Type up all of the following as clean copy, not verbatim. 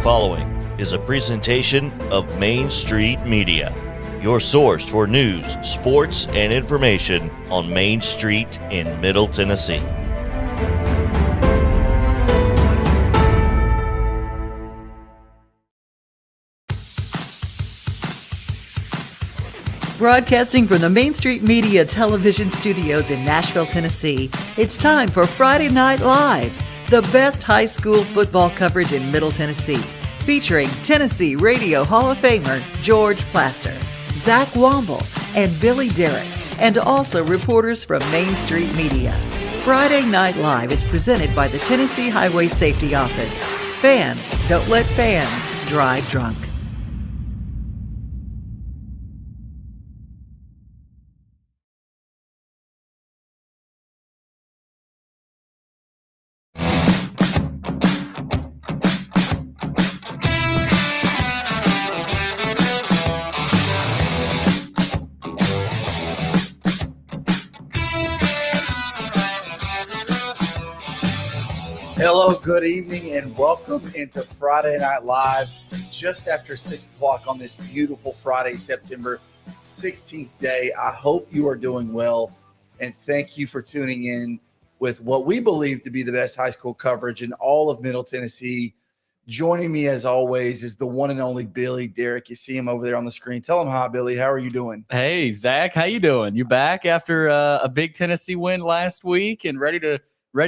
following is a presentation of Main Street Media, your source for news, sports, and information on Main Street in Middle Tennessee. Broadcasting from the Main Street Media television studios in Nashville, Tennessee, it's time for Friday Night Live, the best high school football coverage in Middle Tennessee, featuring Tennessee Radio Hall of Famer George Plaster, Zach Womble, and Billy Derrick, and also reporters from Main Street Media. Friday Night Live is presented by the Tennessee Highway Safety Office. Fans, don't let fans drive drunk. Hello, good evening, and welcome into Friday Night Live just after 6 o'clock on this beautiful Friday, September 16th day. I hope you are doing well, and thank you for tuning in with what we believe to be the best high school coverage in all of Middle Tennessee. Joining me, as always, is the one and only Billy Derrick. You see him over there on the screen. Tell him hi, Billy. How are you doing? Hey, Zach. How you doing? You back after a big Tennessee win last week and ready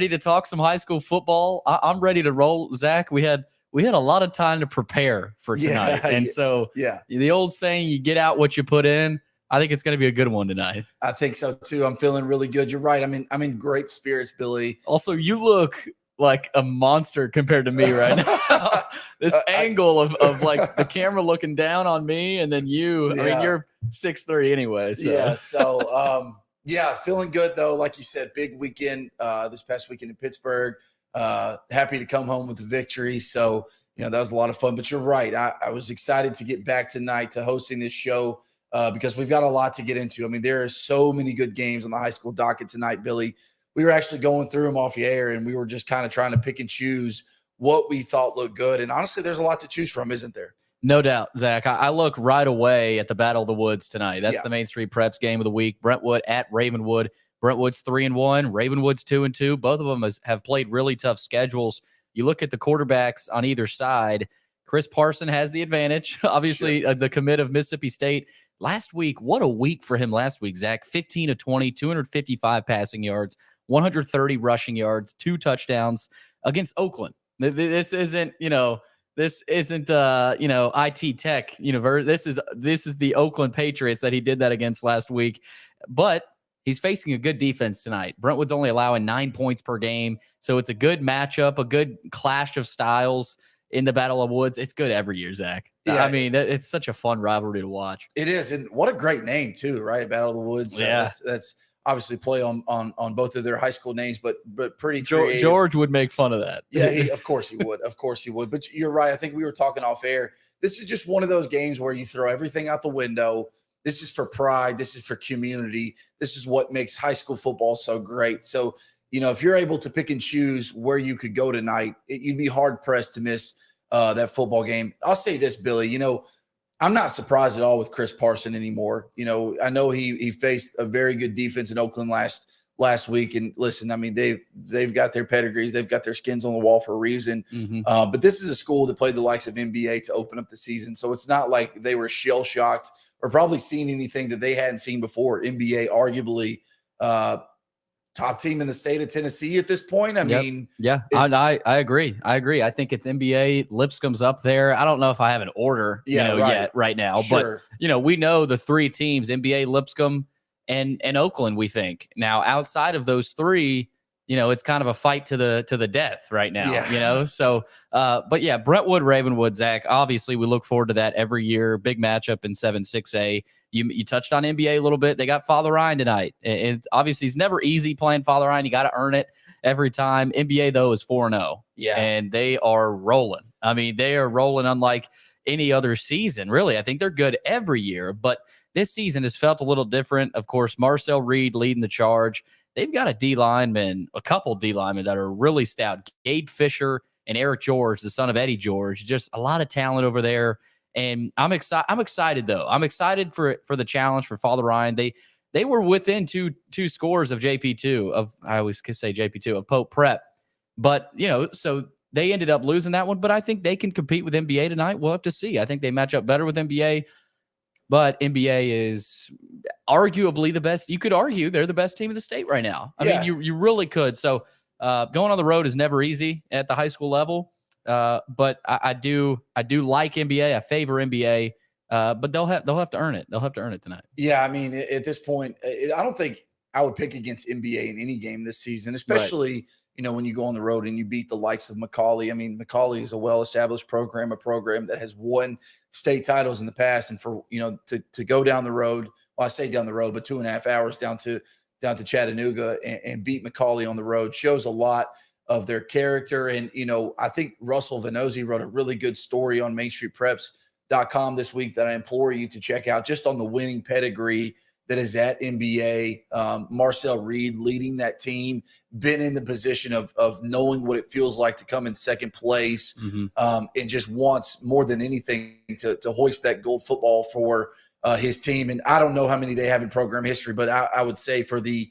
to talk some high school football? I'm ready to roll, Zach. We had a lot of time to prepare for tonight. The old saying, you get out what you put in. I think it's going to be a good one tonight. I think so too. I'm feeling really good. You're right. I'm in great spirits, Billy. Also, you look like a monster compared to me right now. This angle of like the camera looking down on me and then you. Yeah. I mean, you're 6'3" anyway. So. Yeah, feeling good, though. Like you said, big weekend this past weekend in Pittsburgh. Happy to come home with a victory. So, that was a lot of fun. But you're right. I was excited to get back tonight to hosting this show because we've got a lot to get into. I mean, there are so many good games on the high school docket tonight, Billy. We were actually going through them off the air, and we were just kind of trying to pick and choose what we thought looked good. And honestly, there's a lot to choose from, isn't there? No doubt, Zach. I look right away at the Battle of the Woods tonight. That's the Main Street Preps game of the week. Brentwood at Ravenwood. Brentwood's 3-1. Ravenwood's 2-2. Both of them have played really tough schedules. You look at the quarterbacks on either side. Chris Parson has the advantage. Obviously, the commit of Mississippi State. Last week, what a week for him last week, Zach. 15 of 20, 255 passing yards, 130 rushing yards, 2 touchdowns against Oakland. This isn't, This isn't, IT Tech University. This is the Oakland Patriots that he did that against last week. But he's facing a good defense tonight. Brentwood's only allowing 9 points per game. So it's a good matchup, a good clash of styles in the Battle of Woods. It's good every year, Zach. Yeah. I mean, it's such a fun rivalry to watch. It is. And what a great name, too, right? Battle of the Woods. Yeah. That's obviously play on both of their high school names, but pretty creative. George would make fun of that. Yeah, of course he would. Of course he would. But you're right. I think we were talking off air. This is just one of those games where you throw everything out the window. This is for pride. This is for community. This is what makes high school football so great. So, if you're able to pick and choose where you could go tonight, you'd be hard-pressed to miss that football game. I'll say this, Billy. I'm not surprised at all with Chris Parson anymore. I know he faced a very good defense in Oakland last week. And listen, I mean, they've got their pedigrees, they've got their skins on the wall for a reason. Mm-hmm. But this is a school that played the likes of NBA to open up the season. So it's not like they were shell shocked or probably seen anything that they hadn't seen before. NBA arguably top team in the state of Tennessee at this point. I mean, I agree. I think it's NBA. Lipscomb's up there. I don't know if I have an order, yet right now, but we know the 3 teams: NBA, Lipscomb, and Oakland. We think now outside of those 3, it's kind of a fight to the death right now. Yeah. So, but yeah, Brentwood, Ravenwood, Zach. Obviously, we look forward to that every year. Big matchup in 7-6A. You touched on NBA a little bit. They got Father Ryan tonight. And obviously, it's never easy playing Father Ryan. You got to earn it every time. NBA, though, is 4-0. Yeah. And they are rolling. I mean, they are rolling unlike any other season, really. I think they're good every year. But this season has felt a little different. Of course, Marcel Reed leading the charge. They've got a couple D linemen that are really stout. Gabe Fisher and Eric George, the son of Eddie George. Just a lot of talent over there. And I'm excited though. I'm excited for the challenge for Father Ryan. They were within two scores of JP2 of, I always say JP2 of Pope Prep. But, so they ended up losing that one. But I think they can compete with NBA tonight. We'll have to see. I think they match up better with NBA. But NBA is arguably the best. You could argue they're the best team in the state right now. I mean, you really could. So going on the road is never easy at the high school level. But I do like NBA. I favor NBA. But they'll have to earn it. They'll have to earn it tonight. Yeah, I mean, at this point, I don't think I would pick against NBA in any game this season, especially when you go on the road and you beat the likes of McCallie. I mean, McCallie is a well-established program, a program that has won state titles in the past, and for to go down the road. Well, I say down the road, but 2.5 hours down to Chattanooga and beat McCallie on the road shows a lot of their character. And I think Russell Venozzi wrote a really good story on MainStreetPreps.com this week that I implore you to check out, just on the winning pedigree that is at NBA. Marcel Reed leading that team, been in the position of knowing what it feels like to come in second place, and just wants more than anything to hoist that gold football for his team. And I don't know how many they have in program history, but I would say for the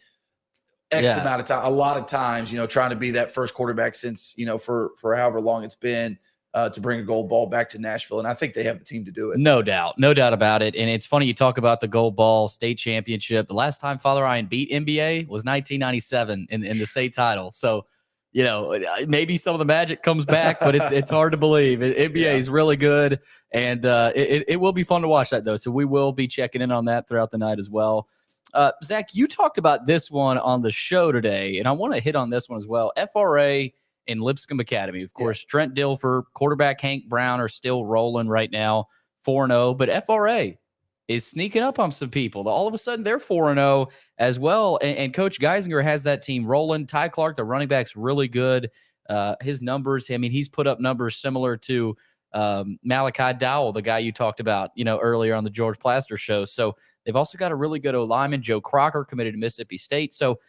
X amount of time, a lot of times, trying to be that first quarterback since, for however long it's been, to bring a gold ball back to Nashville. And I think they have the team to do it. No doubt about it. And it's funny you talk about the gold ball state championship. The last time Father Ryan beat NBA was 1997 in the state title. So, maybe some of the magic comes back, but it's hard to believe. NBA is really good. And it will be fun to watch that, though. So we will be checking in on that throughout the night as well. Zach, you talked about this one on the show today, and I want to hit on this one as well. FRA in Lipscomb Academy. Of course, Trent Dilfer, quarterback Hank Brown are still rolling right now, 4-0. But FRA is sneaking up on some people. All of a sudden, they're 4-0 as well. And Coach Geisinger has that team rolling. Ty Clark, the running back's really good. His numbers, I mean, he's put up numbers similar to Malachi Dowell, the guy you talked about, earlier on the George Plaster show. So they've also got a really good O-lineman, Joe Crocker, committed to Mississippi State. So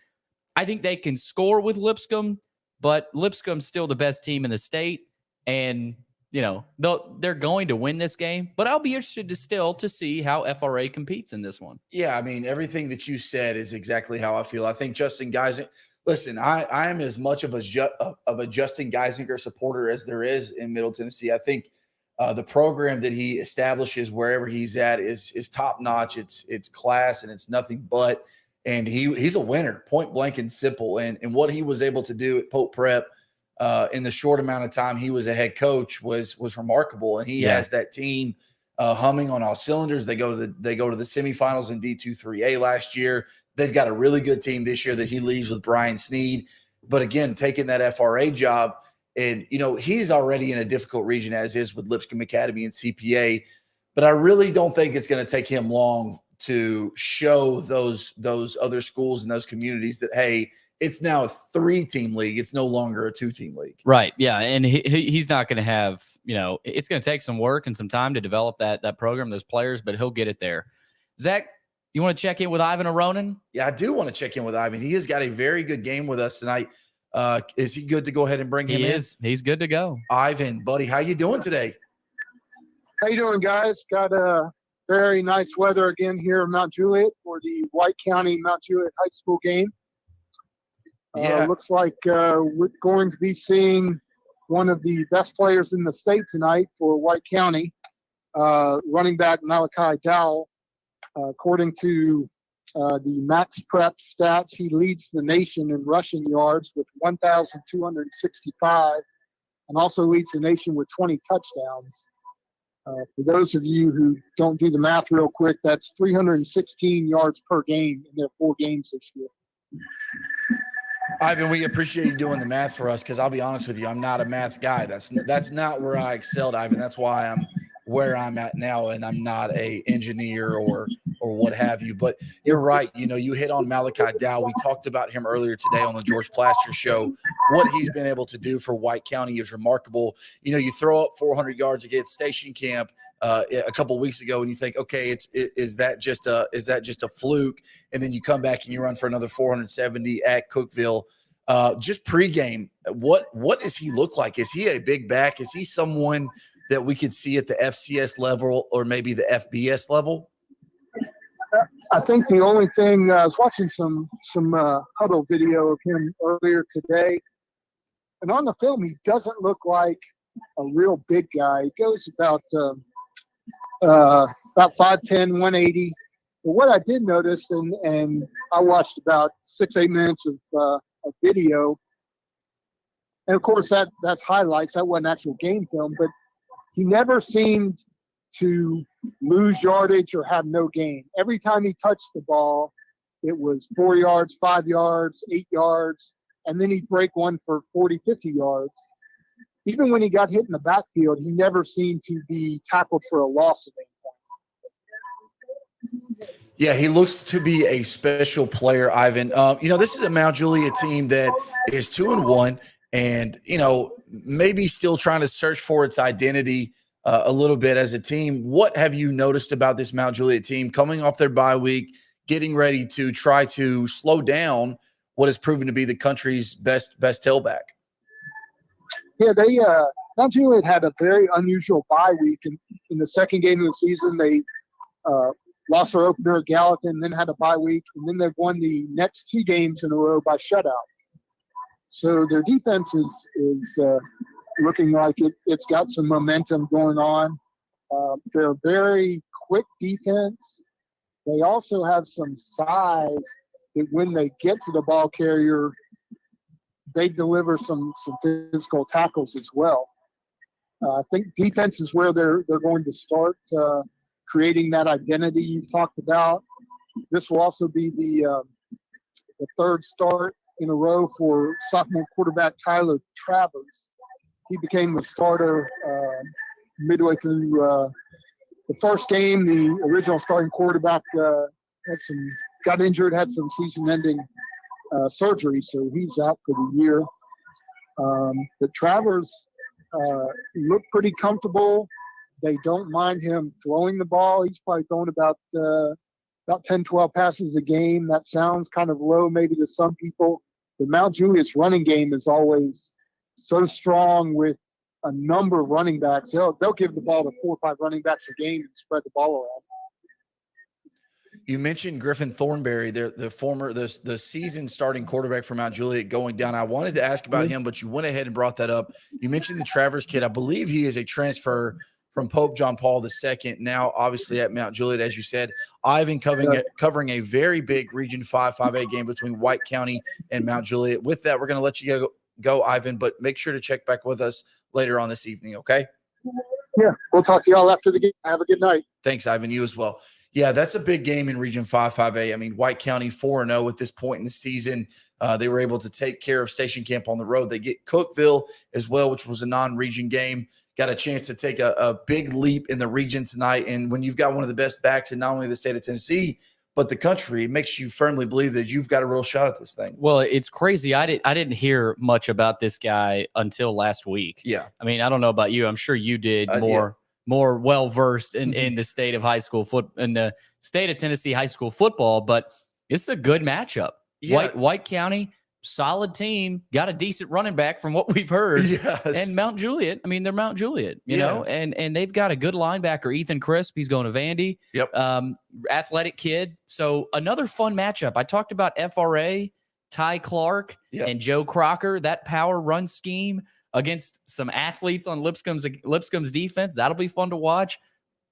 I think they can score with Lipscomb, but Lipscomb's still the best team in the state. And, they're going to win this game. But I'll be interested to see how FRA competes in this one. Yeah, I mean, everything that you said is exactly how I feel. I think Justin Geisinger – listen, I am as much of a Justin Geisinger supporter as there is in Middle Tennessee. I think the program that he establishes wherever he's at is top notch. It's class, and it's nothing but. And he's a winner, point blank and simple. And what he was able to do at Pope Prep in the short amount of time he was a head coach was remarkable. And he has that team humming on all cylinders. They go to the semifinals in D2-3A last year. They've got a really good team this year that he leaves with Brian Sneed. But again, taking that FRA job, and he's already in a difficult region, as is with Lipscomb Academy and CPA. But I really don't think it's going to take him long to show those other schools and those communities that, hey, it's now a 3-team league. It's no longer a 2-team league. Right. Yeah. And he's not going to have, it's going to take some work and some time to develop that program, those players, but he'll get it there. Zach, you want to check in with Ivan Aronin? Yeah, I do want to check in with Ivan. He has got a very good game with us tonight. Is he good to go ahead and bring him in? He's good to go. Ivan, buddy, how you doing today? How you doing, guys? Got very nice weather again here in Mount Juliet for the White County Mount Juliet High School game. Looks like we're going to be seeing one of the best players in the state tonight for White County, running back Malachi Dowell. According to the Max Prep stats, he leads the nation in rushing yards with 1,265 and also leads the nation with 20 touchdowns. For those of you who don't do the math real quick, that's 316 yards per game in their 4 games this year. Ivan, we appreciate you doing the math for us, because I'll be honest with you, I'm not a math guy. That's not where I excelled, Ivan. That's why I'm where I'm at now, and I'm not a engineer or what have you. But you're right. You hit on Malachi Dowell. We talked about him earlier today on the George Plaster show. What he's been able to do for White County is remarkable. You throw up 400 yards against Station Camp a couple of weeks ago, and you think, okay, is that just a fluke? And then you come back and you run for another 470 at Cookeville. Just pregame, what does he look like? Is he a big back? Is he someone that we could see at the FCS level or maybe the FBS level? I think the only thing I was watching some huddle video of him earlier today, and on the film he doesn't look like a real big guy. He goes about 5'10", 180. But what I did notice, and I watched about 6-8 minutes of video, and of course that's highlights. That wasn't actual game film, but he never seemed to lose yardage or have no gain. Every time he touched the ball, it was 4 yards, 5 yards, 8 yards, and then he'd break one for 40, 50 yards. Even when he got hit in the backfield, he never seemed to be tackled for a loss of any point. Yeah, he looks to be a special player, Ivan. This is a Mount Juliet team that is 2-1 and, maybe still trying to search for its identity a little bit as a team. What have you noticed about this Mount Juliet team coming off their bye week, getting ready to try to slow down what has proven to be the country's best tailback? Yeah, Mount Juliet had a very unusual bye week. In the second game of the season, they lost their opener at Gallatin, then had a bye week, and then they've won the next 2 games in a row by shutout. So their defense is looking like it's got some momentum going on. They're a very quick defense. They also have some size that when they get to the ball carrier, they deliver some physical tackles as well. I think defense is where they're going to start creating that identity you've talked about. This will also be the third start in a row for sophomore quarterback Tyler Travers. He became the starter midway through the first game. The original starting quarterback got injured, had some season-ending surgery, so he's out for the year. But Travers looked pretty comfortable. They don't mind him throwing the ball. He's probably throwing about 10, 12 passes a game. That sounds kind of low maybe to some people. The Mount Juliet's running game is always so strong with a number of running backs. They'll give the ball to 4 or 5 running backs a game and spread the ball around. You mentioned Griffin Thornberry, the season starting quarterback for Mount Juliet going down. I wanted to ask about him, but you went ahead and brought that up. You mentioned the Travers kid. I believe he is a transfer from Pope John Paul II, now obviously at Mount Juliet, as you said. Ivan covering a very big Region 5, 5A game between White County and Mount Juliet. With that, we're going to let you go, Ivan, but make sure to check back with us later on this evening, okay? Yeah, we'll talk to y'all after the game. Have a good night. Thanks, Ivan. You as well. Yeah, that's a big game in Region 5, 5A. I mean, White County 4-0 at this point in the season. They were able to take care of Station Camp on the road. They get Cookeville as well, which was a non-region game. Got a chance to take a big leap in the region tonight. And when you've got one of the best backs in not only the state of Tennessee, but the country, it makes you firmly believe that you've got a real shot at this thing. Well, it's crazy. I didn't hear much about this guy until last week. Yeah. I mean, I don't know about you. I'm sure you did more well-versed in the state of high school in the state of Tennessee high school football, but it's a good matchup. Yeah. White County, solid team, got a decent running back from what we've heard. Yes. And Mount Juliet, I mean, they're Mount Juliet, you know, and they've got a good linebacker, Ethan Crisp. He's going to Vandy. Yep. Athletic kid. So another fun matchup. I talked about FRA, Ty Clark, and Joe Crocker, that power run scheme against some athletes on Lipscomb's defense. That'll be fun to watch.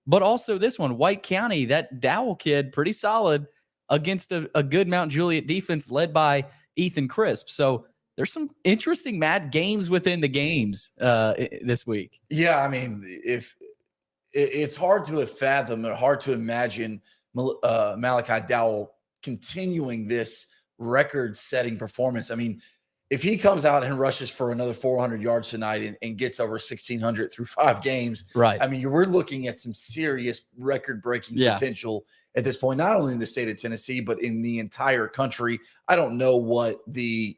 But also this one, White County, that Dowell kid, pretty solid against a good Mount Juliet defense led by Ethan Crisp. So there's some interesting games within the games this week. Yeah, I mean, if it's hard to fathom or hard to imagine Malachi Dowell continuing this record-setting performance. I mean, if he comes out and rushes for another 400 yards tonight and gets over 1,600 through 5 games, right? I mean, we're looking at some serious record-breaking potential at this point, not only in the state of Tennessee, but in the entire country. I don't know what the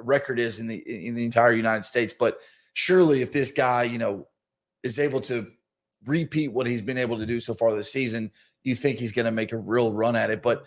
record is in the entire United States, but surely if this guy, is able to repeat what he's been able to do so far this season, you think he's going to make a real run at it. But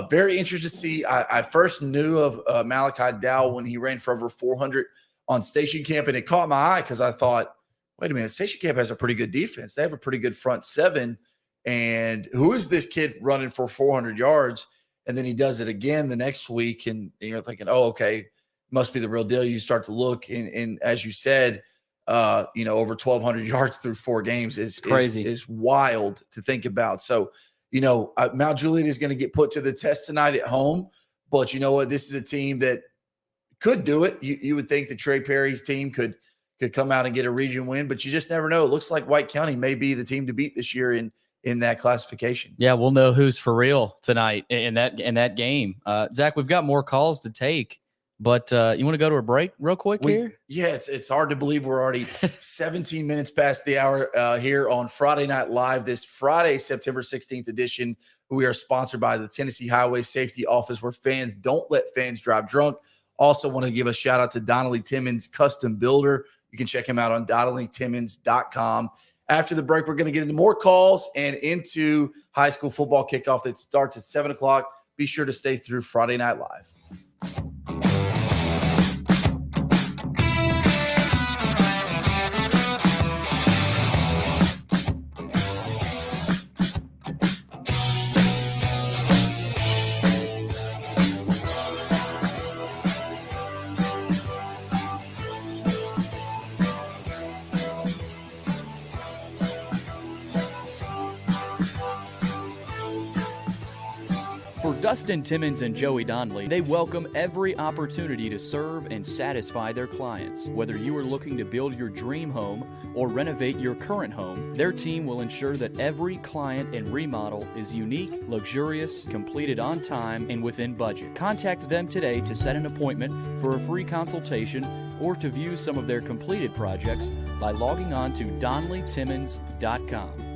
Very interested to see. I first knew of Malachi Dow when he ran for over 400 on Station Camp, and it caught my eye because I thought, wait a minute, Station Camp has a pretty good defense. They have a pretty good front seven, and who is this kid running for 400 yards? And then he does it again the next week, and you're thinking, oh, okay, must be the real deal. You start to look, and as you said, over 1,200 yards through 4 games is crazy, is wild to think about. So, Mount Juliet is going to get put to the test tonight at home, but you know what? This is a team that could do it. You would think that Trey Perry's team could come out and get a region win, but you just never know. It looks like White County may be the team to beat this year in that classification. Yeah, we'll know who's for real tonight in that game. Zach, we've got more calls to take, but you want to go to a break real quick here? Yeah, it's hard to believe we're already 17 minutes past the hour here on Friday Night Live, this Friday, September 16th edition. We are sponsored by the Tennessee Highway Safety Office, where fans don't let fans drive drunk. Also want to give a shout out to Donnelly Timmons Custom Builder. You can check him out on DonnellyTimmons.com. After the break, we're going to get into more calls and into high school football kickoff that starts at 7 o'clock. Be sure to stay through Friday Night Live. For Dustin Timmons and Joey Donnelly, they welcome every opportunity to serve and satisfy their clients. Whether you are looking to build your dream home or renovate your current home, their team will ensure that every client and remodel is unique, luxurious, completed on time, and within budget. Contact them today to set an appointment for a free consultation or to view some of their completed projects by logging on to DonnellyTimmons.com.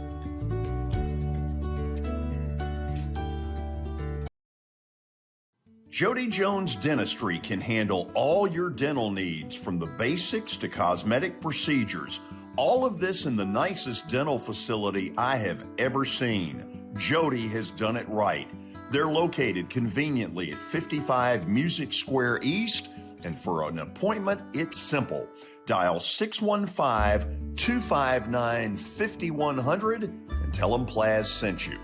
Jody Jones Dentistry can handle all your dental needs, from the basics to cosmetic procedures. All of this in the nicest dental facility I have ever seen. Jody has done it right. They're located conveniently at 55 Music Square East, and for an appointment, it's simple. Dial 615-259-5100 and tell them Plaz sent you.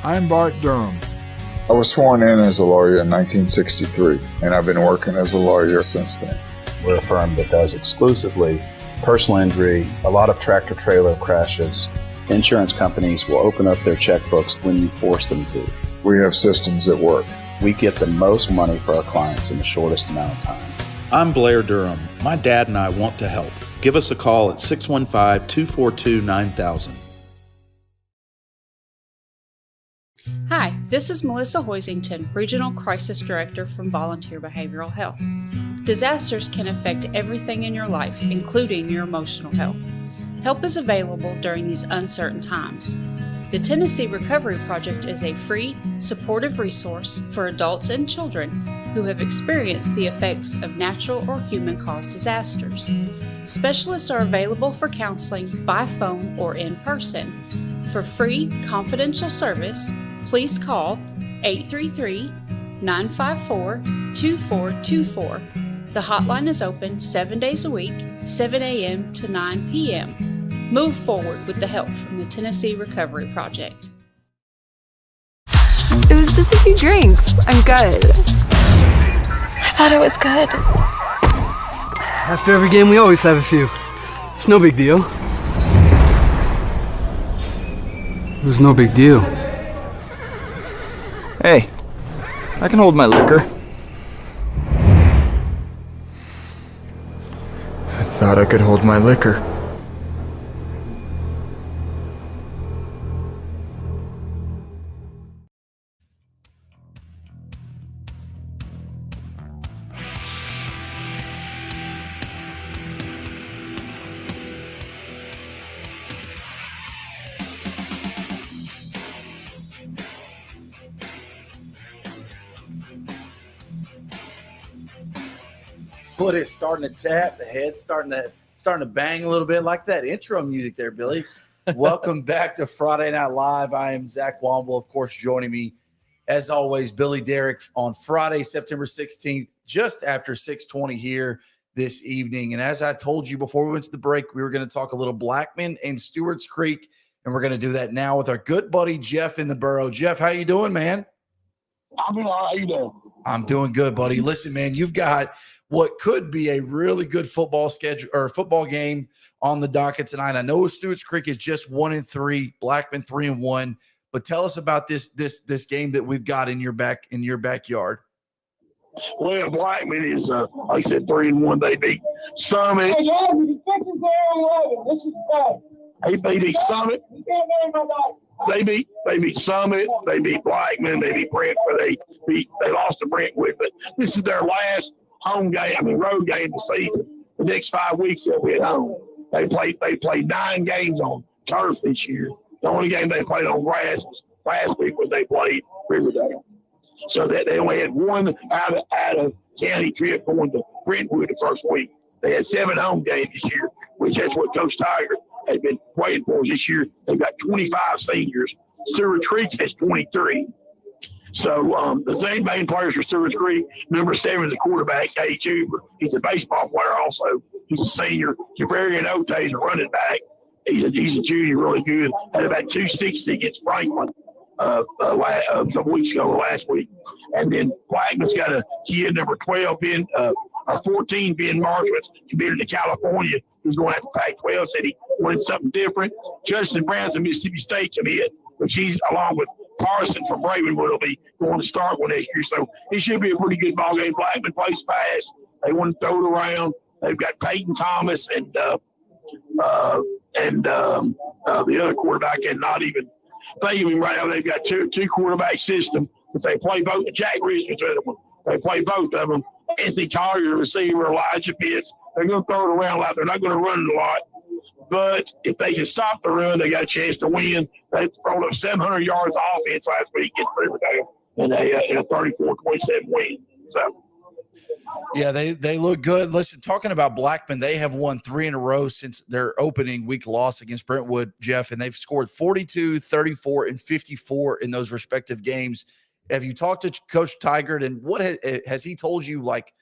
I'm Bart Durham. I was sworn in as a lawyer in 1963, and I've been working as a lawyer since then. We're a firm that does exclusively personal injury, a lot of tractor-trailer crashes. Insurance companies will open up their checkbooks when you force them to. We have systems that work. We get the most money for our clients in the shortest amount of time. I'm Blair Durham. My dad and I want to help. Give us a call at 615-242-9000. Hi, this is Melissa Hoisington, Regional Crisis Director from Volunteer Behavioral Health. Disasters can affect everything in your life, including your emotional health. Help is available during these uncertain times. The Tennessee Recovery Project is a free, supportive resource for adults and children who have experienced the effects of natural or human-caused disasters. Specialists are available for counseling by phone or in person. For free, confidential service, please call 833-954-2424. The hotline is open 7 days a week, 7 a.m. to 9 p.m. Move forward with the help from the Tennessee Recovery Project. It was just a few drinks. I'm good. I thought it was good. After every game, we always have a few. It's no big deal. It was no big deal. Hey, I can hold my liquor. I thought I could hold my liquor. foot is starting to tap, the head's starting to bang a little bit, like that intro music there, Billy. Welcome back to Friday Night Live. I am Zach Womble, of course, joining me, as always, Billy Derrick on Friday, September 16th, just after 6:20 here this evening. And as I told you before we went to the break, we were going to talk a little Blackman and Stewart's Creek, and we're going to do that now with our good buddy Jeff in the Borough. Jeff, how you doing, man? I'm doing all right. How you doing? I'm doing good, buddy. Listen, man, you've got what could be a really good football schedule or football game on the docket tonight. I know Stewart's Creek is just 1-3, Blackman 3-1, but tell us about this game that we've got in your backyard. Well, Blackman is, like I said, 3-1. They beat Summit. Hey, guys, the defense is there 11. This is bad. They beat Summit. You can't name nobody. They beat Summit. They beat Blackman. They beat Brentwood. They lost to Brentwood. But this is their last road game of the season. The next 5 weeks they'll be at home. They played 9 games on turf this year. The only game they played on grass was last week when they played Riverdale. So that they only had one out of county trip going to Brentwood the first week. They had 7 home games this year, which that's what Coach Tiger had been waiting for this year. They've got 25 seniors. Stewart's Creek has 23. So the same main players for Stewart's Creek. Number 7 is the quarterback, Gage Huber. He's a baseball player also. He's a senior. Javarian Ote is a running back. He's a junior, really good. Had about 260 against Franklin a couple weeks ago, last week. And then Blackman's got a kid, number 12, 14, Ben Marshall's committed to California. He's going after Pac-12, said he wanted something different. Justin Brown's a Mississippi State commit, which he's, along with Parson from Ravenwood, will be going to start one next year. So it should be a pretty good ball game. Blackman plays fast. They want to throw it around. They've got Peyton Thomas and the other quarterback, and not even think of him right now. They've got two quarterback system. If they play both, Jack Richards, the other one, they play both of them. Anthony Collier, receiver, Elijah Pitts, they're going to throw it around a lot. They're not going to run it a lot. But if they can stop the run, they got a chance to win. They rolled up 700 yards of offense last week against Riverdale in a 34-27 win. So. Yeah, they look good. Listen, talking about Blackman, they have won 3 in a row since their opening week loss against Brentwood, Jeff, and they've scored 42, 34, and 54 in those respective games. Have you talked to Coach Tigert, and what has he told you, like,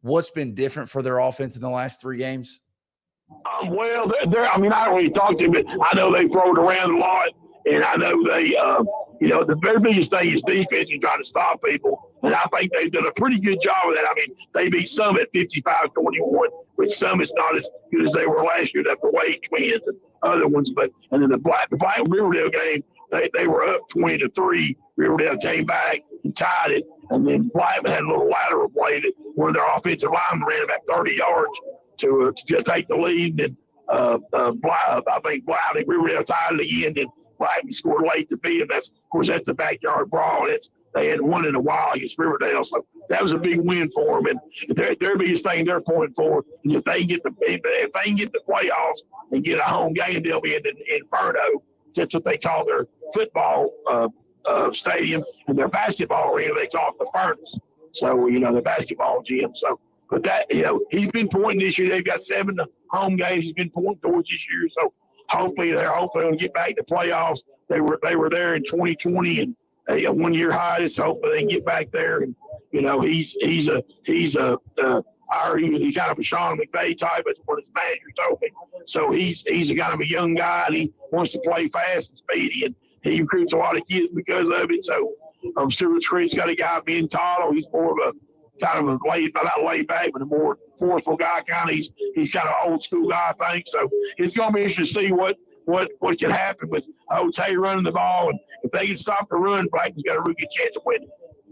what's been different for their offense in the last 3 games? Well, I don't really talk to him, but I know they throw it around a lot, and I know they, the very biggest thing is defense and trying to stop people, and I think they've done a pretty good job of that. I mean, they beat Summit 55-21, which Summit's not as good as they were last year. That's the way Twins and other ones, and then the Black Riverdale game, they were up 20-3. Riverdale came back and tied it, and then Blackman had a little lateral play that one of their offensive linemen ran about 30 yards to just take the lead. And I think Riverdale tied it again. Then Blackman scored late to beat him. That's the backyard brawl. They hadn't won in a while against Riverdale, so that was a big win for them. And their biggest thing they're pointing for is if they can get the playoffs and get a home game, they'll be in Inferno. That's what they call their football stadium, and their basketball arena they call it the Furnace. So the basketball gym. So, but that he's been pointing this year. They've got 7 home games. He's been pointing towards this year. So hopefully they're going to get back to playoffs. They were there in 2020 and they got 1-year hiatus. So hopefully they can get back there. And he's kind of a Sean McVay type. That's what his manager told me. So he's a kind of a young guy, and he wants to play fast and speedy, and he recruits a lot of kids because of it. So Stewart's Creek's got a guy, Ben Cottle. He's more of a kind of a not laid back, but a more forceful guy. He's kind of an old school guy, I think. So it's going to be interesting to see what can happen with Otay running the ball, and if they can stop the run, Blackman's got a really good chance of winning.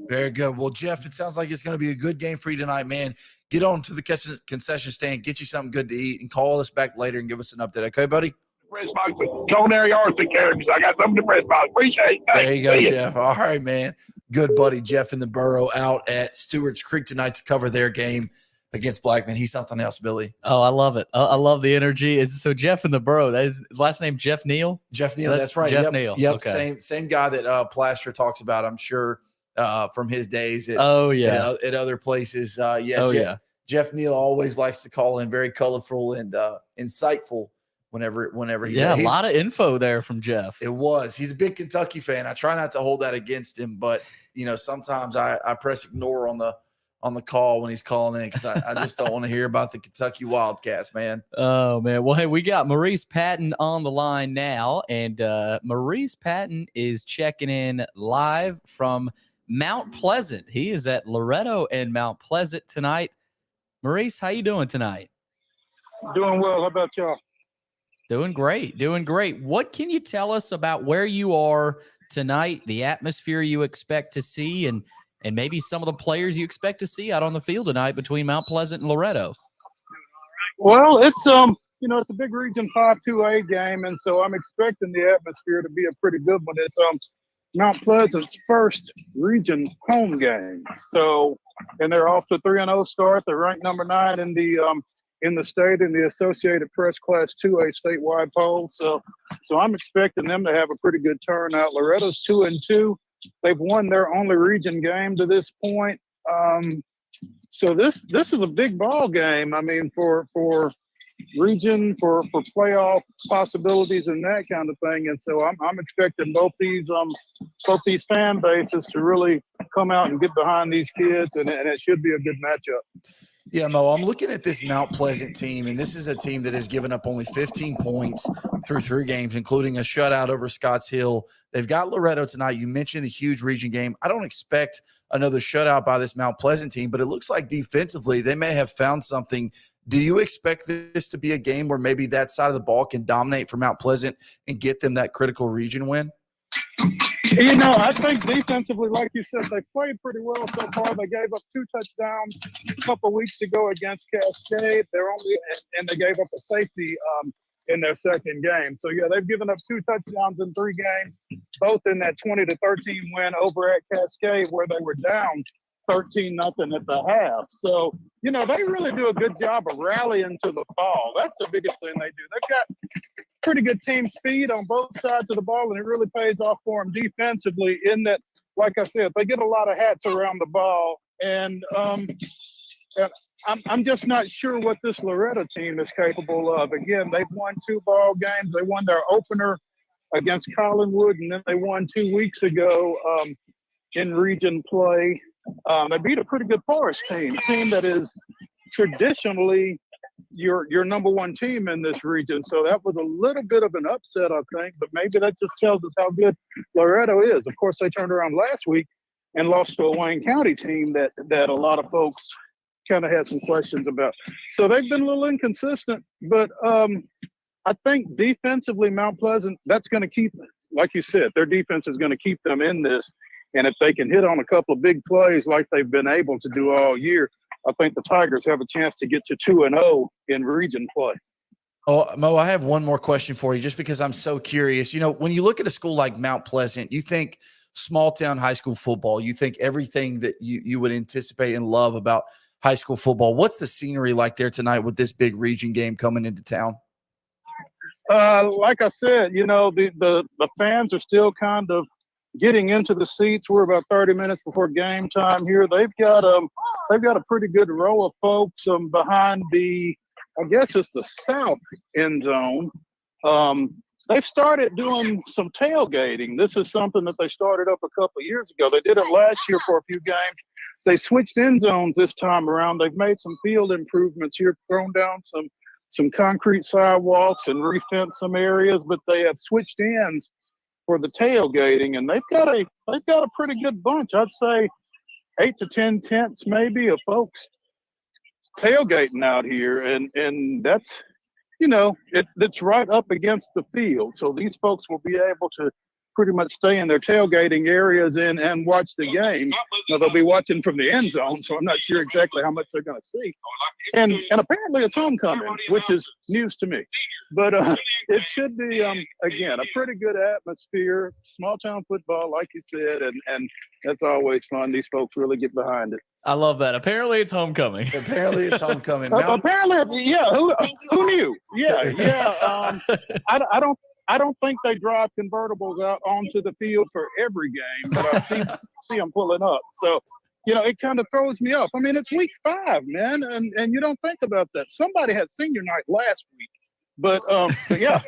Very good. Well, Jeff, it sounds like it's going to be a good game for you tonight, man. Get on to the concession stand, get you something good to eat, and call us back later and give us an update. Okay, buddy? Press box, culinary arts and characters. I got something to press box. Appreciate it. There you go, Jeff. All right, man. Good buddy Jeff in the Borough out at Stewart's Creek tonight to cover their game against Blackman. He's something else, Billy. Oh, I love it. I love the energy. So Jeff in the Borough, that is his last name, Jeff Neal? Jeff Neal, that's right. Jeff Neal. Yep, okay. Same guy that Plaster talks about, I'm sure, from his days at, at other places. Jeff Neal always likes to call in very colorful and insightful whenever he does. A lot of info there from Jeff. It was. He's a big Kentucky fan. I try not to hold that against him, but sometimes I press ignore on the call when he's calling in because I just don't want to hear about the Kentucky Wildcats, man. Oh, man. Well, hey, we got Maurice Patton on the line now, and Maurice Patton is checking in live from Mount Pleasant. He is at Loretto and Mount Pleasant tonight. Maurice, how you doing tonight? Doing well. How about y'all? Doing great. What can you tell us about where you are tonight, the atmosphere you expect to see, and maybe some of the players you expect to see out on the field tonight between Mount Pleasant and Loretto? Well, it's it's a big Region 5 2A game, and so I'm expecting the atmosphere to be a pretty good one. It's Mount Pleasant's first region home game. So, and they're off to 3-0 start. They're ranked number 9 in the state in the Associated Press Class 2A statewide poll. So I'm expecting them to have a pretty good turnout. Loretto's 2-2. They've won their only region game to this point. So this is a big ball game. I mean, for region, for playoff possibilities and that kind of thing. And so I'm expecting both these fan bases to really come out and get behind these kids, and it should be a good matchup. Yeah, Mo, I'm looking at this Mount Pleasant team, and this is a team that has given up only 15 points through 3 games, including a shutout over Scotts Hill. They've got Loretto tonight. You mentioned the huge region game. I don't expect another shutout by this Mount Pleasant team, but it looks like defensively they may have found something. Do you expect this to be a game where maybe that side of the ball can dominate for Mount Pleasant and get them that critical region win? I think defensively, like you said, they played pretty well so far. They gave up 2 touchdowns a couple of weeks ago against Cascade. And they gave up a safety in their second game. So, yeah, they've given up 2 touchdowns in 3 games, both in that 20-13 win over at Cascade where they were down 13-0 at the half. So, they really do a good job of rallying to the ball. That's the biggest thing they do. They've got pretty good team speed on both sides of the ball, and it really pays off for them defensively in that, like I said, they get a lot of hats around the ball. And I'm just not sure what this Loretto team is capable of. Again, they've won 2 ball games. They won their opener against Collinwood, and then they won 2 weeks ago in region play. They beat a pretty good Forest team, a team that is traditionally your number 1 team in this region. So that was a little bit of an upset, I think, but maybe that just tells us how good Loretto is. Of course, they turned around last week and lost to a Wayne County team that a lot of folks kind of had some questions about. So they've been a little inconsistent, but I think defensively, Mount Pleasant, that's going to keep, like you said, their defense is going to keep them in this. And if they can hit on a couple of big plays like they've been able to do all year, I think the Tigers have a chance to get to 2-0 in region play. Oh, Mo, I have one more question for you just because I'm so curious. When you look at a school like Mount Pleasant, you think small town high school football, you think everything that you would anticipate and love about high school football. What's the scenery like there tonight with this big region game coming into town? Like I said, the fans are still kind of getting into the seats. We're about 30 minutes before game time here. They've got a pretty good row of folks behind I guess it's the south end zone. They've started doing some tailgating. This is something that they started up a couple of years ago. They did it last year for a few games. They switched end zones this time around. They've made some field improvements here, thrown down some concrete sidewalks and refenced some areas, but they have switched ends for the tailgating, and they've got a pretty good bunch. I'd say 8 to 10 tents maybe of folks tailgating out here, and that's it's right up against the field, so these folks will be able to pretty much stay in their tailgating areas and watch the game. Now, they'll be watching from the end zone, so I'm not sure exactly how much they're going to see. And apparently it's homecoming, which is news to me. But it should be, again, a pretty good atmosphere, small town football, like you said, and that's always fun. These folks really get behind it. I love that. Apparently it's homecoming. Apparently it's homecoming. Apparently, yeah. Who knew? Yeah. I don't think they drive convertibles out onto the field for every game, but I see them pulling up. So it kind of throws me off. I mean, it's week 5, man, and you don't think about that. Somebody had senior night last week, but yeah,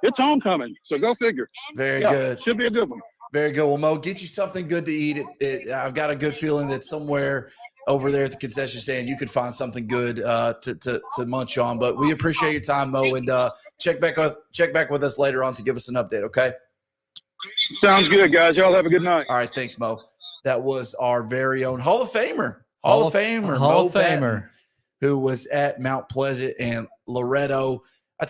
it's homecoming, so go figure. Very good. Should be a good one. Very good. Well, Mo, get you something good to eat. I've got a good feeling that somewhere over there at the concession stand you could find something good to munch on. But we appreciate your time, Mo, and check back with us later on to give us an update. Okay. Sounds good, guys. Y'all have a good night. All right, thanks, Mo. That was our very own Hall of Famer, Mo Patton, who was at Mount Pleasant and Loretto.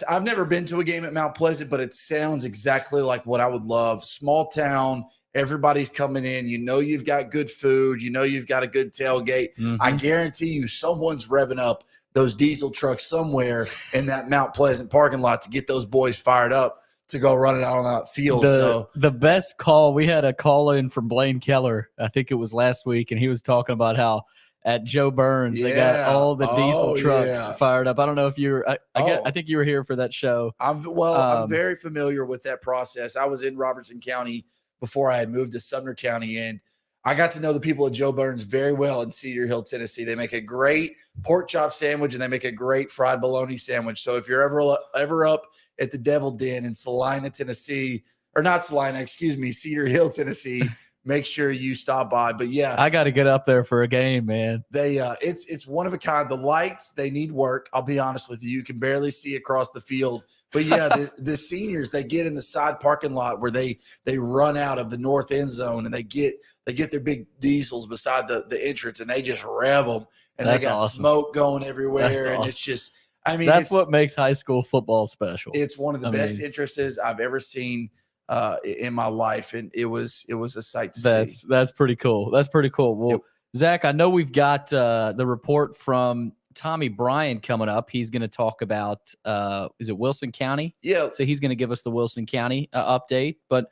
I've never been to a game at Mount Pleasant, but it sounds exactly like what I would love. Small town, everybody's coming in. You've got good food. You've got a good tailgate. Mm-hmm. I guarantee you someone's revving up those diesel trucks somewhere in that Mount Pleasant parking lot to get those boys fired up to go running out on that field. The best call, we had a call in from Blaine Keller, I think it was last week, and he was talking about how at Joe Burns, they got all the diesel trucks fired up. I don't know if you were I think you were here for that show. I'm very familiar with that process. I was in Robertson County before I had moved to Sumner County, and I got to know the people at Joe Burns very well in Cedar Hill, Tennessee. They make a great pork chop sandwich, and they make a great fried bologna sandwich. So if you're ever up at the Devil Den in Salina, Tennessee, or not Salina, excuse me, Cedar Hill, Tennessee, make sure you stop by. But yeah, I got to get up there for a game, man. They it's one of a kind. The lights, they need work. I'll be honest with you. You can barely see across the field. But yeah, the seniors, they get in the side parking lot where they run out of the north end zone, and they get their big diesels beside the entrance, and they just rev them, and they got smoke going everywhere, and it's just, I mean, that's what makes high school football special. It's one of the best entrances I've ever seen in my life, and it was a sight to see. That's pretty cool. That's pretty cool. Well, Zach, I know we've got the report from Tommy Bryan coming up. He's going to talk about is it Wilson County? Yeah. So he's going to give us the Wilson County update, but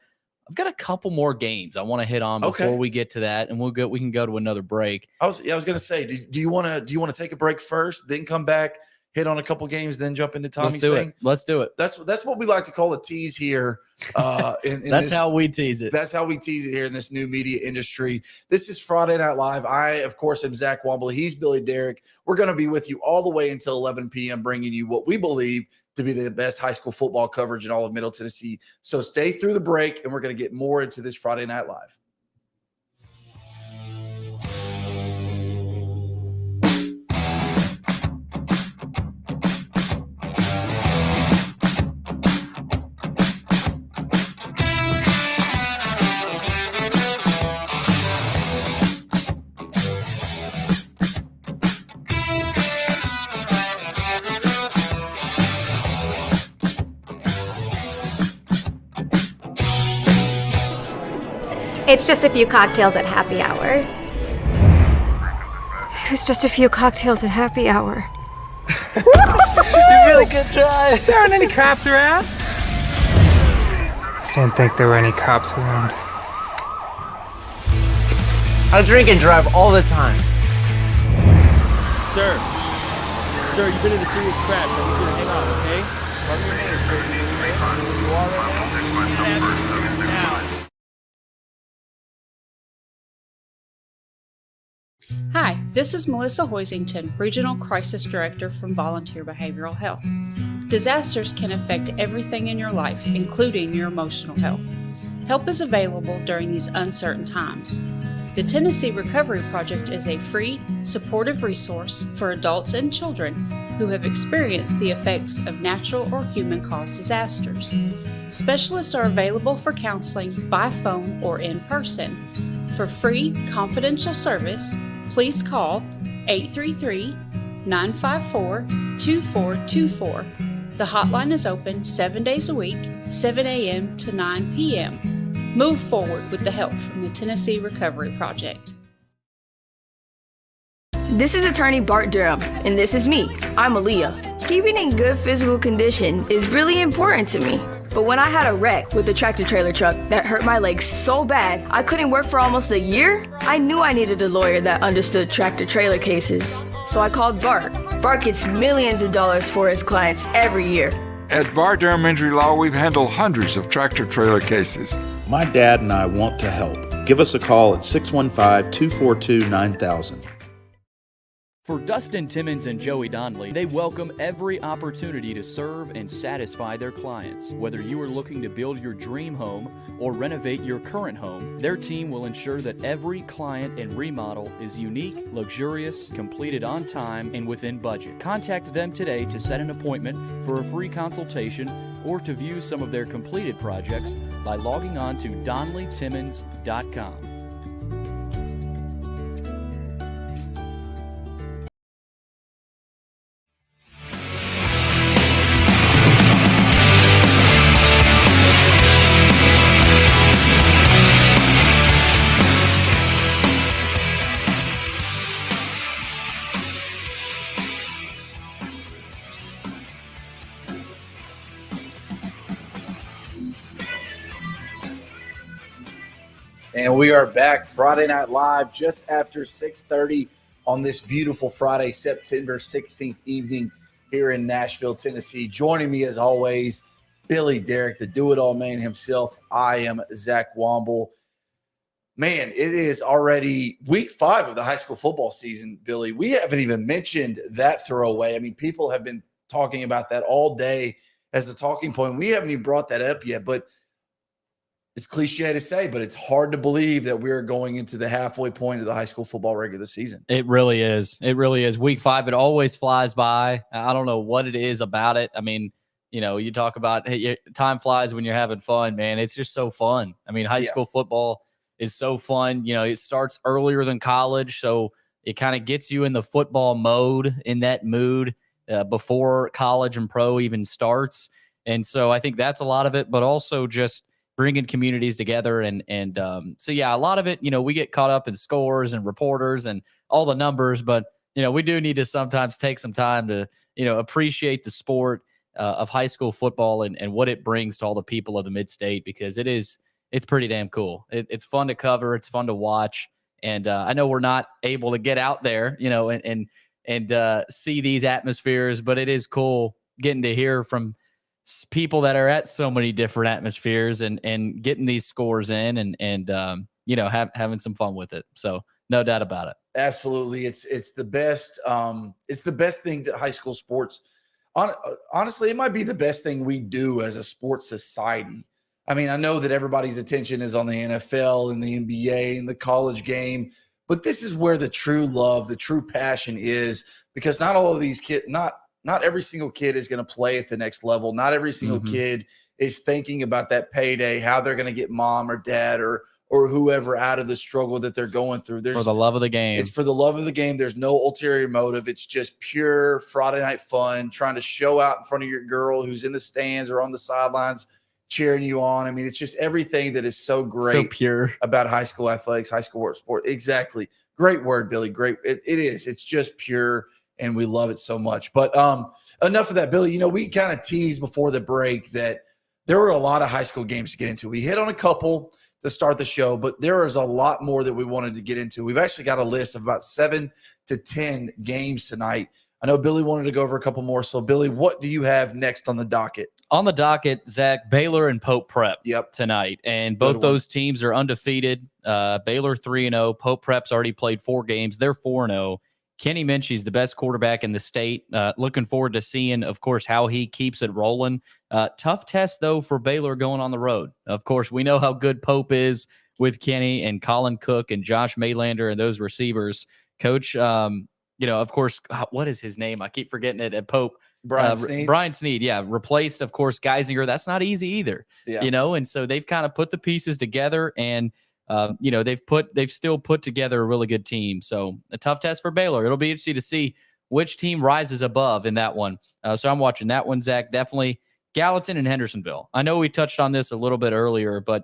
I've got a couple more games I want to hit on before we get to that, and we can go to another break. I was going to say, do you want to take a break first, then come back, hit on a couple games, then jump into Tommy's thing? Let's do it. That's what we like to call a tease here. That's how we tease it. That's how we tease it here in this new media industry. This is Friday Night Live. I, of course, am Zach Womble. He's Billy Derrick. We're going to be with you all the way until 11 p.m., bringing you what we believe to be the best high school football coverage in all of Middle Tennessee. So stay through the break, and we're going to get more into this Friday Night Live. It's just a few cocktails at happy hour. It's just a few cocktails at happy hour. You really good try. There aren't any cops around. I didn't think there were any cops around. I drink and drive all the time. Sir, you've been in a serious crash. I need you to hang on, okay? Cover your hands, sir. Where you are right now? Hi, this is Melissa Hoisington, Regional Crisis Director from Volunteer Behavioral Health. Disasters can affect everything in your life, including your emotional health. Help is available during these uncertain times. The Tennessee Recovery Project is a free, supportive resource for adults and children who have experienced the effects of natural or human-caused disasters. Specialists are available for counseling by phone or in person. For free, confidential service, please call 833-954-2424. The hotline is open 7 days a week, 7 a.m. to 9 p.m. Move forward with the help from the Tennessee Recovery Project. This is attorney Bart Durham, and this is me. I'm Aaliyah. Keeping in good physical condition is really important to me. But when I had a wreck with a tractor-trailer truck that hurt my legs so bad I couldn't work for almost a year, I knew I needed a lawyer that understood tractor-trailer cases. So I called Bart. Bart gets millions of dollars for his clients every year. At Bart Durham Injury Law, we've handled hundreds of tractor-trailer cases. My dad and I want to help. Give us a call at 615-242-9000. For Dustin Timmons and Joey Donnelly, they welcome every opportunity to serve and satisfy their clients. Whether you are looking to build your dream home or renovate your current home, their team will ensure that every client and remodel is unique, luxurious, completed on time, and within budget. Contact them today to set an appointment for a free consultation or to view some of their completed projects by logging on to DonnellyTimmons.com. And we are back Friday Night Live just after 6:30 on this beautiful Friday, September 16th evening here in Nashville, Tennessee. Joining me as always, Billy Derrick, the do-it-all man himself. I am Zach Womble. Man, it is already week 5 of the high school football season, Billy. We haven't even mentioned that throwaway. I mean, people have been talking about that all day as a talking point. We haven't even brought that up yet, but it's cliche to say, but it's hard to believe that we're going into the halfway point of the high school football regular season. It really is. It really is. Week 5, it always flies by. I don't know what it is about it. I mean, you know, you talk about hey, time flies when you're having fun, man. It's just so fun. I mean, high school football is so fun. You know, it starts earlier than college, so it kind of gets you in the football mode, in that mood before college and pro even starts. And so I think that's a lot of it, but also just bringing communities together. And so, yeah, a lot of it, you know, we get caught up in scores and reporters and all the numbers, but, you know, we do need to sometimes take some time to, you know, appreciate the sport of high school football and what it brings to all the people of the mid-state, because it's pretty damn cool. It's fun to cover. It's fun to watch. And I know we're not able to get out there, you know, and see these atmospheres, but it is cool getting to hear from people that are at so many different atmospheres and getting these scores in and you know, having some fun with it. So no doubt about it. Absolutely. It's the best. It's the best thing that high school sports, honestly, it might be the best thing we do as a sports society. I mean, I know that everybody's attention is on the NFL and the NBA and the college game, but this is where the true love, the true passion is, because not all of these kids, not every single kid is going to play at the next level. Not every single kid is thinking about that payday, how they're going to get mom or dad or whoever out of the struggle that they're going through. For the love of the game. It's for the love of the game. There's no ulterior motive. It's just pure Friday night fun, trying to show out in front of your girl who's in the stands or on the sidelines cheering you on. I mean, it's just everything that is so great, so pure about high school athletics, high school sport. Exactly. Great word, Billy. Great. It is. It's just pure. And we love it so much. But enough of that, Billy. You know, we kind of teased before the break that there were a lot of high school games to get into. We hit on a couple to start the show, but there is a lot more that we wanted to get into. We've actually got a list of about 7 to 10 games tonight. I know Billy wanted to go over a couple more. So, Billy, what do you have next on the docket? On the docket, Zach, Baylor and Pope Prep tonight. And both those teams are undefeated. Baylor 3-0. Pope Prep's already played 4 games. They're 4-0. Kenny Minchie's the best quarterback in the state. Looking forward to seeing, of course, how he keeps it rolling. Tough test, though, for Baylor going on the road. Of course, we know how good Pope is with Kenny and Colin Cook and Josh Maylander and those receivers. Coach, you know, of course, what is his name? I keep forgetting it at Pope. Brian Sneed. Brian Sneed, yeah. Replaced, of course, Geisinger. That's not easy either, you know, and so they've kind of put the pieces together and you know, they've still put together a really good team. So a tough test for Baylor. It'll be interesting to see which team rises above in that one. So I'm watching that one, Zach. Definitely Gallatin and Hendersonville. I know we touched on this a little bit earlier, but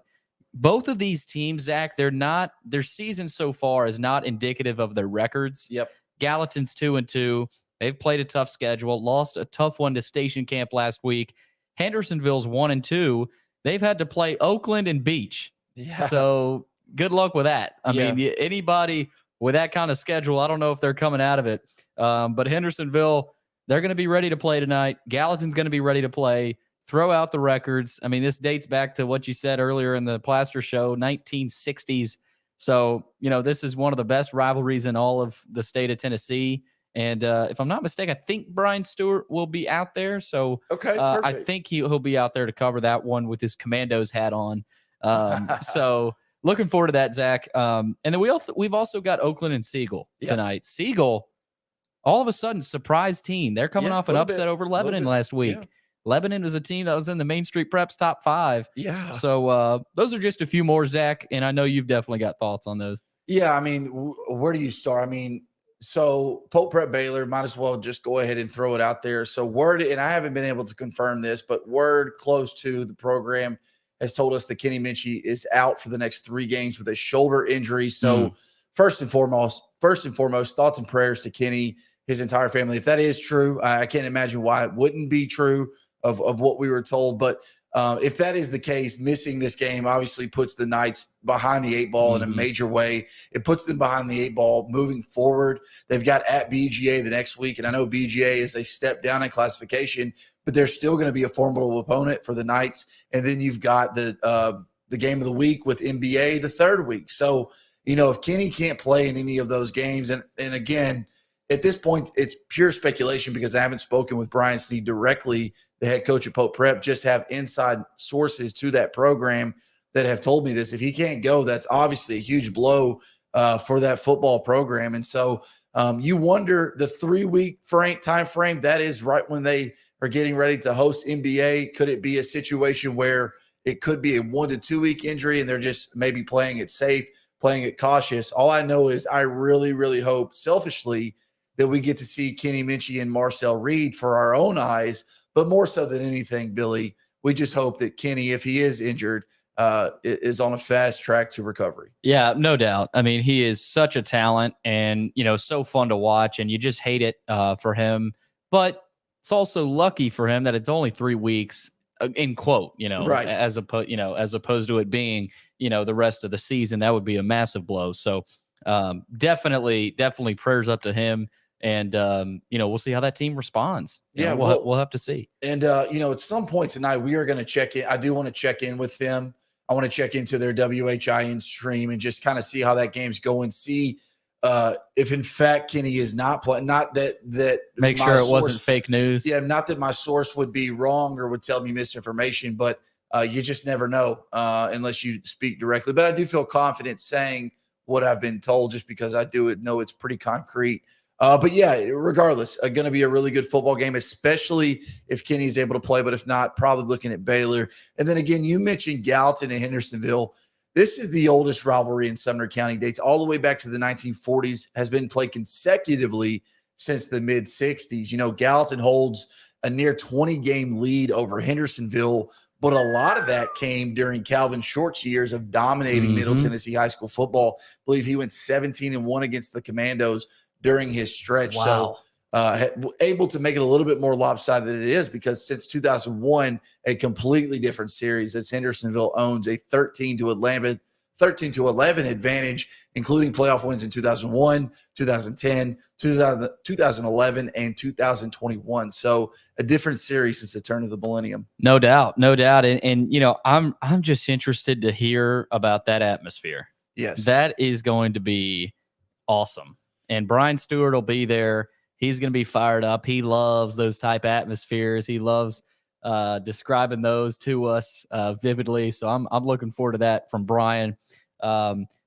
both of these teams, Zach, their season so far is not indicative of their records. Yep. Gallatin's 2-2. They've played a tough schedule, lost a tough one to Station Camp last week. Hendersonville's 1-2. They've had to play Oakland and Beach. Yeah. So good luck with that. I mean, anybody with that kind of schedule, I don't know if they're coming out of it. But Hendersonville, they're going to be ready to play tonight. Gallatin's going to be ready to play. Throw out the records. I mean, this dates back to what you said earlier in the Plaster Show, 1960s So, this is one of the best rivalries in all of the state of Tennessee. And if I'm not mistaken, I think Brian Stewart will be out there. So I think he'll be out there to cover that one with his Commandos hat on. So looking forward to that, Zach. And then we've also got Oakland and Siegel tonight. Siegel, all of a sudden, surprise team. They're coming off an upset over Lebanon last week. Yeah. Lebanon was a team that was in the Main Street Preps top 5. Yeah. So those are just a few more, Zach, and I know you've definitely got thoughts on those. Yeah, I mean, where do you start? I mean, so Pope Prep Baylor, might as well just go ahead and throw it out there. So word, and I haven't been able to confirm this, but word close to the program has told us that Kenny Minchie is out for the next 3 games with a shoulder injury. So first and foremost, thoughts and prayers to Kenny, his entire family. If that is true, I can't imagine why it wouldn't be true of what we were told. But if that is the case, missing this game obviously puts the Knights behind the 8 ball in a major way. It puts them behind the 8 ball moving forward. They've got at BGA the next week, and I know BGA is a step down in classification, but they're still going to be a formidable opponent for the Knights. And then you've got the game of the week with NBA the 3rd week. So, if Kenny can't play in any of those games, and again, at this point, it's pure speculation because I haven't spoken with Brian Sneed directly, the head coach at Pope Prep, just have inside sources to that program that have told me this. If he can't go, that's obviously a huge blow for that football program. And so you wonder the 3-week time frame, that is right when they are getting ready to host NBA. Could it be a situation where it could be a 1 to 2 week injury and they're just maybe playing it safe, playing it cautious? All I know is I really, really hope selfishly that we get to see Kenny Minchie and Marcel Reed for our own eyes. But more so than anything, Billy, we just hope that Kenny, if he is injured, is on a fast track to recovery. Yeah, no doubt. I mean, he is such a talent and, so fun to watch, and you just hate it for him. But it's also lucky for him that it's only 3 weeks, in quote, right. as opposed to it being, the rest of the season. That would be a massive blow. So definitely prayers up to him. And, we'll see how that team responds. We'll have to see. And, at some point tonight, we are going to check in. I do want to check in with them. I want to check into their WHIN stream and just kind of see how that game's going. See if, in fact, Kenny is not playing. Not that make sure it wasn't fake news. Yeah, not that my source would be wrong or would tell me misinformation, but you just never know unless you speak directly. But I do feel confident saying what I've been told just because I do know it's pretty concrete. But yeah, regardless, going to be a really good football game, especially if Kenny's able to play. But if not, probably looking at Baylor. And then again, you mentioned Gallatin and Hendersonville. This is the oldest rivalry in Sumner County. Dates all the way back to the 1940s, has been played consecutively since the mid-60s. Gallatin holds a near 20-game lead over Hendersonville, but a lot of that came during Calvin Short's years of dominating Middle Tennessee high school football. I believe he went 17-1 against the Commandos during his stretch. Wow. So able to make it a little bit more lopsided than it is because since 2001, a completely different series as Hendersonville owns a 13-11 advantage, including playoff wins in 2001, 2010, 2011, and 2021. So a different series since the turn of the millennium. No doubt. And I'm just interested to hear about that atmosphere. Yes. That is going to be awesome. And Brian Stewart will be there. He's going to be fired up. He loves those type atmospheres. He loves describing those to us vividly. So I'm looking forward to that from Brian.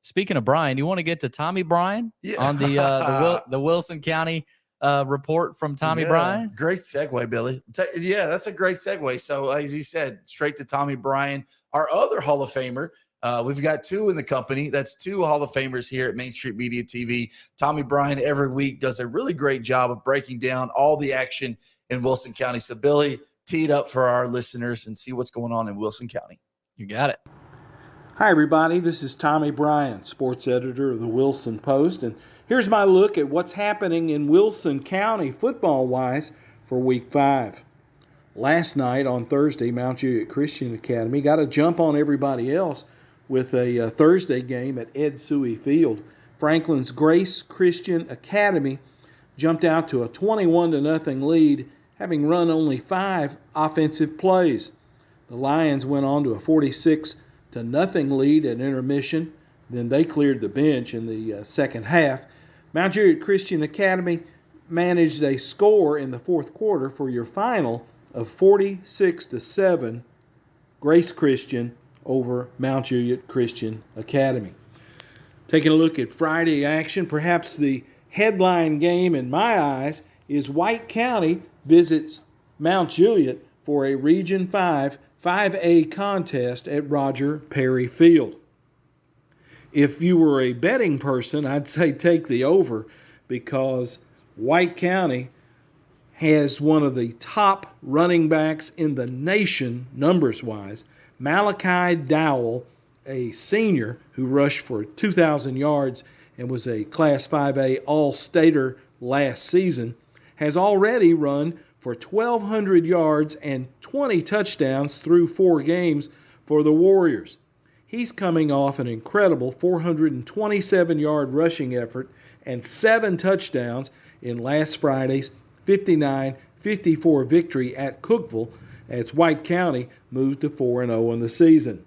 Speaking of Brian, you want to get to Tommy Bryan on the Wilson County report from Tommy Bryan? Great segue, Billy. Yeah, that's a great segue. So as he said, straight to Tommy Bryan, our other Hall of Famer. We've got 2 in the company. That's 2 Hall of Famers here at Main Street Media TV. Tommy Bryan every week does a really great job of breaking down all the action in Wilson County. So, Billy, tee it up for our listeners and see what's going on in Wilson County. You got it. Hi, everybody. This is Tommy Bryan, sports editor of the Wilson Post. And here's my look at what's happening in Wilson County football-wise for Week 5. Last night on Thursday, Mount Juliet Christian Academy got a jump on everybody else with a Thursday game at Ed Suey Field. Franklin's Grace Christian Academy jumped out to a 21-0 lead, having run only 5 offensive plays. The Lions went on to a 46-0 lead at intermission. Then they cleared the bench in the second half. Mount Juliet Christian Academy managed a score in the fourth quarter for your final of 46-7, Grace Christian over Mount Juliet Christian Academy. Taking a look at Friday action, perhaps the headline game in my eyes is White County visits Mount Juliet for a Region 5 5A contest at Roger Perry Field. If you were a betting person, I'd say take the over, because White County has one of the top running backs in the nation, numbers-wise. Malachi Dowell, a senior who rushed for 2,000 yards and was a Class 5A All-Stater last season, has already run for 1,200 yards and 20 touchdowns through 4 games for the Warriors. He's coming off an incredible 427-yard rushing effort and 7 touchdowns in last Friday's 59-54 victory at Cookeville as White County moved to 4-0 in the season.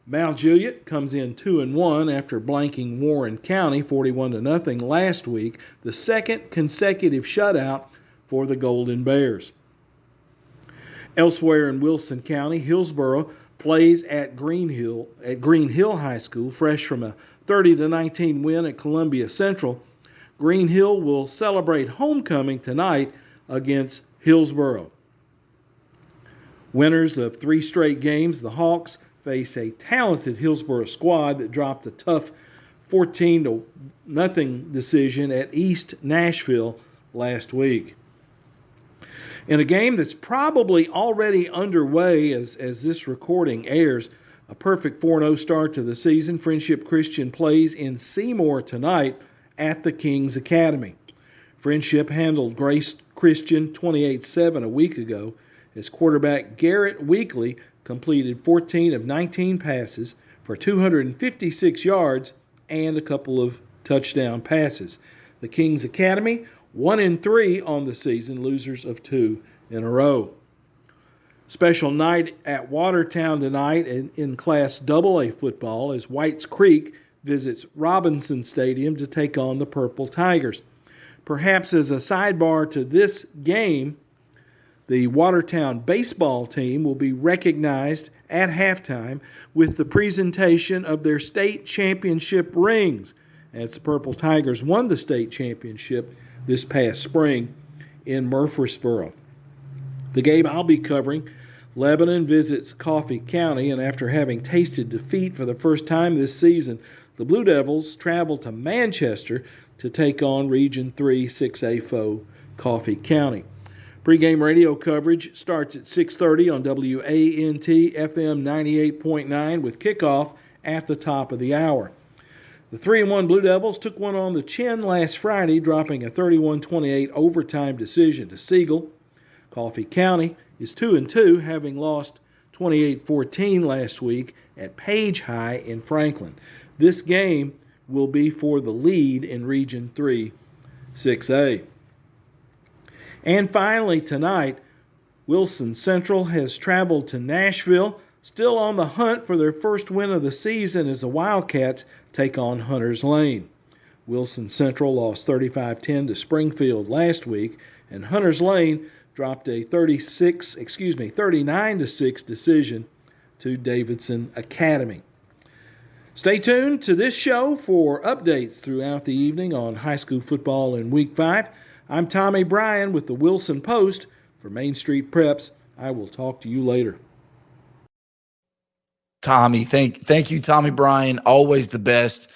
Mount Juliet comes in 2-1 after blanking Warren County 41-0 last week, the second consecutive shutout for the Golden Bears. Elsewhere in Wilson County, Hillsboro plays at Green Hill High School, fresh from a 30-19 win at Columbia Central. Green Hill will celebrate homecoming tonight against Hillsboro. Winners of 3 straight games, the Hawks face a talented Hillsboro squad that dropped a tough 14-0 decision at East Nashville last week. In a game that's probably already underway as this recording airs, a perfect 4-0 start to the season, Friendship Christian plays in Seymour tonight at the Kings Academy. Friendship handled Grace Christian 28-7 a week ago as quarterback Garrett Weekly completed 14 of 19 passes for 256 yards and a couple of touchdown passes. The Kings Academy 1-3 on the season, losers of 2 in a row. Special night at Watertown tonight in Class AA football as Whites Creek visits Robinson Stadium to take on the Purple Tigers. Perhaps as a sidebar to this game, the Watertown baseball team will be recognized at halftime with the presentation of their state championship rings, as the Purple Tigers won the state championship this past spring in Murfreesboro. The game I'll be covering, Lebanon visits Coffee County, and after having tasted defeat for the first time this season, the Blue Devils travel to Manchester to take on Region 3 6A foe Coffee County. Pre-game radio coverage starts at 6:30 on WANT FM 98.9 with kickoff at the top of the hour. The 3-1 Blue Devils took one on the chin last Friday, dropping a 31-28 overtime decision to Siegel. Coffee County is 2-2, having lost 28-14 last week at Page High in Franklin. This game will be for the lead in Region 3 6A. And finally tonight, Wilson Central has traveled to Nashville, still on the hunt for their first win of the season as the Wildcats take on Hunters Lane. Wilson Central lost 35-10 to Springfield last week, and Hunters Lane dropped a 39-6 decision to Davidson Academy. Stay tuned to this show for updates throughout the evening on high school football in Week 5. I'm Tommy Bryan with the Wilson Post for Main Street Preps. I will talk to you later. Tommy, thank you, Tommy Bryan. Always the best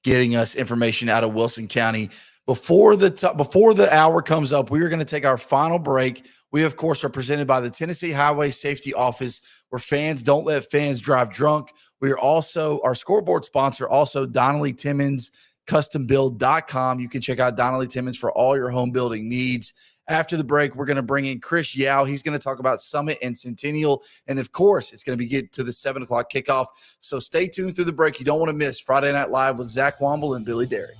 getting us information out of Wilson County. Before the hour comes up, we are going to take our final break. We, of course, are presented by the Tennessee Highway Safety Office, where fans don't let fans drive drunk. We are also, our scoreboard sponsor, also Donnelly Timmons, CustomBuild.com. You can check out Donnelly Timmons for all your home building needs. After the break, we're going to bring in Chris Yao. He's going to talk about Summit and Centennial. And, of course, it's going to be get to the 7 o'clock kickoff. So stay tuned through the break. You don't want to miss Friday Night Live with Zach Womble and Billy Derrick.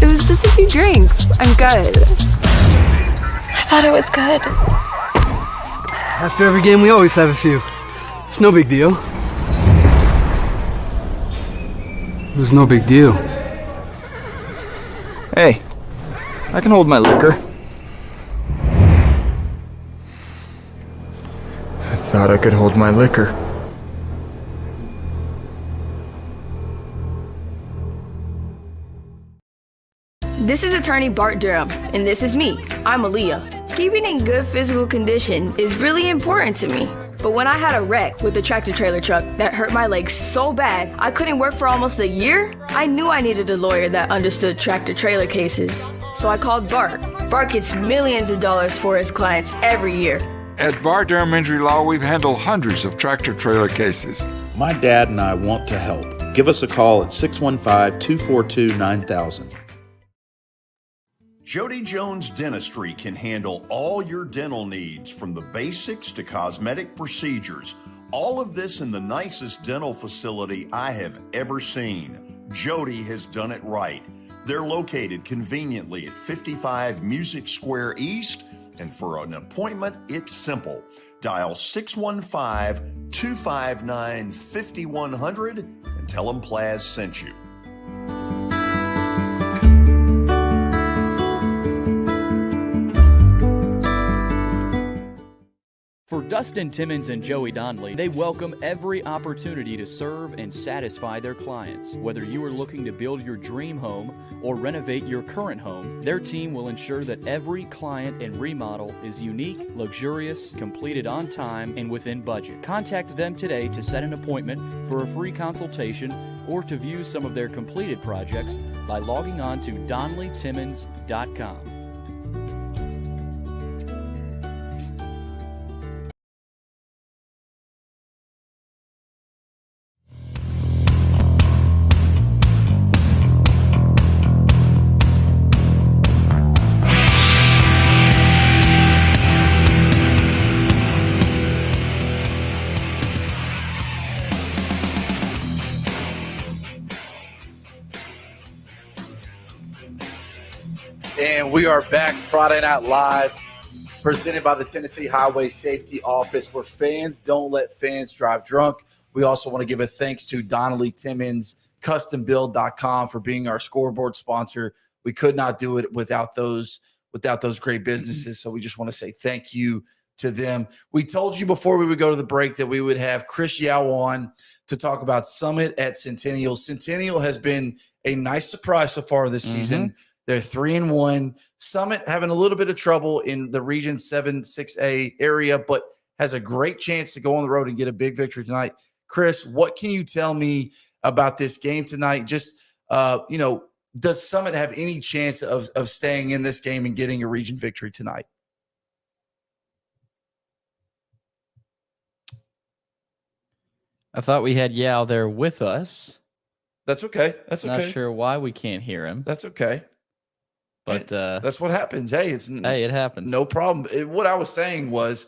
It was just a few drinks. I'm good. I thought it was good. After every game, we always have a few. It's no big deal. It was no big deal. Hey, I can hold my liquor. I thought I could hold my liquor. This is attorney Bart Durham, and this is me. I'm Aaliyah. Keeping in good physical condition is really important to me. But when I had a wreck with a tractor-trailer truck that hurt my legs so bad I couldn't work for almost a year, I knew I needed a lawyer that understood tractor-trailer cases. So I called Bart. Bart gets millions of dollars for his clients every year. At Bart Durham Injury Law, we've handled hundreds of tractor-trailer cases. My dad and I want to help. Give us a call at 615-242-9000. Jody Jones Dentistry can handle all your dental needs, from the basics to cosmetic procedures. All of this in the nicest dental facility I have ever seen. Jody has done it right. They're located conveniently at 55 Music Square East, and for an appointment, it's simple. Dial 615-259-5100 and tell them Plaz sent you. For Dustin Timmons and Joey Donnelly, they welcome every opportunity to serve and satisfy their clients. Whether you are looking to build your dream home or renovate your current home, their team will ensure that every client and remodel is unique, luxurious, completed on time, and within budget. Contact them today to set an appointment for a free consultation or to view some of their completed projects by logging on to DonnellyTimmons.com. And we are back Friday Night Live, presented by the Tennessee Highway Safety Office, where fans don't let fans drive drunk. We also want to give a thanks to Donnelly Timmons, CustomBuild.com, for being our scoreboard sponsor. We could not do it without those great businesses, so we just want to say thank you to them. We told you before we would go to the break that we would have Chris Yao on to talk about Summit at Centennial. Centennial has been a nice surprise so far this season. They're 3-1. Summit having a little bit of trouble in the Region 7 6A area, but has a great chance to go on the road and get a big victory tonight. Chris, what can you tell me about this game tonight? Just, does Summit have any chance of staying in this game and getting a region victory tonight? I thought we had Yao there with us. That's okay. That's okay. Not sure why we can't hear him. That's okay. But that's what happens. Hey, it happens. No problem. What I was saying was,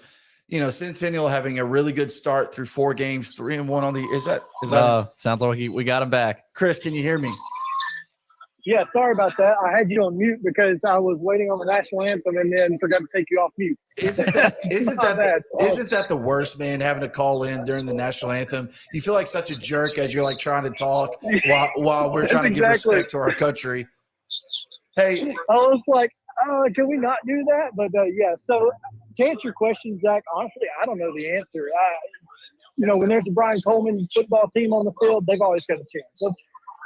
Centennial having a really good start through 4 games, 3-1 on the. Is that? Sounds like we got him back. Chris, can you hear me? Yeah, sorry about that. I had you on mute because I was waiting on the national anthem and then forgot to take you off mute. Isn't that the worst, man? Having to call in during the national anthem, you feel like such a jerk as you're like trying to talk while we're trying to give respect to our country. Hey, I was like, can we not do that? But yeah. So to answer your question, Zach, honestly, I don't know the answer. When there's a Brian Coleman football team on the field, they've always got a chance.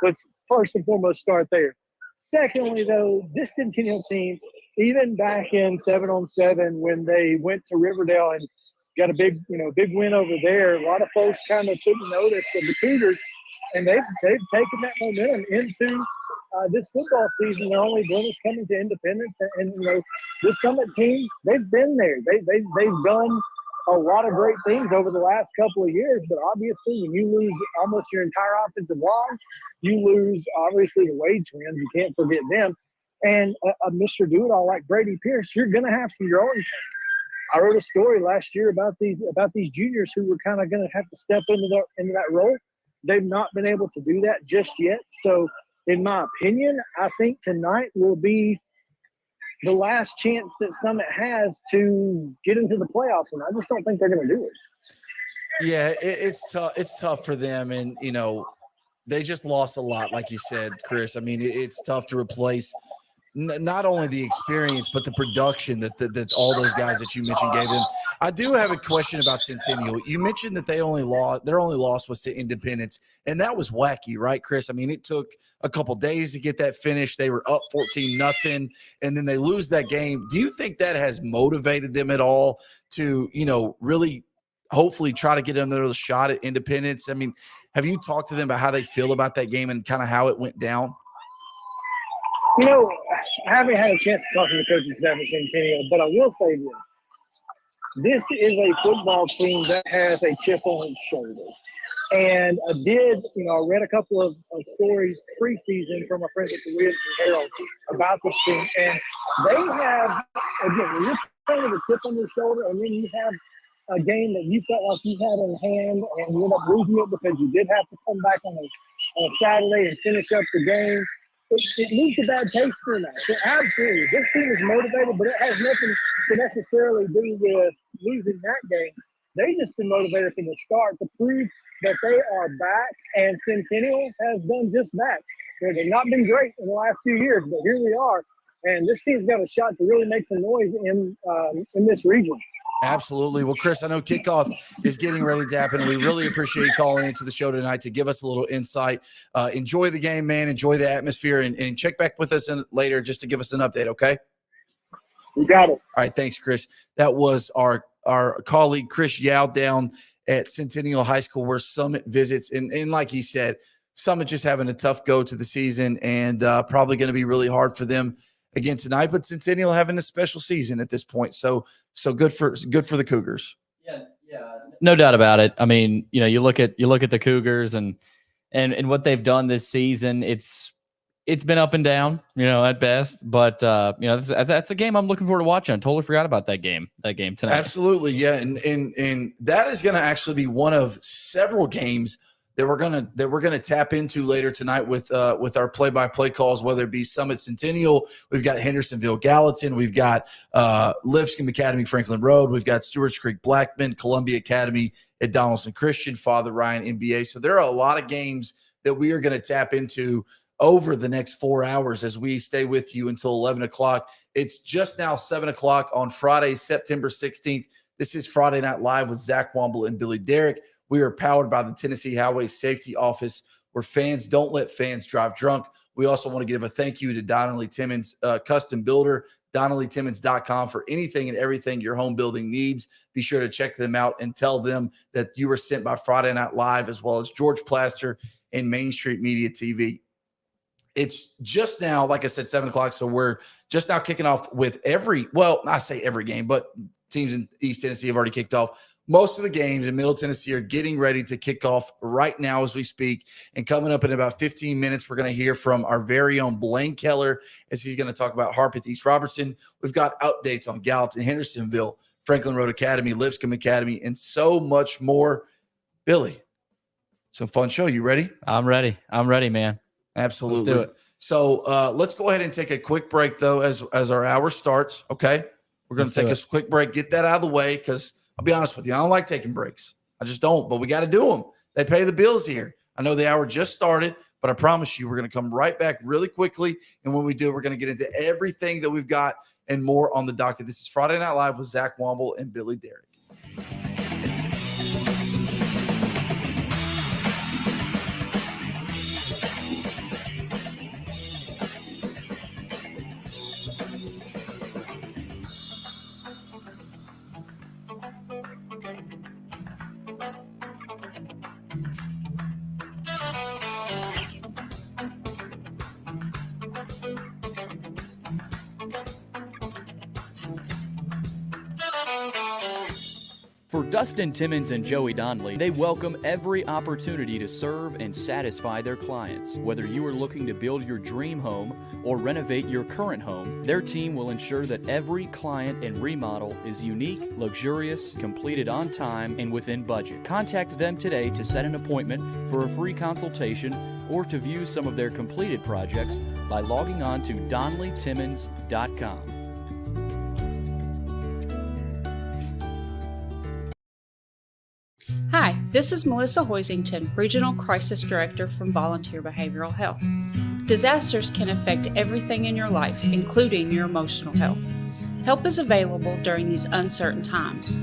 Let's first and foremost start there. Secondly, though, this Centennial team, even back in 7-on-7 when they went to Riverdale and got a big win over there, a lot of folks kind of took notice of the Cougars, and they've taken that momentum into this football season. They're only blemish coming to Independence, and this Summit team, they've been there. They've done a lot of great things over the last couple of years, but obviously when you lose almost your entire offensive line, you lose obviously the Wade twins. You can't forget them, and a Mr. Do-It-All like Brady Pierce. You're going to have some growing pains. I wrote a story last year about these juniors who were kind of going to have to step into that role. They've not been able to do that just yet. So in my opinion, I think tonight will be the last chance that Summit has to get into the playoffs, and I just don't think they're going to do it. Yeah, it's tough. It's tough for them, and they just lost a lot, like you said, Chris. I mean, it's tough to replace not only the experience but the production that all those guys that you mentioned gave them. I do have a question about Centennial. You mentioned that their only loss was to Independence, and that was wacky, right, Chris? I mean, it took a couple days to get that finished. They were up 14-0, and then they lose that game. Do you think that has motivated them at all to, really hopefully try to get another shot at Independence? I mean, have you talked to them about how they feel about that game and kind of how it went down? I haven't had a chance to talk to the coaching staff at Centennial, but I will say this. This is a football team that has a chip on its shoulder. And I read a couple of stories preseason from my friends at the Williams and Herald about this team. And they have, again, when you're playing with a chip on your shoulder and then you have a game that you felt like you had in hand and you end up losing it because you did have to come back on a Saturday and finish up the game, it leaves a bad taste in that. So absolutely, this team is motivated, but it has nothing to necessarily do with losing that game. They just been motivated from the start to prove that they are back, and Centennial has done just that. They've not been great in the last few years, but here we are, and this team's got a shot to really make some noise in this region. Absolutely. Well, Chris, I know kickoff is getting ready to happen. We really appreciate you calling into the show tonight to give us a little insight. Enjoy the game, man. Enjoy the atmosphere, and check back with us later just to give us an update, okay? You got it. All right, thanks, Chris. That was our colleague Chris Yao down at Centennial High School where Summit visits. And like he said, Summit just having a tough go to the season and probably going to be really hard for them again tonight, but Centennial having a special season at this point. So good for the Cougars. Yeah, no doubt about it. I mean, you look at the Cougars and what they've done this season. It's been up and down, at best. But that's a game I'm looking forward to watching. I totally forgot about that game tonight. Absolutely, yeah, and that is going to actually be one of several games that we're gonna tap into later tonight with our play-by-play calls, whether it be Summit Centennial, we've got Hendersonville Gallatin, we've got Lipscomb Academy Franklin Road, we've got Stewart's Creek Blackman, Columbia Academy at Donaldson Christian, Father Ryan NBA. So there are a lot of games that we are going to tap into over the next 4 hours as we stay with you until 11 o'clock. It's just now 7 o'clock on Friday, September 16th. This is Friday Night Live with Zach Womble and Billy Derrick. We are powered by the Tennessee Highway Safety Office, where fans don't let fans drive drunk. We also want to give a thank you to Donnelly Timmons, custom builder, DonnellyTimmons.com for anything and everything your home building needs. Be sure to check them out and tell them that you were sent by Friday Night Live, as well as George Plaster and Main Street Media TV. It's just now, like I said, 7 o'clock. So we're just now kicking off with I say every game, but teams in East Tennessee have already kicked off. Most of the games in Middle Tennessee are getting ready to kick off right now as we speak. And coming up in about 15 minutes, we're going to hear from our very own Blaine Keller as he's going to talk about Harpeth East Robertson. We've got updates on Gallatin, Hendersonville, Franklin Road Academy, Lipscomb Academy, and so much more. Billy, some fun show. You ready? I'm ready, man. Absolutely. Let's do it. So let's go ahead and take a quick break, though, as our hour starts. Okay? We're going to take a quick break, get that out of the way, because I'll be honest with you, I don't like taking breaks. I just don't, but we got to do them. They pay the bills here. I know the hour just started, but I promise you we're going to come right back really quickly. And when we do, we're going to get into everything that we've got and more on the docket. This is Friday Night Live with Zach Womble and Billy Derrick. For Dustin Timmons and Joey Donnelly, they welcome every opportunity to serve and satisfy their clients. Whether you are looking to build your dream home or renovate your current home, their team will ensure that every client and remodel is unique, luxurious, completed on time, and within budget. Contact them today to set an appointment for a free consultation or to view some of their completed projects by logging on to donleytimmons.com. Hi, this is Melissa Hoisington, Regional Crisis Director from Volunteer Behavioral Health. Disasters can affect everything in your life, including your emotional health. Help is available during these uncertain times.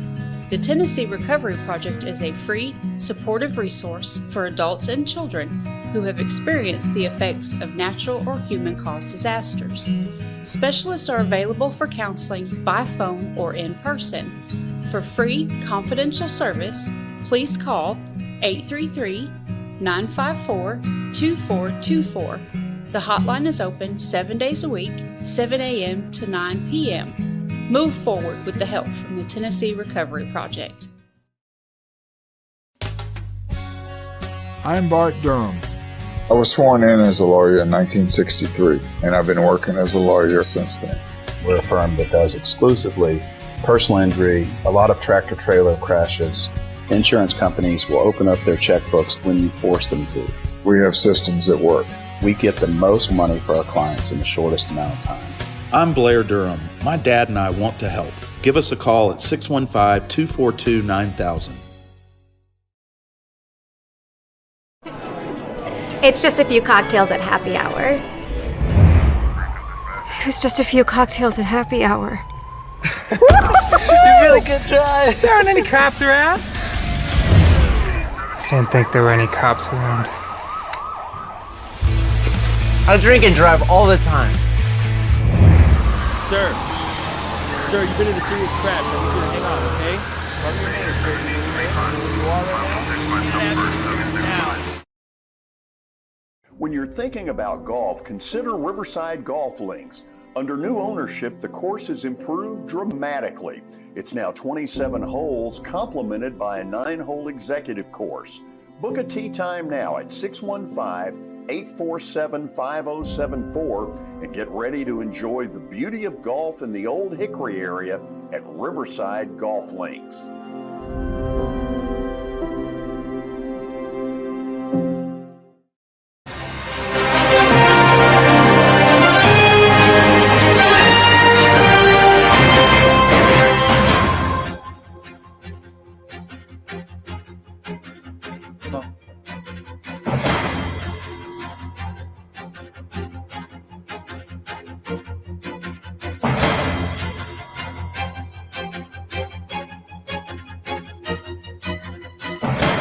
The Tennessee Recovery Project is a free, supportive resource for adults and children who have experienced the effects of natural or human-caused disasters. Specialists are available for counseling by phone or in person. For free, confidential service, please call 833-954-2424. The hotline is open 7 days a week, 7 a.m. to 9 p.m. Move forward with the help from the Tennessee Recovery Project. I'm Bart Durham. I was sworn in as a lawyer in 1963, and I've been working as a lawyer since then. We're a firm that does exclusively personal injury, a lot of tractor-trailer crashes. Insurance companies will open up their checkbooks when you force them to. We have systems that work. We get the most money for our clients in the shortest amount of time. I'm Blair Durham. My dad and I want to help. Give us a call at 615-242-9000. It's just a few cocktails at happy hour. It's just a few cocktails at happy hour. You really good try. There aren't any cops around. I didn't think there were any cops around. I drink and drive all the time. Sir, you've been in a serious crash. I need you to hang on, okay? Cover your name, sir. You are right now? When you're thinking about golf, consider Riverside Golf Links. Under new ownership, the course has improved dramatically. It's now 27 holes, complemented by a 9-hole executive course. Book a tee time now at 615-847-5074 and get ready to enjoy the beauty of golf in the Old Hickory area at Riverside Golf Links.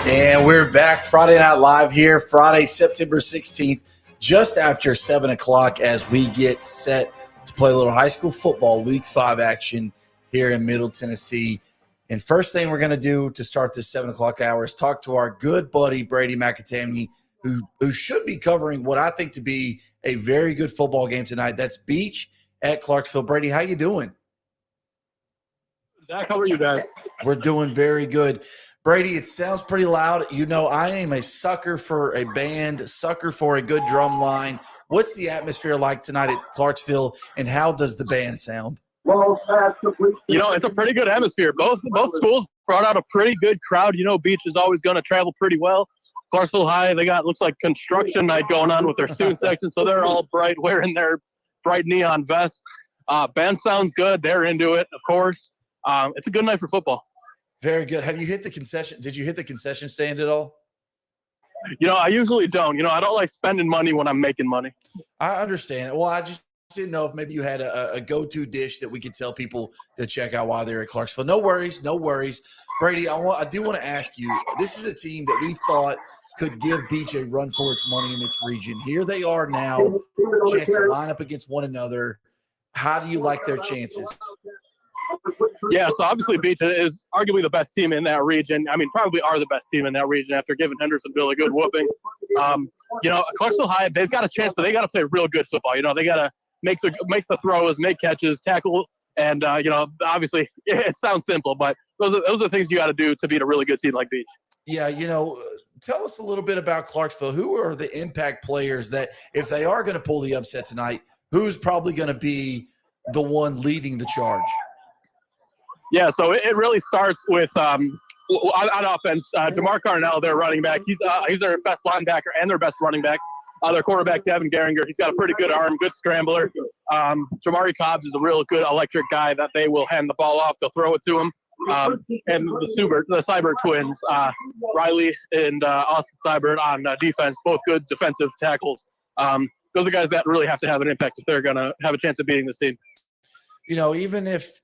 And we're back Friday Night Live here, Friday, September 16th, just after 7 o'clock as we get set to play a little high school football Week 5 action here in Middle Tennessee. And first thing we're going to do to start this 7 o'clock hour is talk to our good buddy Brady McAtamney, who should be covering what I think to be a very good football game tonight. That's Beach at Clarksville. Brady, how you doing? Zach, how are you guys? We're doing very good. Brady, it sounds pretty loud. You know, I am a sucker for a band, sucker for a good drum line. What's the atmosphere like tonight at Clarksville, and how does the band sound? You know, it's a pretty good atmosphere. Both schools brought out a pretty good crowd. You know, Beach is always going to travel pretty well. Clarksville High, they got, looks like construction night going on with their student section, so they're all bright, wearing their bright neon vests. Band sounds good. They're into it, of course. It's a good night for football. Very good. Have you hit the concession? Did you hit the concession stand at all? You know, I usually don't. You know, I don't like spending money when I'm making money. I understand. Well, I just didn't know if maybe you had a go-to dish that we could tell people to check out while they're at Clarksville. No worries. Brady, I do want to ask you, this is a team that we thought could give Beach a run for its money in its region. Here they are now, chance to line up against one another. How do you like their chances? Yeah, so obviously Beach is arguably the best team in that region. I mean, probably are the best team in that region after giving Hendersonville a good whooping. You know, Clarksville High, they've got a chance, but they got to play real good football. You know, they got to make the throws, make catches, tackle, and, you know, obviously it sounds simple, but those are the things you got to do to beat a really good team like Beach. Yeah, you know, tell us a little bit about Clarksville. Who are the impact players that, if they are going to pull the upset tonight, who's probably going to be the one leading the charge? Yeah, so it really starts with on offense. DeMar Carnell, their running back, he's their best linebacker and their best running back. Their quarterback, Devin Geringer, he's got a pretty good arm, good scrambler. Jamari Cobbs is a real good electric guy that they will hand the ball off. They'll throw it to him. And the Seibert twins, Riley and Austin Seibert on defense, both good defensive tackles. Those are guys that really have to have an impact if they're going to have a chance of beating this team. You know, even if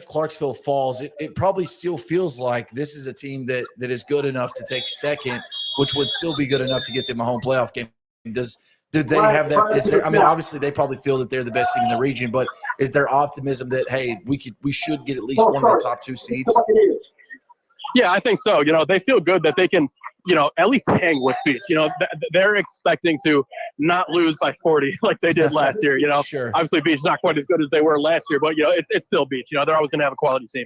Clarksville falls, it probably still feels like this is a team that is good enough to take second, which would still be good enough to get them a home playoff game. Did they have that? I mean, obviously they probably feel that they're the best team in the region, but is there optimism that, hey, we should get at least one of the top 2 seeds? Yeah, I think so. You know, they feel good that they can, at least hang with Beach. They're expecting to not lose by 40 like they did last year. Sure. Obviously Beach not quite as good as they were last year, but it's still Beach. They're always going to have a quality team.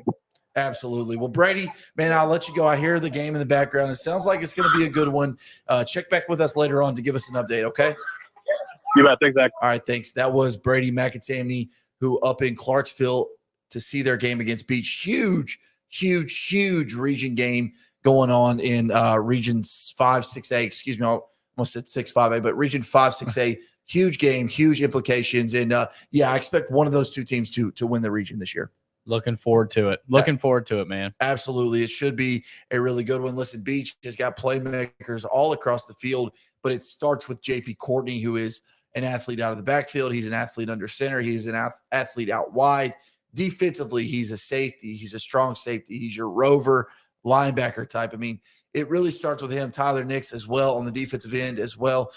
Absolutely. Well, Brady, man, I'll let you go. I hear the game in the background. It sounds like it's going to be a good one. Check back with us later on to give us an update, okay? You bet. Thanks, Zach. All right, thanks. That was Brady McAtamney, who up in Clarksville to see their game against Beach. Huge region game going on in Region 5, 6A. Excuse me, I almost said 6, 5A, but Region 5, 6A. Huge game, huge implications. And, I expect one of those 2 teams to win the region this year. Looking forward to it. Looking forward to it, man. Absolutely. It should be a really good one. Listen, Beach has got playmakers all across the field, but it starts with JP Courtney, who is an athlete out of the backfield. He's an athlete under center. He's an athlete out wide. Defensively, he's a safety. He's a strong safety. He's your rover linebacker type. I mean, it really starts with him. Tyler Nix as well on the defensive end as well.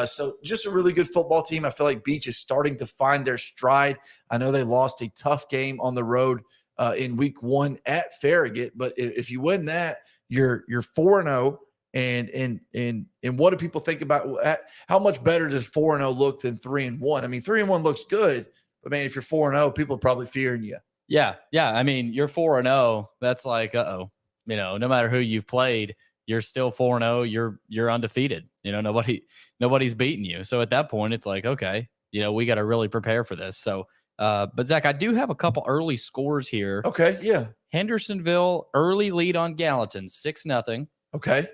So just a really good football team. I feel like Beach is starting to find their stride. I know they lost a tough game on the road in week 1 at Farragut, but if you win that, you're 4-0. And what do people think about how much better does 4-0 look than 3-1? I mean, 3-1 looks good, but man, if you're 4-0, people are probably fearing you. Yeah. I mean, you're 4-0. That's like, no matter who you've played, you're still 4-0. You're undefeated. Nobody's beating you. So at that point, it's like, okay, we got to really prepare for this. So, but Zach, I do have a couple early scores here. Okay, yeah. Hendersonville early lead on Gallatin, 6-0. Okay.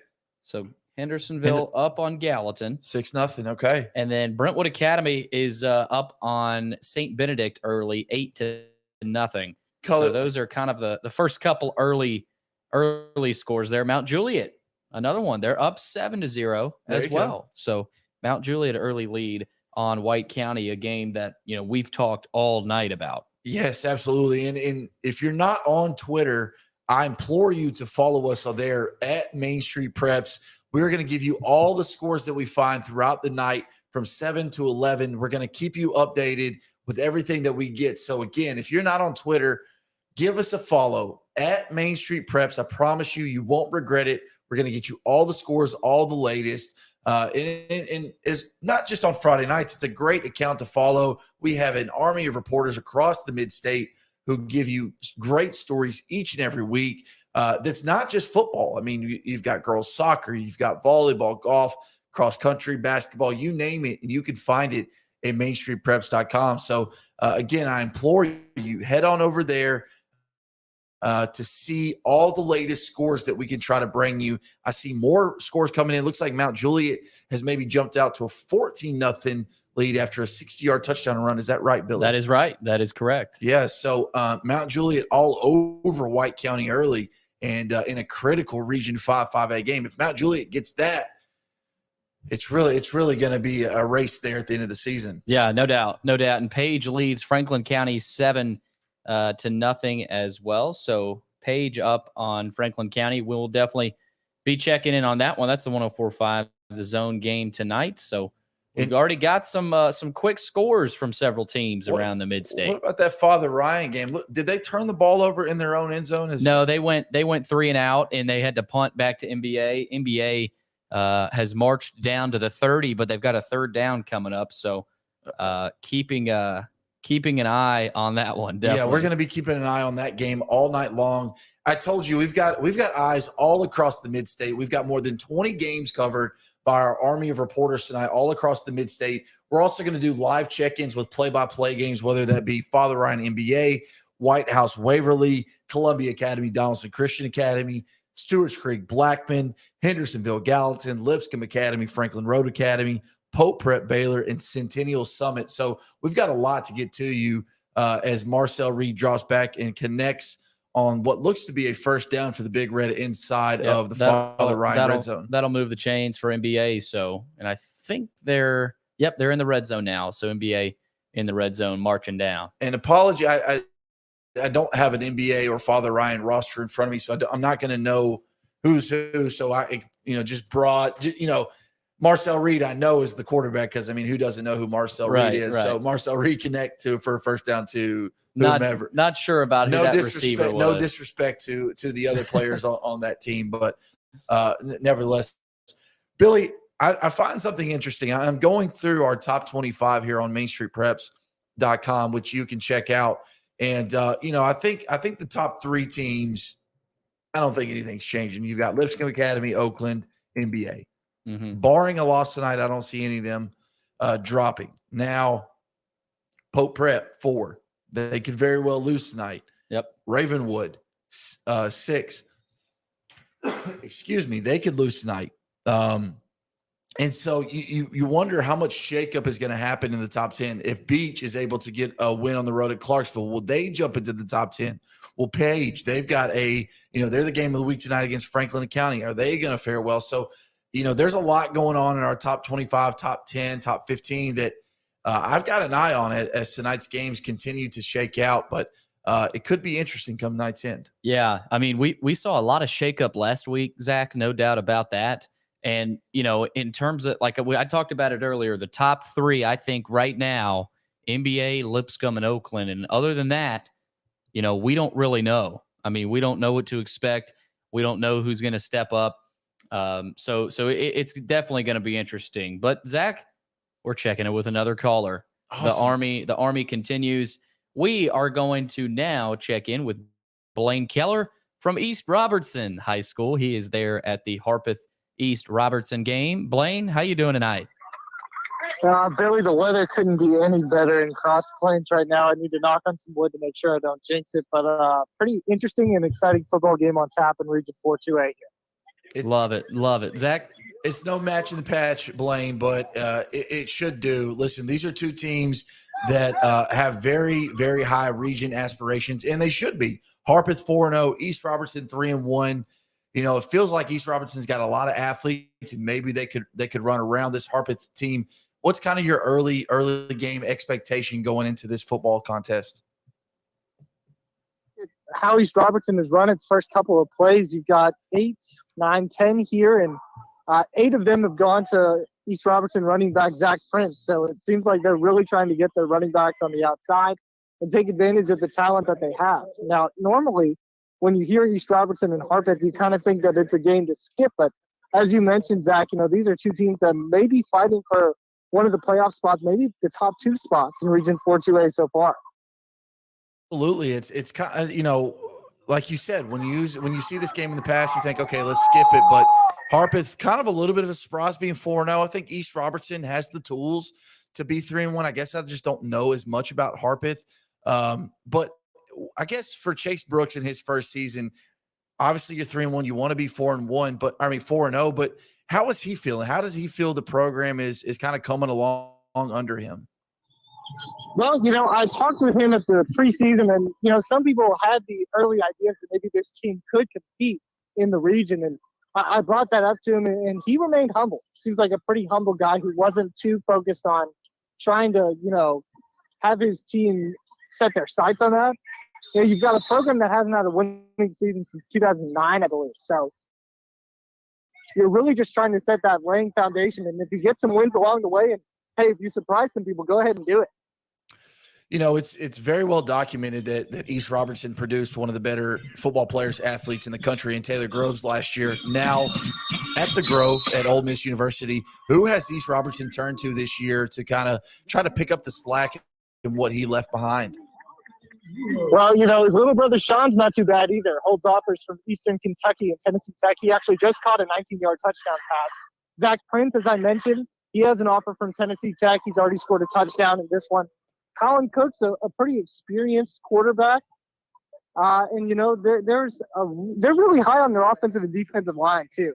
So Hendersonville up on Gallatin, 6-0. Okay. And then Brentwood Academy is up on St. Benedict early, 8-0. So those are kind of the first couple early scores there. Mount Juliet, another one. They're up 7-0 as well. So Mount Juliet early lead on White County, a game that we've talked all night about. Yes, absolutely. And if you're not on Twitter, I implore you to follow us there at Main Street Preps. We're going to give you all the scores that we find throughout the night from 7 to 11. We're going to keep you updated with everything that we get. So again, if you're not on Twitter, give us a follow at Main Street Preps. I promise you won't regret it. We're going to get you all the scores, all the latest. And is not just on Friday nights. It's a great account to follow. We have an army of reporters across the mid-state who give you great stories each and every week. That's not just football. I mean, you've got girls soccer, you've got volleyball, golf, cross country, basketball, you name it, and you can find it at mainstreetpreps.com. So again, I implore you, head on over there to see all the latest scores that we can try to bring you. I see more scores coming in. It looks like Mount Juliet has maybe jumped out to a 14-0 lead after a 60-yard touchdown run. Is that right, Billy? That is right. That is correct. Yeah. So Mount Juliet all over White County early and in a critical Region 5, 5A game. If Mount Juliet gets that, it's really going to be a race there at the end of the season. Yeah, no doubt. And Page leads Franklin County 7-0 as well. So Page up on Franklin County. We'll definitely be checking in on that one. That's the 104.5 The Zone game tonight. So we've already got some quick scores from several teams around the mid-state. What about that Father Ryan game? Look, did they turn the ball over in their own end zone? No, they went 3 and out, and they had to punt back to NBA. NBA has marched down to the 30, but they've got a third down coming up. So keeping an eye on that one. Definitely. Yeah, we're going to be keeping an eye on that game all night long. I told you we've got eyes all across the mid-state. We've got more than 20 games covered by our army of reporters tonight all across the mid-state. We're also going to do live check-ins with play-by-play games, whether that be Father Ryan NBA, White House Waverly, Columbia Academy, Donaldson Christian Academy, Stewart's Creek Blackman, Hendersonville Gallatin, Lipscomb Academy, Franklin Road Academy, Pope Prep, Baylor, and Centennial Summit. So we've got a lot to get to you as Marcel Reed draws back and connects on what looks to be a first down for the Big Red inside of the Father Ryan red zone. That'll move the chains for NBA. So, and I think they're in the red zone now. So NBA in the red zone marching down. And apology, I don't have an NBA or Father Ryan roster in front of me, so I'm not going to know who's who. So I, just broad, Marcel Reed, I know is the quarterback because, who doesn't know who Marcel Reed is? Right. So Marcel Reed connect for a first down to whomever. Not sure about who that receiver was. No disrespect to the other players on that team, but nevertheless, Billy, I find something interesting. I'm going through our top 25 here on MainStreetPreps.com, which you can check out. And, I think the top 3 teams, I don't think anything's changing. You've got Lipscomb Academy, Oakland, NBA. Mm-hmm. Barring a loss tonight, I don't see any of them dropping. Now, Pope Prep, 4. They could very well lose tonight. Yep. Ravenwood, 6. Excuse me. They could lose tonight. And so you wonder how much shakeup is going to happen in the top 10. If Beach is able to get a win on the road at Clarksville, will they jump into the top 10? Well, Page, they've got they're the game of the week tonight against Franklin County. Are they going to fare well? So, there's a lot going on in our top 25, top 10, top 15 that I've got an eye on it as tonight's games continue to shake out. But it could be interesting come night's end. Yeah, we saw a lot of shakeup last week, Zach, no doubt about that. And, in terms of, I talked about it earlier, the top 3, I think right now, NBA, Lipscomb, and Oakland. And other than that, we don't really know. We don't know what to expect. We don't know who's going to step up. So it's definitely going to be interesting. But, Zach, we're checking it with another caller. Awesome. The Army continues. We are going to now check in with Blaine Keller from East Robertson High School. He is there at the Harpeth East Robertson game. Blaine, how you doing tonight? Billy, the weather couldn't be any better in Cross Plains right now. I need to knock on some wood to make sure I don't jinx it, but pretty interesting and exciting football game on tap in Region 4-2A here. Love it. Zach? It's no match in the patch, Blaine, but it should do. Listen, these are 2 teams that have very, very high region aspirations, and they should be. Harpeth 4-0, East Robertson 3-1. It feels like East Robertson's got a lot of athletes, and maybe they could run around this Harpeth team. What's kind of your early game expectation going into this football contest? How East Robertson has run its first couple of plays, you've got 8, 9, 10 here, and 8 of them have gone to East Robertson running back Zach Prince. So it seems like they're really trying to get their running backs on the outside and take advantage of the talent that they have. Now, normally, when you hear East Robertson and Harpeth, you kind of think that it's a game to skip. But as you mentioned, Zach, these are 2 teams that may be fighting for one of the playoff spots, maybe the top 2 spots in Region 4-2A so far. Absolutely. It's kind of, like you said, when you see this game in the past, you think, okay, let's skip it. But Harpeth, kind of a little bit of a surprise being 4-0. I think East Robertson has the tools to be 3-1. I guess I just don't know as much about Harpeth. But I guess for Chase Brooks in his first season, obviously you're 3-1. You want to be 4-1, 4-0. But how is he feeling? How does he feel the program is kind of coming along under him? Well, I talked with him at the preseason, and some people had the early ideas that maybe this team could compete in the region, and I brought that up to him, and he remained humble. Seems like a pretty humble guy who wasn't too focused on trying to, have his team set their sights on that. You've got a program that hasn't had a winning season since 2009, I believe. So you're really just trying to set that laying foundation. And if you get some wins along the way, and hey, if you surprise some people, go ahead and do it. It's very well documented that East Robertson produced one of the better football players, athletes in the country in Taylor Groves last year. Now at the Grove at Ole Miss University, who has East Robertson turned to this year to kind of try to pick up the slack in what he left behind? Well, his little brother Sean's not too bad either. Holds offers from Eastern Kentucky and Tennessee Tech. He actually just caught a 19-yard touchdown pass. Zach Prince, as I mentioned, he has an offer from Tennessee Tech. He's already scored a touchdown in this one. Colin Cook's a pretty experienced quarterback. And, they're really high on their offensive and defensive line, too.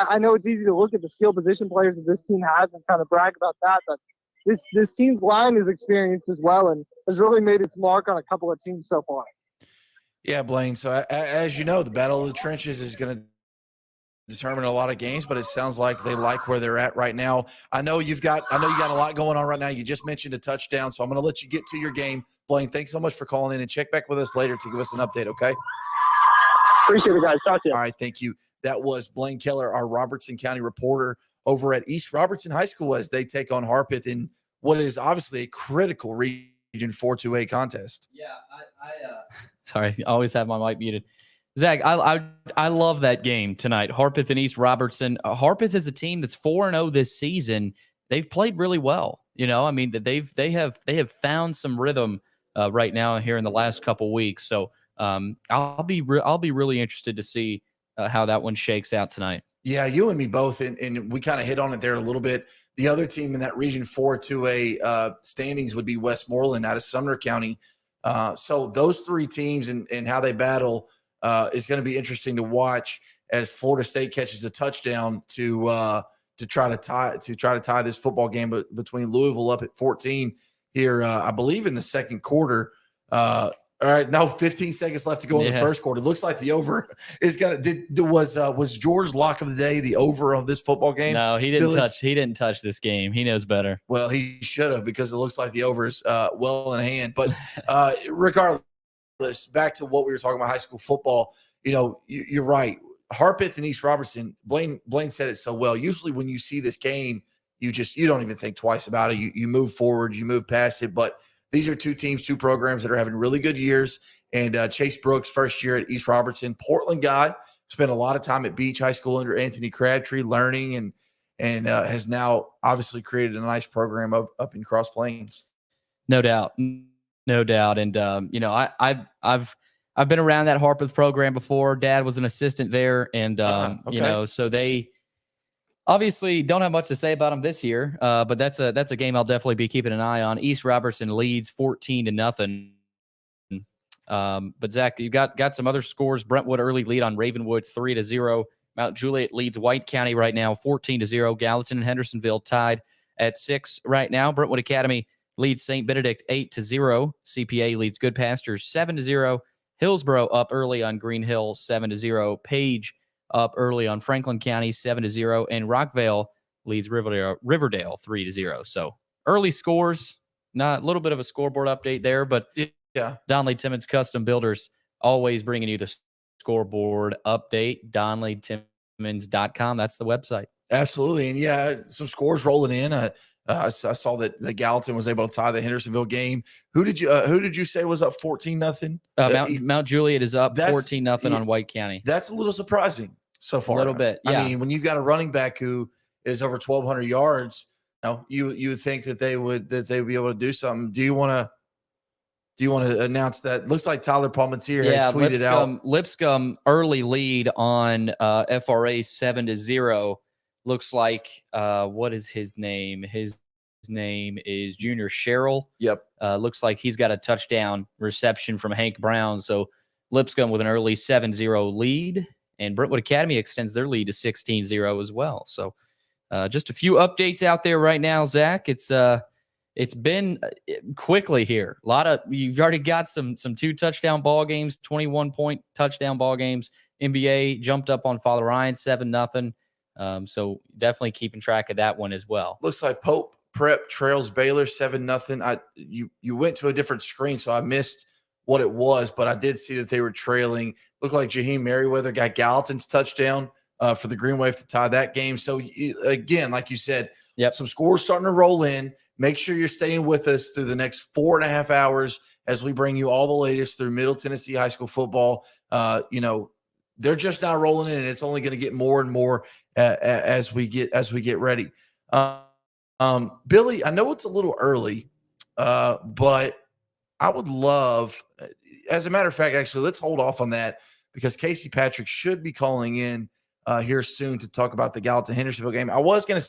I know it's easy to look at the skill position players that this team has and kind of brag about that, but this team's line is experienced as well and has really made its mark on a couple of teams so far. Yeah, Blaine. So as you know, the battle of the trenches is going to determine a lot of games, but it sounds like they like where they're at right now. I know you got a lot going on right now. You just mentioned a touchdown, so I'm going to let you get to your game. Blaine, thanks so much for calling in, and check back with us later to give us an update, okay? Appreciate it, guys. Talk to you. All right, thank you. That was Blaine Keller, our Robertson County reporter over at East Robertson High School as they take on Harpeth in what is obviously a critical Region 4-2A contest. Yeah, sorry, I always have my mic muted. Zach, I love that game tonight. Harpeth and East Robertson. Harpeth is a team that's 4-0 this season. They've played really well. I mean that they have found some rhythm right now here in the last couple weeks. So I'll be really interested to see how that one shakes out tonight. Yeah, you and me both, and we kind of hit on it there a little bit. The other team in that Region 4-2A standings would be Westmoreland out of Sumner County. So those three teams and how they battle is going to be interesting to watch as Florida State catches a touchdown to try to tie this football game between Louisville up at 14 here. I believe in the second quarter. All right, now 15 seconds left to go in the first quarter. Looks like the over is gonna. Was George lock of the day the over of this football game? No, he didn't touch. He didn't touch this game. He knows better. Well, he should have because it looks like the over is well in hand. But regardless, back to what we were talking about, high school football. You're right. Harpeth and East Robertson. Blaine said it so well. Usually, when you see this game, you don't even think twice about it. You move forward, you move past it, but. These are two teams, two programs that are having really good years. And Chase Brooks, first year at East Robertson, Portland guy, spent a lot of time at Beach High School under Anthony Crabtree learning and has now obviously created a nice program up in Cross Plains. No doubt. And, I've been around that Harpeth program before. Dad was an assistant there. And, so they obviously don't have much to say about them this year, but that's a game I'll definitely be keeping an eye on. East Robertson leads 14-0. But Zach, you got some other scores. Brentwood early lead on Ravenwood 3-0. Mount Juliet leads White County right now 14-0. Gallatin and Hendersonville tied at 6 right now. Brentwood Academy leads St. Benedict 8-0. CPA leads Good Pastures 7-0. Hillsboro up early on Green Hill 7-0. Page up early on Franklin County 7-0, and Rockvale leads Riverdale 3-0. So early scores, not a little bit of a scoreboard update there, but yeah. Donley Timmons Custom Builders always bringing you the scoreboard update. DonleyTimmons.com. That's the website. Absolutely, and yeah, some scores rolling in. I saw that the Gallatin was able to tie the Hendersonville game. Who did you say was up 14-0? Mount Juliet is up 14-0 on White County. That's a little surprising so far. A little bit, yeah. I mean, when you've got a running back who is over 1,200 yards, you would think that they would be able to do something. Do you want to announce that? Looks like Tyler Palmentier has tweeted out Lipscomb early lead on FRA 7-0. Looks like what is his name? His name is Junior Sherrill. Yep. Looks like he's got a touchdown reception from Hank Brown. So Lipscomb with an early 7-0 lead, and Brentwood Academy extends their lead to 16-0 as well. So just a few updates out there right now, Zach. It's been quickly here. You've already got some 2 touchdown ball games, 21-point touchdown ball games. NBA jumped up on Father Ryan 7-0. So definitely keeping track of that one as well. Looks like Pope Prep trails Baylor 7-0. You went to a different screen, so I missed what it was, but I did see that they were trailing. Looked like Jaheim Merriweather got Gallatin's touchdown for the Green Wave to tie that game. So again, like you said, some scores starting to roll in. Make sure you're staying with us through the next 4.5 hours as we bring you all the latest through Middle Tennessee high school football. They're just now rolling in, and it's only going to get more and more as we get ready. Billy, I know it's a little early, but I would love, as a matter of fact, actually, let's hold off on that because Casey Patrick should be calling in here soon to talk about the Gallatin Hendersonville game. I was going to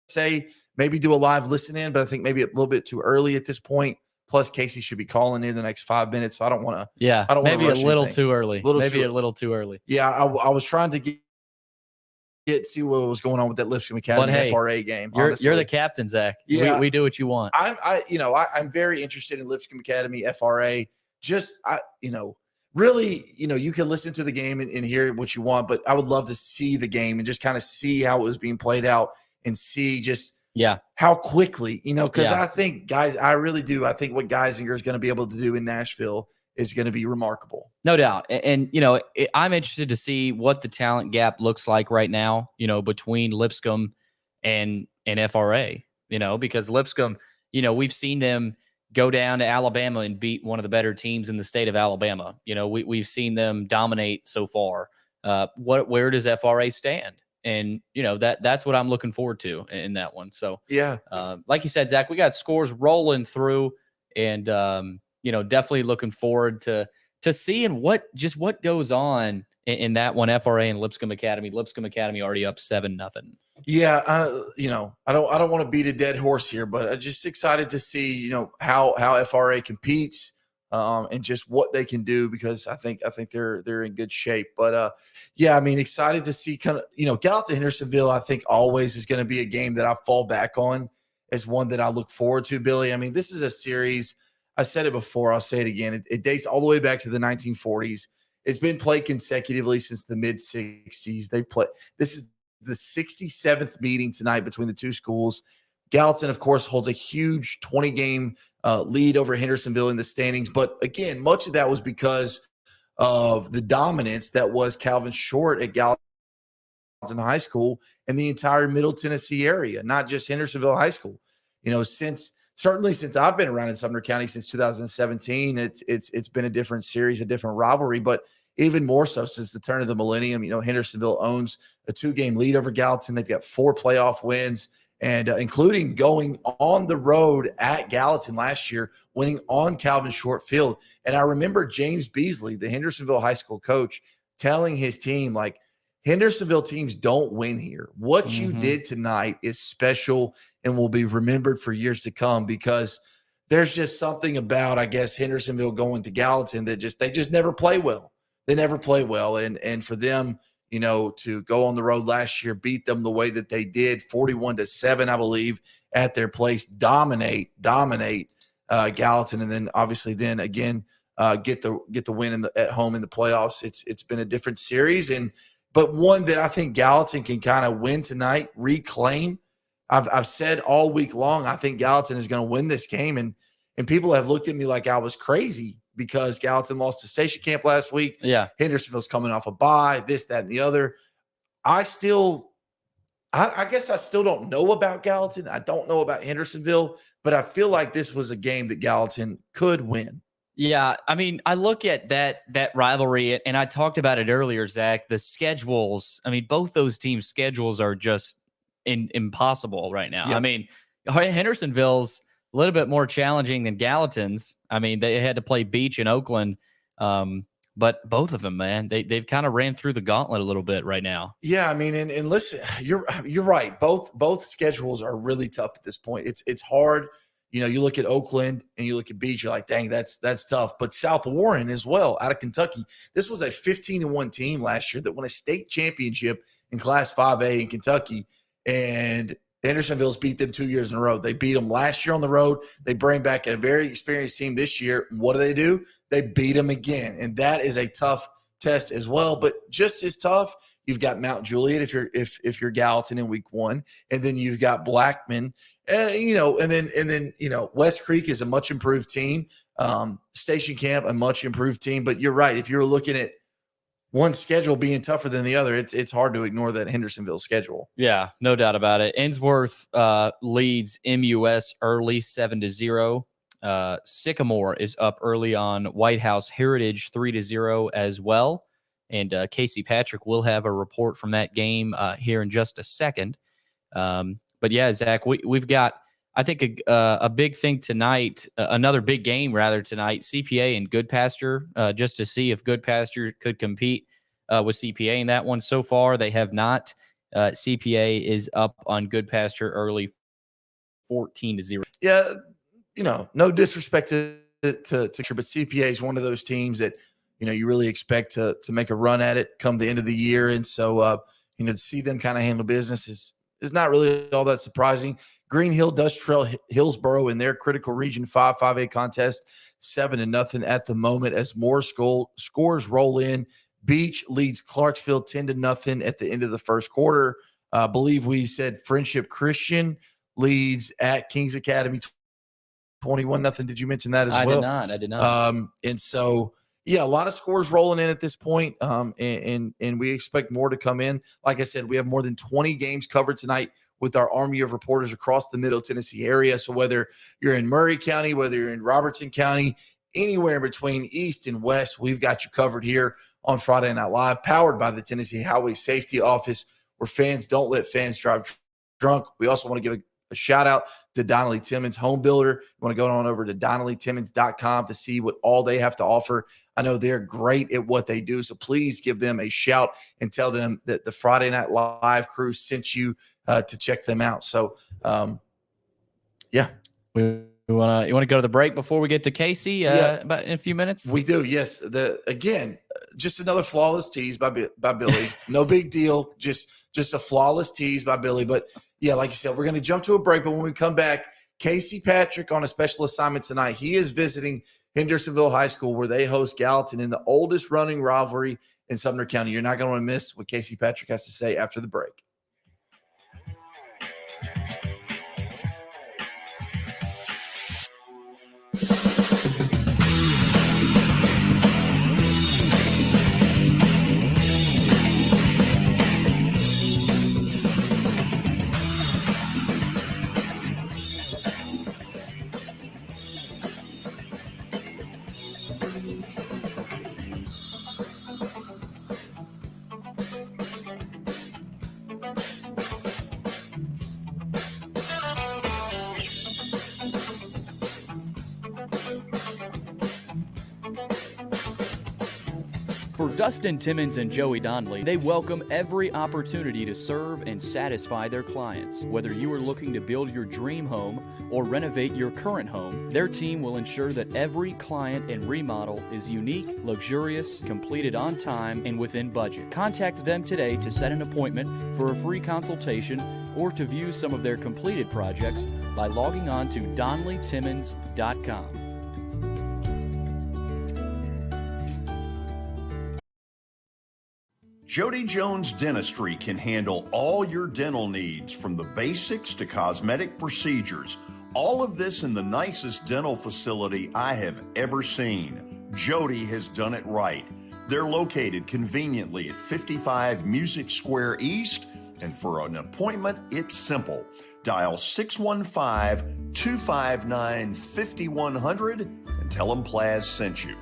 say maybe do a live listen in, but I think maybe a little bit too early at this point. Plus, Casey should be calling in the next 5 minutes, so I don't want to. Yeah, I don't maybe a little too early. A little too early. Yeah, I was trying to get see what was going on with that Lipscomb Academy FRA game. You're the captain, Zach. Yeah, we do what you want. I'm very interested in Lipscomb Academy FRA. Really, you can listen to the game and hear what you want, but I would love to see the game and just kind of see how it was being played out and see just how quickly, because I think I really do. I think what Geisinger is going to be able to do in Nashville is going to be remarkable. No doubt. And I'm interested to see what the talent gap looks like right now, between Lipscomb and FRA, because Lipscomb, we've seen them go down to Alabama and beat one of the better teams in the state of Alabama. We've seen them dominate so far. Where does FRA stand? And, that's what I'm looking forward to in that one. So, like you said, Zach, we got scores rolling through and, definitely looking forward to seeing what goes on in that one. FRA and Lipscomb Academy. Lipscomb Academy already up 7-0. Yeah, I don't want to beat a dead horse here, but I'm just excited to see how FRA competes and just what they can do, because I think they're in good shape. But excited to see kind of Gallatin Hendersonville. I think always is going to be a game that I fall back on as one that I look forward to, Billy. I mean, this is a series. I said it before. I'll say it again. It dates all the way back to the 1940s. It's been played consecutively since the mid 60s. This is the 67th meeting tonight between the two schools. Gallatin, of course, holds a huge 20-game lead over Hendersonville in the standings. But again, much of that was because of the dominance that was Calvin Short at Gallatin High School and the entire Middle Tennessee area, not just Hendersonville High School. Certainly since I've been around in Sumner County since 2017, it's been a different series, a different rivalry, but even more so since the turn of the millennium. Hendersonville owns a 2-game lead over Gallatin. They've got 4 playoff wins, and including going on the road at Gallatin last year, winning on Calvin Short Field. And I remember James Beasley, the Hendersonville high school coach, telling his team, like, Hendersonville teams don't win here. What you did tonight is special and will be remembered for years to come, because there's just something about, I guess, Hendersonville going to Gallatin that they just never play well. They never play well. And for them, to go on the road last year, beat them the way that they did, 41-7, I believe, at their place, dominate Gallatin, and then obviously again get the win at home in the playoffs. It's been a different series, but one that I think Gallatin can kind of win tonight, reclaim. I've said all week long, I think Gallatin is going to win this game, and people have looked at me like I was crazy because Gallatin lost to Station Camp last week. Yeah, Hendersonville's coming off a bye, this, that, and the other. I guess I still don't know about Gallatin. I don't know about Hendersonville, but I feel like this was a game that Gallatin could win. Yeah, I mean, I look at that rivalry, and I talked about it earlier, Zach. The schedules, I mean, both those teams' schedules are just impossible right now. Yep. I mean, Hendersonville's a little bit more challenging than Gallatin's. I mean, they had to play Beach in Oakland, but both of them, man, they've kind of ran through the gauntlet a little bit right now. Yeah, I mean, and listen, you're right. Both schedules are really tough at this point. It's hard. You look at Oakland and you look at Beach, you're like, dang, that's tough. But South Warren as well, out of Kentucky. This was a 15-1 team last year that won a state championship in Class 5A in Kentucky, and Hendersonville's beat them 2 years in a row. They beat them last year on the road. They bring back a very experienced team this year. What do? They beat them again, and that is a tough test as well. But just as tough, you've got Mount Juliet if you're Gallatin in week 1, and then you've got Blackman. And then West Creek is a much improved team. Station Camp, a much improved team. But you're right. If you're looking at one schedule being tougher than the other, it's hard to ignore that Hendersonville schedule. Yeah, no doubt about it. Ainsworth leads MUS early 7-0. Sycamore is up early on White House Heritage 3-0 as well. And Casey Patrick will have a report from that game here in just a second. But yeah, Zach, we've got, I think, a big thing tonight, another big game rather tonight, CPA and Good Pasture, just to see if Good Pasture could compete with CPA in that one. So far, they have not. CPA is up on Good Pasture early 14-0. Yeah, no disrespect to but CPA is one of those teams that, you really expect to make a run at it come the end of the year. And so, to see them kind of handle business is not really all that surprising. Green Hill does trail Hillsboro in their critical region 5-5A contest 7-0 at the moment as more scores roll in. Beach leads Clarksville 10-0 at the end of the first quarter. I believe we said Friendship Christian leads at Kings Academy 21-0. Did you mention that as well? I did not. And so, yeah, a lot of scores rolling in at this point, and we expect more to come in. Like I said, we have more than 20 games covered tonight with our army of reporters across the Middle Tennessee area. So whether you're in Murray County, whether you're in Robertson County, anywhere in between east and west, we've got you covered here on Friday Night Live, powered by the Tennessee Highway Safety Office, where fans don't let fans drive drunk. We also want to give a shout out to Donnelly Timmons Home Builder. You want to go on over to DonnellyTimmons.com to see what all they have to offer. I know they're great at what they do, so please give them a shout and tell them that the Friday Night Live crew sent you to check them out. So, yeah. You want to go to the break before we get to Casey about in a few minutes? We do, yes. Again, just another flawless tease by Billy. No big deal. Just a flawless tease by Billy. But, yeah, like you said, we're going to jump to a break. But when we come back, Casey Patrick on a special assignment tonight. He is visiting Hendersonville High School where they host Gallatin in the oldest running rivalry in Sumner County. You're not going to want to miss what Casey Patrick has to say after the break. For Dustin Timmons and Joey Donnelly, they welcome every opportunity to serve and satisfy their clients. Whether you are looking to build your dream home or renovate your current home, their team will ensure that every client and remodel is unique, luxurious, completed on time, and within budget. Contact them today to set an appointment for a free consultation or to view some of their completed projects by logging on to DonnellyTimmons.com. Jody Jones Dentistry can handle all your dental needs, from the basics to cosmetic procedures. All of this in the nicest dental facility I have ever seen. Jody has done it right. They're located conveniently at 55 Music Square East, and for an appointment, it's simple. Dial 615-259-5100 and tell them Plaz sent you.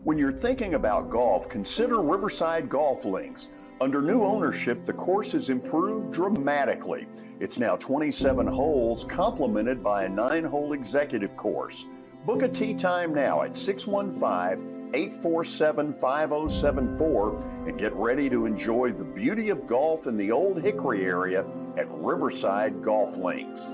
When you're thinking about golf, consider Riverside Golf Links. Under new ownership, the course has improved dramatically. It's now 27 holes, complemented by a 9-hole executive course. Book a tee time now at 615-847-5074 and get ready to enjoy the beauty of golf in the Old Hickory area at Riverside Golf Links.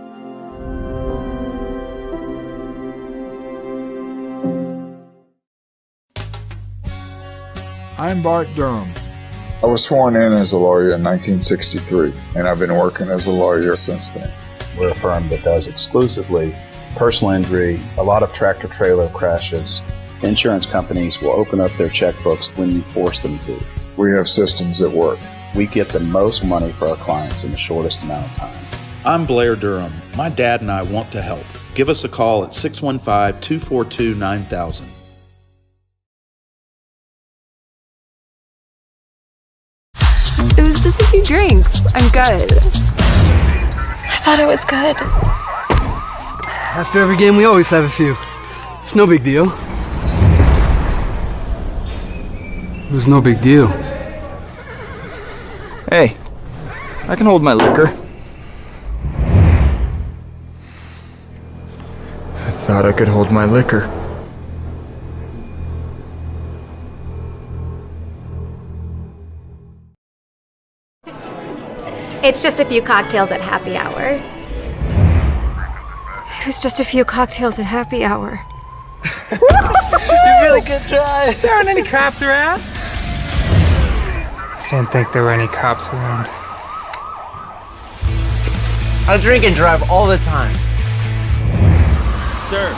I'm Bart Durham. I was sworn in as a lawyer in 1963, and I've been working as a lawyer since then. We're a firm that does exclusively personal injury, a lot of tractor-trailer crashes. Insurance companies will open up their checkbooks when you force them to. We have systems that work. We get the most money for our clients in the shortest amount of time. I'm Blair Durham. My dad and I want to help. Give us a call at 615-242-9000. It was just a few drinks. I'm good. I thought it was good. After every game, we always have a few. It's no big deal. It was no big deal. Hey, I can hold my liquor. I thought I could hold my liquor. It's just a few cocktails at happy hour. It was just a few cocktails at happy hour. You really good try. There aren't any cops around. I didn't think there were any cops around. I drink and drive all the time. Sir,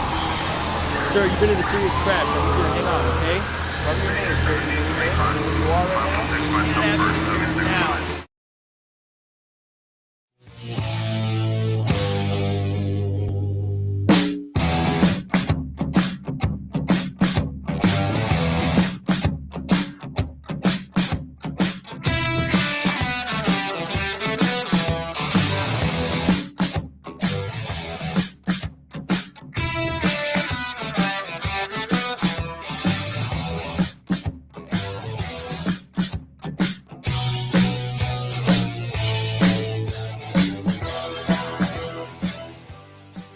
you've been in a serious crash. I need you to hang on, okay? Run your name, sir. Do you know where you are right now? Now.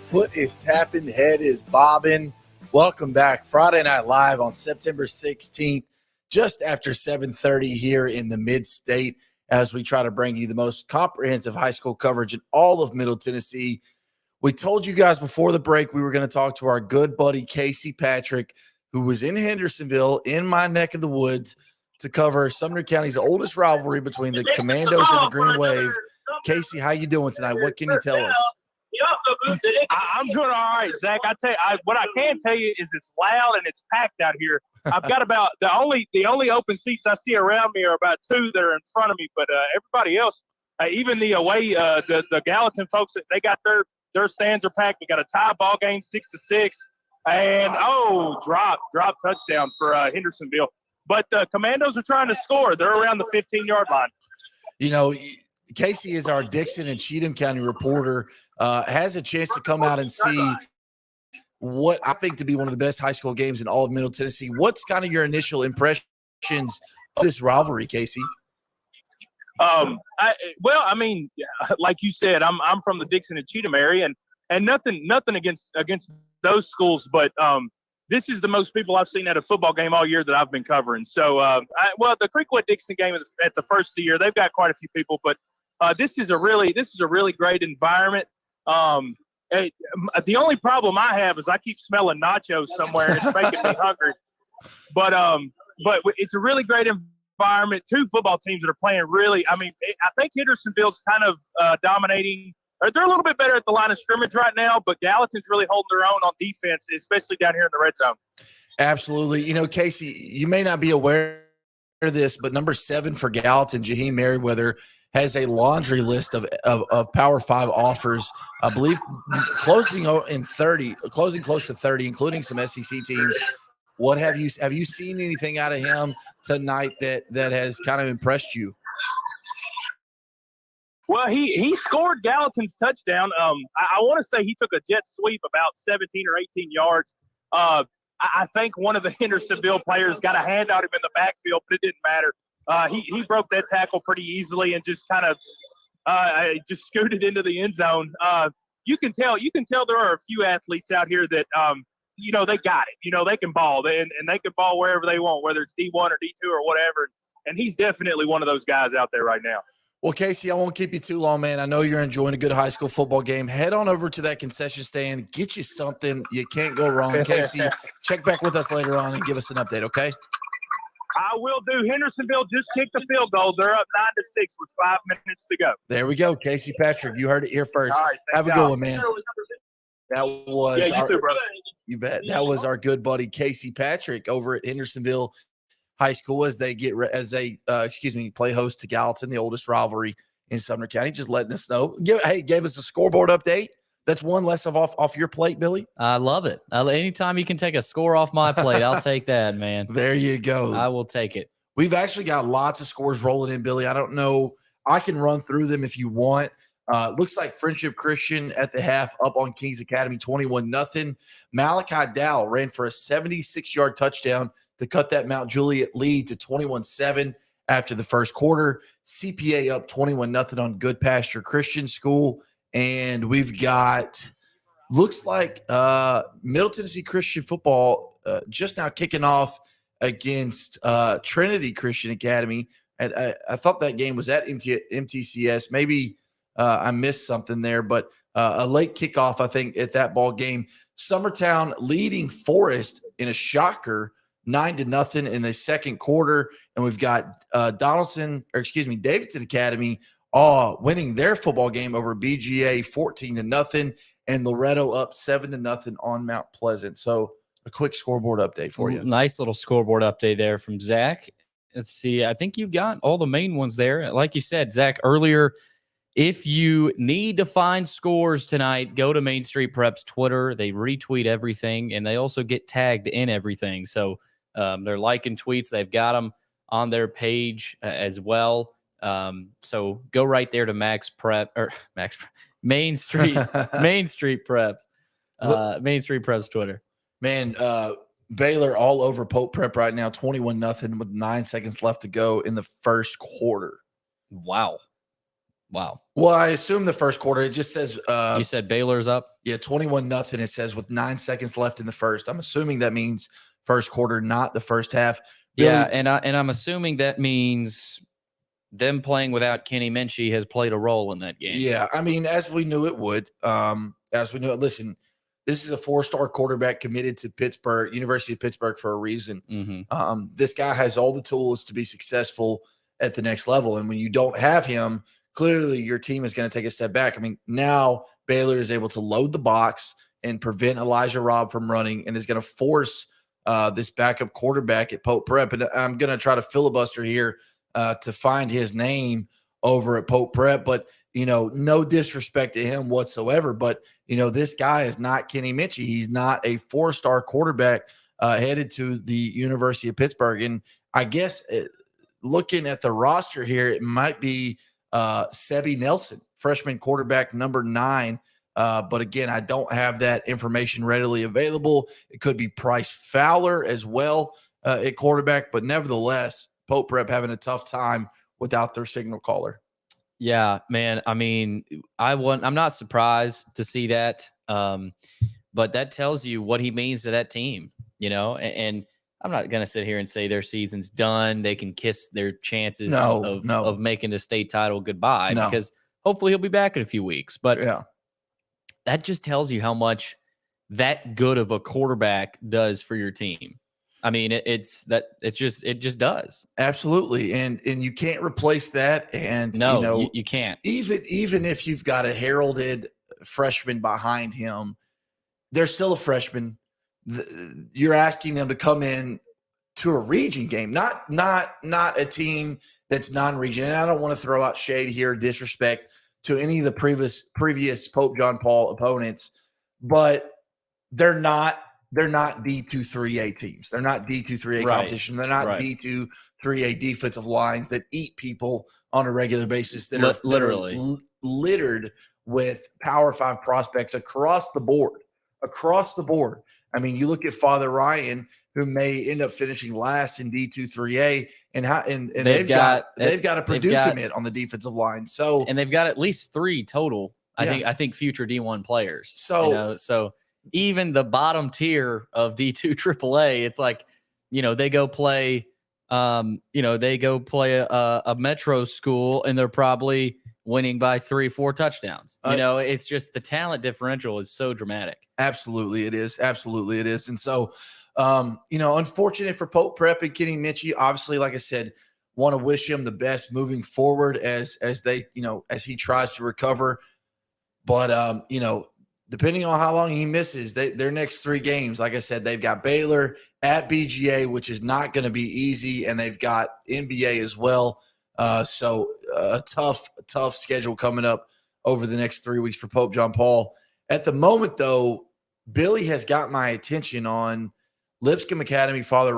Foot is tapping, head is bobbing. Welcome back. Friday Night Live on September 16th, just after 7:30 here in the mid-state, as we try to bring you the most comprehensive high school coverage in all of Middle Tennessee. We told you guys before the break we were going to talk to our good buddy Casey Patrick, who was in Hendersonville, in my neck of the woods, to cover Sumner County's oldest rivalry between the Commandos and the Green Wave. Casey, how you doing tonight? What can you tell us? I'm doing all right, Zach. What I can tell you is it's loud and it's packed out here. I've got about the only open seats I see around me are about two that are in front of me, but everybody else, even the away, the Gallatin folks, they got their stands are packed. We got a tie ball game, 6-6, and drop touchdown for Hendersonville. But the Commandos are trying to score. They're around the 15-yard line. You know, Casey is our Dixon and Cheatham County reporter. Has a chance to come out and see what I think to be one of the best high school games in all of Middle Tennessee. What's kind of your initial impressions of this rivalry, Casey? I mean, like you said, I'm from the Dixon and Cheatham area, and nothing against those schools, but this is the most people I've seen at a football game all year that I've been covering. So, the Creekwood Dixon game is at the first of the year. They've got quite a few people, but this is a really great environment. The only problem I have is I keep smelling nachos somewhere and it's making me hungry. But it's a really great environment. Two football teams that are playing really. I mean, I think Hendersonville's kind of dominating. They're a little bit better at the line of scrimmage right now, but Gallatin's really holding their own on defense, especially down here in the red zone. Absolutely. You know, Casey, you may not be aware of this, but number 7 for Gallatin, Jaheim Merriweather, has a laundry list of Power 5 offers, I believe, closing close to 30, including some SEC teams. What have you seen anything out of him tonight that has kind of impressed you? Well, he scored Gallatin's touchdown. I want to say he took a jet sweep about 17 or 18 yards. I think one of the Hendersonville players got a hand on him in the backfield, but it didn't matter. He broke that tackle pretty easily and just kind of just scooted into the end zone. You can tell there are a few athletes out here that they got it. They can ball and they can ball wherever they want, whether it's D1 or D2 or whatever. And he's definitely one of those guys out there right now. Well, Casey, I won't keep you too long, man. I know you're enjoying a good high school football game. Head on over to that concession stand. Get you something. You can't go wrong. Casey, check back with us later on and give us an update, okay? I will do. Hendersonville just kicked the field goal. They're up 9-6 with 5 minutes to go. There we go. Casey Patrick, you heard it here first. All right, have a good one, man. That was you too, brother. You bet. That was our good buddy Casey Patrick over at Hendersonville High School as they play host to Gallatin, the oldest rivalry in Sumner County. Just letting us know. Gave us a scoreboard update. That's one less off your plate, Billy. I love it. Anytime you can take a score off my plate, I'll take that, man. There you go. I will take it. We've actually got lots of scores rolling in, Billy. I don't know. I can run through them if you want. Looks like Friendship Christian at the half up on Kings Academy 21-0. Malachi Dow ran for a 76-yard touchdown to cut that Mount Juliet lead to 21-7 after the first quarter. CPA up 21-0 on Good Pasture Christian School. And we've got, looks like Middle Tennessee Christian football just now kicking off against Trinity Christian Academy. And I thought that game was at MTCS. Maybe I missed something there, but a late kickoff, I think, at that ball game. Summertown leading Forest in a shocker, 9-0 in the second quarter, and we've got Davidson Academy winning their football game over BGA 14-0, and Loretto up 7-0 on Mount Pleasant. So a quick scoreboard update for you. Nice little scoreboard update there from Zach. Let's see. I think you've got all the main ones there. Like you said, Zach, earlier, if you need to find scores tonight, go to Main Street Prep's Twitter. They retweet everything, and they also get tagged in everything. So they're liking tweets. They've got them on their page as well. So go right there to Main Street Preps, Main Street Preps Twitter. Man, Baylor all over Pope Prep right now, 21-0 with 9 seconds left to go in the first quarter. Wow. Well, I assume the first quarter. It just says you said Baylor's up? Yeah, 21-0. It says with 9 seconds left in the first. I'm assuming that means first quarter, not the first half. Billy, yeah, and I'm assuming that means them playing without Kenny Minchie has played a role in that game. Yeah, I mean, as we knew it would. Listen, this is a 4-star quarterback committed to Pittsburgh, University of Pittsburgh, for a reason. Mm-hmm. This guy has all the tools to be successful at the next level. And when you don't have him, clearly your team is going to take a step back. I mean, now Baylor is able to load the box and prevent Elijah Robb from running, and is going to force this backup quarterback at Pope Prep. And I'm going to try to filibuster here to find his name over at Pope Prep. But, no disrespect to him whatsoever. But, this guy is not Kenny Minchie. He's not a 4-star quarterback headed to the University of Pittsburgh. And I guess looking at the roster here, it might be Sebi Nelson, freshman quarterback number 9. But again, I don't have that information readily available. It could be Price Fowler as well at quarterback. But nevertheless, Pope Prep having a tough time without their signal caller. Yeah, man. I mean, I'm not surprised to see that. But that tells you what he means to that team, and I'm not going to sit here and say their season's done. They can kiss their chances of making the state title goodbye because hopefully he'll be back in a few weeks. But yeah, that just tells you how much that good of a quarterback does for your team. I mean, it just does. Absolutely. And you can't replace that. And you can't. Even if you've got a heralded freshman behind him, they're still a freshman. You're asking them to come in to a region game, not a team that's non-region. And I don't want to throw out shade here, disrespect to any of the previous Pope John Paul opponents, but they're not D2 3A teams. They're not D2 3A competition. They're not D2 3A defensive lines that eat people on a regular basis that are literally littered with Power 5 prospects across the board. I mean, you look at Father Ryan, who may end up finishing last in D2 3A, and they've got a Purdue commit on the defensive line. So, and they've got at least 3 total. I think future D1 players. So even the bottom tier of D2 AAA, it's like, they go play, a metro school, and they're probably winning by 3-4 touchdowns. It's just the talent differential is so dramatic. Absolutely, it is. And so, unfortunate for Pope Prep and Kenny Minchie. Obviously, like I said, want to wish him the best moving forward as he tries to recover. But depending on how long he misses, their next 3 games, like I said, they've got Baylor at BGA, which is not going to be easy, and they've got NBA as well. So a tough schedule coming up over the next 3 weeks for Pope John Paul. At the moment, though, Billy has got my attention on Lipscomb Academy, Franklin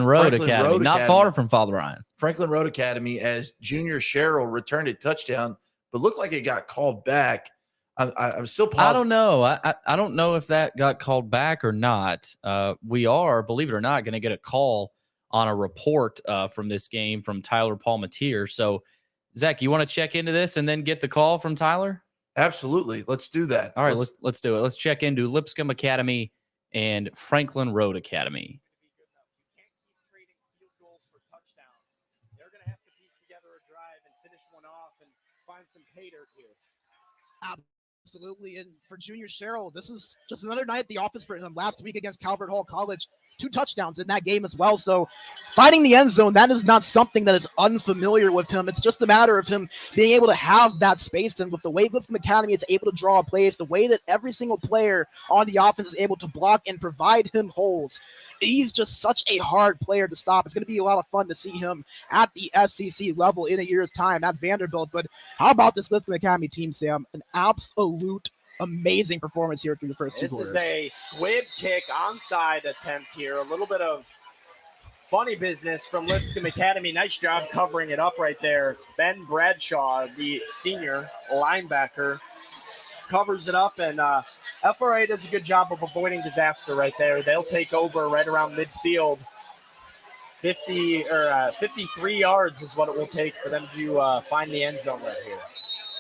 Road Academy, not far from Father Ryan. Franklin Road Academy, as Junior Sherrill returned a touchdown, but looked like it got called back. I'm still positive. I don't know. I don't know if that got called back or not. We are, believe it or not, going to get a call on a report from this game from Tyler Palmatier. So, Zach, you want to check into this and then get the call from Tyler? Absolutely. Let's do that. All right, let's do it. Let's check into Lipscomb Academy and Franklin Road Academy. one off and find some pay dirt here. Absolutely. And for Junior Sherrill, this is just another night at the office for him. Last week against Calvert Hall College, 2 touchdowns in that game as well. So finding the end zone, that is not something that is unfamiliar with him. It's just a matter of him being able to have that space. And with the way Lipscomb Academy is able to draw plays, the way that every single player on the offense is able to block and provide him holes, he's just such a hard player to stop. It's going to be a lot of fun to see him at the SEC level in a year's time at Vanderbilt. But how about this Lipscomb Academy team, Sam? An absolute amazing performance here through the first 2 quarters. This is a squib kick onside attempt here. A little bit of funny business from Lipscomb Academy. Nice job covering it up right there. Ben Bradshaw, the senior linebacker, covers it up, and FRA does a good job of avoiding disaster right there. They'll take over right around midfield. 53 yards is what it will take for them to find the end zone right here.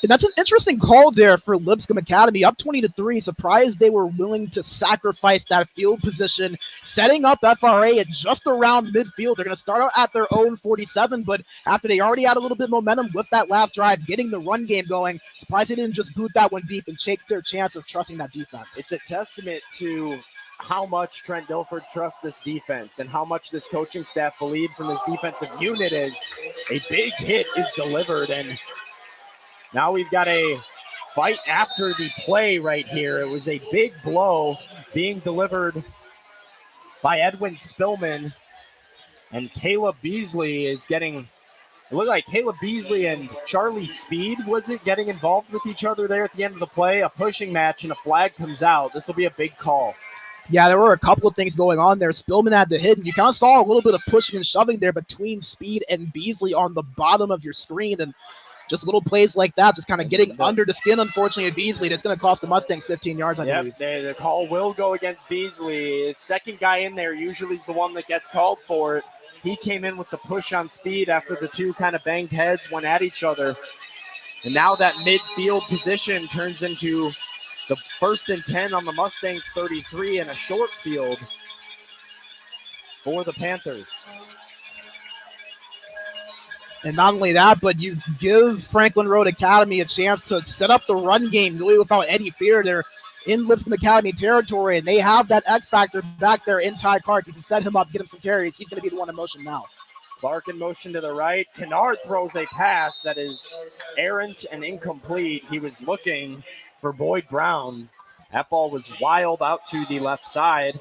And that's an interesting call there for Lipscomb Academy. Up 20-3. Surprised they were willing to sacrifice that field position, setting up FRA at just around midfield. They're going to start out at their own 47, but after they already had a little bit of momentum with that last drive, getting the run game going, surprised they didn't just boot that one deep and take their chance of trusting that defense. It's a testament to how much Trent Dilford trusts this defense and how much this coaching staff believes in this defensive unit. Is a big hit is delivered, and now we've got a fight after the play right here. It was a big blow being delivered by Edwin Spillman, and Caleb Beasley is getting, it looked like Caleb Beasley and Charlie Speed, was it, getting involved with each other there at the end of the play? A pushing match, and a flag comes out. This will be a big call. Yeah, there were a couple of things going on there. Spillman had the hit, and you kind of saw a little bit of pushing and shoving there between Speed and Beasley on the bottom of your screen, and just little plays like that, just kind of getting under the skin, unfortunately, of Beasley. That's going to cost the Mustangs 15 yards, I believe. The call will go against Beasley. His second guy in there usually is the one that gets called for it. He came in with the push on Speed after the two kind of banged heads, went at each other. And now that midfield position turns into the 1st and 10 on the Mustangs 33 and a short field for the Panthers. And not only that, but you give Franklin Road Academy a chance to set up the run game really without any fear. They're in Lipscomb Academy territory, and they have that X factor back there in Ty Clark. You can set him up, get him some carries. He's going to be the one in motion now. Clark in motion to the right. Kennard throws a pass that is errant and incomplete. He was looking for Boyd Brown. That ball was wild out to the left side.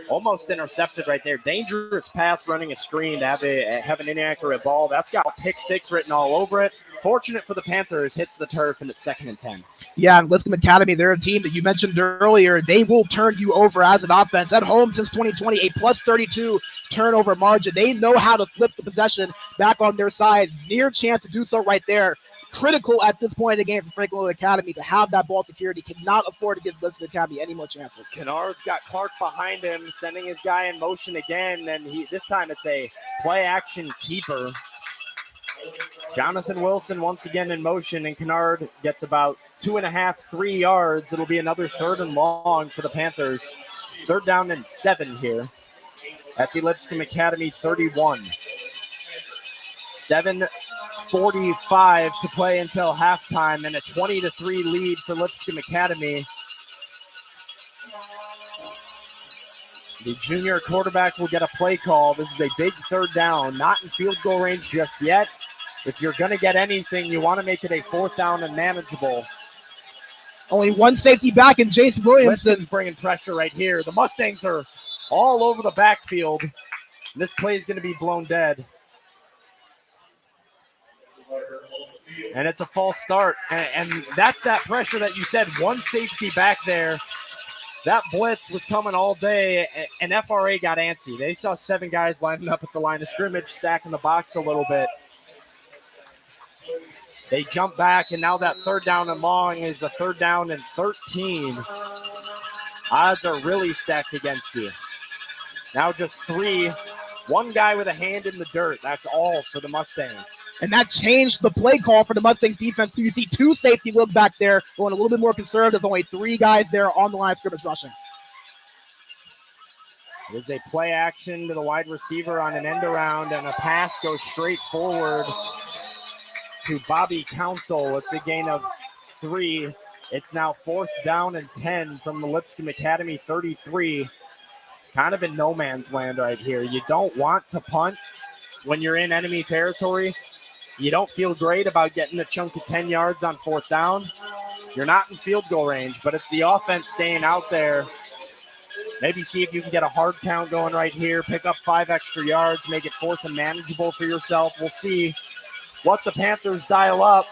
Almost intercepted right there. Dangerous pass running a screen to have an inaccurate ball. That's got pick 6 written all over it. Fortunate for the Panthers, hits the turf, and it's 2nd and 10. Yeah, and Lipscomb Academy, they're a team that you mentioned earlier. They will turn you over as an offense. At home since 2020, a plus 32 turnover margin. They know how to flip the possession back on their side. Near chance to do so right there. Critical at this point in the game for Franklin Road Academy to have that ball security. Cannot afford to give Lipscomb Academy any more chances. Kennard's got Clark behind him, sending his guy in motion again, and this time it's a play-action keeper. Jonathan Wilson once again in motion, and Kennard gets about 2.5, 3 yards. It'll be another 3rd and long for the Panthers. 3rd down and 7 here at the Lipscomb Academy 31. 7:45 to play until halftime, and a 20-3 lead for Lipscomb Academy. The junior quarterback will get a play call. This is a big 3rd down, not in field goal range just yet. If you're going to get anything, you want to make it a 4th down and manageable. Only one safety back in Jason Williamson. Lipscomb's bringing pressure right here. The Mustangs are all over the backfield. This play is going to be blown dead. And it's a false start. And that's that pressure that you said. One safety back there. That blitz was coming all day, and FRA got antsy. They saw 7 guys lining up at the line of scrimmage, stacking the box a little bit. They jump back, and now that 3rd down and long is a 3rd down and 13. Odds are really stacked against you. Now just 3. One guy with a hand in the dirt. That's all for the Mustangs. And that changed the play call for the Mustangs defense. So you see 2 safety look back there, going a little bit more conservative. Only 3 guys there on the line of scrimmage rushing. It is a play action to the wide receiver on an end around, and a pass goes straight forward to Bobby Council. It's a gain of 3. It's now 4th down and 10 from the Lipscomb Academy 33. Kind of in no man's land right here. You don't want to punt when you're in enemy territory. You don't feel great about getting a chunk of 10 yards on 4th down. You're not in field goal range, but it's the offense staying out there. Maybe see if you can get a hard count going right here, pick up 5 extra yards, make it 4th and manageable for yourself. We'll see what the Panthers dial up.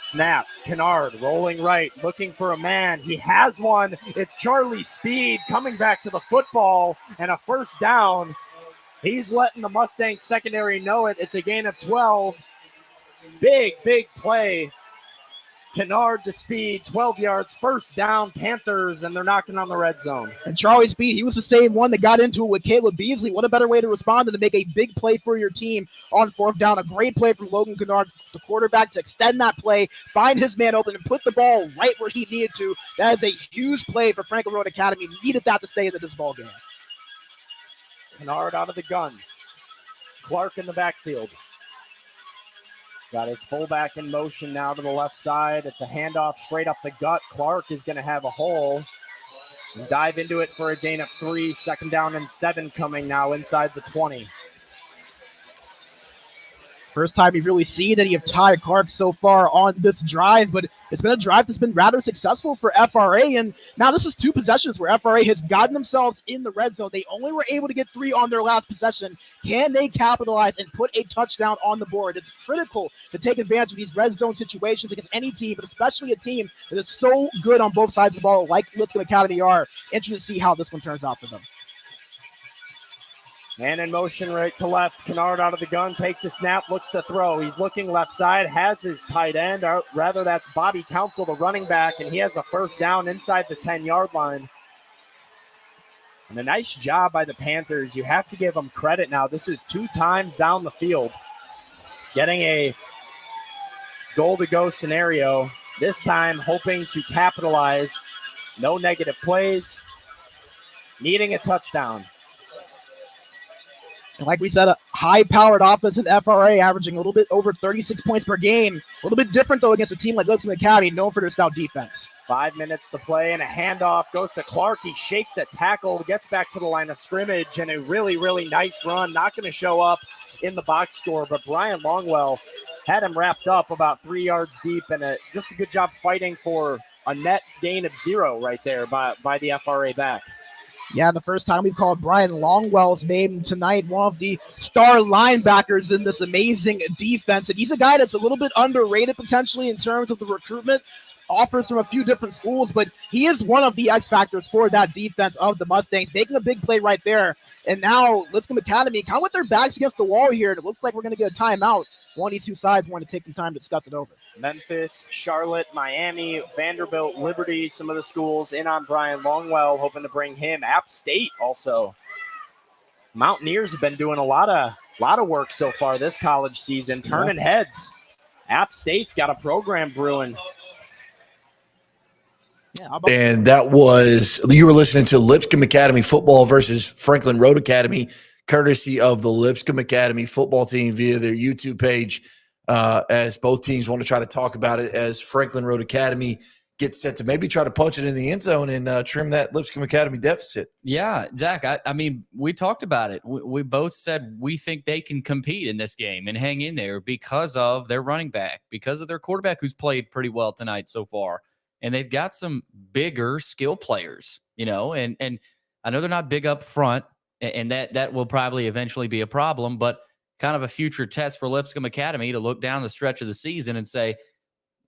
Snap, Kennard rolling right, looking for a man. He has one. It's Charlie Speed coming back to the football and a 1st down. He's letting the Mustangs secondary know it. It's a gain of 12. Big play. Kennard to Speed, 12 yards, 1st down, Panthers, and they're knocking on the red zone. And Charlie Speed, he was the same one that got into it with Caleb Beasley. What a better way to respond than to make a big play for your team on 4th down. A great play from Logan Kennard, the quarterback, to extend that play, find his man open, and put the ball right where he needed to. That is a huge play for Franklin Road Academy. Needed that to stay into this ball game. Kennard out of the gun. Clark in the backfield. Got his fullback in motion now to the left side. It's a handoff straight up the gut. Clark is going to have a hole. And dive into it for a gain of 3. 2nd down and 7 coming now inside the 20. First time you've really seen any of Ty Clark so far on this drive, but it's been a drive that's been rather successful for FRA. And now this is 2 possessions where FRA has gotten themselves in the red zone. They only were able to get 3 on their last possession. Can they capitalize and put a touchdown on the board? It's critical to take advantage of these red zone situations against any team, but especially a team that is so good on both sides of the ball like Lipscomb Academy are. Interested to see how this one turns out for them. Man in motion right to left. Kennard out of the gun, takes a snap, looks to throw. He's looking left side, has his tight end. Or rather, that's Bobby Council, the running back, and he has a 1st down inside the 10-yard line. And a nice job by the Panthers. You have to give them credit now. This is 2 times down the field. Getting a goal-to-go scenario. This time hoping to capitalize. No negative plays. Needing a touchdown. And like we said, a high-powered offense in FRA, averaging a little bit over 36 points per game. A little bit different, though, against a team like Lipscomb Academy, known for their stout defense. 5 minutes to play, and a handoff goes to Clark. He shakes a tackle, gets back to the line of scrimmage, and a really nice run. Not going to show up in the box score, but Brian Longwell had him wrapped up about 3 yards deep, and just a good job fighting for a net gain of 0 right there by the FRA back. Yeah, the first time we've called Brian Longwell's name tonight, one of the star linebackers in this amazing defense. And he's a guy that's a little bit underrated potentially in terms of the recruitment. Offers from a few different schools, but he is one of the X factors for that defense of the Mustangs, making a big play right there. And now Lipscomb Academy kind of with their backs against the wall here. And it looks like we're going to get a timeout. One of these 2 sides want to take some time to discuss it over. Memphis, Charlotte, Miami, Vanderbilt, Liberty, some of the schools in on Brian Longwell, hoping to bring him. App State also. Mountaineers have been doing a lot of work so far this college season, turning heads. App State's got a program brewing. And that was, you were listening to Lipscomb Academy football versus Franklin Road Academy, courtesy of the Lipscomb Academy football team via their YouTube page, as both teams want to try to talk about it as Franklin Road Academy gets set to maybe try to punch it in the end zone and trim that Lipscomb Academy deficit. Yeah, Zach, I mean, we talked about it. We both said we think they can compete in this game and hang in there because of their running back, because of their quarterback who's played pretty well tonight so far. And they've got some bigger skill players, and I know they're not big up front, and that will probably eventually be a problem, but kind of a future test for Lipscomb Academy to look down the stretch of the season and say,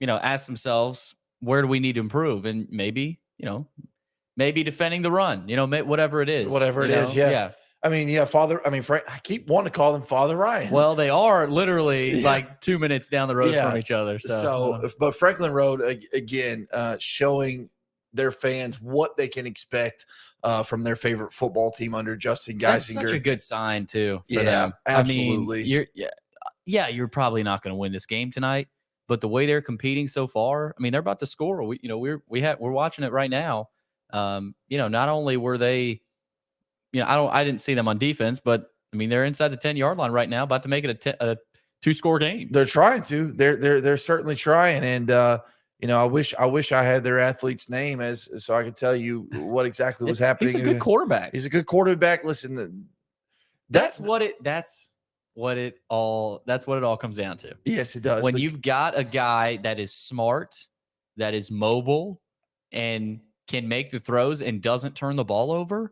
ask themselves, where do we need to improve? And maybe defending the run, whatever it is. Whatever it is, yeah. I mean, Frank, I keep wanting to call them Father Ryan. Well, they are literally like 2 minutes down the road from each other. But Franklin Road, again, showing their fans what they can expect from their favorite football team under Justin Geisinger. That's such a good sign, too, for them. Absolutely. I mean, you're probably not going to win this game tonight, but the way they're competing so far, I mean, they're about to score. We're watching it right now. Not only were they I didn't see them on defense, but I mean, they're inside the 10-yard line right now, about to make it a 2-score game. They're trying to. They're certainly trying, and I wish I had their athlete's name so I could tell you what exactly was happening. He's a good quarterback. He's a good quarterback. Listen, that's what it all comes down to. Yes, it does. When you've got a guy that is smart, that is mobile, and can make the throws and doesn't turn the ball over,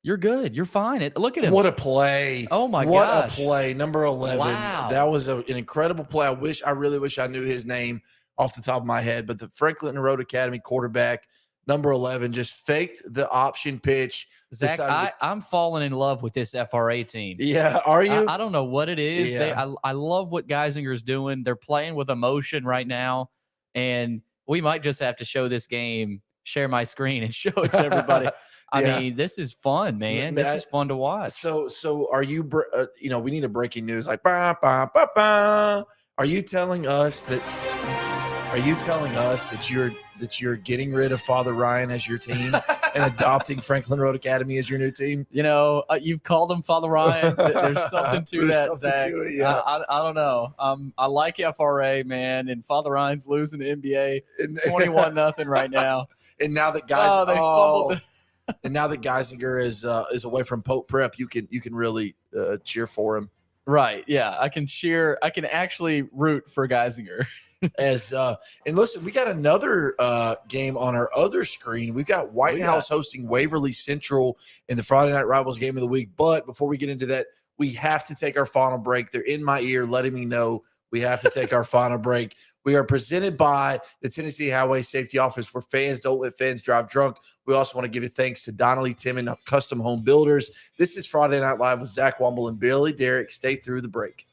you're good. You're fine. Look at him. What a play. Oh, my What gosh. a play. Number 11. Wow. That was an incredible play. I really wish I knew his name off the top of my head, but the Franklin Road Academy quarterback, number 11, just faked the option pitch. Zach, I'm falling in love with this FRA team. Yeah, are you? I don't know what it is. Yeah. I love what Geisinger's doing. They're playing with emotion right now, and we might just have to show this game, share my screen, and show it to everybody. I mean, this is fun, man. This is fun to watch. So are you? We need a breaking news like bah, bah, bah, bah. Are you telling us that you're getting rid of Father Ryan as your team and adopting Franklin Road Academy as your new team? You've called him Father Ryan. There's something to that, something Zach. to it, yeah. I don't know. I like FRA, man, and Father Ryan's losing the NBA 21-0 right now. And now that and now that Geisinger is away from Pope Prep, you can really cheer for him. Right. Yeah. I can cheer. I can actually root for Geisinger. And listen, we got another game on our other screen. We've got White House hosting Waverly Central in the Friday Night Rivals game of the week. But before we get into that, we have to take our final break. They're in my ear letting me know we have to take our final break. We are presented by the Tennessee Highway Safety Office, where fans don't let fans drive drunk. We also want to give you thanks to Donnelly Timmon Custom Home Builders. This is Friday Night Live with Zach Womble and Billy Derrick. Stay through the break.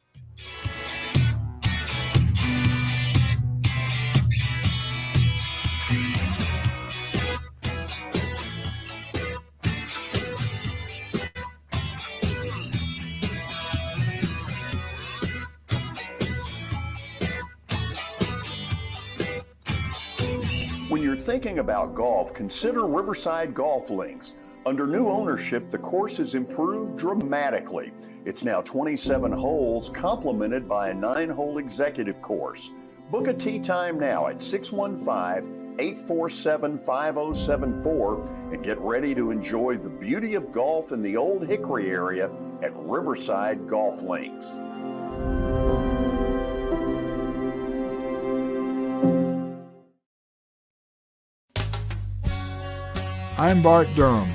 When you're thinking about golf, consider Riverside Golf Links. Under new ownership, the course has improved dramatically. It's now 27 holes, complemented by a 9-hole executive course. Book a tee time now at 615-847-5074 and get ready to enjoy the beauty of golf in the Old Hickory area at Riverside Golf Links. I'm Bart Durham.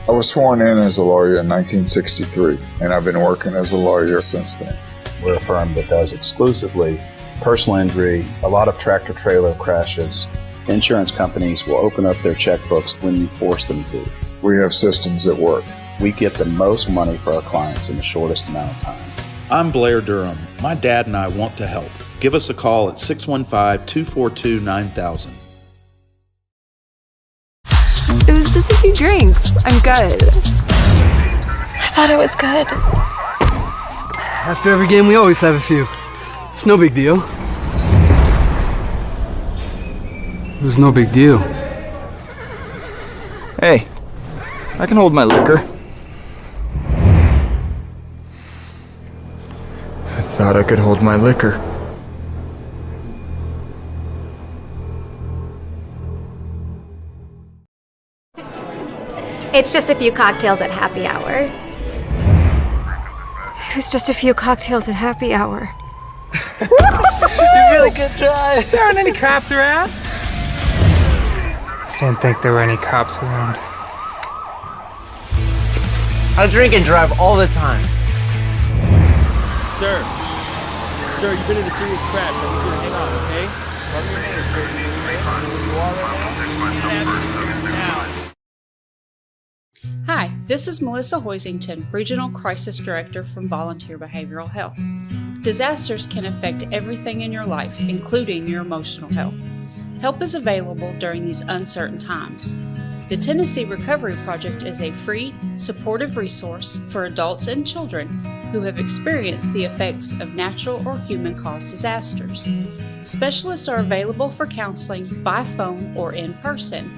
I was sworn in as a lawyer in 1963, and I've been working as a lawyer since then. We're a firm that does exclusively personal injury, a lot of tractor-trailer crashes. Insurance companies will open up their checkbooks when you force them to. We have systems that work. We get the most money for our clients in the shortest amount of time. I'm Blair Durham. My dad and I want to help. Give us a call at 615-242-9000. It was just a few drinks. I'm good. I thought it was good. After every game, we always have a few. It's no big deal. It was no big deal. Hey, I can hold my liquor. I thought I could hold my liquor. It's just a few cocktails at happy hour. It was just a few cocktails at happy hour. You really good drive. There aren't any cops around. I didn't think there were any cops around. I drink and drive all the time. Sir, you've been in a serious crash. I need you to hang on, okay? Cover your name, sir. You know where you are right now? Now. Hi, this is Melissa Hoisington, Regional Crisis Director from Volunteer Behavioral Health. Disasters can affect everything in your life, including your emotional health. Help is available during these uncertain times. The Tennessee Recovery Project is a free, supportive resource for adults and children who have experienced the effects of natural or human-caused disasters. Specialists are available for counseling by phone or in person.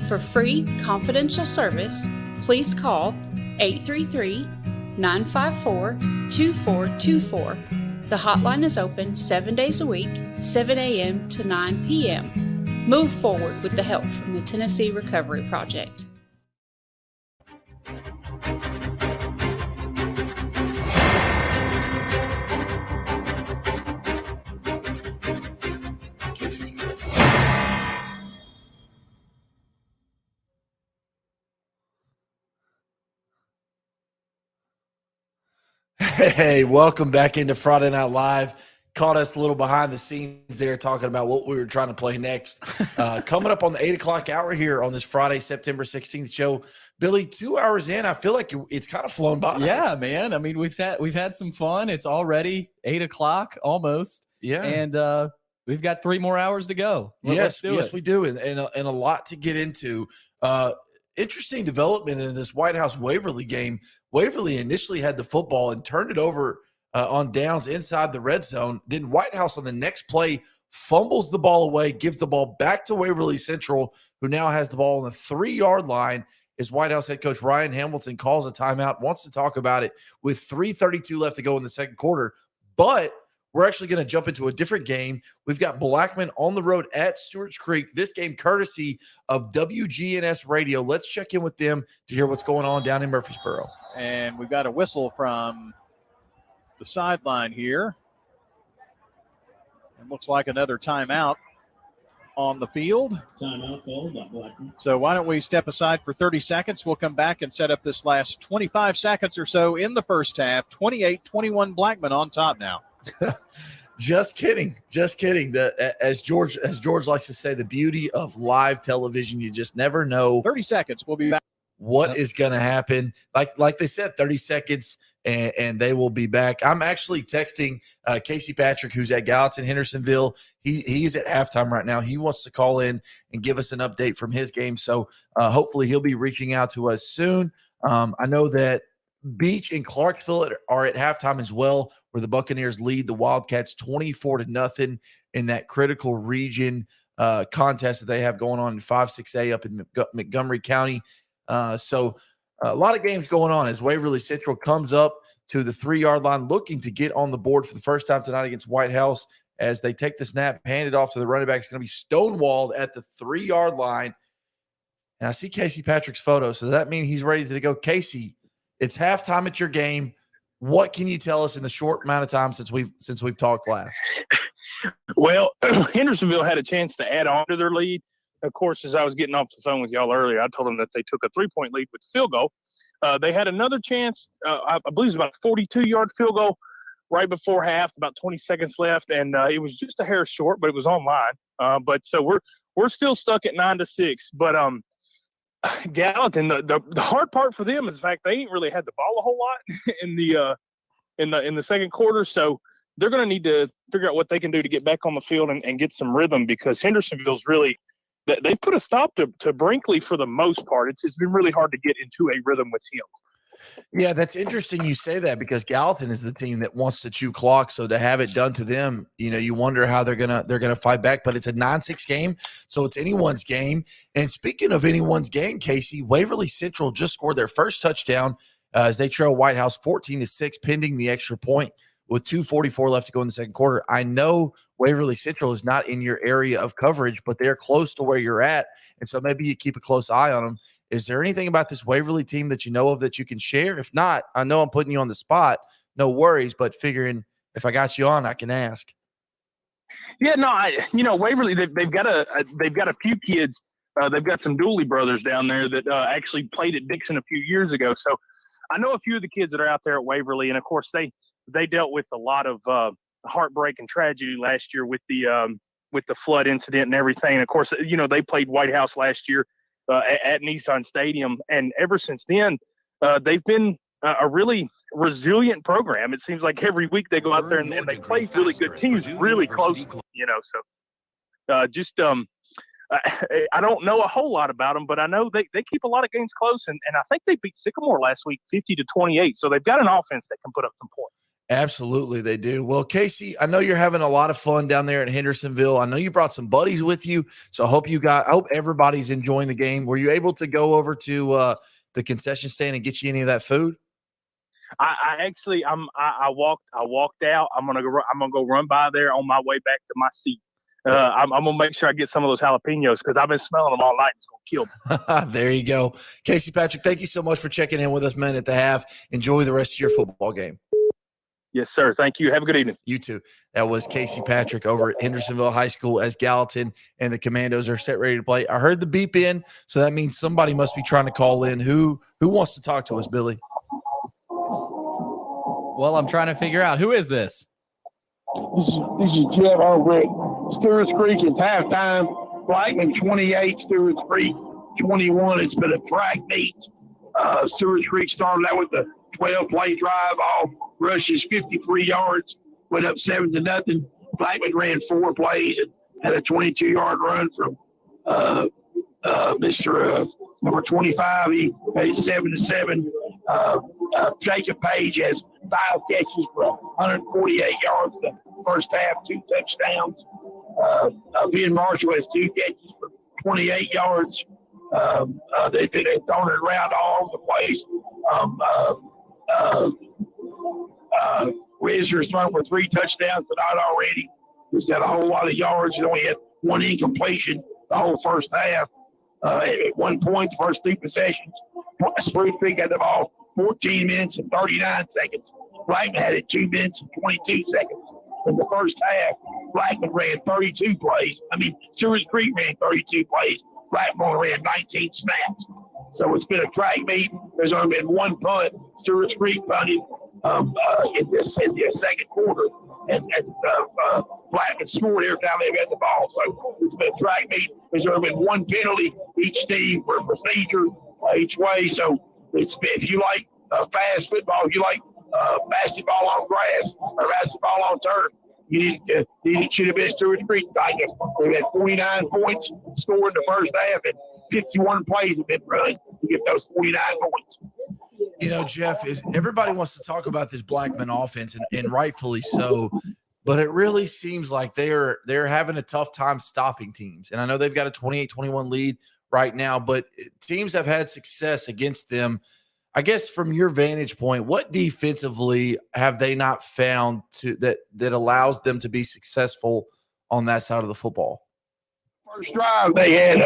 For free, confidential service, please call 833-954-2424. The hotline is open 7 days a week, 7 a.m. to 9 p.m. Move forward with the help from the Tennessee Recovery Project. Hey, welcome back into Friday Night Live. Caught us a little behind the scenes there talking about what we were trying to play next. Coming up on the 8 o'clock hour here on this Friday, September 16th show. Billy, 2 hours in, I feel like it's kind of flown by. Yeah, man. I mean, we've had some fun. It's already 8 o'clock almost. Yeah. And we've got 3 more hours to go. Let's do it. We do. And a lot to get into. Interesting development in this White House Waverly game. Waverly initially had the football and turned it over on downs inside the red zone. Then White House on the next play fumbles the ball away, gives the ball back to Waverly Central, who now has the ball on the 3-yard line. As White House head coach Ryan Hamilton calls a timeout, wants to talk about it with 3:32 left to go in the second quarter. But we're actually going to jump into a different game. We've got Blackman on the road at Stewart's Creek. This game courtesy of WGNS Radio. Let's check in with them to hear what's going on down in Murfreesboro. And we've got a whistle from the sideline here. It looks like another timeout on the field. Timeout called by Blackman. So why don't we step aside for 30 seconds? We'll come back and set up this last 25 seconds or so in the first half. 28-21 Blackman on top now. Just kidding. As George likes to say, the beauty of live television, you just never know. 30 seconds. We'll be back. What is going to happen? Like they said, 30 seconds, and they will be back. I'm actually texting Casey Patrick, who's at Gallatin Hendersonville. He's at halftime right now. He wants to call in and give us an update from his game. So hopefully he'll be reaching out to us soon. I know that Beach and Clarksville are at halftime as well, where the Buccaneers lead the Wildcats 24-0 in that critical region contest that they have going on in 5-6A up in Montgomery County. So a lot of games going on as Waverly Central comes up to the 3-yard line, looking to get on the board for the first time tonight against White House. As they take the snap, hand it off to the running back. It's going to be stonewalled at the 3-yard line. And I see Casey Patrick's photo. So does that mean he's ready to go? Casey, it's halftime at your game. What can you tell us in the short amount of time since we've talked last? Well, Hendersonville had a chance to add on to their lead. Of course, as I was getting off the phone with y'all earlier, I told them that they took a 3-point lead with the field goal. They had another chance. I believe it was about a 42-yard field goal right before half, about 20 seconds left, and it was just a hair short, but it was online. But so we're still stuck at 9-6. But Gallatin, the hard part for them is the fact they ain't really had the ball a whole lot in the second quarter. So they're going to need to figure out what they can do to get back on the field and get some rhythm, because Hendersonville's really they put a stop to Brinkley for the most part. It's been really hard to get into a rhythm with him. Yeah, that's interesting you say that, because Gallatin is the team that wants to chew clock. So to have it done to them, you wonder how they're gonna fight back. But it's a 9-6 game, so it's anyone's game. And speaking of anyone's game, Casey, Waverly Central just scored their first touchdown as they trail White House 14-6, pending the extra point with 2:44 left to go in the second quarter. I know Waverly Central is not in your area of coverage, but they're close to where you're at, and so maybe you keep a close eye on them. Is there anything about this Waverly team that you know of that you can share? If not, I know I'm putting you on the spot. No worries, but figuring if I got you on, I can ask. Yeah, no, Waverly, they've got a few kids. They've got some Dooley brothers down there that actually played at Dixon a few years ago. So I know a few of the kids that are out there at Waverly, and of course they dealt with a lot of heartbreak and tragedy last year with the flood incident and everything. And of course, they played White House last year at Nissan Stadium, and ever since then, they've been a really resilient program. It seems like every week they go out there and they play really good teams really close. I don't know a whole lot about them, but I know they keep a lot of games close, and I think they beat Sycamore last week 50-28. So they've got an offense that can put up some points. Absolutely, they do. Well, Casey, I know you're having a lot of fun down there in Hendersonville. I know you brought some buddies with you, so I hope everybody's enjoying the game. Were you able to go over to the concession stand and get you any of that food? I walked out. I'm gonna go run by there on my way back to my seat. I'm gonna make sure I get some of those jalapenos because I've been smelling them all night. It's gonna kill me. There you go. Casey Patrick, thank you so much for checking in with us, man, at the half. Enjoy the rest of your football game. Yes, sir. Thank you. Have a good evening. You too. That was Casey Patrick over at Hendersonville High School as Gallatin and the Commandos are set ready to play. I heard the beep in, so that means somebody must be trying to call in. Who wants to talk to us, Billy? Well, I'm trying to figure out who is this. This is Jeff over at Stewart's Creek. It's halftime. Blackman 28, Stewart's Creek 21. It's been a track meet. Stewart's Creek started out with a 12-play drive. All rushes 53 yards. Went up 7-0. Blackman ran 4 plays and had a 22-yard run from Mr. Number 25. He made it 7-7. Jacob Page has 5 catches for 148 yards in the first half, 2 touchdowns. Ben Marshall has 2 catches for 28 yards. They've thrown it around all over the place. Razor's thrown for 3 touchdowns tonight already. He's got a whole lot of yards. He only had 1 incompletion the whole first half. At one point, the first 3 possessions, Spruce Creek had the ball 14 minutes and 39 seconds. Blackman had it 2 minutes and 22 seconds. In the first half, Blackman ran 32 plays. Stewart's Creek ran 32 plays. Blackman only ran 19 snaps. So it's been a track meet. There's only been 1 punt. Stewart's Creek punted in the second quarter. And Blackman scored every time they had the ball. So it's been a track meet. There's only been 1 penalty each team for procedure each way. So if you like fast football, if you like basketball on grass or basketball on turf, you should have been Stewart's Creek. They've had 49 points scored in the first half, and 51 plays have been run to get those 49 points. You know, Jeff, everybody wants to talk about this Blackman offense, and rightfully so, but it really seems like they're having a tough time stopping teams. And I know they've got a 28-21 lead right now, but teams have had success against them. I guess from your vantage point, what defensively have they not found that allows them to be successful on that side of the football? First drive, they had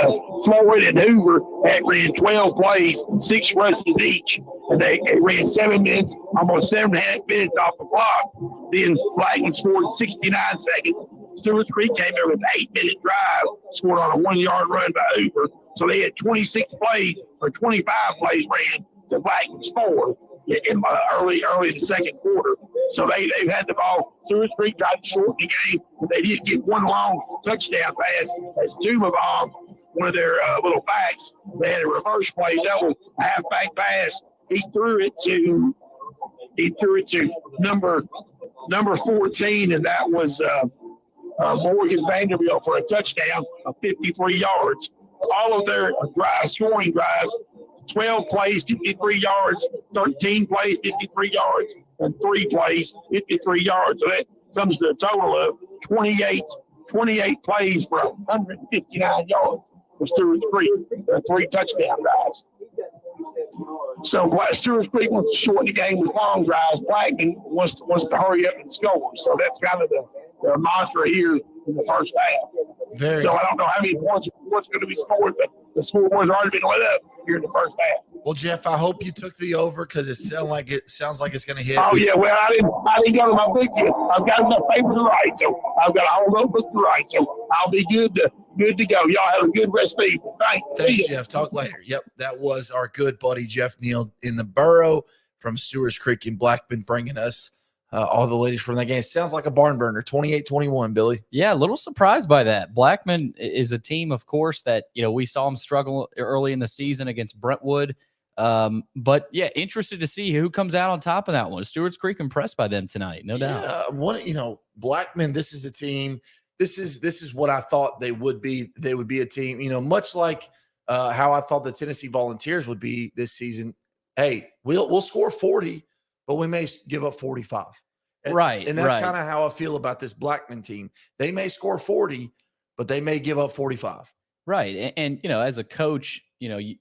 Floyd and Hoover that ran 12 plays, 6 rushes each, and they ran 7 minutes, almost 7.5 minutes off the clock. Then Blackman scored 69 seconds. Stewart's Creek came there with an 8-minute drive, scored on a 1-yard run by Hoover. So they had 26 plays or 25 plays ran to Blackman's 4 in early the second quarter. So they've had the ball. Stewart's Creek tried to shorten the game, but they did get 1 long touchdown pass as Jumabon, one of their little backs. They had a reverse play, double halfback pass. He threw it to number 14, and that was Morgan Vanderbilt for a touchdown of 53 yards. All of their scoring drives, 12 plays, 53 yards, 13 plays, 53 yards, and 3 plays, 53 yards. So that comes to a total of 28 plays for 159 yards for Stewart's Creek. 3 touchdown drives. So Stewart's Creek wants to shorten the game with long drives. Blackman wants to hurry up and score. So that's kind of the mantra here in the first half. I don't know how many points going to be scored, but the scoreboard's already been lit up here in the first half. Well, Jeff, I hope you took the over because it sounds like it's going to hit. Oh yeah, well I didn't go to my book yet. I've got enough paper to write, so I've got a whole notebook to write. So I'll be good to go. Y'all have a good rest of the evening. Thanks, Jeff. Talk later. Yep, that was our good buddy Jeff Neal in the Borough from Stewart's Creek in Blackman, bringing us all the latest from that game. It sounds like a barn burner, 28-21, Billy. Yeah, a little surprised by that. Blackman is a team, of course, that we saw them struggle early in the season against Brentwood. But yeah, interested to see who comes out on top of that one. Stewart's Creek impressed by them tonight, no doubt. Blackman, this is a team. This is what I thought they would be. They would be a team, much like how I thought the Tennessee Volunteers would be this season. Hey, we'll score 40, but we may give up 45. Right. And that's kind of how I feel about this Blackman team. They may score 40, but they may give up 45. Right. And as a coach,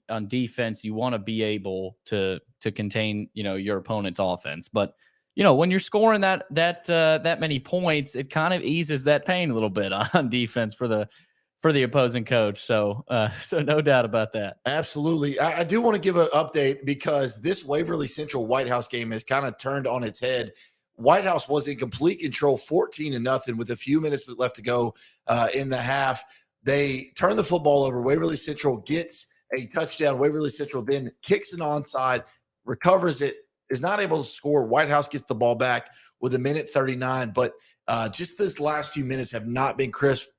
on defense, you want to be able to contain, your opponent's offense. But, when you're scoring that many points, it kind of eases that pain a little bit on defense for the opposing coach. So no doubt about that. Absolutely. I do want to give an update because this Waverly Central White House game has kind of turned on its head. White House was in complete control, 14-0 with a few minutes left to go in the half. They turn the football over. Waverly Central gets a touchdown. Waverly Central then kicks an onside, recovers it, is not able to score. White House gets the ball back with 1:39, but just this last few minutes have not been crisp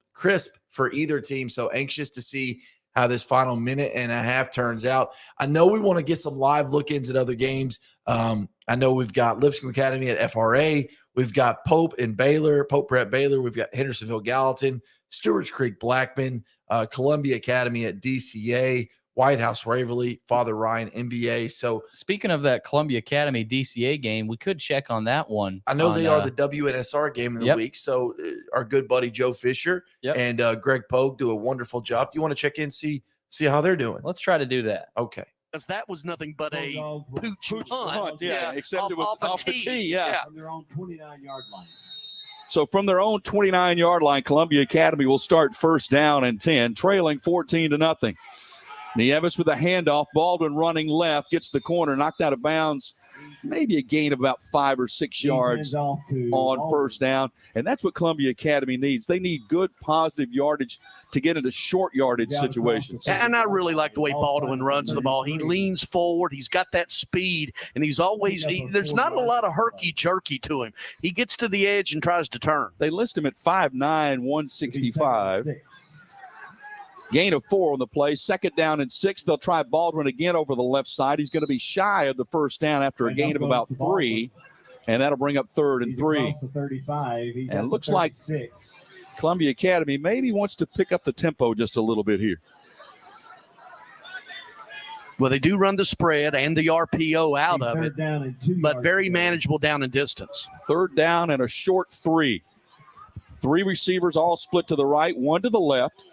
for either team. So anxious to see how this final minute and a half turns out. I know we want to get some live look-ins at other games. I know we've got Lipscomb Academy at FRA. We've got Pope and Baylor, Pope Prep Baylor. We've got Hendersonville Gallatin, Stewart's Creek Blackman, Columbia Academy at DCA, White House Waverly, Father Ryan NBA. So speaking of that Columbia Academy DCA game, we could check on that one. I know they are the WNSR game of the week. So our good buddy Joe Fisher and Greg Pogue do a wonderful job. Do you want to check in, see how they're doing? Let's try to do that. Okay. Because that was nothing but a pooch punt. Except it was off the tee. From their own 29-yard line. So from their own 29-yard line, Columbia Academy will start first down and 10, trailing 14-0. Nieves with a handoff. Baldwin running left, gets the corner, knocked out of bounds. Maybe a gain of about 5 or 6 yards on first down. And that's what Columbia Academy needs. They need good, positive yardage to get into short yardage situations. And I really like the way Baldwin runs the ball. He leans forward. He's got that speed, and he's always there's not a lot of herky-jerky to him. He gets to the edge and tries to turn. They list him at 5'9", 165. Gain of 4 on the play. Second down and 6. They'll try Baldwin again over the left side. He's going to be shy of the first down after a gain of about 3. And that'll bring up 3rd and 3. And it looks like Columbia Academy maybe wants to pick up the tempo just a little bit here. Well, they do run the spread and the RPO out of it, but very manageable down and distance. 3rd down and a short 3. 3 receivers all split to the right, 1 to the left.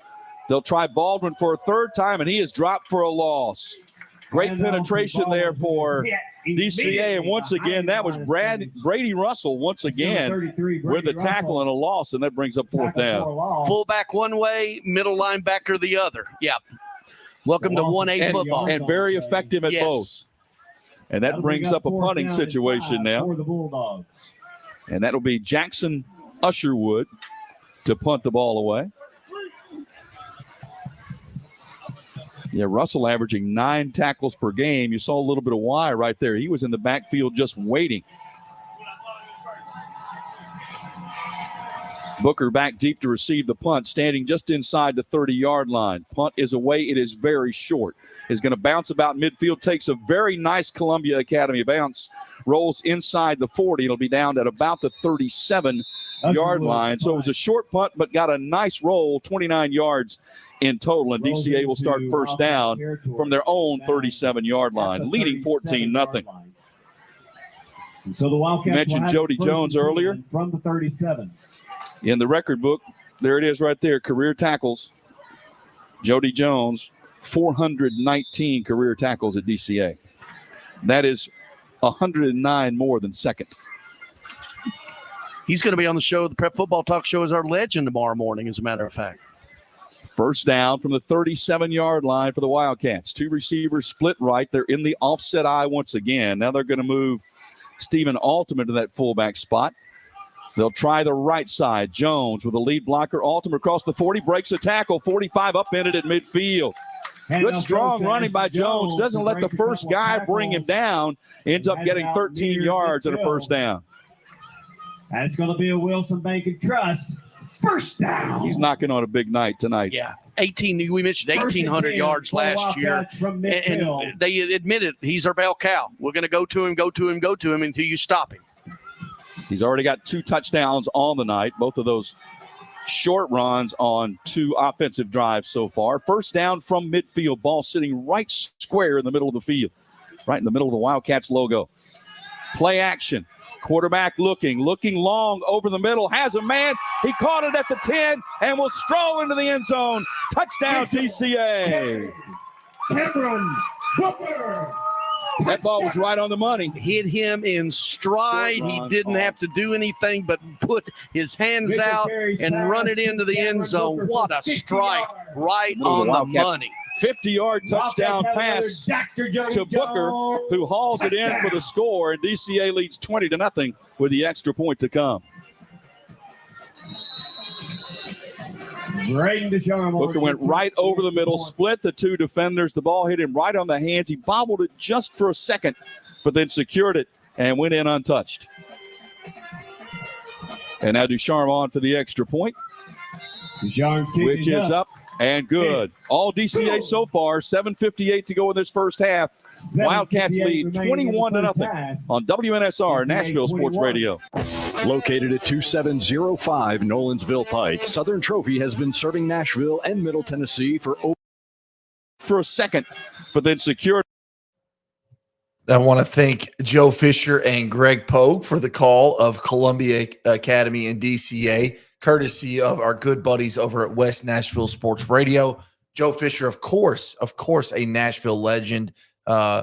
They'll try Baldwin for a 3rd time, and he is dropped for a loss. Great penetration there for DCA, and once again, that was Brady Russell once again with a tackle and a loss, and that brings up 4th down. Fullback one way, middle linebacker the other. Yeah. Welcome to 1A football. And very effective at both. And that brings up a punting situation now. And that'll be Jackson Usherwood to punt the ball away. Yeah, Russell averaging 9 tackles per game. You saw a little bit of why right there. He was in the backfield just waiting. Booker back deep to receive the punt, standing just inside the 30-yard line. Punt is away. It is very short. Is going to bounce about midfield, takes a very nice Columbia Academy bounce, rolls inside the 40. It'll be down at about the 37-yard line. So it was a short punt, but got a nice roll, 29 yards in total, and DCA will start first down from their own 37-yard line, leading 14-0. So the Wildcats you mentioned Jody Jones earlier. From the 37. In the record book, there it is right there, career tackles. Jody Jones, 419 career tackles at DCA. That is 109 more than second. He's going to be on the show, the Prep Football Talk Show, as our legend tomorrow morning, as a matter of fact. First down from the 37-yard line for the Wildcats. 2 receivers split right. They're in the offset eye once again. Now they're going to move Stephen Altum into that fullback spot. They'll try the right side. Jones with a lead blocker. Altum across the 40, breaks a tackle. 45 upended at midfield. Good strong running by Jones. Doesn't let the first guy bring him down. Ends up getting 13 yards and a first down. And it's going to be a Wilson Bank and Trust. First down. He's knocking on a big night tonight. Yeah, we mentioned 1,800 yards last year. And they admitted he's our bell cow. We're going to go to him until you stop him. He's already got 2 touchdowns on the night, both of those short runs on 2 offensive drives so far. First down from midfield, ball sitting right square in the middle of the field, right in the middle of the Wildcats logo. Play action. Quarterback looking long over the middle, has a man. He caught it at the 10 and will stroll into the end zone. Touchdown, DCA. Cameron Booker. That ball was right on the money. Hit him in stride. He didn't have to do anything but put his hands out and run it into the end zone. What a strike right on the money. 50-yard touchdown pass to Booker, who hauls it in for the score, and DCA leads 20-0 with the extra point to come. Booker went right over the middle, split the two defenders. The ball hit him right on the hands. He bobbled it just for a second, but then secured it and went in untouched. And now Ducharme on for the extra point, which is up and good. All DCA so far, 7:58 to go in this first half. Wildcats lead 21-0 on WNSR, Nashville Sports Radio. Located at 2705 Nolensville Pike, Southern Trophy has been serving Nashville and Middle Tennessee for a second, but then secured. I want to thank Joe Fisher and Greg Pogue for the call of Columbia Academy and DCA, courtesy of our good buddies over at West Nashville Sports Radio. Joe Fisher, of course, a Nashville legend,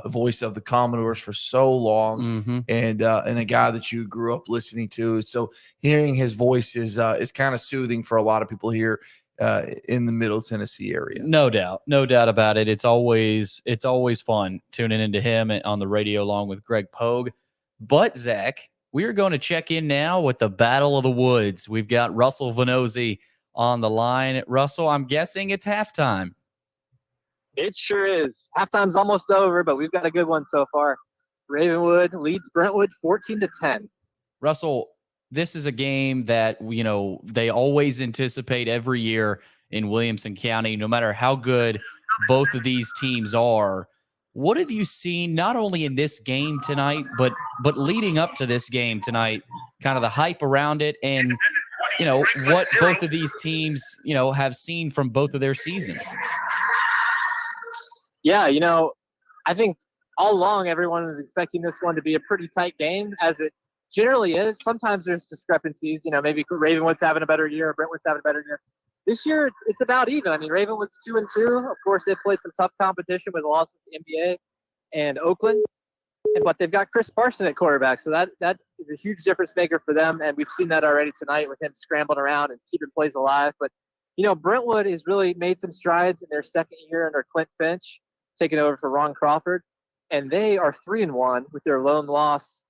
voice of the Commodores for so long, and a guy that you grew up listening to. So hearing his voice is kind of soothing for a lot of people here in the Middle Tennessee area. No doubt about it. It's always fun tuning into him on the radio along with Greg Pogue. But Zach, we are going to check in now with the Battle of the Woods. We've got Russell Venozzi on the line. Russell, I'm guessing it's halftime. It sure is. Halftime's almost over, but we've got a good one so far. Ravenwood leads Brentwood 14-10. Russell, this is a game that, they always anticipate every year in Williamson County, no matter how good both of these teams are. What have you seen not only in this game tonight, but leading up to this game tonight, kind of the hype around it and, what both of these teams, have seen from both of their seasons? Yeah, I think all along everyone was expecting this one to be a pretty tight game, as it generally is. Sometimes there's discrepancies. Maybe Ravenwood's having a better year or Brentwood's having a better year. This year, it's about even. I mean, Ravenwood's 2-2. Of course, they played some tough competition with losses to NBA and Oakland, but they've got Chris Parson at quarterback, so that is a huge difference maker for them, and we've seen that already tonight with him scrambling around and keeping plays alive. But, Brentwood has really made some strides in their second year under Clint Finch, taking over for Ron Crawford, and they are 3-1 with their lone loss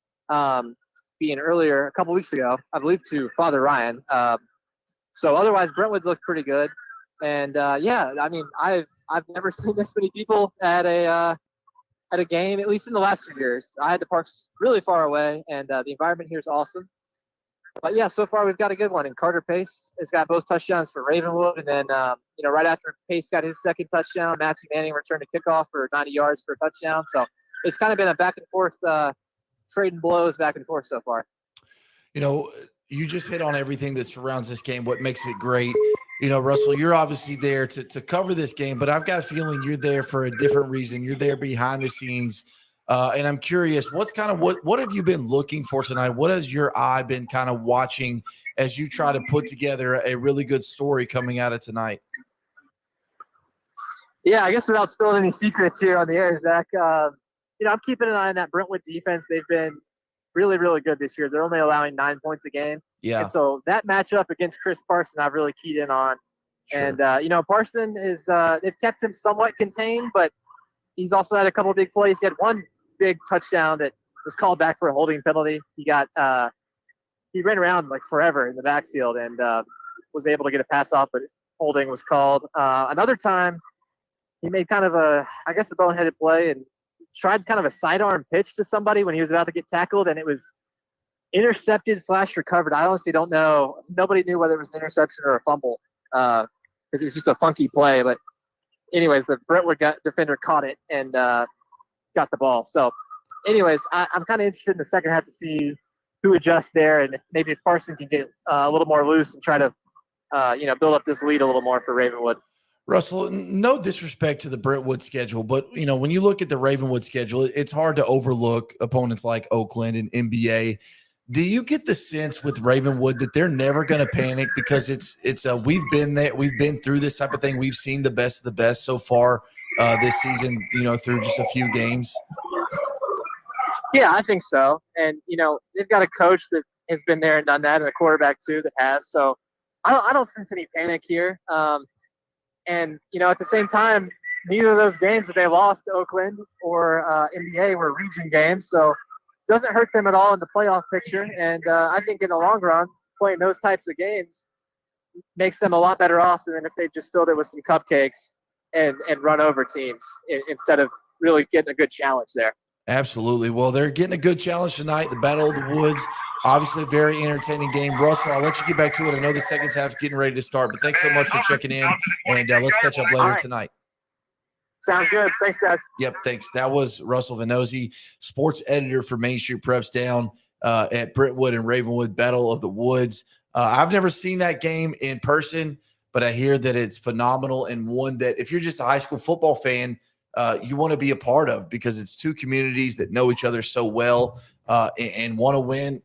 being earlier a couple weeks ago, I believe, to Father Ryan. So otherwise, Brentwood looked pretty good, and I've never seen this many people at a game, at least in the last few years. I had to park really far away, and the environment here is awesome. But yeah, so far we've got a good one. And Carter Pace has got both touchdowns for Ravenwood, and then right after Pace got his second touchdown, Matthew Manning returned a kickoff for 90 yards for a touchdown. So it's kind of been a back and forth, trading blows back and forth so far. You just hit on everything that surrounds this game, what makes it great. Russell, you're obviously there to cover this game, but I've got a feeling you're there for a different reason. You're there behind the scenes. And I'm curious, what have you been looking for tonight? What has your eye been kind of watching as you try to put together a really good story coming out of tonight? Yeah, I guess without spilling any secrets here on the air, Zach, I'm keeping an eye on that Brentwood defense. They've been really, really good this year. They're only allowing 9 points a game. Yeah. And so that matchup against Chris Parson, I've really keyed in on. Sure. And, Parson is they've kept him somewhat contained, but he's also had a couple of big plays. He had one big touchdown that was called back for a holding penalty. He got he ran around like forever in the backfield and was able to get a pass off, but holding was called. Another time he made kind of a boneheaded play and tried kind of a sidearm pitch to somebody when he was about to get tackled, and it was intercepted / recovered. I honestly don't know. Nobody knew whether it was an interception or a fumble because it was just a funky play. But anyways, the Brentwood defender caught it and got the ball. So anyways, I'm kind of interested in the second half to see who adjusts there, and maybe if Parson can get a little more loose and try to build up this lead a little more for Ravenwood. Russell, no disrespect to the Brentwood schedule, but when you look at the Ravenwood schedule, it's hard to overlook opponents like Oakland and NBA. Do you get the sense with Ravenwood that they're never going to panic because we've been there, we've been through this type of thing, we've seen the best of the best so far this season, through just a few games? Yeah, I think so. And, they've got a coach that has been there and done that, and a quarterback, too, that has. So I don't sense any panic here. And, at the same time, neither of those games that they lost to Oakland or NBA were region games. So it doesn't hurt them at all in the playoff picture. And I think in the long run, playing those types of games makes them a lot better off than if they just filled it with some cupcakes and run over teams instead of really getting a good challenge there. Absolutely. Well, they're getting a good challenge tonight. The Battle of the Woods, obviously a very entertaining game. Russell, I'll let you get back to it. I know the second half is getting ready to start, but thanks so much for checking in, and let's catch up later tonight. Sounds good. Thanks, guys. Yep, thanks. That was Russell Venozzi, sports editor for Main Street Preps down at Brentwood and Ravenwood, Battle of the Woods. I've never seen that game in person, but I hear that it's phenomenal, and one that if you're just a high school football fan, you want to be a part of, because it's two communities that know each other so well and want to win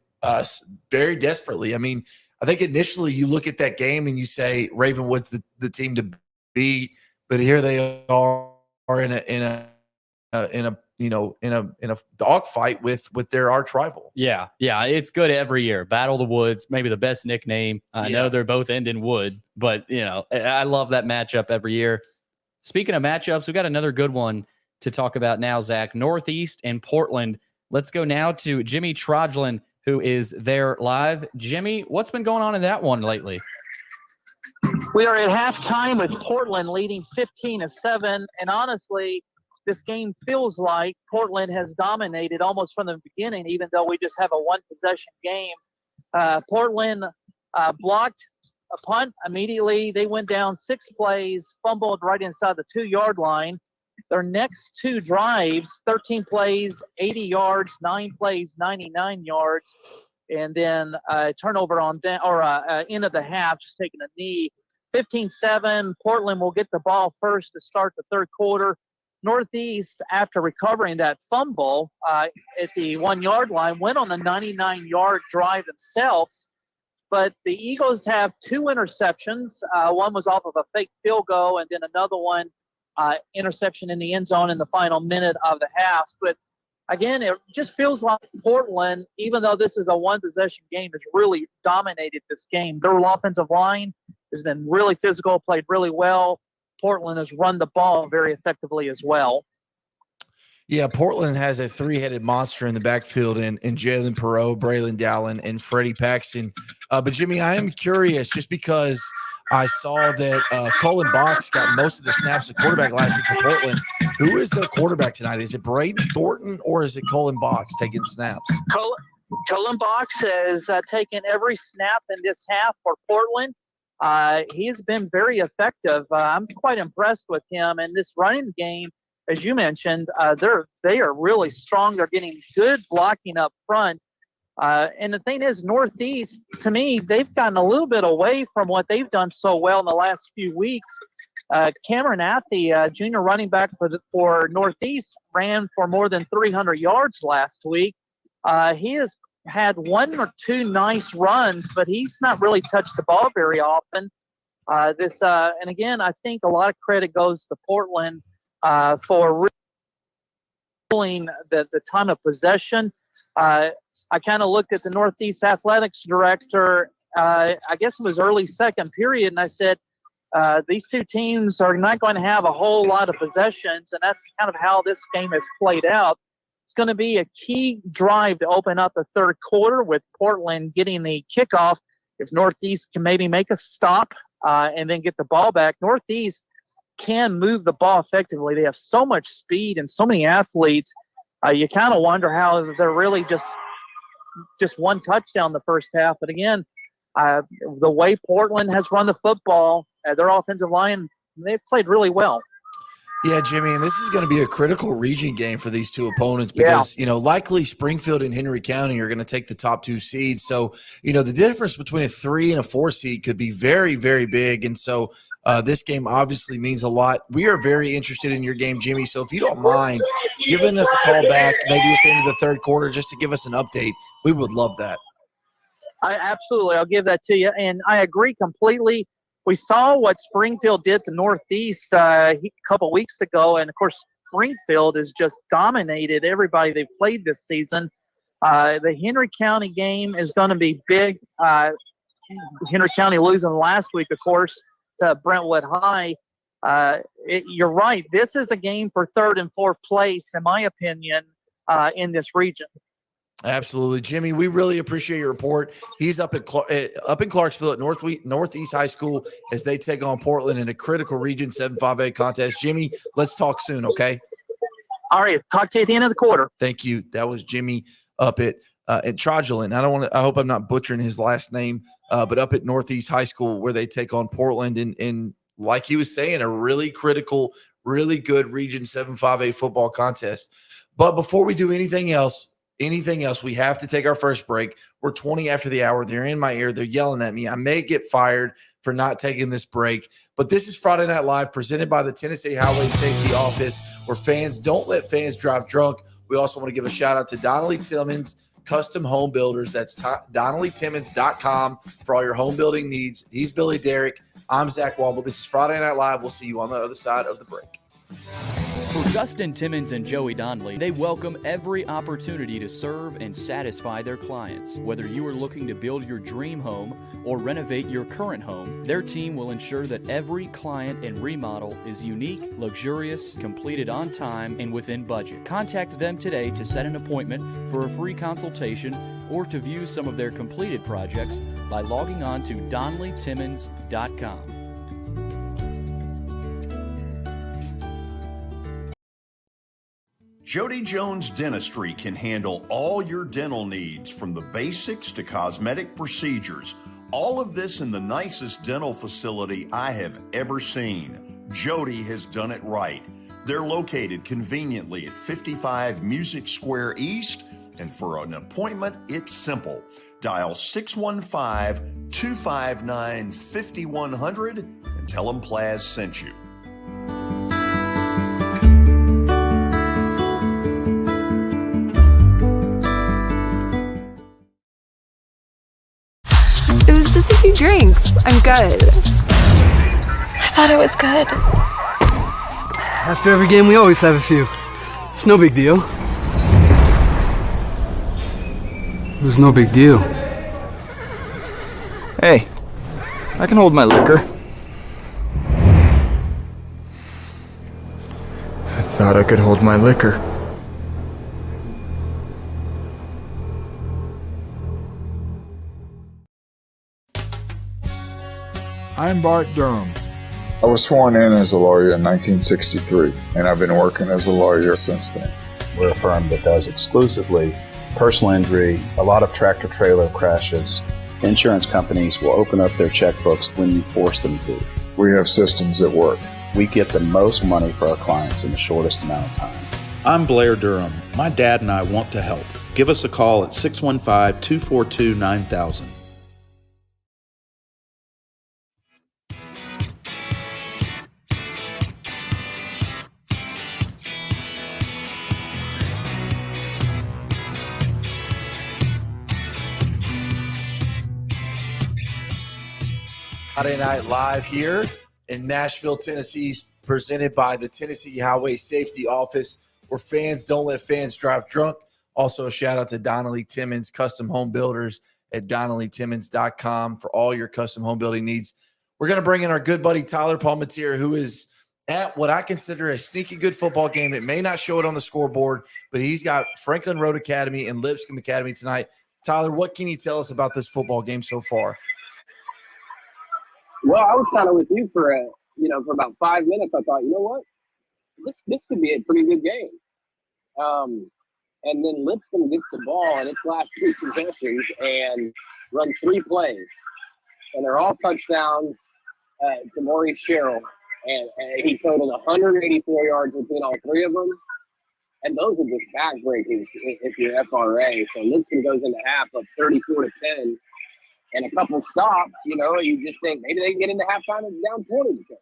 very desperately. I mean, I think initially you look at that game and you say Ravenwood's the team to beat, but here they are in a dogfight with their arch rival. Yeah, it's good every year. Battle of the Woods, maybe the best nickname. I know they're both end in wood, but I love that matchup every year. Speaking of matchups, we've got another good one to talk about now, Zach. Northeast and Portland. Let's go now to Jimmy Trojlan, who is there live. Jimmy, what's been going on in that one lately? We are at halftime with Portland leading 15-7, and honestly, this game feels like Portland has dominated almost from the beginning, even though we just have a one-possession game. Portland blocked a punt immediately. They went down 6 plays, fumbled right inside the 2-yard line. Their next 2 drives, 13 plays, 80 yards, 9 plays, 99 yards, and then turnover on end of the half, just taking a knee. 15-7, Portland will get the ball first to start the third quarter. Northeast, after recovering that fumble at the 1-yard line, went on the 99-yard drive themselves. But the Eagles have 2 interceptions. One was off of a fake field goal, and then another one interception in the end zone in the final minute of the half. But again, it just feels like Portland, even though this is a one-possession game, has really dominated this game. Their offensive line has been really physical, played really well. Portland has run the ball very effectively as well. Yeah, Portland has a 3-headed monster in the backfield in Jalen Perot, Braylon Dallin, and Freddie Paxton. But, Jimmy, I am curious just because I saw that Colin Box got most of the snaps at quarterback last week for Portland. Who is the quarterback tonight? Is it Braden Thornton or is it Colin Box taking snaps? Colin Box has taken every snap in this half for Portland. He's been very effective. I'm quite impressed with him. And this running game, as you mentioned, they are really strong. They're getting good blocking up front. And the thing is, Northeast, to me, they've gotten a little bit away from what they've done so well in the last few weeks. Cameron Athey, junior running back for Northeast, ran for more than 300 yards last week. He has had 1 or 2 nice runs, but he's not really touched the ball very often. And again, I think a lot of credit goes to Portland for ruling the time of possession. I kind of looked at the Northeast Athletics director, I guess it was early second period, and I said, these two teams are not going to have a whole lot of possessions, and that's kind of how this game has played out. It's going to be a key drive to open up the third quarter with Portland getting the kickoff. If Northeast can maybe make a stop and then get the ball back, Northeast can move the ball effectively. They have so much speed and so many athletes. You kind of wonder how they're really just one touchdown the first half. But again, the way Portland has run the football, their offensive line, they've played really well. Yeah, Jimmy, and this is going to be a critical region game for these two opponents because, likely Springfield and Henry County are going to take the top 2 seeds. So, the difference between a 3 and a 4 seed could be very, very big. And so this game obviously means a lot. We are very interested in your game, Jimmy. So if you don't mind giving us a call back maybe at the end of the third quarter just to give us an update, we would love that. Absolutely. I'll give that to you. And I agree completely. we saw what Springfield did to Northeast a couple weeks ago, and of course Springfield has just dominated everybody they've played this season. The Henry County game is going to be big. Henry County losing last week, of course, to Brentwood High. You're right. This is a game for third and fourth place, in my opinion, in this region. Absolutely, Jimmy. We really appreciate your report. He's up in Clarksville at Northeast High School as they take on Portland in a critical Region 7-5A contest. Jimmy, let's talk soon, okay? All right. Talk to you at the end of the quarter. Thank you. That was Jimmy up at Trojlan. I hope I'm not butchering his last name, but up at Northeast High School where they take on Portland in like he was saying, a really critical, really good Region 7-5A football contest. But before we do anything else, we have to take our first break. We're 20 after the hour. They're in my ear. They're yelling at me. I may get fired for not taking this break. But this is Friday Night Live presented by the Tennessee Highway Safety Office, where fans don't let fans drive drunk. We also want to give a shout out to Donnelly Timmons Custom Home Builders. That's DonnellyTimmons.com for all your home building needs. He's Billy Derrick. I'm Zach Womble. This is Friday Night Live. We'll see you on the other side of the break. For Dustin Timmons and Joey Donnelly, they welcome every opportunity to serve and satisfy their clients. Whether you are looking to build your dream home or renovate your current home, their team will ensure that every client and remodel is unique, luxurious, completed on time, and within budget. Contact them today to set an appointment for a free consultation or to view some of their completed projects by logging on to DonnellyTimmons.com. Jody Jones Dentistry can handle all your dental needs, from the basics to cosmetic procedures. All of this in the nicest dental facility I have ever seen. Jody has done it right. They're located conveniently at 55 Music Square East, and for an appointment, it's simple. Dial 615-259-5100 and tell them Plaz sent you. It was just a few drinks. I'm good. I thought it was good. After every game, we always have a few. It's no big deal. It was no big deal. Hey, I can hold my liquor. I thought I could hold my liquor. I'm Bart Durham. I was sworn in as a lawyer in 1963, and I've been working as a lawyer since then. We're a firm that does exclusively personal injury, a lot of tractor-trailer crashes. Insurance companies will open up their checkbooks when you force them to. We have systems that work. We get the most money for our clients in the shortest amount of time. I'm Blair Durham. My dad and I want to help. Give us a call at 615-242-9000. Friday Night Live here in Nashville, Tennessee, presented by the Tennessee Highway Safety Office, where fans don't let fans drive drunk. Also, a shout out to Donnelly Timmons Custom Home Builders at DonnellyTimmons.com for all your custom home building needs. We're going to bring in our good buddy Tyler Palmatier, who is at what I consider a sneaky good football game. It may not show it on the scoreboard, but he's got Franklin Road Academy and Lipscomb Academy tonight. Tyler, what can you tell us about this football game so far? Well, I was kind of with you for about 5 minutes. I thought, you know what, this could be a pretty good game. And then Lipscomb gets the ball in its last 3 possessions and runs 3 plays, and they're all touchdowns to Maurice Sherrill, and he totaled 184 yards between all 3 of them. And those are just backbreakers if you're FRA. So Lipscomb goes into half up 34-10. And a couple stops, you just think maybe they can get into halftime and down 20-10.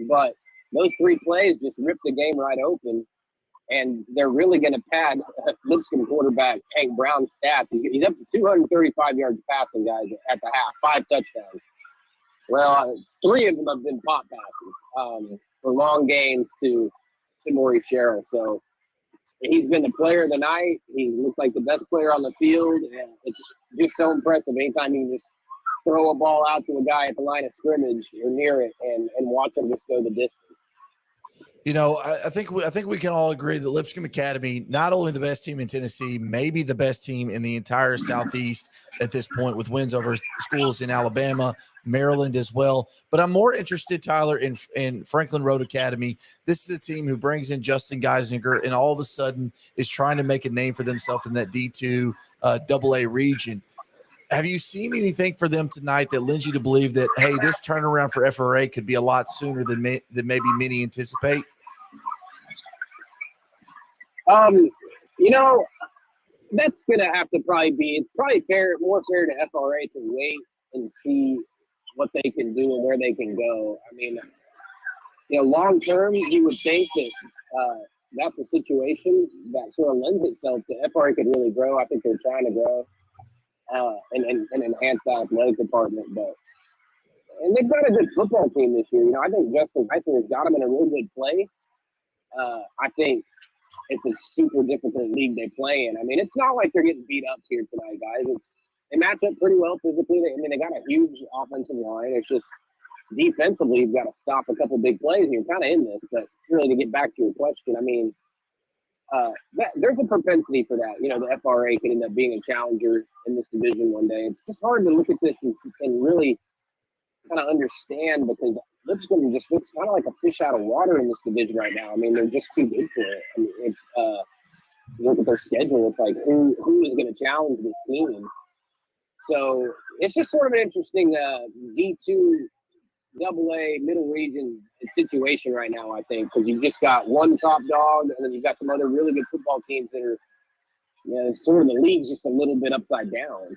But those 3 plays just ripped the game right open. And they're really going to pad Lipscomb quarterback Hank Brown's stats. He's up to 235 yards passing, guys, at the half, 5 touchdowns. Well, 3 of them have been pop passes for long gains to Maurice Sherrill. So he's been the player of the night. He's looked like the best player on the field. And it's just so impressive. Anytime you can just throw a ball out to a guy at the line of scrimmage or near it and watch him just go the distance. You know, I think we can all agree that Lipscomb Academy, not only the best team in Tennessee, maybe the best team in the entire Southeast at this point, with wins over schools in Alabama, Maryland as well. But I'm more interested, Tyler, in Franklin Road Academy. This is a team who brings in Justin Geisinger and all of a sudden is trying to make a name for themselves in that D2 AA region. Have you seen anything for them tonight that lends you to believe that, hey, this turnaround for FRA could be a lot sooner than maybe many anticipate? You know, that's going to have to it's probably more fair to FRA to wait and see what they can do and where they can go. I mean, you know, long term, you would think that that's a situation that sort of lends itself to FRA could really grow. I think they're trying to grow and enhance that athletic department. And they've got a good football team this year. You know, I think Justin Geisler's got them in a really good place. I think it's a super difficult league they play in. I mean, it's not like they're getting beat up here tonight, guys. They match up pretty well physically. They got a huge offensive line. It's just defensively, you've got to stop a couple big plays, and you're kind of in this. But really, to get back to your question, I mean, there's a propensity for that. You know, the FRA could end up being a challenger in this division one day. It's just hard to look at this and really kind of understand, because Lipscomb just looks kind of like a fish out of water in this division right now. I mean, they're just too good for it. I mean, if you look at their schedule, it's like who is going to challenge this team? So it's just sort of an interesting D2 AA middle region situation right now, I think, because you've just got one top dog, and then you've got some other really good football teams that are, you know, sort of the league's just a little bit upside down.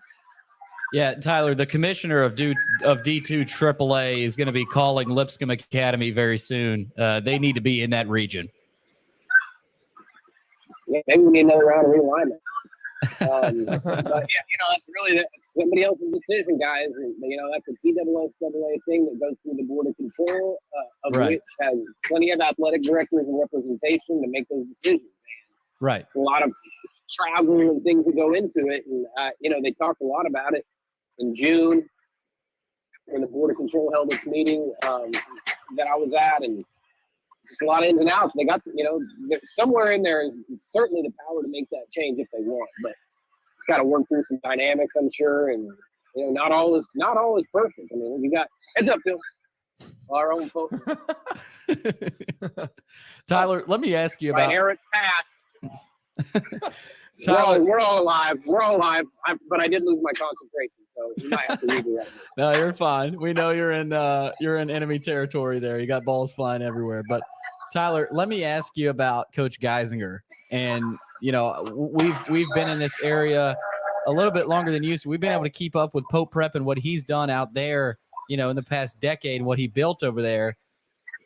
Yeah, Tyler, the commissioner of D2 AAA is going to be calling Lipscomb Academy very soon. They need to be in that region. Yeah, maybe we need another round of realignment. But yeah, you know, that's really somebody else's decision, guys. And, you know, that's a TSSAA thing that goes through the Board of Control, of Right. which has plenty of athletic directors and representation to make those decisions. Right. A lot of travel and things that go into it. And, you know, they talked a lot about it in June when the Board of Control held its meeting that I was at, and just a lot of ins and outs. They got, you know, somewhere in there is certainly the power to make that change if they want, but it's got to work through some dynamics, I'm sure. And, you know, not all is perfect. I mean, you got heads up, Phil. Our own folks. Tyler, let me ask you about Eric pass. Tyler, we're all alive. We're all alive. But I did lose my concentration, so you might have to redirect me. No, you're fine. We know you're in enemy territory there. You got balls flying everywhere. But Tyler, let me ask you about Coach Geisinger. And you know, we've been in this area a little bit longer than you, so we've been able to keep up with Pope Prep and what he's done out there, you know, in the past decade, what he built over there.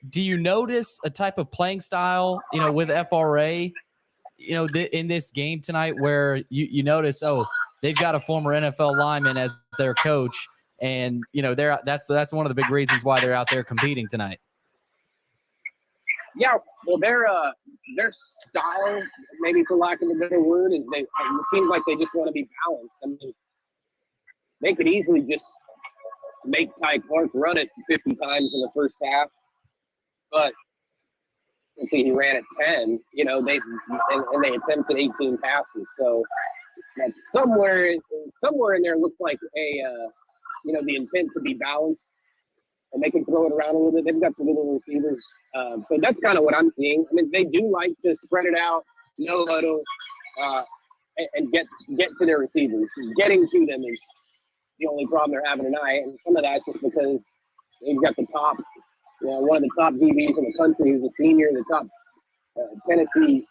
Do you notice a type of playing style, you know, with FRA, you know, in this game tonight, where you notice, oh, they've got a former NFL lineman as their coach, and you know that's one of the big reasons why they're out there competing tonight. Yeah, well, their style, maybe for lack of a better word, is it seems like they just want to be balanced. I mean, they could easily just make Ty Clark run it 50 times in the first half, but let's see, he ran it 10. You know, they attempted 18 passes, so that's somewhere in there looks like you know, the intent to be balanced, and they can throw it around a little bit. They've got some little receivers, so that's kind of what I'm seeing. I mean, they do like to spread it out, no huddle, and get to their receivers. Getting to them is the only problem they're having tonight, and some of that's just because you've got the top, you know, one of the top DBs in the country who's a senior, the top Tennessee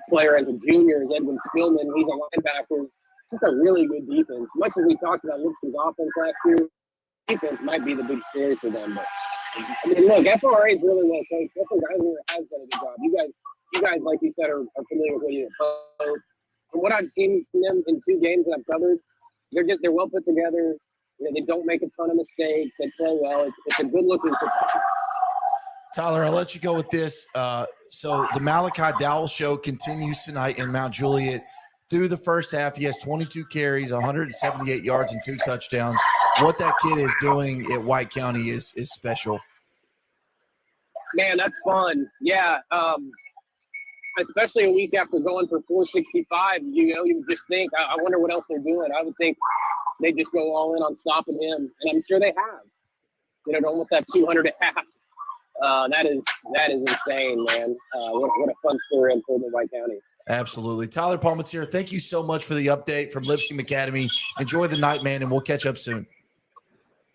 player as a junior is Edwin Spillman. He's a linebacker. Just a really good defense. Much as we talked about Lipscomb's offense last year, defense might be the big story for them. But I mean, look, FRA is really well coached. That's a guy who has done a good job. You guys, like you said, are familiar with what you do. From what I've seen from them in 2 games that I've covered, they're well put together. They don't make a ton of mistakes. They play well. It's a good-looking football team. Tyler, I'll let you go with this. So the Malachi Dowell show continues tonight in Mount Juliet. Through the first half, he has 22 carries, 178 yards, and 2 touchdowns. What that kid is doing at White County is special. Man, that's fun. Yeah, especially a week after going for 465, you just think, I wonder what else they're doing. I would think they just go all in on stopping him, and I'm sure they have. To almost have 200 at half. That is insane, man. What a fun story in Pullman, White County. Absolutely. Tyler Palmatier, thank you so much for the update from Lipscomb Academy. Enjoy the night, man, and we'll catch up soon.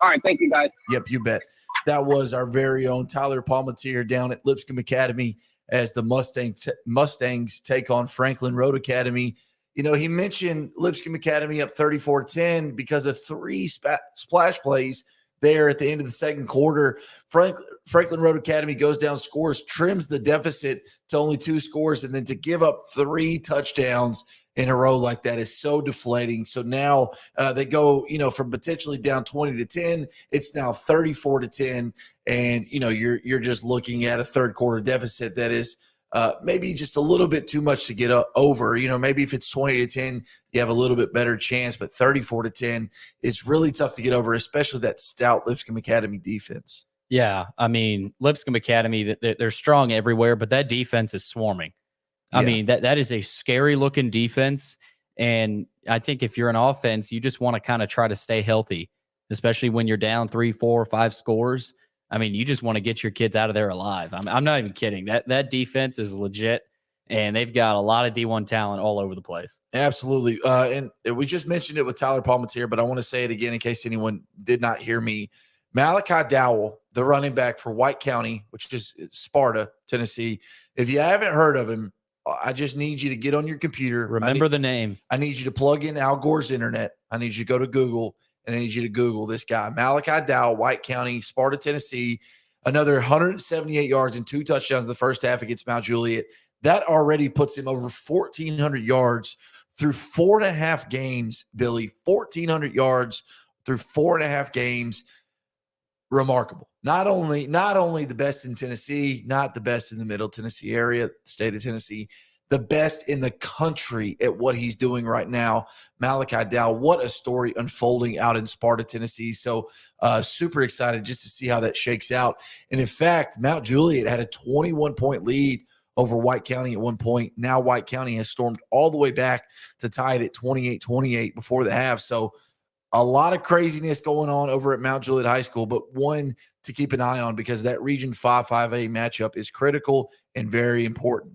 All right, thank you, guys. Yep, you bet. That was our very own Tyler Palmatier down at Lipscomb Academy as the Mustangs take on Franklin Road Academy. He mentioned Lipscomb Academy up 34-10 because of 3 splash plays there at the end of the second quarter. Franklin Road Academy goes down, scores, trims the deficit to only 2 scores, and then to give up 3 touchdowns in a row like that is so deflating. So now they go, from potentially down 20-10, it's now 34-10, and you're just looking at a third quarter deficit that is maybe just a little bit too much to get over. Maybe if it's 20-10, you have a little bit better chance, but 34-10, it's really tough to get over, especially that stout Lipscomb Academy defense. Yeah, I mean, Lipscomb Academy, they're strong everywhere, but that defense is swarming. I mean, that is a scary-looking defense, and I think if you're an offense, you just want to kind of try to stay healthy, especially when you're down 3, 4, 5 scores. I mean, you just want to get your kids out of there alive. I'm not even kidding. That defense is legit, and they've got a lot of D1 talent all over the place. Absolutely. And we just mentioned it with Tyler Palmatier, but I want to say it again in case anyone did not hear me. Malachi Dowell, the running back for White County, which is Sparta, Tennessee. If you haven't heard of him, I just need you to get on your computer. Remember the name. I need you to plug in Al Gore's internet. I need you to go to Google, and I need you to Google this guy. Malachi Dowell, White County, Sparta, Tennessee. Another 178 yards and 2 touchdowns in the first half against Mount Juliet. That already puts him over 1,400 yards through 4.5 games, Billy. 1,400 yards through 4.5 games. Remarkable. Not only the best in Tennessee, not the best in the middle Tennessee area, the state of Tennessee, the best in the country at what he's doing right now. Malachi Dowell, what a story unfolding out in Sparta, Tennessee. So super excited just to see how that shakes out. And in fact, Mount Juliet had a 21-point lead over White County at one point. Now White County has stormed all the way back to tie it at 28-28 before the half. So a lot of craziness going on over at Mount Juliet High School, but one to keep an eye on because that Region 5-5A matchup is critical and very important.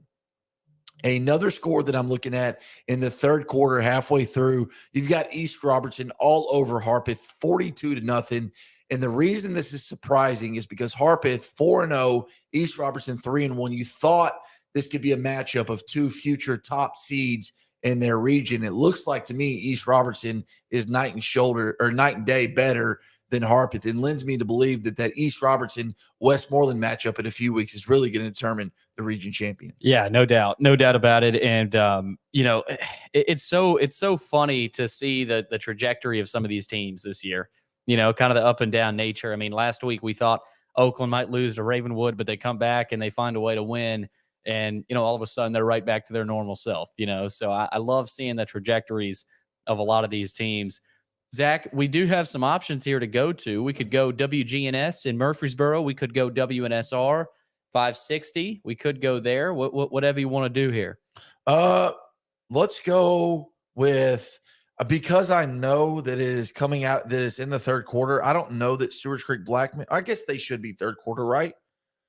Another score that I'm looking at in the third quarter, halfway through, you've got East Robertson all over Harpeth, 42-0. And the reason this is surprising is because Harpeth 4-0, East Robertson 3-1. You thought this could be a matchup of 2 future top seeds in their region. It looks like to me East Robertson is night and day better than Harpeth, and lends me to believe that East Robertson Westmoreland matchup in a few weeks is really going to determine the region champion. Yeah, no doubt about it. And it's so funny to see the trajectory of some of these teams this year. Kind of the up and down nature. I mean, last week we thought Oakland might lose to Ravenwood, but they come back and they find a way to win. And, all of a sudden they're right back to their normal self, So I love seeing the trajectories of a lot of these teams. Zach, we do have some options here to go to. We could go WGNS in Murfreesboro. We could go WNSR 560. We could go there. Whatever you want to do here. Let's go with, because I know that it is coming out, that it's in the third quarter. I don't know that Stewart's Creek Blackman, I guess they should be third quarter, right?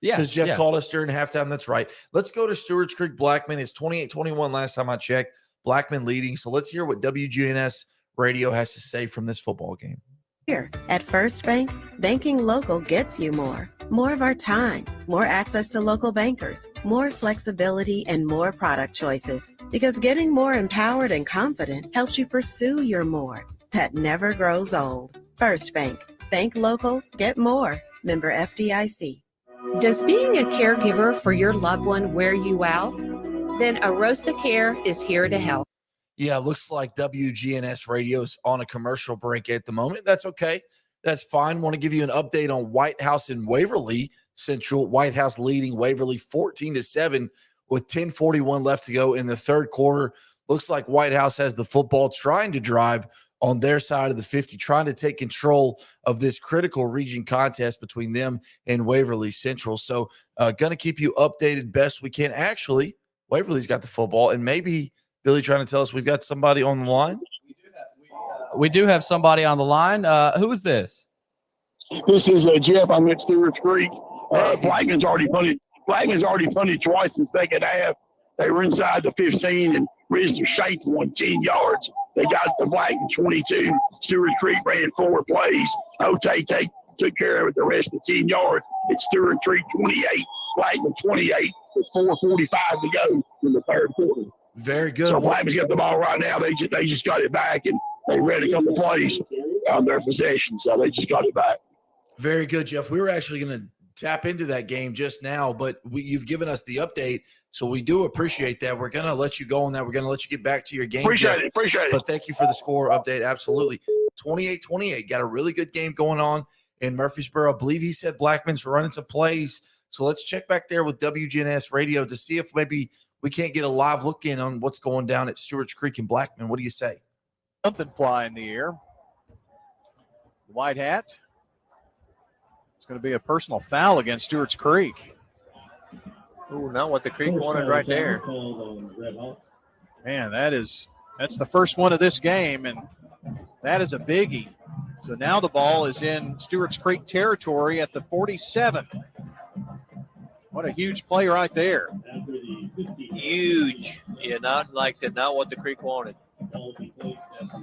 Yeah. Because Jeff called us during halftime. That's right. Let's go to Stewart's Creek Blackman. It's 28-21 last time I checked. Blackman leading. So let's hear what WGNS Radio has to say from this football game. Here at First Bank, banking local gets you more. More of our time, more access to local bankers, more flexibility, and more product choices. Because getting more empowered and confident helps you pursue your more. That never grows old. First Bank. Bank local, get more. Member FDIC. Does being a caregiver for your loved one wear you out? Then Arosa Care is here to help. Yeah, looks like WGNS Radio's on a commercial break at the moment. That's okay. That's fine. Want to give you an update on White House and Waverly Central. White House leading Waverly 14-7 with 10:41 left to go in the third quarter. Looks like White House has the football, trying to drive on their side of the 50, trying to take control of this critical region contest between them and Waverly Central. So going to keep you updated best we can. Actually, Waverly's got the football, and maybe Billy trying to tell us we've got somebody on the line. We do have somebody on the line. Who is this? This is Jeff. I'm at Stewart's Creek. Blackman's already punted. Blackman's already punted twice in the second half. They were inside the 15, and Risner shaped one 10 yards. They got the Blackman 22. Stewart's Creek ran 4 plays. Otay took care of it the rest of the 10 yards. It's Stewart Creek 28, Blackman 28 with 4:45 to go in the third quarter. Very good. So Blackman's got the ball right now. They just got it back, and they ran a couple plays on their possession, so they just got it back. Very good, Jeff. We were actually going to tap into that game just now, but you've given us the update, so we do appreciate that. We're going to let you go on that. We're going to let you get back to your game. Appreciate Jeff. it. But thank you for the score update. Absolutely. 28-28. Got a really good game going on in Murfreesboro. I believe he said Blackman's running some plays. So let's check back there with WGNS Radio to see if maybe we can't get a live look in on what's going down at Stewart's Creek and Blackman. What do you say? Something fly in the air. White hat. It's going to be a personal foul against Stewart's Creek. Ooh, not what the Creek wanted right there. Man, that's the first one of this game, and that is a biggie. So now the ball is in Stewart's Creek territory at the 47. What a huge play right there. Huge. Yeah, not like I said, not what the Creek wanted.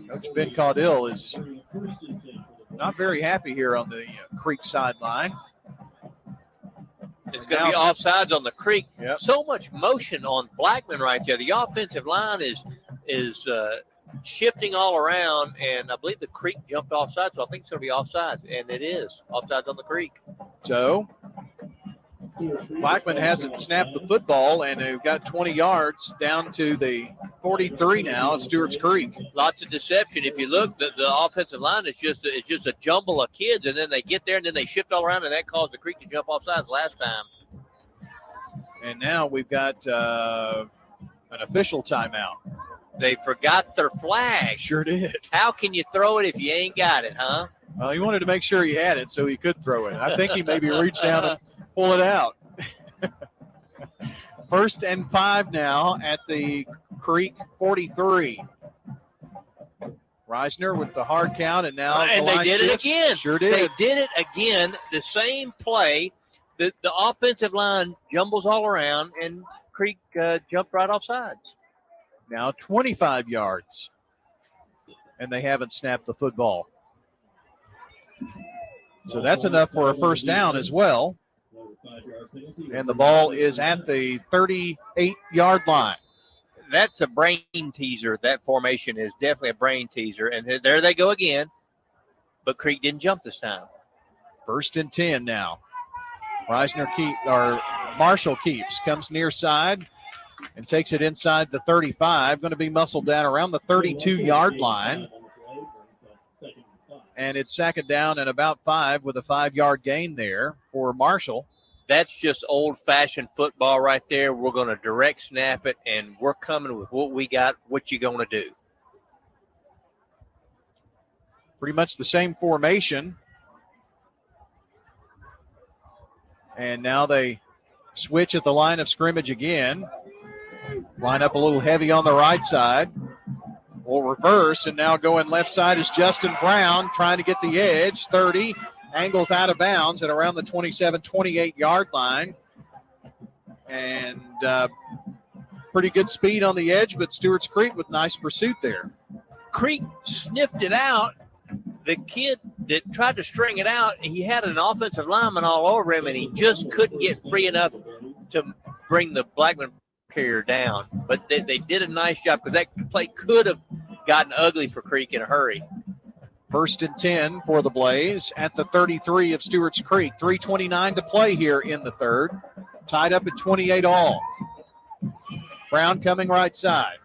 Coach Ben Caudill is not very happy here on the Creek sideline. It's going to be offsides on the Creek. Yep. So much motion on Blackman right there. The offensive line is shifting all around, and I believe the Creek jumped offside, so I think it's going to be offsides, and it is offsides on the Creek. So Blackman hasn't snapped the football, and they've got 20 yards down to the 43 now at Stewart's Creek. Lots of deception. If you look, the offensive line is just a jumble of kids, and then they get there, and then they shift all around, and that caused the Creek to jump off sides last time. And now we've got an official timeout. They forgot their flag. Sure did. How can you throw it if you ain't got it, huh? Well, he wanted to make sure he had it so he could throw it. I think he maybe reached down and pull it out. 1st and 5 now at the Creek 43. Reisner with the hard count, and now and they did it again. Sure did. They did it again. The same play. The offensive line jumbles all around, and Creek jumped right off sides. Now 25 yards, and they haven't snapped the football. So that's enough for a first down as well. And the ball is at the 38-yard line. That's a brain teaser. That formation is definitely a brain teaser. And there they go again. But Creek didn't jump this time. 1st and 10 now. Marshall keeps, comes near side and takes it inside the 35. Going to be muscled down around the 32-yard line. And it's second down and about 5 with a 5-yard gain there for Marshall. That's just old-fashioned football right there. We're going to direct snap it, and we're coming with what we got. What you going to do? Pretty much the same formation. And now they switch at the line of scrimmage again. Line up a little heavy on the right side. Will reverse, and now going left side is Justin Brown trying to get the edge. 30, angles out of bounds at around the 27, 28-yard line. And pretty good speed on the edge, but Stewart's Creek with nice pursuit there. Creek sniffed it out. The kid that tried to string it out, he had an offensive lineman all over him, and he just couldn't get free enough to bring the Blackman carrier down. But they did a nice job, because that play could have gotten ugly for Creek in a hurry. 1st and 10 for the Blaze at the 33 of Stewart's Creek. 3:29 to play here in the third. Tied up at 28 all. Brown coming right side.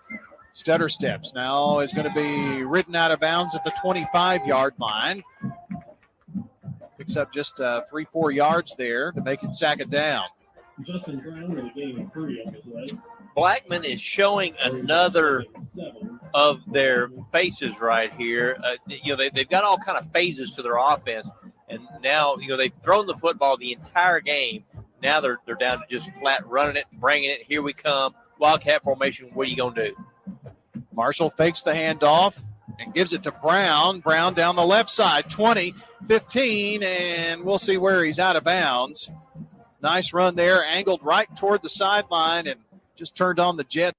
Stutter steps. Now is going to be ridden out of bounds at the 25-yard line. Picks up just 3-4 yards there to make it second down. Blackman is showing another of their faces right here. They've got all kind of phases to their offense, and now they've thrown the football the entire game. Now they're down to just flat running it, bringing it. Here we come, Wildcat formation. What are you gonna do? Marshall fakes the handoff and gives it to Brown. Brown down the left side, 20, 15, and we'll see where he's out of bounds. Nice run there, angled right toward the sideline and just turned on the jet.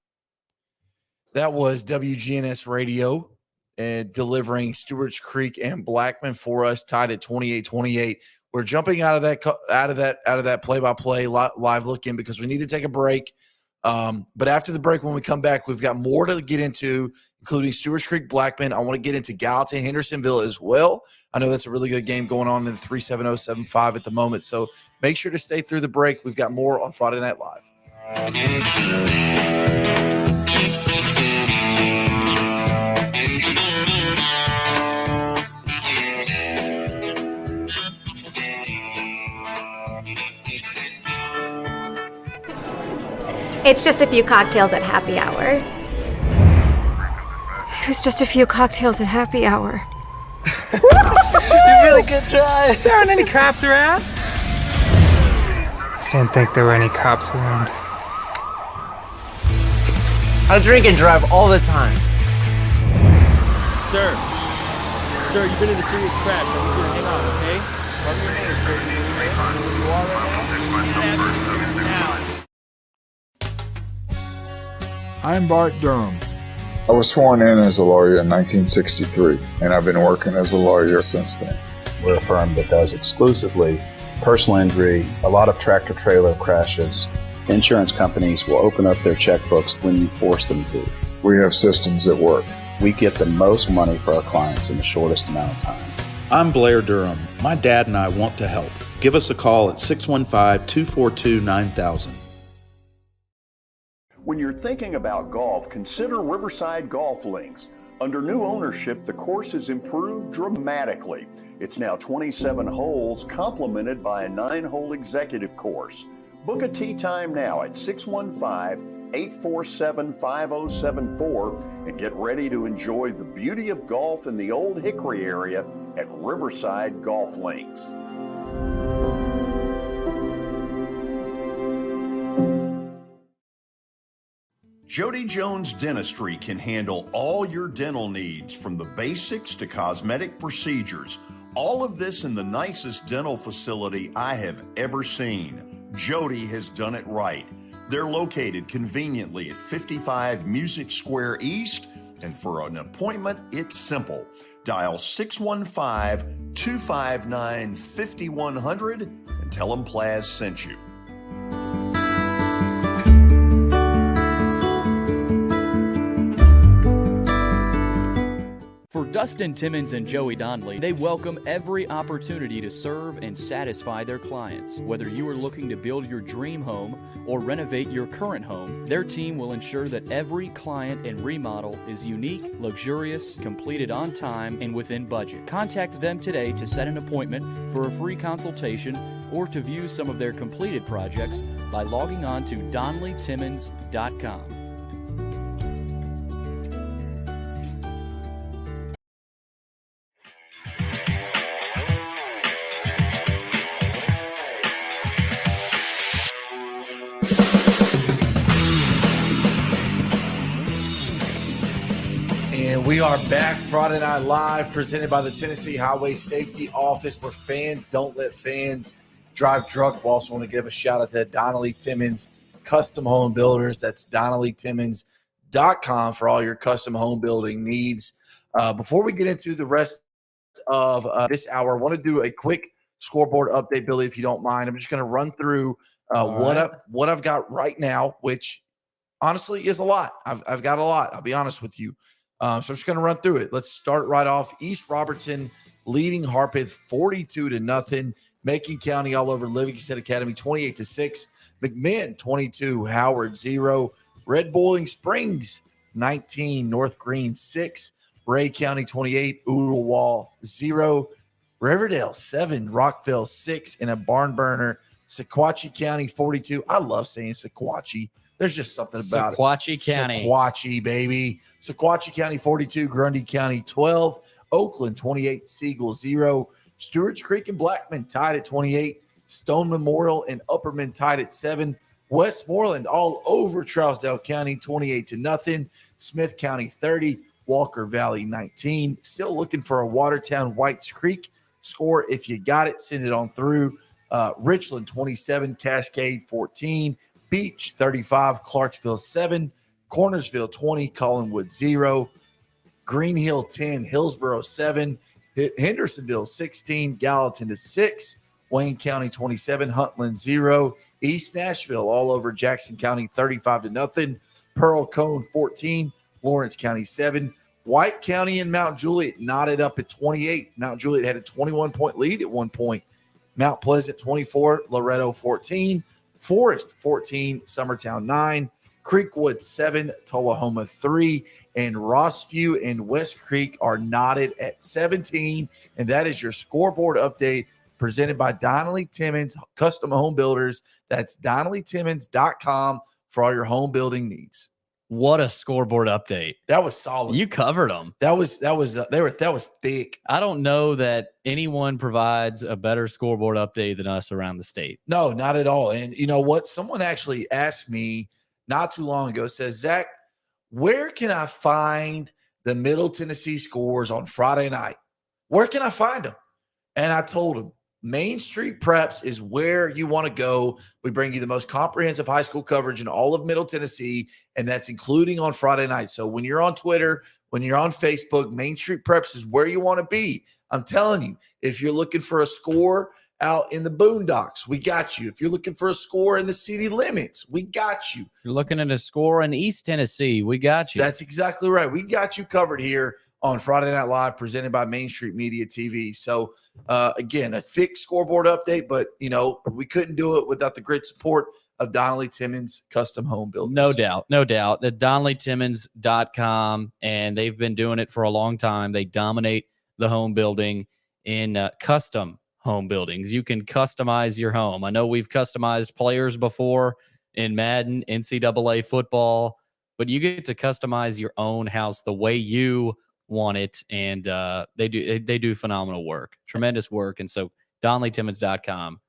That was WGNS Radio delivering Stewart's Creek and Blackman for us, tied at 28-28. We're jumping out of that play-by-play live look in because we need to take a break. But after the break, when we come back, we've got more to get into, including Stewart's Creek, Blackman. I want to get into Gallatin, Hendersonville as well. I know that's a really good game going on in the 37075 at the moment. So make sure to stay through the break. We've got more on Friday Night Live. It's just a few cocktails at happy hour. It's just a few cocktails at happy hour. You really good try. There aren't any cops around. I didn't think there were any cops around. I drink and drive all the time. Sir, you've been in a serious crash. I need you to hang on, okay? Run your hands, sir. Where you are right now? I'm Bart Durham. I was sworn in as a lawyer in 1963, and I've been working as a lawyer since then. We're a firm that does exclusively personal injury, a lot of tractor-trailer crashes. Insurance companies will open up their checkbooks when you force them to. We have systems that work. We get the most money for our clients in the shortest amount of time. I'm Blair Durham. My dad and I want to help. Give us a call at 615-242-9000. When you're thinking about golf, consider Riverside Golf Links. Under new ownership, the course has improved dramatically. It's now 27 holes, complemented by a 9-hole executive course. Book a tee time now at 615-847-5074 and get ready to enjoy the beauty of golf in the Old Hickory area at Riverside Golf Links. Jody Jones Dentistry can handle all your dental needs, from the basics to cosmetic procedures. All of this in the nicest dental facility I have ever seen. Jody has done it right. They're located conveniently at 55 Music Square East, and for an appointment, it's simple. Dial 615-259-5100 and tell them Plaz sent you. For Dustin Timmons and Joey Donnelly, they welcome every opportunity to serve and satisfy their clients. Whether you are looking to build your dream home or renovate your current home, their team will ensure that every client and remodel is unique, luxurious, completed on time, and within budget. Contact them today to set an appointment for a free consultation or to view some of their completed projects by logging on to DonnellyTimmons.com. And we are back, Friday Night Live, presented by the Tennessee Highway Safety Office, where fans don't let fans drive drunk. We also want to give a shout out to Donnelly Timmons Custom Home Builders. That's DonnellyTimmons.com for all your custom home building needs. Before we get into the rest of this hour, I want to do a quick scoreboard update, Billy, if you don't mind. I'm just going to run through what I've got right now, which honestly is a lot. I've got a lot. I'll be honest with you. So I'm just going to run through it. Let's start right off. East Robertson leading Harpeth 42-0. Macon County all over Livingston Academy 28-6. McMinn 22, Howard 0. Red Boiling Springs 19, North Green 6, Ray County 28, Oodlewall 0, Riverdale 7, Rockville 6, and a barn burner, Sequatchie County 42. I love saying Sequatchie. There's just something about Sequatchie County. Sequatchie, baby. Sequatchie County 42, Grundy County 12, Oakland 28, Siegel 0, Stewart's Creek and Blackman tied at 28, Stone Memorial and Upperman tied at 7, Westmoreland all over Trousdale County 28-0, Smith County 30, Walker Valley 19. Still looking for a Watertown Whites Creek score. If you got it, send it on through. Richland 27, Cascade 14, Beach 35, Clarksville 7, Cornersville 20, Collinwood 0, Green Hill 10, Hillsboro 7, Hendersonville 16, Gallatin 6, Wayne County 27, Huntland 0, East Nashville all over Jackson County 35-0, Pearl Cone 14, Lawrence County 7, White County and Mount Juliet knotted up at 28. Mount Juliet had a 21-point lead at one point. Mount Pleasant 24, Loretto 14, Forest 14, Summertown 9, Creekwood 7, Tullahoma 3, and Rossview and West Creek are knotted at 17. And that is your scoreboard update presented by Donnelly Timmons Custom Home Builders. That's DonnellyTimmons.com for all your home building needs. What a scoreboard update. That was solid. You covered them. That was thick. I don't know that anyone provides a better scoreboard update than us around the state. No, not at all. And you know what? Someone actually asked me not too long ago, says, Zach, where can I find the Middle Tennessee scores on Friday night? Where can I find them? And I told him, Main Street Preps is where you want to go. We bring you the most comprehensive high school coverage in all of Middle Tennessee, and that's including on Friday night. So when you're on Twitter, when you're on Facebook, Main Street Preps is where you want to be. I'm telling you, if you're looking for a score out in the boondocks, we got you. If you're looking for a score in the city limits, we got you. You're looking at a score in East Tennessee, we got you. That's exactly right. We got you covered here on Friday Night Live, presented by Main Street Media TV. So, again, a thick scoreboard update, but, you know, we couldn't do it without the great support of Donnelly Timmons Custom Home Builders. No doubt. The DonnellyTimmons.com, and they've been doing it for a long time. They dominate the home building in custom home buildings. You can customize your home. I know we've customized players before in Madden, NCAA football, but you get to customize your own house the way you want it, and they do phenomenal work, tremendous work. And so DonnellyTimmons.com,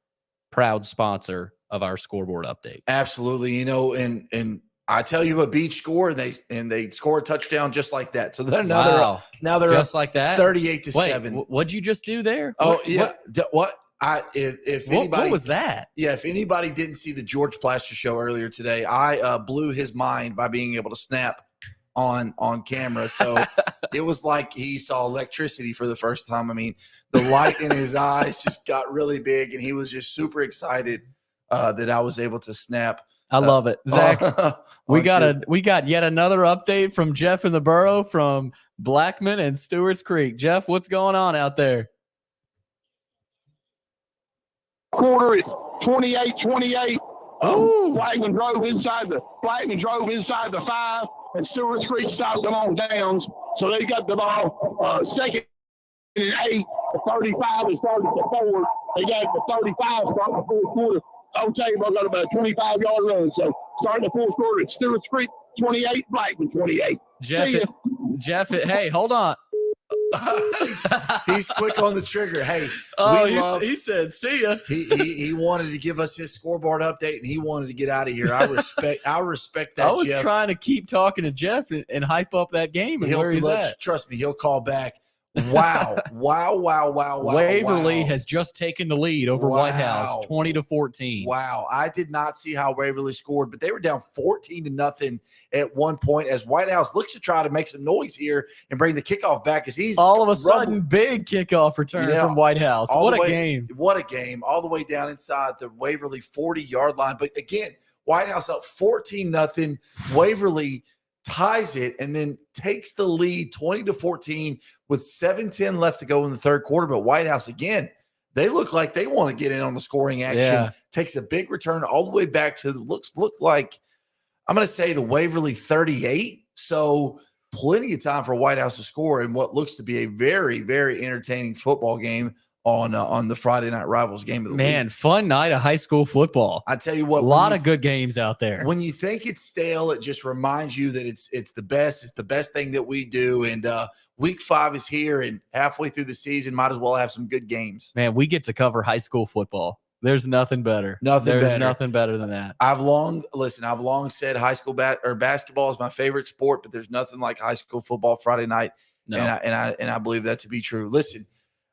proud sponsor of our scoreboard update. Absolutely. You know, and I tell you, a Beach score, and they score a touchdown just like that. So they're now they're just like that, 38-7. What'd you just do there? Oh, yeah. If anybody, what was that? Yeah, if anybody didn't see the George Plaster show earlier today, I blew his mind by being able to snap on camera. So it was like he saw electricity for the first time. I mean, the light in his eyes just got really big, and he was just super excited that I was able to snap. I love it, Zach. We got yet another update from Jeff in the Borough from Blackman and Stewart's Creek. Jeff, what's going on out there? Quarter, it's 28-28. Blackman drove inside the 5, and Stewart's Creek started them on downs. So they got the ball second and 8. The 35 is started to 4. They got the 35 starting the fourth quarter. I'll tell you, I got about a 25-yard run. So starting the fourth quarter at Stewart's Creek 28, Blackman 28. Jeff, hey, hold on. He's quick on the trigger. Hey, he said, "See ya." He wanted to give us his scoreboard update, and he wanted to get out of here. I respect that. I was Jeff. trying to keep talking to Jeff and hype up that game and where he's at. Trust me, he'll call back. Wow. Waverly has just taken the lead over White House, 20-14. Wow. I did not see how Waverly scored, but they were down 14-0 at one point as White House looks to try to make some noise here and bring the kickoff back as he's all of a sudden big kickoff return from White House. What a game. All the way down inside the Waverly 40-yard line. But again, White House up 14-0. Waverly ties it and then takes the lead 20-14 with 7:10 left to go in the third quarter. But White House, again, they look like they want to get in on the scoring action. Yeah. Takes a big return all the way back to looks like, I'm going to say, the Waverly 38. So plenty of time for White House to score in what looks to be a very, very entertaining football game on the Friday Night Rivals game of the week. Man, fun night of high school football. I tell you what, a lot of good games out there. When you think it's stale, it just reminds you that it's the best. It's the best thing that we do. And week 5 is here, and halfway through the season, might as well have some good games. Man, we get to cover high school football. There's nothing better. There's nothing better than that. I've long said high school basketball is my favorite sport, but there's nothing like high school football Friday night. No. And I believe that to be true. Listen,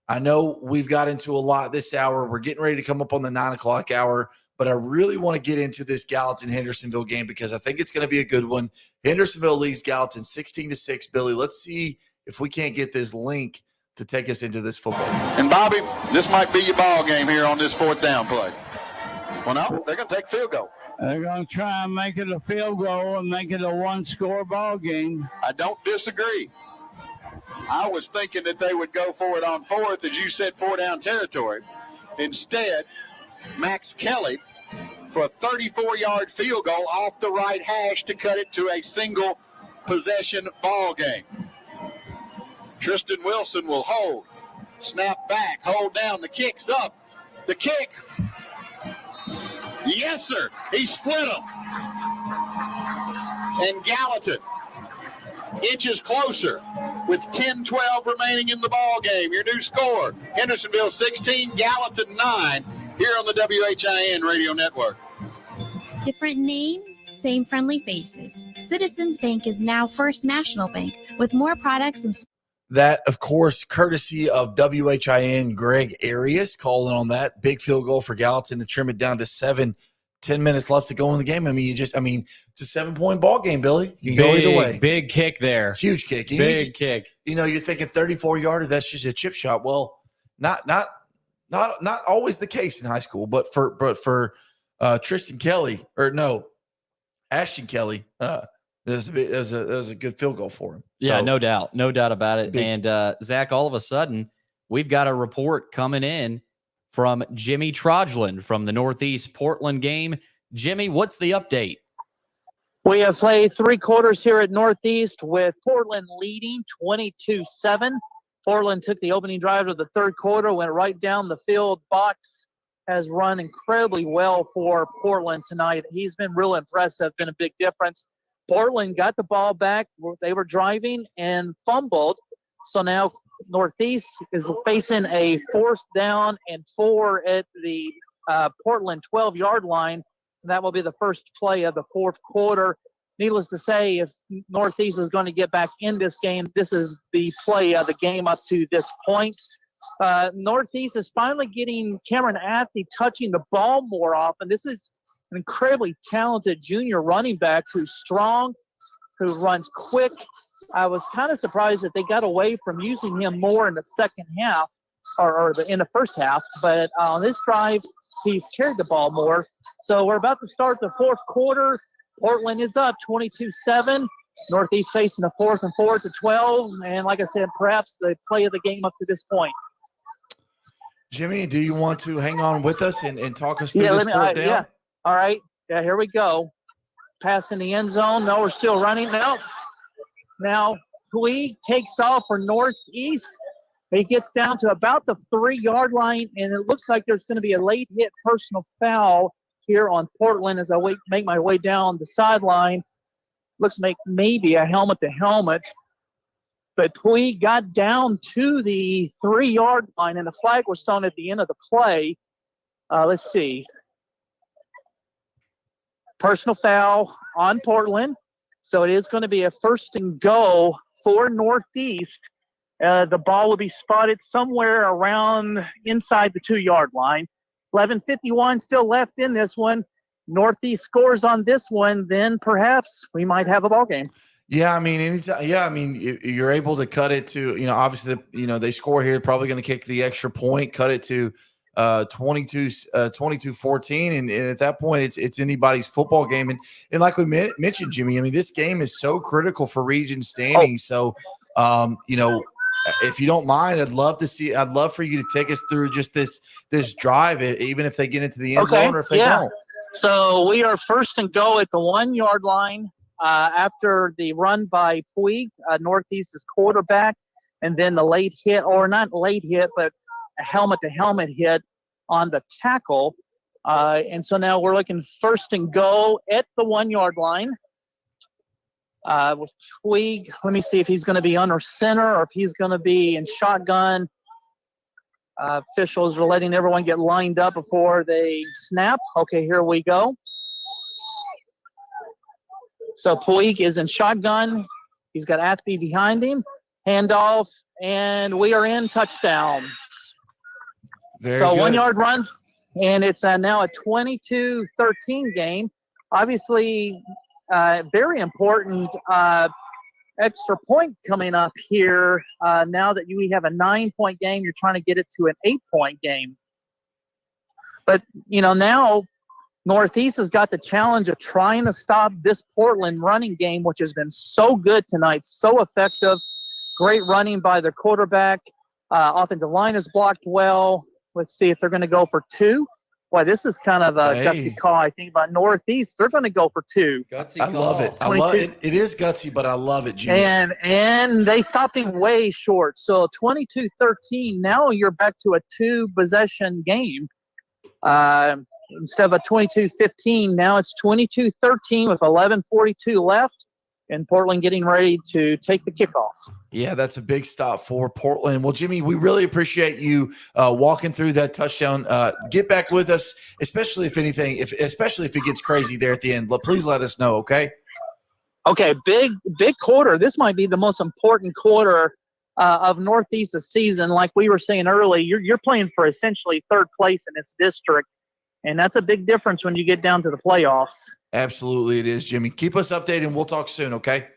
I know we've got into a lot this hour. We're getting ready to come up on the 9 o'clock hour, but I really want to get into this Gallatin-Hendersonville game because I think it's going to be a good one. Hendersonville leads Gallatin 16-6. Billy, let's see if we can't get this link to take us into this football game. And Bobby, this might be your ball game here on this 4th down play. Well, no, they're going to take field goal. They're going to try and make it a field goal and make it a one-score ball game. I don't disagree. I was thinking that they would go for it on 4th, as you said, 4-down territory. Instead, Max Kelly for a 34-yard field goal off the right hash to cut it to a single possession ball game. Tristan Wilson will hold. Snap back, hold down. The kick's up. The kick. Yes, sir. He split them. And Gallatin inches closer with 10-12 remaining in the ball game. Your new score, Hendersonville 16, Gallatin 9, here on the WHIN Radio Network. Different name, same friendly faces. Citizens Bank is now First National Bank with more products and That, of course, courtesy of WHIN Greg Arias calling on that. Big field goal for Gallatin to trim it down to 7. 10 minutes left to go in the game. It's a 7-point ball game, Billy. You can go either way. Big kick there. Huge kick. Big kick. You're thinking 34-yarder, that's just a chip shot. Well, not always the case in high school, but for Ashton Kelly, that was a good field goal for him. Yeah, So, no doubt about it. And Zach, all of a sudden, we've got a report coming in from Jimmy Trojland from the Northeast Portland game. Jimmy, what's the update? We have played 3 quarters here at Northeast with Portland leading 22-7. Portland took the opening drive of the 3rd quarter, went right down the field. Box has run incredibly well for Portland tonight. He's been real impressive, been a big difference. Portland got the ball back. They were driving and fumbled. So now Northeast is facing a 4th down and 4 at the Portland 12-yard line. That will be the first play of the 4th quarter. Needless to say, if Northeast is going to get back in this game, this is the play of the game up to this point. Northeast is finally getting Cameron Athey touching the ball more often. This is an incredibly talented junior running back who's strong, who runs quick. I was kind of surprised that they got away from using him more in the second half in the first half, but on this drive, he's carried the ball more. So we're about to start the 4th quarter. Portland is up 22-7. Northeast facing a 4th and 4 to 12. And like I said, perhaps the play of the game up to this point. Jimmy, do you want to hang on with us and talk us through this 4th down? Yeah. All right. Yeah, here we go. Pass in the end zone. No, we're still running. Now, Puig takes off for Northeast. He gets down to about the 3-yard line, and it looks like there's going to be a late hit personal foul here on Portland as I make my way down the sideline. Looks like maybe a helmet-to-helmet. But Puig got down to the 3-yard line, and the flag was thrown at the end of the play. Let's see. Personal foul on Portland. So it is going to be a 1st and goal for Northeast. The ball will be spotted somewhere around inside the 2-yard line. 11:51 still left in this one. Northeast scores on this one, then perhaps we might have a ball game. Yeah, anytime. Yeah, you're able to cut it to, obviously, they score here, probably going to kick the extra point, cut it to 22-14, and at that point, it's anybody's football game. And like we mentioned, Jimmy, this game is so critical for region standing. So, if you don't mind, I'd love for you to take us through just this drive, even if they get into the end zone or if they don't. So we are 1st and goal at the 1-yard line. after the run by Puig, Northeast's quarterback, and then the late hit, or not late hit, but a helmet-to-helmet hit on the tackle. And so now we're looking first and goal at the 1-yard line. With Puig, let me see if he's going to be under center or if he's going to be in shotgun. Officials are letting everyone get lined up before they snap. Okay, here we go. So Puig is in shotgun. He's got Athby behind him. Handoff, and we are in touchdown. Very so good. 1-yard run, and it's now a 22-13 game. Obviously, very important extra point coming up here. Now that we have a 9-point game, you're trying to get it to an 8-point game. But, now Northeast has got the challenge of trying to stop this Portland running game, which has been so good tonight, so effective. Great running by their quarterback. Offensive line is blocked well. Let's see if they're going to go for 2. Boy, this is kind of a gutsy call, I think, by Northeast. They're going to go for 2. Gutsy I love it. I love it. It is gutsy, but I love it, Jimmy. And they stopped him way short. So 22-13, now you're back to a 2-possession game. Instead of a 22-15, now it's 22-13 with 11:42 left, and Portland getting ready to take the kickoff. Yeah, that's a big stop for Portland. Well, Jimmy, we really appreciate you walking through that touchdown. Get back with us, especially if it gets crazy there at the end. Please let us know, okay? Okay, big quarter. This might be the most important quarter of Northeast's season. Like we were saying earlier, you're playing for essentially third place in this district, and that's a big difference when you get down to the playoffs. Absolutely it is, Jimmy. Keep us updated, and we'll talk soon, okay?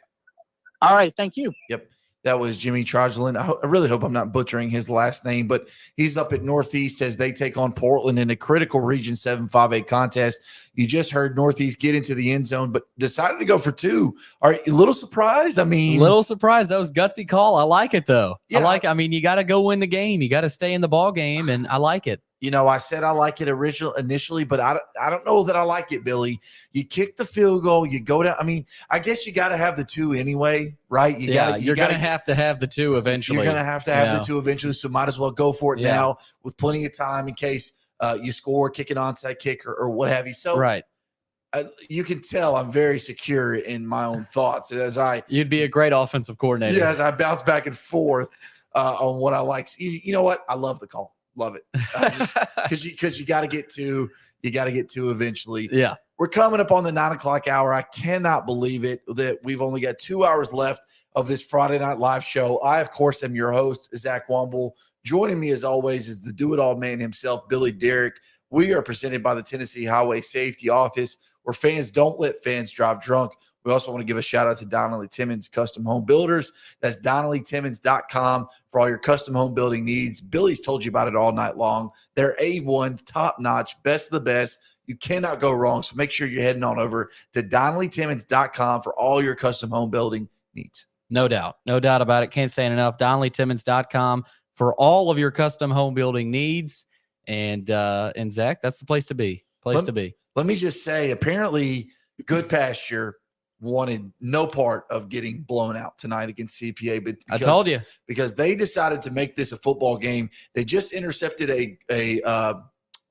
All right, thank you. Yep. That was Jimmy Trudgeland. I really hope I'm not butchering his last name, but he's up at Northeast as they take on Portland in a critical Region 7-5A contest. You just heard Northeast get into the end zone, but decided to go for 2. Are you a little surprised? I mean, little surprised. That was gutsy call. I like it though. Yeah. I mean, you got to go win the game. You got to stay in the ball game, and I like it. I said I like it initially, but I don't know that I like it, Billy. You kick the field goal, you go down. I mean, I guess you got to have the 2 anyway, right? You're going to have to have the 2 eventually. You're going to have to have the 2 eventually, so might as well go for it now with plenty of time in case you score, kick an onside kick or what have you. So right. You can tell I'm very secure in my own thoughts. You'd be a great offensive coordinator. Yeah, as I bounce back and forth on what I like. You know what? I love the call. Love it. Because you got to get 2. You got to get 2 eventually. Yeah. We're coming up on the 9:00 hour. I cannot believe it that we've only got 2 hours left of this Friday Night Live show. I, of course, am your host, Zach Womble. Joining me, as always, is the do-it-all man himself, Billy Derrick. We are presented by the Tennessee Highway Safety Office, where fans don't let fans drive drunk. We also want to give a shout out to Donnelly Timmons Custom Home Builders. That's DonnellyTimmons.com for all your custom home building needs. Billy's told you about it all night long. They're A1, top-notch, best of the best. You cannot go wrong, so make sure you're heading on over to DonnellyTimmons.com for all your custom home building needs. No doubt. No doubt about it. Can't say it enough. DonnellyTimmons.com for all of your custom home building needs. And Zach, that's the place to be. Let me just say, apparently, Good Pasture wanted no part of getting blown out tonight against CPA. But I told you. Because they decided to make this a football game. They just intercepted a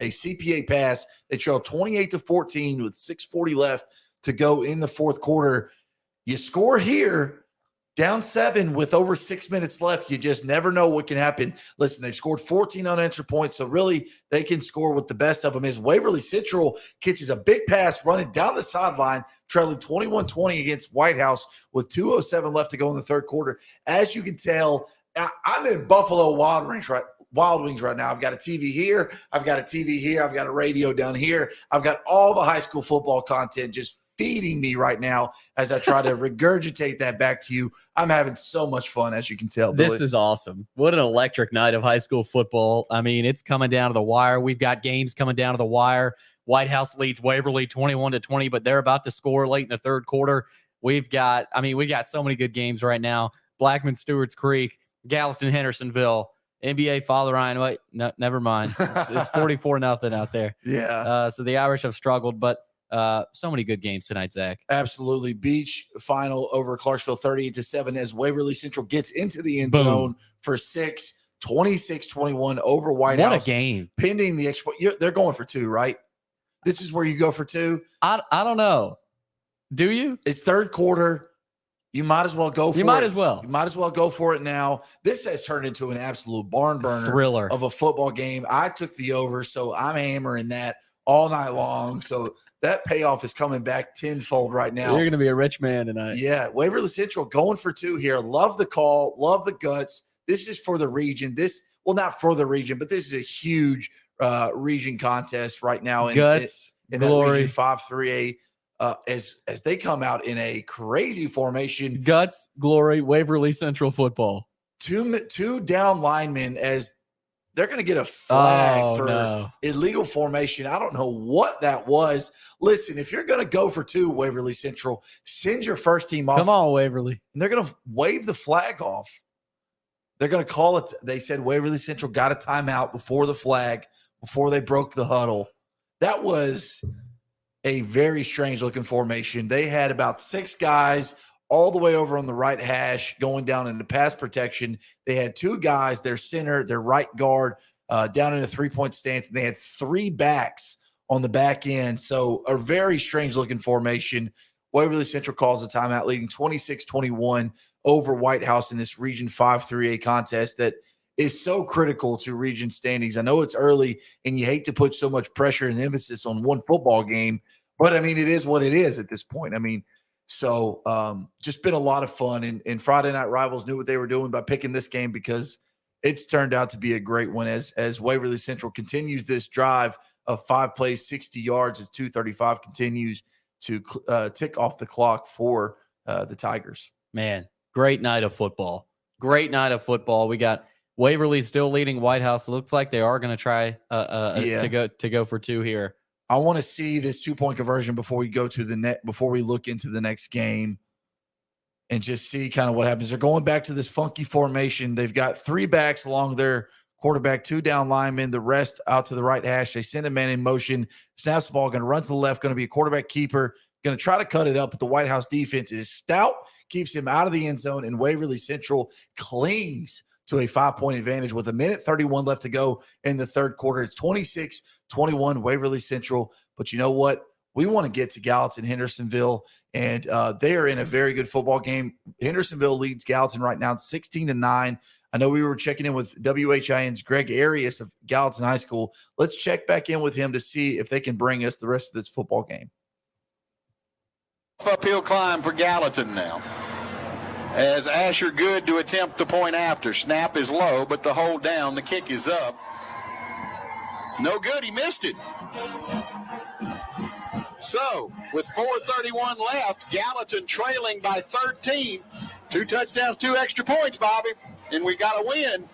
CPA pass. They trailed 28-14 with 6:40 left to go in the fourth quarter. You score here, down 7 with over 6 minutes left. You just never know what can happen. Listen, they've scored 14 unanswered points, so really they can score with the best of them. As Waverly Central catches a big pass running down the sideline, trailing 21-20 against White House with 2:07 left to go in the third quarter. As you can tell, I'm in Buffalo Wild Wings right now. I've got a TV here. I've got a TV here. I've got a radio down here. I've got all the high school football content just feeding me right now as I try to regurgitate that back to you. I'm having so much fun, as you can tell, Billy. This is awesome. What an electric night of high school football. I mean, it's coming down to the wire. We've got games coming down to the wire. White House leads Waverly 21-20, but they're about to score late in the third quarter. We got so many good games right now. Blackman, Stewart's Creek, Galveston, Hendersonville, NBA Father Ryan. Wait, no, never mind. It's 44-0 out there. Yeah. So the Irish have struggled, but So many good games tonight, Zach. Absolutely. Beach final over Clarksville 38-7 as Waverly Central gets into the end Boom. zone for 6, 26-21 over White What House. a game. Pending the extra. They're going for 2, right? This is where you go for 2. I don't know. Do you? It's third quarter. You might as well go for it. You might as well. You might as well go for it now. This has turned into an absolute barn burner Thriller of a football game. I took the over, so I'm hammering that all night long. So that payoff is coming back tenfold right now. You're going to be a rich man tonight. Yeah, Waverly Central going for 2 here. Love the call. Love the guts. This is for the region. Not for the region, but this is a huge region contest right now. Guts, in that glory. region 5-3A. As they come out in a crazy formation. Guts, glory, Waverly Central football. Two down linemen as they're going to get a flag for illegal formation. I don't know what that was. Listen, if you're going to go for 2, Waverly Central, send your first team off. Come on, Waverly. And they're going to wave the flag off. They're going to call it. They said Waverly Central got a timeout before the flag, before they broke the huddle. That was a very strange looking formation. They had about 6 guys all the way over on the right hash going down into pass protection. They had 2 guys, their center, their right guard, down in a 3-point stance. And they had 3 backs on the back end. So a very strange looking formation. Waverly Central calls a timeout, leading 26-21 over White House in this Region 5-3A contest that is so critical to region standings. I know it's early and you hate to put so much pressure and emphasis on one football game, but I mean, it is what it is at this point. I mean, so just been a lot of fun, and Friday Night Rivals knew what they were doing by picking this game because it's turned out to be a great one as Waverly Central continues this drive of 5 plays, 60 yards as 2:35 continues to tick off the clock for the Tigers. Man, great night of football. Great night of football. We got Waverly still leading White House. It looks like they are going to try to go for 2 here. I want to see this 2-point conversion before we go to the net, before we look into the next game and just see kind of what happens. They're going back to this funky formation. They've got 3 backs along their quarterback, 2 down linemen, the rest out to the right hash. They send a man in motion, snaps the ball, going to run to the left, going to be a quarterback keeper, going to try to cut it up, but the White House defense is stout, keeps him out of the end zone, and Waverly Central clings to a 5-point advantage with 1:31 left to go in the third quarter. It's 26-21 Waverly Central. But you know what? We want to get to Gallatin, Hendersonville, and they are in a very good football game. Hendersonville leads Gallatin right now 16-9. I know we were checking in with WHIN's Greg Arias of Gallatin High School. Let's check back in with him to see if they can bring us the rest of this football game. Uphill climb for Gallatin now. As Asher Good to attempt the point after. Snap is low, but the hold down, the kick is up. No good, he missed it. So, with 4:31 left, Gallatin trailing by 13. 2 touchdowns, 2 extra points, Bobby, and we got a win.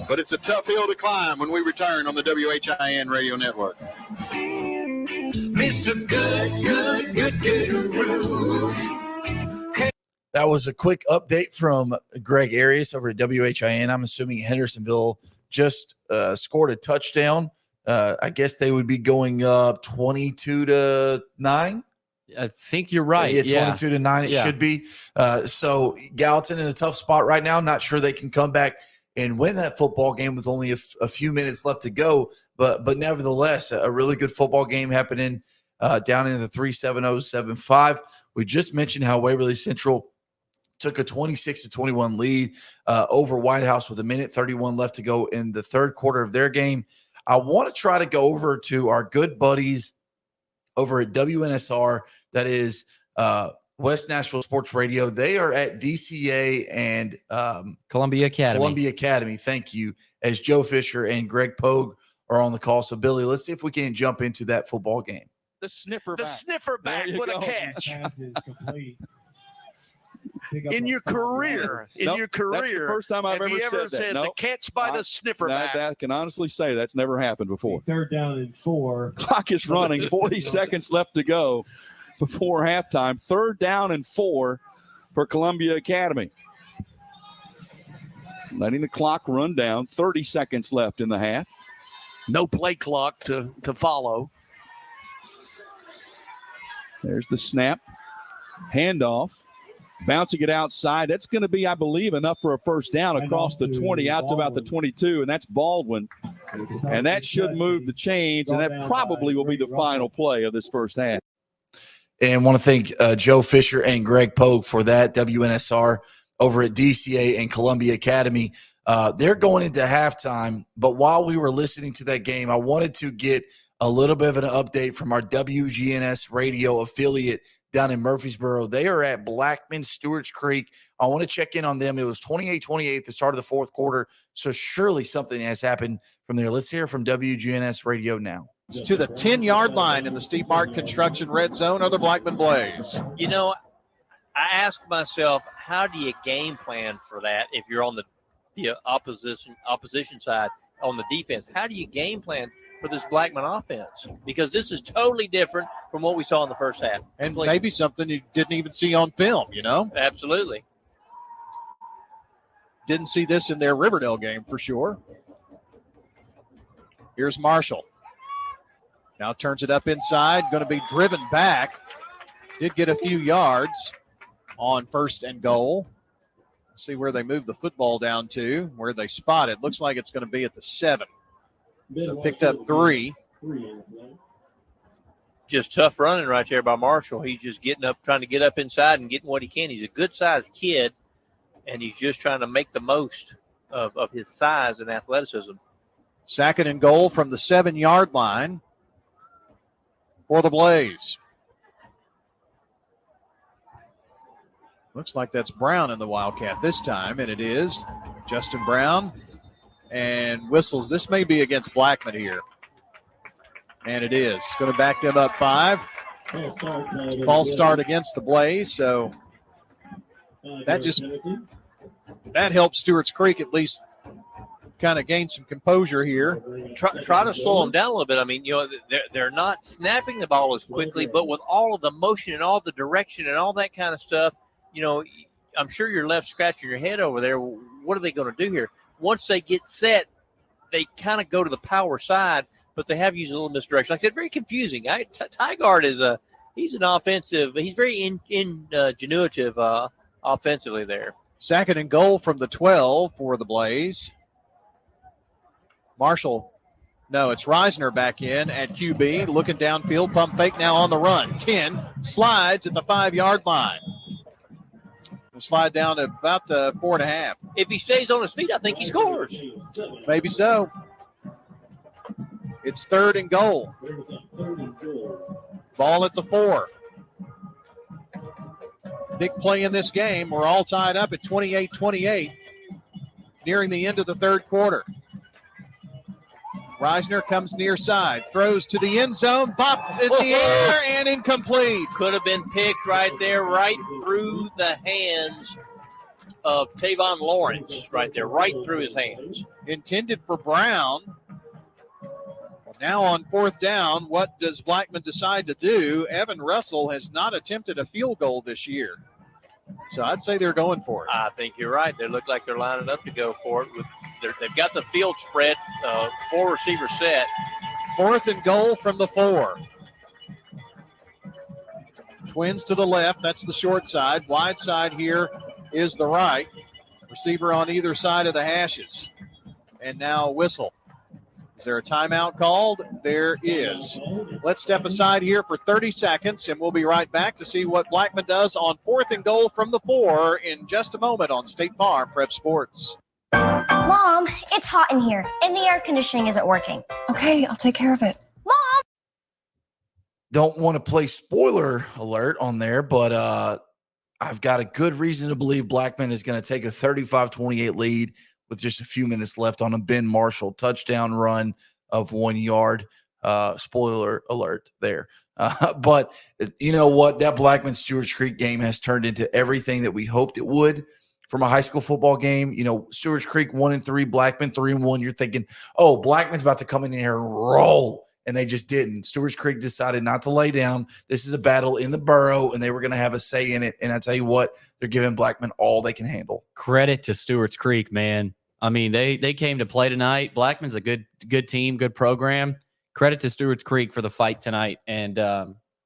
But it's a tough hill to climb when we return on the WHIN Radio Network. Mr. Good. That was a quick update from Greg Arias over at WHIN. I'm assuming Hendersonville just scored a touchdown. I guess they would be going up 22-9. I think you're right. Yeah, 22-9 it should be. So Gallatin in a tough spot right now. Not sure they can come back and win that football game with only a few minutes left to go. But nevertheless, a really good football game happening down in the 37075. We just mentioned how Waverly Central took a 26-21 lead over White House with 1:31 left to go in the third quarter of their game. I want to try to go over to our good buddies over at WNSR, that is West Nashville Sports Radio. They are at DCA and Columbia Academy. Thank you. As Joe Fisher and Greg Pogue are on the call. So, Billy, let's see if we can jump into that football game. The sniffer back with a catch. In your career, that's the first time I've ever said that. The catch by the sniffer back? I can honestly say that's never happened before. 3rd down and 4. Clock is running. 40 seconds left to go before halftime. 3rd down and 4 for Columbia Academy. Letting the clock run down. 30 seconds left in the half. No play clock to follow. There's the snap. Handoff. Bouncing it outside. That's going to be, I believe, enough for a first down across the 20 out to about the 22, and that's Baldwin. And that should move the chains, and that probably will be the final play of this first half. And want to thank Joe Fisher and Greg Pogue for that, WNSR over at DCA and Columbia Academy. They're going into halftime, but while we were listening to that game, I wanted to get a little bit of an update from our WGNS radio affiliate down in Murfreesboro. They are at Blackman Stewart's Creek. I want to check in on them. It was 28-28 at the start of the fourth quarter, so surely something has happened from there. Let's hear from WGNS radio now. It's to the 10-yard line in the Steve Martin Construction red zone of the Blackman Blaze. You know, I ask myself, how do you game plan for that if you're on the opposition side on the defense? How do you game plan for this Blackman offense? Because this is totally different from what we saw in the first half. And maybe something you didn't even see on film, you know? Absolutely. Didn't see this in their Riverdale game for sure. Here's Marshall. Now turns it up inside, going to be driven back. Did get a few yards on first and goal. See where they move the football down to, where they spot it. Looks like it's going to be at the 7. So picked up 3. Just tough running right there by Marshall. He's just getting up, trying to get up inside and getting what he can. He's a good-sized kid, and he's just trying to make the most of his size and athleticism. Second and goal from the 7-yard line for the Blaze. Looks like that's Brown in the Wildcat this time, and it is Justin Brown. And whistles. This may be against Blackman here. And it is. Going to back them up 5. False start against the Blaze. So that helps Stewart's Creek at least kind of gain some composure here. Try to slow them down a little bit. I mean, you know, they're not snapping the ball as quickly, but with all of the motion and all the direction and all that kind of stuff, you know, I'm sure you're left scratching your head over there. What are they going to do here? Once they get set, they kind of go to the power side, but they have used a little misdirection. Like I said, very confusing. Tygart is he's an offensive. He's very ingenuitive offensively there. Second and goal from the 12 for the Blaze. Marshall, no, it's Reisner back in at QB, looking downfield, pump fake now on the run. 10, slides at the 5-yard line. We'll slide down to about the 4.5. If he stays on his feet, I think he scores. Maybe so. It's third and goal. Ball at the 4. Big play in this game. We're all tied up at 28-28, nearing the end of the third quarter. Reisner comes near side, throws to the end zone, bopped in the air and incomplete. Could have been picked right there, right through the hands of Tavon Lawrence, right there, right through his hands. Intended for Brown. Now on fourth down, what does Blackman decide to do? Evan Russell has not attempted a field goal this year. So I'd say they're going for it. I think you're right. They look like they're lining up to go for it. They've got the field spread, 4 receivers set. Fourth and goal from the 4. Twins to the left. That's the short side. Wide side here is the right. Receiver on either side of the hashes. And now a whistle. Is there a timeout called? There is. Let's step aside here for 30 seconds, and we'll be right back to see what Blackman does on fourth and goal from the 4 in just a moment on State Farm Prep Sports. Mom, it's hot in here, and the air conditioning isn't working. Okay, I'll take care of it. Mom! Don't want to play spoiler alert on there, but I've got a good reason to believe Blackman is going to take a 35-28 lead with just a few minutes left on a Ben Marshall touchdown run of 1 yard. Spoiler alert there. But you know what? That Blackman-Stewart's Creek game has turned into everything that we hoped it would from a high school football game. You know, Stewart's Creek 1-3, Blackman 3-1. You're thinking, oh, Blackman's about to come in here and roll. And they just didn't. Stewart's Creek decided not to lay down. This is a battle in the borough, and they were going to have a say in it. And I tell you what, they're giving Blackman all they can handle. Credit to Stewart's Creek, man. I mean, they came to play tonight. Blackman's a good team, good program. Credit to Stewart's Creek for the fight tonight. And,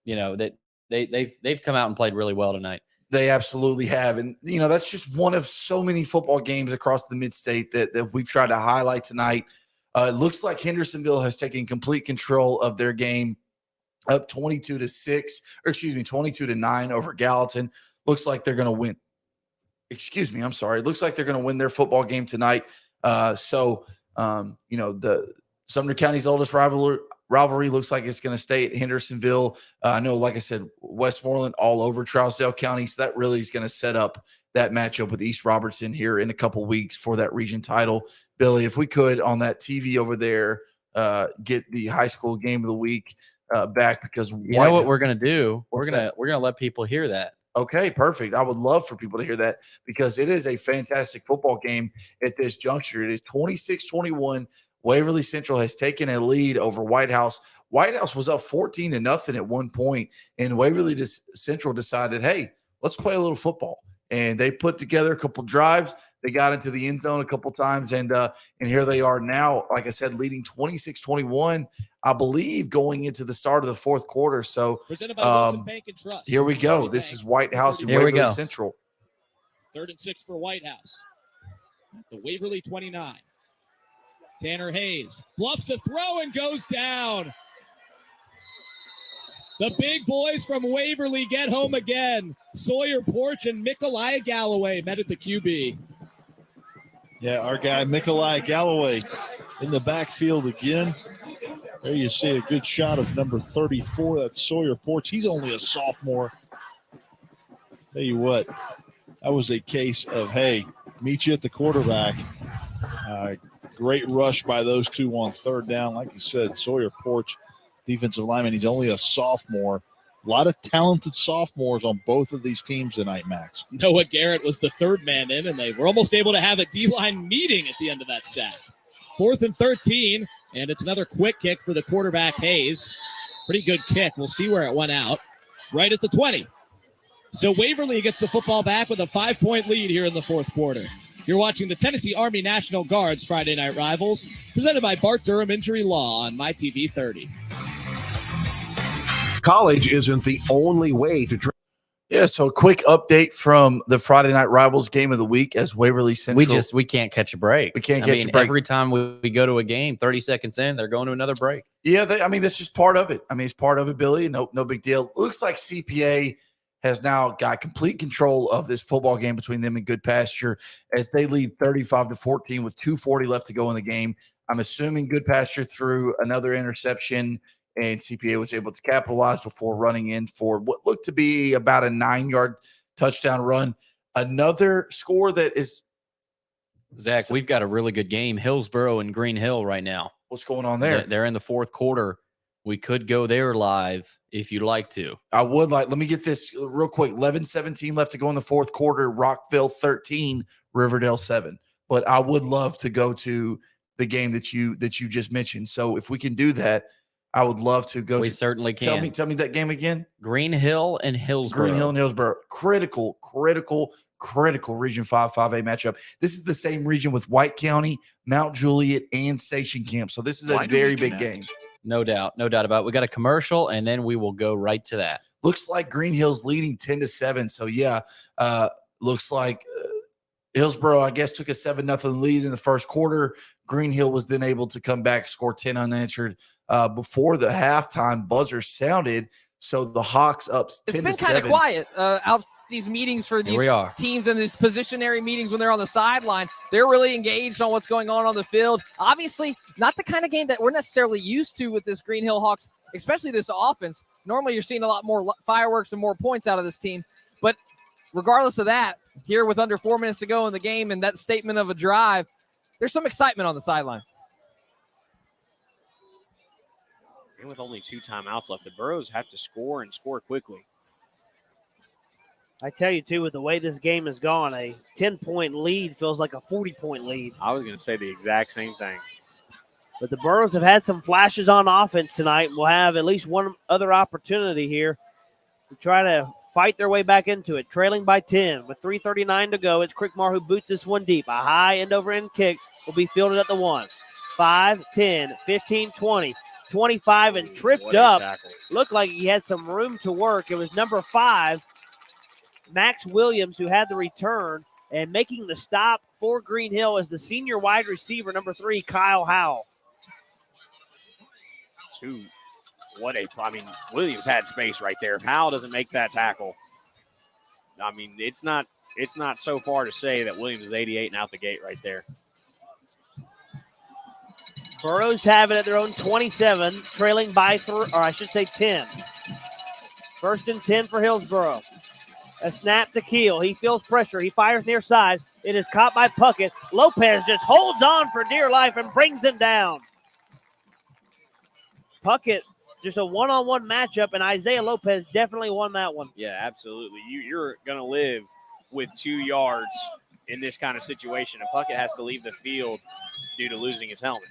you know, that they've come out and played really well tonight. They absolutely have. And, that's just one of so many football games across the mid-state that we've tried to highlight tonight. It looks like Hendersonville has taken complete control of their game, up 22-9 over Gallatin. Looks like they're going to win. It looks like they're going to win their football game tonight. The Sumner County's oldest rivalry looks like it's going to stay at Hendersonville. I know, like I said, Westmoreland all over Trousdale County. So that really is going to set up that matchup with East Robertson here in a couple weeks for that region title. Billy, if we could on that TV over there, get the high school game of the week back, because you know what we're going to do? We're going to let people hear that. Okay, perfect. I would love for people to hear that, because it is a fantastic football game at this juncture. It is 26-21. Waverly Central has taken a lead over White House. White House was up 14-0 at one point, and Waverly Central decided, hey, let's play a little football. And they put together a couple drives. They got into the end zone a couple times, and here they are now, like I said, leading 26-21, I believe, going into the start of the fourth quarter. So presented by Wilson Bank and Trust. Here we go. This is White House and Waverly Central. 3rd and 6 for White House. The Waverly 29. Tanner Hayes bluffs a throw and goes down. The big boys from Waverly get home again. Sawyer Porch and Mikolai Galloway met at the QB. Yeah, our guy Mikolai Galloway in the backfield again. There you see a good shot of number 34. That's Sawyer Porch. He's only a sophomore. Tell you what, that was a case of, hey, meet you at the quarterback. Great rush by those two on 3rd down. Like you said, Sawyer Porch, defensive lineman. He's only a sophomore. A lot of talented sophomores on both of these teams tonight, Max. Noah Garrett was the 3rd man in, and they were almost able to have a D-line meeting at the end of that sack. 4th and 13, and it's another quick kick for the quarterback, Hayes. Pretty good kick. We'll see where it went out. Right at the 20. So Waverly gets the football back with a 5-point lead here in the fourth quarter. You're watching the Tennessee Army National Guard's Friday Night Rivals, presented by Bart Durham Injury Law on MyTV 30. College isn't the only way to train. Yeah, so a quick update from the Friday Night Rivals game of the week as Waverly Central. We can't catch a break. We can't catch a break. Every time we go to a game, 30 seconds in, they're going to another break. Yeah, that's just part of it. It's part of it, Billy. No big deal. Looks like CPA has now got complete control of this football game between them and Good Pasture as they lead 35-14 with 2:40 left to go in the game. I'm assuming Good Pasture threw another interception, and CPA was able to capitalize before running in for what looked to be about a 9-yard touchdown run. Another score that is – Zach, we've got a really good game, Hillsboro and Green Hill right now. What's going on there? They're in the fourth quarter. We could go there live if you'd like to. I would like – let me get this real quick. 11-17 left to go in the fourth quarter. Rockville 13, Riverdale 7. But I would love to go to the game that you just mentioned. So if we can do that – I would love to go. We certainly can. Tell me that game again. Green Hill and Hillsboro. Critical Region 5A matchup. This is the same region with White County, Mount Juliet, and Station Camp. So this is a very big game. No doubt about it. We got a commercial, and then we will go right to that. Looks like Green Hill's leading 10-7. So yeah, looks like Hillsboro, I guess, took a 7-0 lead in the first quarter. Green Hill was then able to come back, score 10 unanswered. Before the halftime buzzer sounded, so the Hawks up 10-7. It's been kind of quiet out these meetings for these teams and these positionary meetings when they're on the sideline. They're really engaged on what's going on the field. Obviously, not the kind of game that we're necessarily used to with this Green Hill Hawks, especially this offense. Normally, you're seeing a lot more fireworks and more points out of this team. But regardless of that, here with under 4 minutes to go in the game and that statement of a drive, there's some excitement on the sideline. And with only 2 timeouts left, the Burros have to score and score quickly. I tell you, too, with the way this game has gone, a 10-point lead feels like a 40-point lead. I was going to say the exact same thing. But the Burros have had some flashes on offense tonight. We'll have at least one other opportunity here to try to fight their way back into it. Trailing by 10 with 3:39 to go. It's Crickmar who boots this one deep. A high end-over-end kick will be fielded at the 1. 5, 10, 15, 20. 25 and tripped up. Looked like he had some room to work. It was number 5, Max Williams, who had the return, and making the stop for Green Hill is the senior wide receiver, number 3, Kyle Howell. Williams had space right there. If Howell doesn't make that tackle, I mean, it's not so far to say that Williams is 88 and out the gate right there. Burrows have it at their own 27, trailing by 10. 1st and 10 for Hillsboro. A snap to Keel. He feels pressure. He fires near side. It is caught by Puckett. Lopez just holds on for dear life and brings him down. Puckett, just a one-on-one matchup, and Isaiah Lopez definitely won that one. Yeah, absolutely. You're going to live with 2 yards in this kind of situation, and Puckett has to leave the field due to losing his helmet.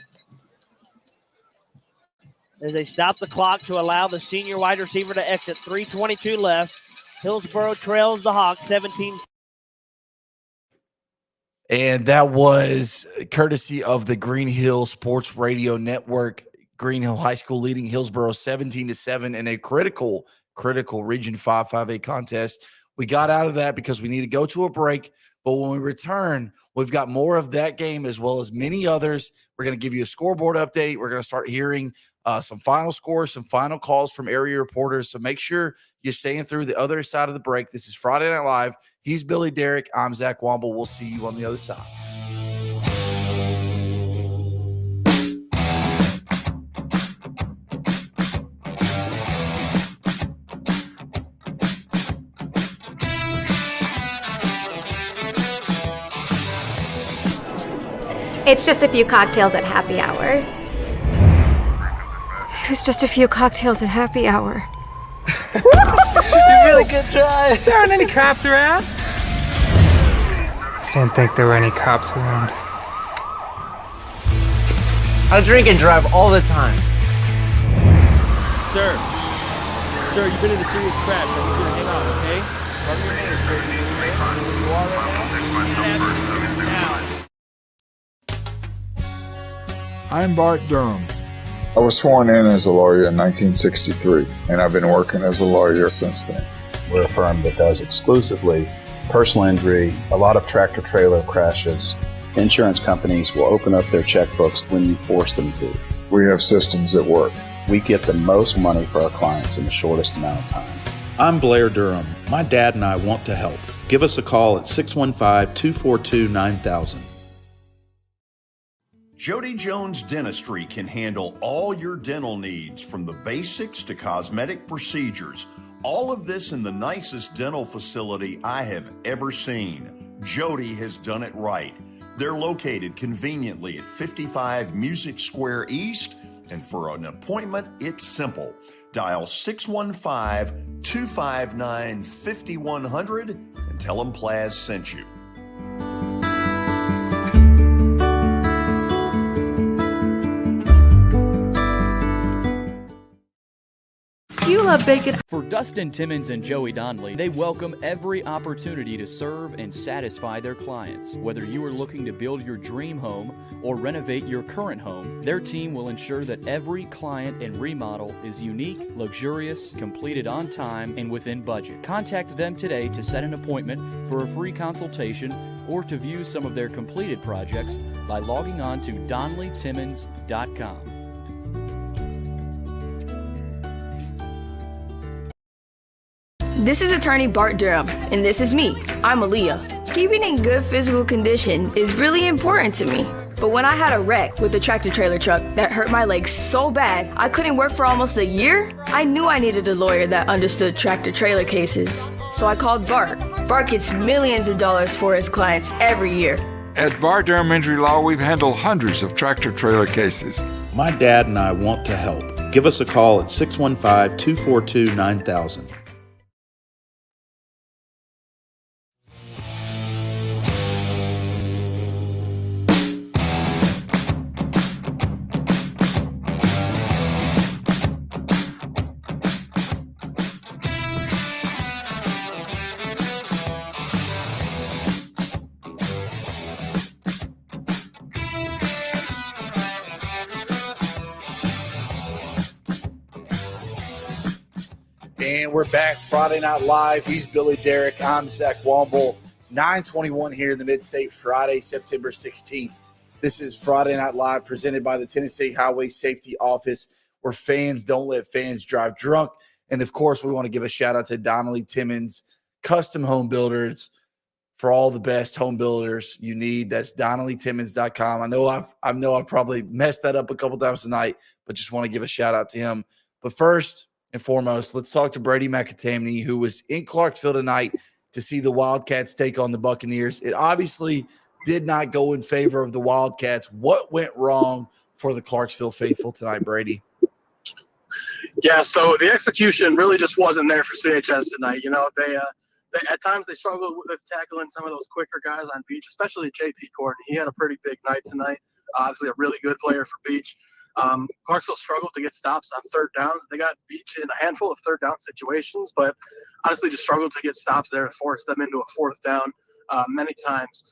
As they stop the clock to allow the senior wide receiver to exit. 3:22 left. Hillsboro trails the Hawks 17. And that was courtesy of the Green Hill Sports Radio Network. Green Hill High School leading Hillsboro 17-7 in a critical Region 5 5A contest. We got out of that because we need to go to a break. But when we return, we've got more of that game as well as many others. We're going to give you a scoreboard update. We're going to start hearing some final scores, some final calls from area reporters. So make sure you're staying through the other side of the break. This is Friday Night Live. He's Billy Derrick. I'm Zach Womble. We'll see you on the other side. It's just a few cocktails at happy hour. It's just a few cocktails at happy hour. You really good try. There aren't any cops around. I didn't think there were any cops around. I drink and drive all the time. Sir, you've been in a serious crash. I need you to hang on, okay? Rub your hands where you are right now. I'm Bart Durham. I was sworn in as a lawyer in 1963, and I've been working as a lawyer since then. We're a firm that does exclusively personal injury, a lot of tractor-trailer crashes. Insurance companies will open up their checkbooks when you force them to. We have systems that work. We get the most money for our clients in the shortest amount of time. I'm Blair Durham. My dad and I want to help. Give us a call at 615-242-9000. Jody Jones Dentistry can handle all your dental needs, from the basics to cosmetic procedures. All of this in the nicest dental facility I have ever seen. Jody has done it right. They're located conveniently at 55 Music Square East, and for an appointment, it's simple. Dial 615-259-5100 and tell them Plaz sent you. You love bacon. For Dustin Timmons and Joey Donnelly, they welcome every opportunity to serve and satisfy their clients. Whether you are looking to build your dream home or renovate your current home, their team will ensure that every client and remodel is unique, luxurious, completed on time, and within budget. Contact them today to set an appointment for a free consultation or to view some of their completed projects by logging on to DonnellyTimmons.com. This is attorney Bart Durham, and this is me. I'm Aaliyah. Keeping in good physical condition is really important to me. But when I had a wreck with the tractor-trailer truck that hurt my legs so bad I couldn't work for almost a year, I knew I needed a lawyer that understood tractor-trailer cases. So I called Bart. Bart gets millions of dollars for his clients every year. At Bart Durham Injury Law, we've handled hundreds of tractor-trailer cases. My dad and I want to help. Give us a call at 615-242-9000. And we're back Friday Night Live. He's Billy Derrick. I'm Zach Womble. 9:21 here in the Mid-State, Friday, September 16th. This is Friday Night Live presented by the Tennessee Highway Safety Office, where fans don't let fans drive drunk. And, of course, we want to give a shout-out to Donnelly Timmons Custom Home Builders for all the best home builders you need. That's DonnellyTimmons.com. I know I've probably messed that up a couple times tonight, but just want to give a shout-out to him. But first and foremost, let's talk to Brady McAtamney, who was in Clarksville tonight to see the Wildcats take on the Buccaneers. It obviously did not go in favor of the Wildcats. What went wrong for the Clarksville faithful tonight, Brady? Yeah, so the execution really just wasn't there for CHS tonight. You know, they at times they struggled with tackling some of those quicker guys on Beach, especially J.P. Courtney. He had a pretty big night tonight. Obviously, a really good player for Beach. Clarksville struggled to get stops on third downs. They got Beach in a handful of third down situations, but honestly just struggled to get stops there to force them into a fourth down many times.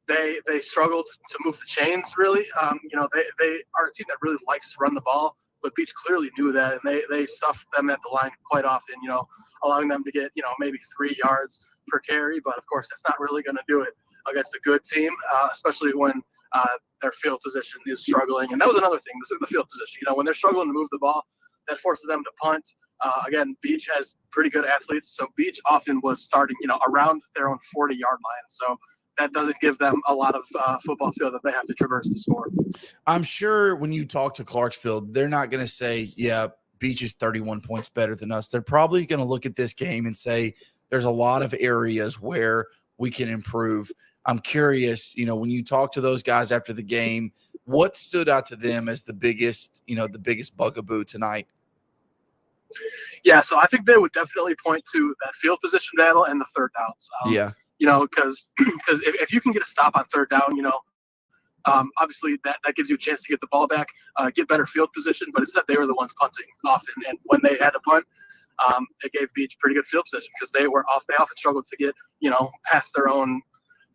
They struggled to move the chains, really. You know, they are a team that really likes to run the ball, but Beach clearly knew that, and they stuffed them at the line quite often, you know, allowing them to get, you know, maybe 3 yards per carry. But, of course, that's not really going to do it against a good team, especially when their field position is struggling. And that was another thing. This is the field position. You know, when they're struggling to move the ball, that forces them to punt. Again, Beach has pretty good athletes, so Beach often was starting, you know, around their own 40-yard line. So that doesn't give them a lot of football field that they have to traverse to score. I'm sure when you talk to Clarksville, they're not going to say, yeah, Beach is 31 points better than us. They're probably going to look at this game and say there's a lot of areas where we can improve. I'm curious, you know, when you talk to those guys after the game, what stood out to them as the biggest bugaboo tonight? Yeah, so I think they would definitely point to that field position battle and the third downs. You know, because if you can get a stop on third down, you know, obviously that gives you a chance to get the ball back, get better field position. But instead, they were the ones punting often, and when they had to punt, it gave Beach pretty good field position because they often struggled to get, you know, past their own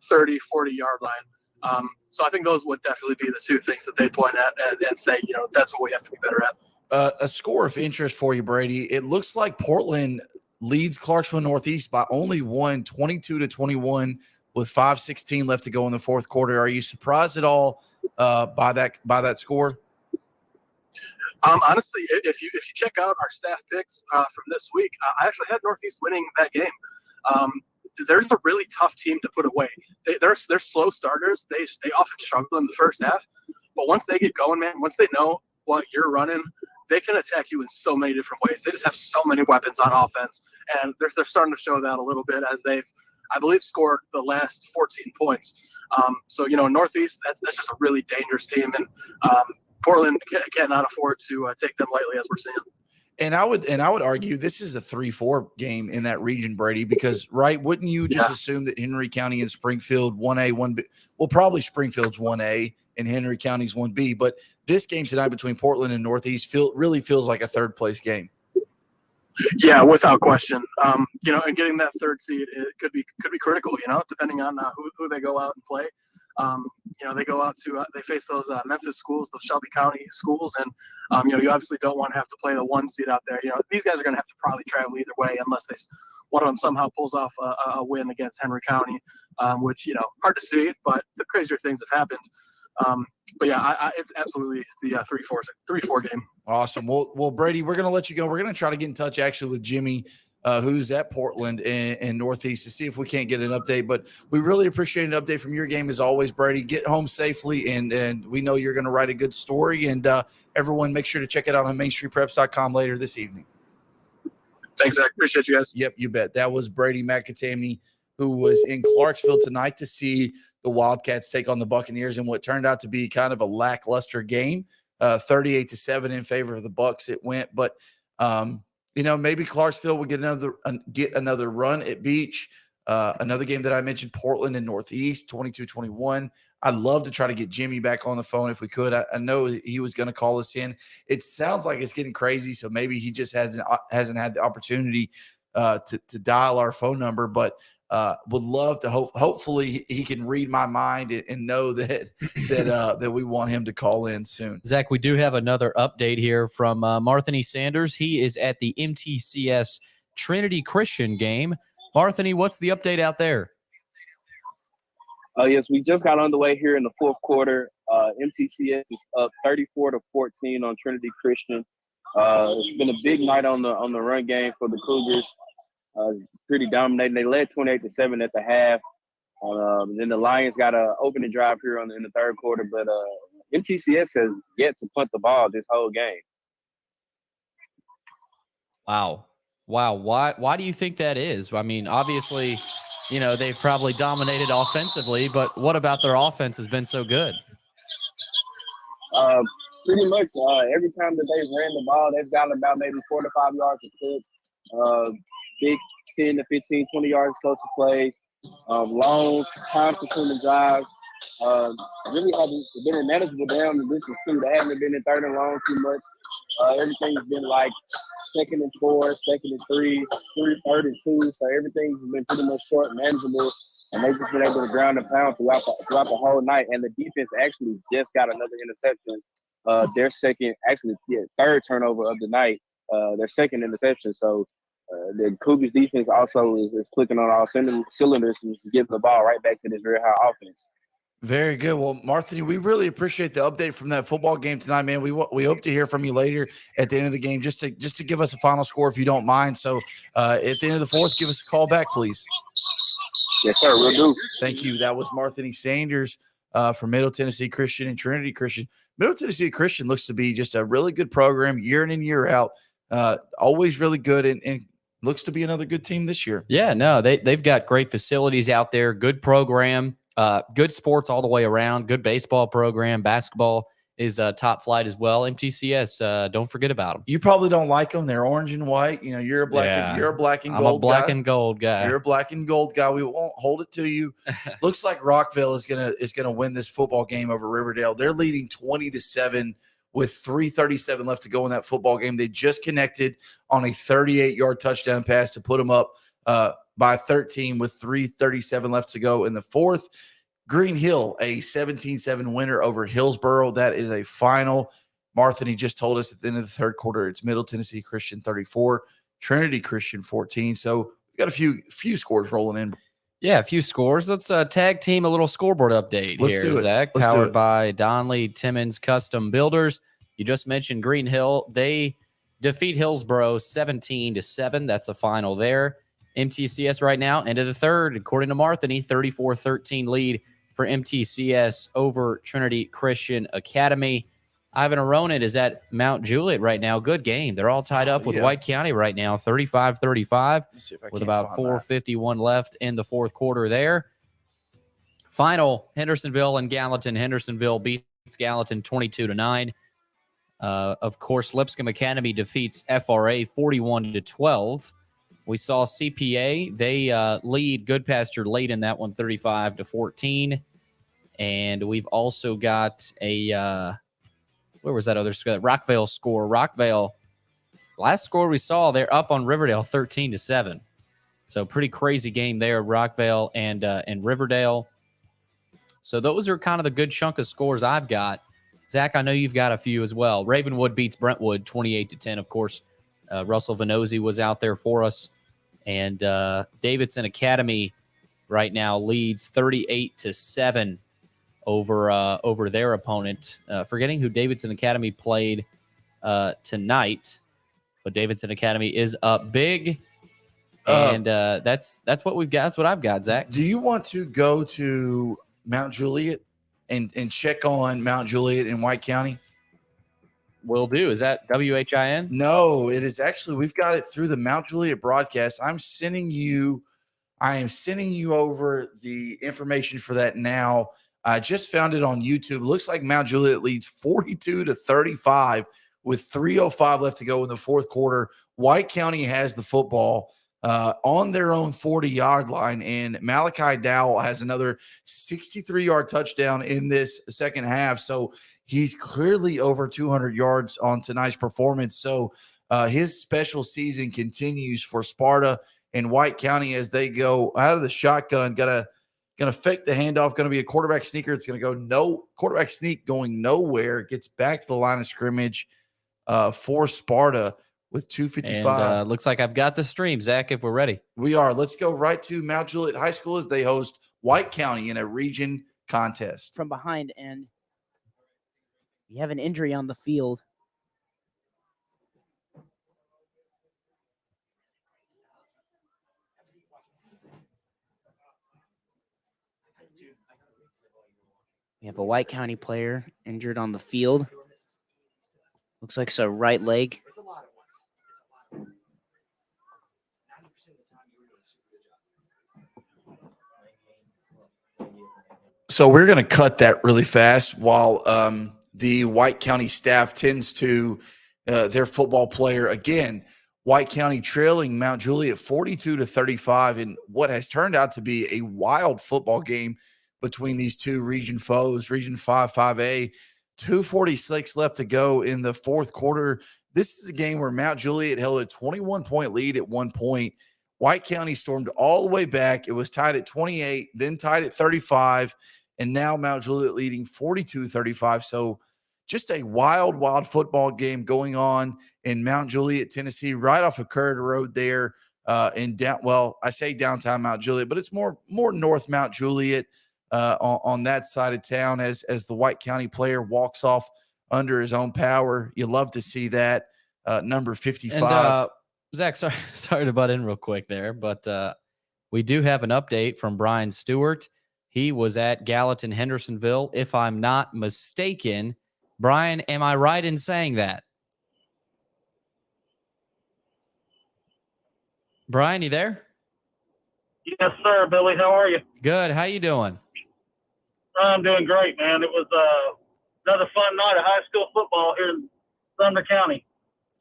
30, 40-yard line. So I think those would definitely be the two things that they point at and say, you know, that's what we have to be better at. A score of interest for you, Brady. It looks like Portland leads Clarksville Northeast by only one, 22-21, with 5:16 left to go in the fourth quarter. Are you surprised at all by that score? Honestly, if you check out our staff picks from this week, I actually had Northeast winning that game. They're a really tough team to put away. They're slow starters. They often struggle in the first half, but once they get going, man, once they know what you're running, they can attack you in so many different ways. They just have so many weapons on offense, and they're starting to show that a little bit as they've, I believe, scored the last 14 points. So, you know, Northeast, that's just a really dangerous team, and Portland cannot afford to take them lightly, as we're seeing. And I would argue this is a 3-4 game in that region, Brady, because wouldn't you just assume that Henry County and Springfield 1A, 1B, well, probably Springfield's 1A and Henry County's 1B, but this game tonight between Portland and Northeast really feels like a third place game. Yeah, without question. You know, and getting that third seed, it could be critical, you know, depending on who they go out and play. You know, they go out to they face those Memphis schools, those Shelby County schools, and you know, you obviously don't want to have to play the one seed out there. You know, these guys are going to have to probably travel either way unless one of them somehow pulls off a win against Henry County, which, you know, hard to see, but the crazier things have happened. But yeah, it's absolutely the 3-4 game. Awesome. Well, Brady, we're going to let you go. We're going to try to get in touch actually with Jimmy, who's at Portland and Northeast, to see if we can't get an update. But we really appreciate an update from your game as always, Brady. Get home safely, and we know you're going to write a good story. And everyone, make sure to check it out on MainStreetPreps.com later this evening. Thanks, Zach. Appreciate you guys. Yep, you bet. That was Brady McAtamney, who was in Clarksville tonight to see the Wildcats take on the Buccaneers in what turned out to be kind of a lackluster game. 38-7 in favor of the Bucs it went, but you know, maybe Clarksville will get another run at Beach. Another game that I mentioned, Portland and Northeast, 22-21. I'd love to try to get Jimmy back on the phone if we could. I know he was going to call us in. It sounds like it's getting crazy, so maybe he just hasn't had the opportunity to dial our phone number. But Would love to hopefully he can read my mind and know that we want him to call in soon. Zach, we do have another update here from Marthany Sanders. He is at the MTCS Trinity Christian game. Marthany, what's the update out there? Yes, we just got underway here in the fourth quarter. MTCS is up 34-14 on Trinity Christian. It's been a big night on the run game for the Cougars. Pretty dominating. They led 28-7 at the half. Then the Lions got an opening drive here in the third quarter, but MTCS has yet to punt the ball this whole game. Wow. Why do you think that is? I mean, obviously, they've probably dominated offensively, but what about their offense has been so good? Pretty much every time that they've ran the ball, they've gotten about maybe 4 to 5 yards a clip. Big 10 to 15, 20 yards close to plays. Long, time-consuming drives. Really haven't been a manageable down the distance, too. They haven't been in third and long too much. Everything's been like 2nd and 4, 2nd and 3, 3rd and 2. So everything's been pretty much short and manageable. And they've just been able to ground and pound throughout the whole night. And the defense actually just got another interception. Their third turnover of the night. Their second interception. So the Cougars defense also is clicking on all cylinders and just getting the ball right back to this very high offense. Very good. Well, Marthany, we really appreciate the update from that football game tonight, man. We hope to hear from you later at the end of the game, just to give us a final score if you don't mind. So at the end of the fourth, give us a call back, please. Yes, sir. We'll do. Thank you. That was Marthany Sanders from Middle Tennessee Christian and Trinity Christian. Middle Tennessee Christian looks to be just a really good program year in and year out. Always really good and looks to be another good team this year. Yeah, no, they've got great facilities out there, good program, good sports all the way around, good baseball program, basketball is top flight as well. MTCS, don't forget about them. You probably don't like them. They're orange and white. You're a black and gold guy. I'm a black and gold guy. You're a black and gold guy. We won't hold it to you. Looks like Rockville is gonna win this football game over Riverdale. They're leading 20-7 with 3:37 left to go in that football game. They just connected on a 38-yard touchdown pass to put them up by 13 with 3:37 left to go in the fourth. Green Hill, a 17-7 winner over Hillsboro. That is a final. Marthany just told us at the end of the third quarter, it's Middle Tennessee Christian 34, Trinity Christian 14. So we've got a few scores rolling in. Yeah, a few scores. Let's tag team a little scoreboard update here, Zach. Powered by Donley Timmons Custom Builders. You just mentioned Green Hill. They defeat Hillsboro 17-7. That's a final there. MTCS right now, end of the third, according to Marthany, 34-13 lead for MTCS over Trinity Christian Academy. Ivan Aronin is at Mount Juliet right now. Good game. They're all tied up with White County right now, 35-35, with about 4:51 left in the fourth quarter there. Final, Hendersonville and Gallatin. Hendersonville beats Gallatin 22-9. Of course, Lipscomb Academy defeats FRA 41-12. We saw CPA. They lead Goodpasture late in that one, 35-14. And we've also got a where was that other score? Rockvale score. Rockvale, last score we saw, they're up on Riverdale 13-7. So pretty crazy game there, Rockvale and Riverdale. So those are kind of the good chunk of scores I've got. Zach, I know you've got a few as well. Ravenwood beats Brentwood 28-10. Of course, Russell Venozzi was out there for us. And Davidson Academy right now leads 38-7 over their opponent. Forgetting who Davidson Academy played tonight, but Davidson Academy is up big, and that's what we've got. That's what I've got, Zach. Do you want to go to Mount Juliet and check on Mount Juliet in White County? Will do. Is that WHIN? No, it is actually, we've got it through the Mount Juliet broadcast. I am sending you over the information for that now. I just found it on YouTube. It looks like Mount Juliet leads 42-35 with 3:05 left to go in the fourth quarter. White County has the football on their own 40-yard line, and Malachi Dowell has another 63-yard touchdown in this second half. So he's clearly over 200 yards on tonight's performance. So his special season continues for Sparta And White County, as they go out of the shotgun, gonna fake the handoff, gonna be a quarterback sneaker. It's gonna go quarterback sneak going nowhere. Gets back to the line of scrimmage for Sparta with 2:55. And looks like I've got the stream, Zach, if we're ready. We are. Let's go right to Mount Juliet High School as they host White County in a region contest. From behind, and we have an injury on the field. We have a White County player injured on the field. Looks like it's a right leg. So we're going to cut that really fast while the White County staff tends to their football player. Again, White County trailing Mount Juliet 42-35 in what has turned out to be a wild football game between these two region foes, Region 5, 5A. 2:46 left to go in the fourth quarter. This is a game where Mount Juliet held a 21-point lead at one point. White County stormed all the way back. It was tied at 28, then tied at 35, and now Mount Juliet leading 42-35. So just a wild football game going on in Mount Juliet, Tennessee, right off of Curd Road there I say downtown Mount Juliet, but it's more north Mount Juliet on that side of town as the White County player walks off under his own power. You love to see that. Number 55. And, Zach, sorry to butt in real quick there, but we do have an update from Brian Stewart. He was at Gallatin Hendersonville, if I'm not mistaken. Brian, am I right in saying that? Brian, you there? Yes, sir, Billy. How are you? Good. How you doing? I'm doing great, man. It was another fun night of high school football here in Sumner County.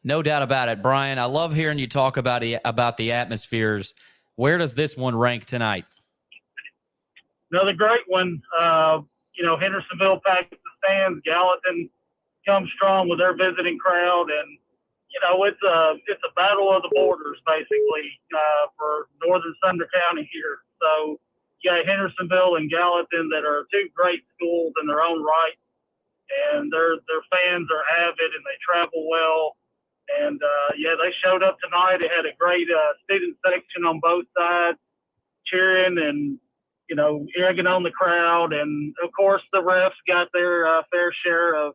No doubt about it, Brian. I love hearing you talk about the atmospheres. Where does this one rank tonight? Another great one. Hendersonville packed the stands. Gallatin comes strong with their visiting crowd, and it's a battle of the borders basically for northern Sumner County here. So you got Hendersonville and Gallatin that are two great schools in their own right, and their fans are avid and they travel well. And they showed up tonight. They had a great student section on both sides, cheering and egging on the crowd. And of course, the refs got their fair share of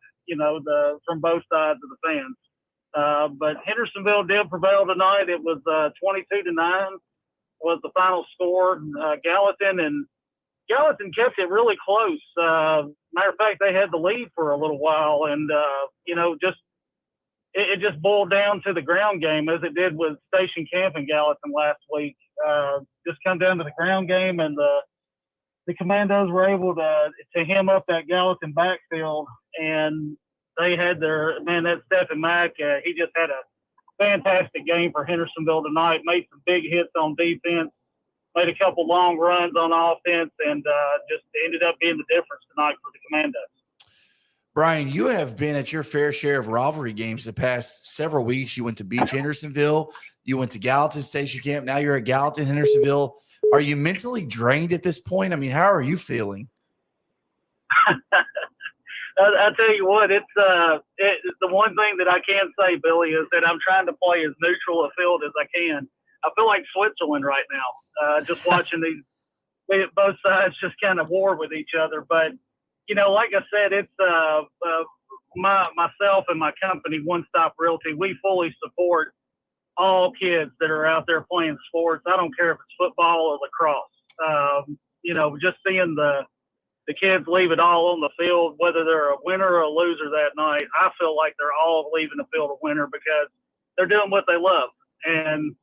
from both sides of the fans. But Hendersonville did prevail tonight. It was 22-9 was the final score. Gallatin kept it really close. Matter of fact, they had the lead for a little while, and it just boiled down to the ground game as it did with Station Camp in Gallatin last week. Just come down to the ground game, and the Commandos were able to hem up that Gallatin backfield, and they had that Stephen Mack, he just had a fantastic game for Hendersonville tonight, made some big hits on defense, made a couple long runs on offense, and just ended up being the difference tonight for the Commandos. Brian, you have been at your fair share of rivalry games the past several weeks. You went to Beach Hendersonville. You went to Gallatin Station Camp. Now you're at Gallatin Hendersonville. Are you mentally drained at this point? I mean, how are you feeling? I'll tell you what, it's the one thing that I can say, Billy, is that I'm trying to play as neutral a field as I can. I feel like Switzerland right now, just watching both sides just kind of war with each other. But like I said, it's myself and my company, One Stop Realty. We fully support all kids that are out there playing sports. I don't care if it's football or lacrosse. Just seeing the kids leave it all on the field, whether they're a winner or a loser that night, I feel like they're all leaving the field a winner because they're doing what they love. And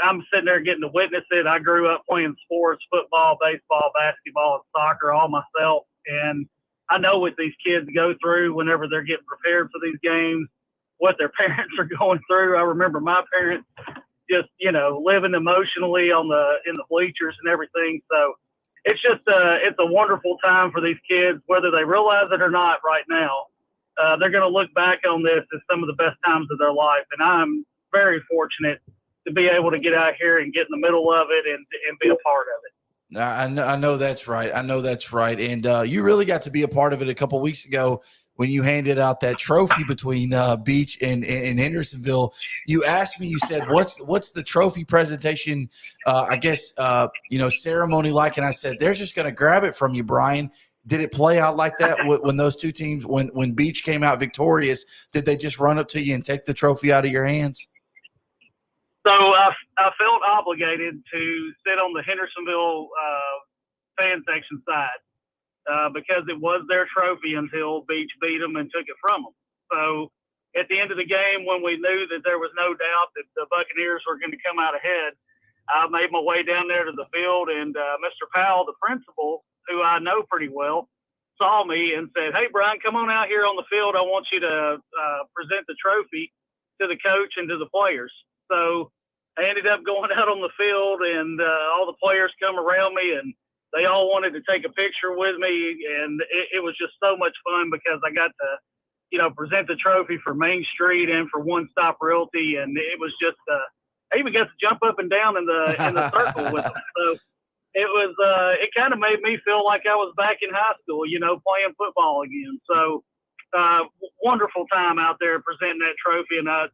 I'm sitting there getting to witness it. I grew up playing sports, football, baseball, basketball, and soccer all myself. And I know what these kids go through whenever they're getting prepared for these games, what their parents are going through. I remember my parents just, living emotionally in the bleachers and everything. So it's just it's a wonderful time for these kids, whether they realize it or not right now. They're going to look back on this as some of the best times of their life. And I'm very fortunate to be able to get out here and get in the middle of it and be a part of it. I know that's right. I know that's right. And you really got to be a part of it a couple weeks ago when you handed out that trophy between Beach and Hendersonville. You asked me, you said, what's the trophy presentation, ceremony like? And I said, they're just going to grab it from you, Brian. Did it play out like that when those two teams, when Beach came out victorious, did they just run up to you and take the trophy out of your hands? So I felt obligated to sit on the Hendersonville fan section side because it was their trophy until Beach beat them and took it from them. So at the end of the game, when we knew that there was no doubt that the Buccaneers were going to come out ahead, I made my way down there to the field, and Mr. Powell, the principal, who I know pretty well, saw me and said, "Hey, Brian, come on out here on the field. I want you to present the trophy to the coach and to the players." So I ended up going out on the field, and all the players come around me, and they all wanted to take a picture with me, and it was just so much fun because I got to, present the trophy for Main Street and for One Stop Realty, and it was just I even got to jump up and down in the circle with them. So it kind of made me feel like I was back in high school, playing football again. So wonderful time out there presenting that trophy, and I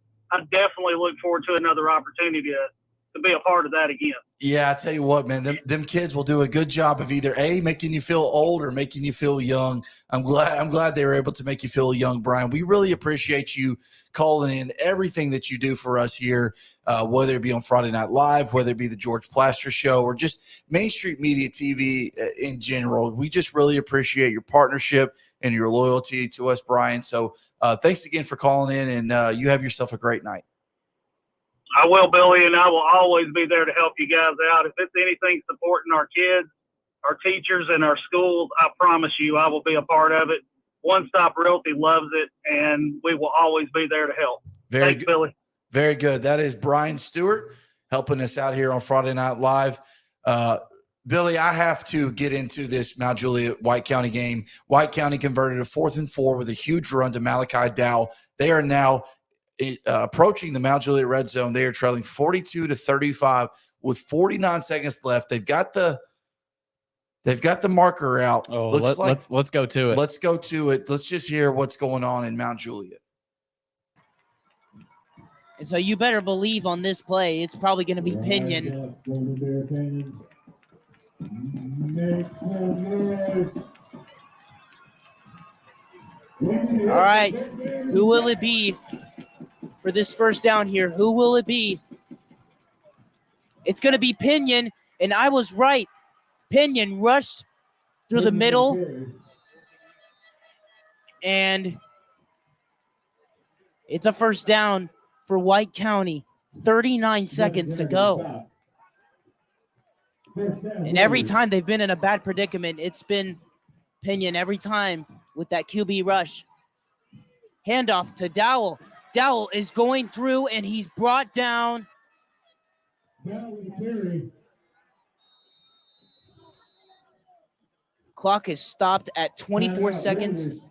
definitely look forward to another opportunity to be a part of that again. Yeah, I tell you what, man, them kids will do a good job of either making you feel old or making you feel young. I'm glad they were able to make you feel young, Brian. We really appreciate you calling in everything that you do for us here, whether it be on Friday Night Live, whether it be the George Plaster Show, or just Main Street Media TV in general. We just really appreciate your partnership and your loyalty to us, Brian. So thanks again for calling in, and you have yourself a great night. I will, Billy, and I will always be there to help you guys out. If it's anything supporting our kids, our teachers, and our schools, I promise you I will be a part of it. One Stop Realty loves it, and we will always be there to help. Thanks, Billy. Very good. That is Brian Stewart helping us out here on Friday Night Live. Billy, I have to get into this Mount Juliet White County game. White County converted a 4th and 4 with a huge run to Malachi Dow. They are now approaching the Mount Juliet red zone. They are trailing 42-35 with 49 seconds left. They've got the marker out. Oh, let's go to it. Let's go to it. Let's just hear what's going on in Mount Juliet. And so you better believe on this play, it's probably going to be Pinion. All right, who will it be for this first down here? Who will it be? It's going to be Pinion, and I was right. Pinion rushed through the middle, and it's a first down for White County. 39 seconds to go. And every time they've been in a bad predicament, it's been Pinion every time with that QB rush. Handoff to Dowell. Dowell is going through, and he's brought down. Clock is stopped at 24 seconds.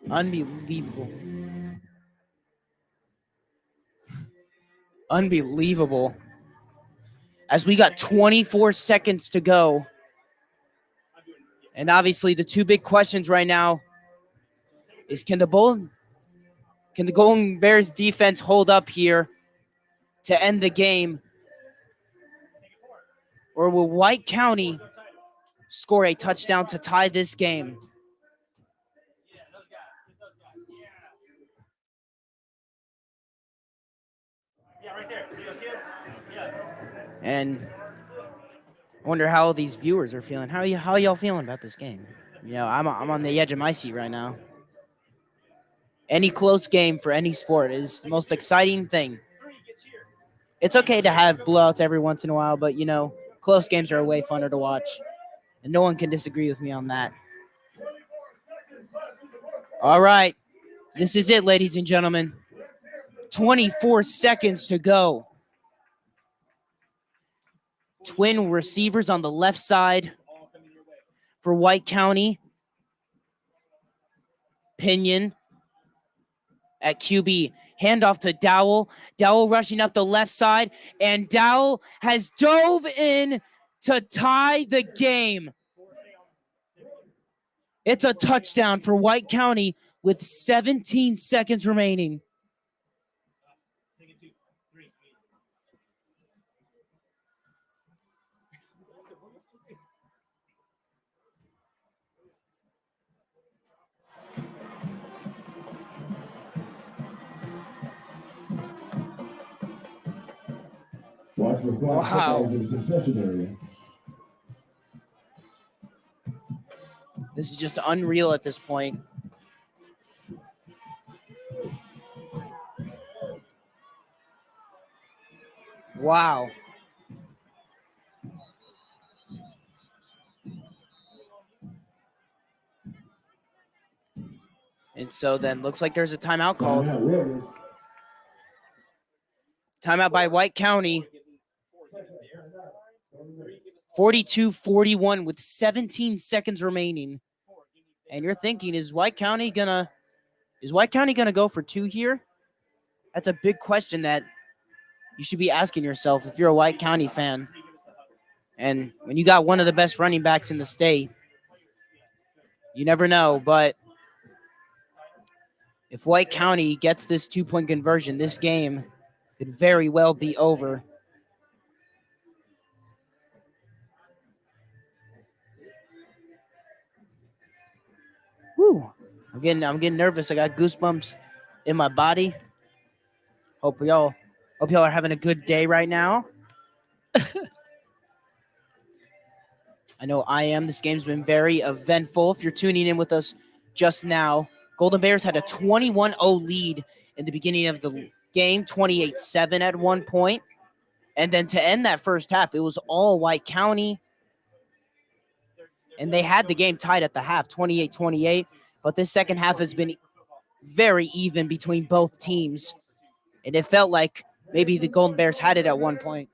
Unbelievable. Unbelievable. As we got 24 seconds to go. And obviously the two big questions right now is can the Golden Bears defense hold up here to end the game? Or will White County score a touchdown to tie this game? And I wonder how these viewers are feeling. How y'all feeling about this game? I'm on the edge of my seat right now. Any close game for any sport is the most exciting thing. It's okay to have blowouts every once in a while, but close games are way funner to watch. And no one can disagree with me on that. All right. This is it, ladies and gentlemen. 24 seconds to go. Twin receivers on the left side. for White County. Pinion at QB. Handoff to Dowell. Dowell rushing up the left side, and Dowell has dove in to tie the game. It's a touchdown for White County with 17 seconds remaining. Wow. This is just unreal at this point. Wow. And so then looks like there's a timeout called. Timeout by White County. 42-41 with 17 seconds remaining. And you're thinking, is White County gonna go for 2 here? That's a big question that you should be asking yourself if you're a White County fan. And when you got one of the best running backs in the state, you never know. But if White County gets this 2-point conversion, this game could very well be over. Whew. I'm getting nervous. I got goosebumps in my body. Hope y'all are having a good day right now. I know I am. This game's been very eventful. If you're tuning in with us just now, Golden Bears had a 21-0 lead in the beginning of the game, 28-7 at one point. And then to end that first half, it was all White County. And they had the game tied at the half, 28-28. But this second half has been very even between both teams. And it felt like maybe the Golden Bears had it at one point.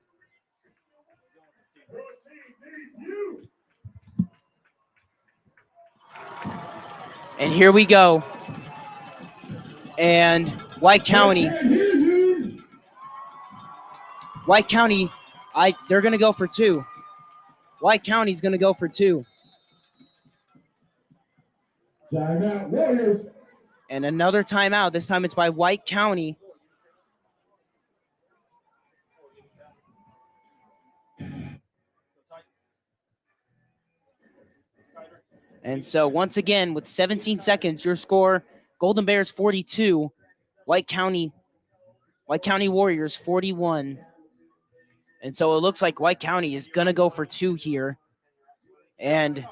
And here we go. And White County, they're going to go for 2. White County's going to go for 2. Timeout, Warriors. And another timeout. This time it's by White County. And so once again, with 17 seconds, your score, Golden Bears 42, White County Warriors 41. And so it looks like White County is going to go for 2 here. And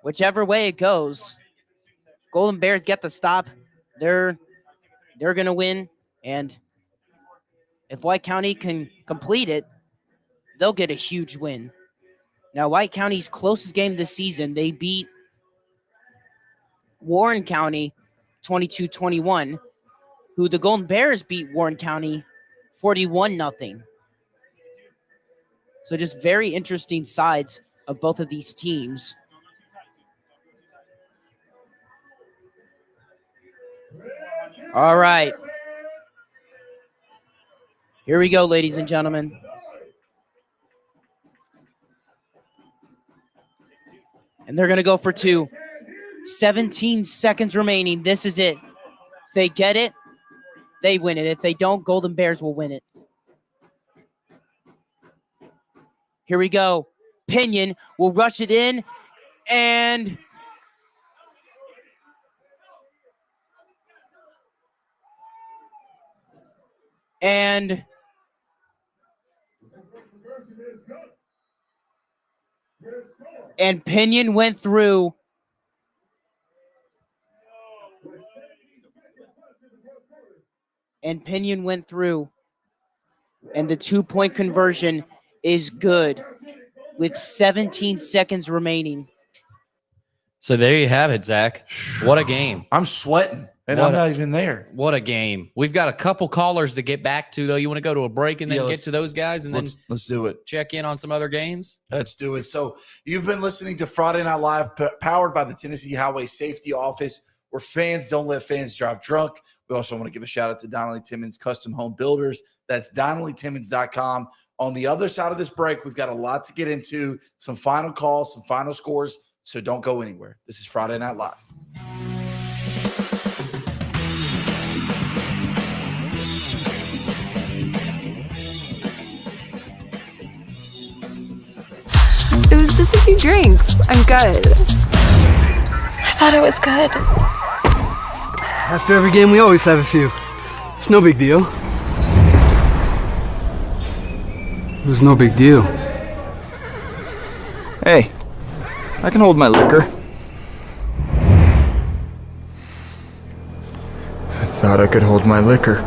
whichever way it goes, Golden Bears get the stop. They're going to win. And if White County can complete it, they'll get a huge win. Now, White County's closest game this season, they beat Warren County 22-21, who the Golden Bears beat Warren County 41-0. So just very interesting sides of both of these teams. All right. Here we go, ladies and gentlemen. And they're going to go for 2. 17 seconds remaining. This is it. If they get it, they win it. If they don't, Golden Bears will win it. Here we go. Pinion will rush it in, and Pinion went through. And Pinion went through. And the 2-point conversion is good with 17 seconds remaining. So there you have it, Zach. What a game. I'm sweating. And I'm not even there. What a game. We've got a couple callers to get back to, though. You want to go to a break and then get to those guys and then let's do it. Check in on some other games? Let's do it. So you've been listening to Friday Night Live, powered by the Tennessee Highway Safety Office, where fans don't let fans drive drunk. We also want to give a shout out to Donnelly Timmons Custom Home Builders. That's DonnellyTimmons.com. On the other side of this break, we've got a lot to get into, some final calls, some final scores, so don't go anywhere. This is Friday Night Live. It was just a few drinks. I'm good. I thought it was good. After every game, we always have a few. It's no big deal. It was no big deal. Hey, I can hold my liquor. I thought I could hold my liquor.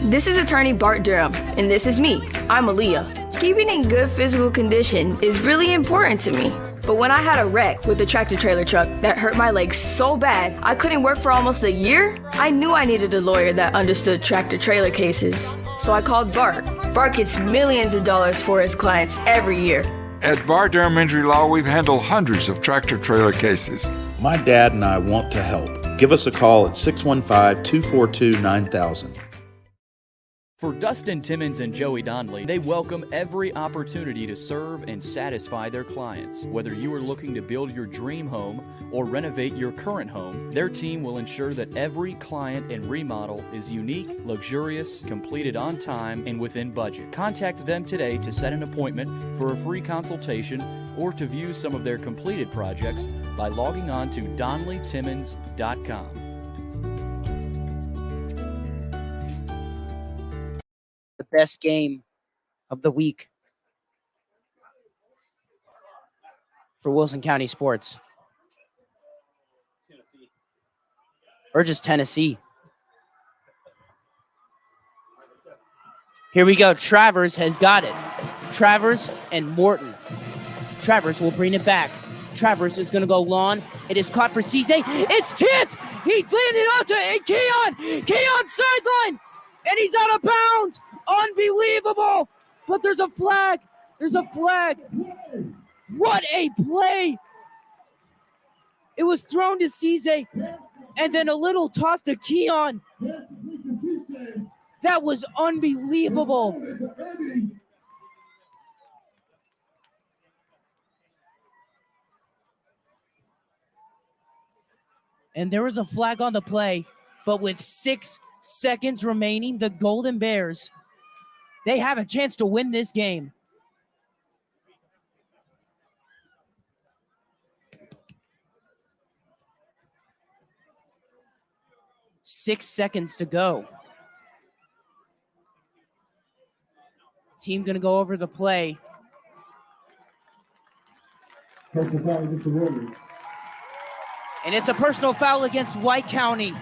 This is attorney Bart Durham, and this is me. I'm Aaliyah. Keeping in good physical condition is really important to me. But when I had a wreck with a tractor trailer truck that hurt my legs so bad I couldn't work for almost a year, I knew I needed a lawyer that understood tractor trailer cases. So I called Bart. Bart gets millions of dollars for his clients every year. At Bart Durham Injury Law, we've handled hundreds of tractor trailer cases. My dad and I want to help. Give us a call at 615-242-9000. For Dustin Timmons and Joey Donnelly, they welcome every opportunity to serve and satisfy their clients. Whether you are looking to build your dream home or renovate your current home, their team will ensure that every client and remodel is unique, luxurious, completed on time, and within budget. Contact them today to set an appointment for a free consultation or to view some of their completed projects by logging on to DonnellyTimmons.com. The best game of the week for Wilson County sports. Or just Tennessee. Here we go. Travers has got it. Travers and Morton. Travers will bring it back. Travers is going to go long. It is caught for Cisse. It's tipped. He landed onto Keon. Keon sideline. And he's out of bounds. Unbelievable. But there's a flag. There's a flag. What a play. It was thrown to Cisse. And then a little toss to Keon. That was unbelievable. And there was a flag on the play, but with 6 seconds remaining, the Golden Bears, they have a chance to win this game. Six seconds to go. Team going to go over the play. And it's a personal foul against White County.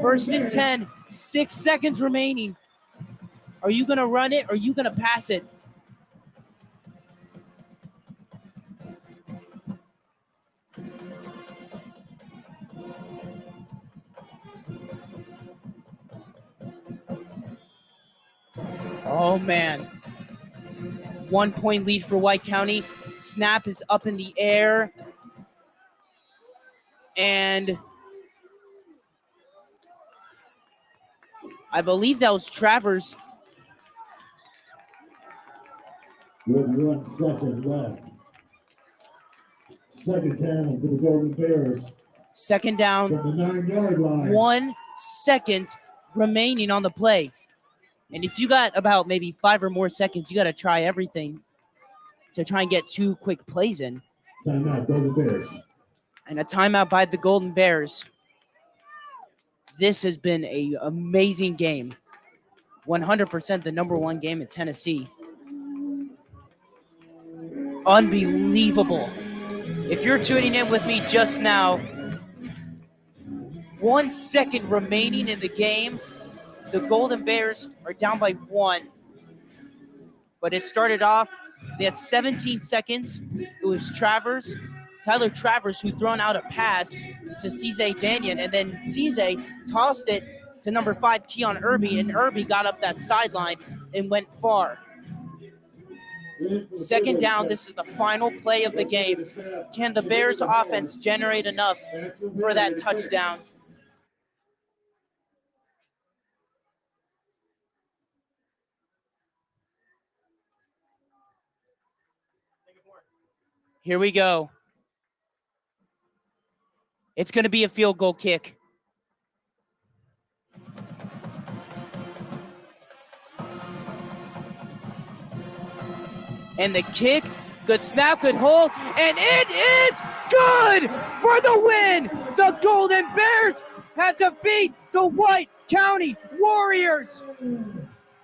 First and 10, 6 seconds remaining. Are you going to run it or are you going to pass it? Oh, man. 1 point lead for White County. Snap is up in the air. And I believe that was Travers. With 1 second left. Second down for the Golden Bears. Second down. From the 9-yard line. 1 second remaining on the play. And if you got about maybe 5 or more seconds, you got to try everything to try and get 2 quick plays in. Timeout, Golden Bears. And a timeout by the Golden Bears. This has been an amazing game. 100% the number 1 game in Tennessee. Unbelievable. If you're tuning in with me just now, 1 second remaining in the game. The Golden Bears are down by 1. But it started off, they had 17 seconds. It was Tyler Travers, who thrown out a pass to Cesar Daniel, and then Cesar tossed it to number 5, Keon Irby, and Irby got up that sideline and went far. Second down, this is the final play of the game. Can the Bears offense generate enough for that touchdown? Here we go. It's going to be a field goal kick. And the kick, good snap, good hold, and it is good for the win. The Golden Bears have defeated the White County Warriors.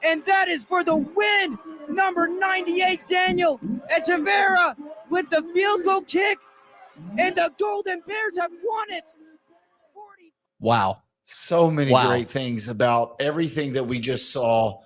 And that is for the win. Number 98, Daniel Echeverria with the field goal kick. And the Golden Bears have won it. Wow. So many great things about everything that we just saw.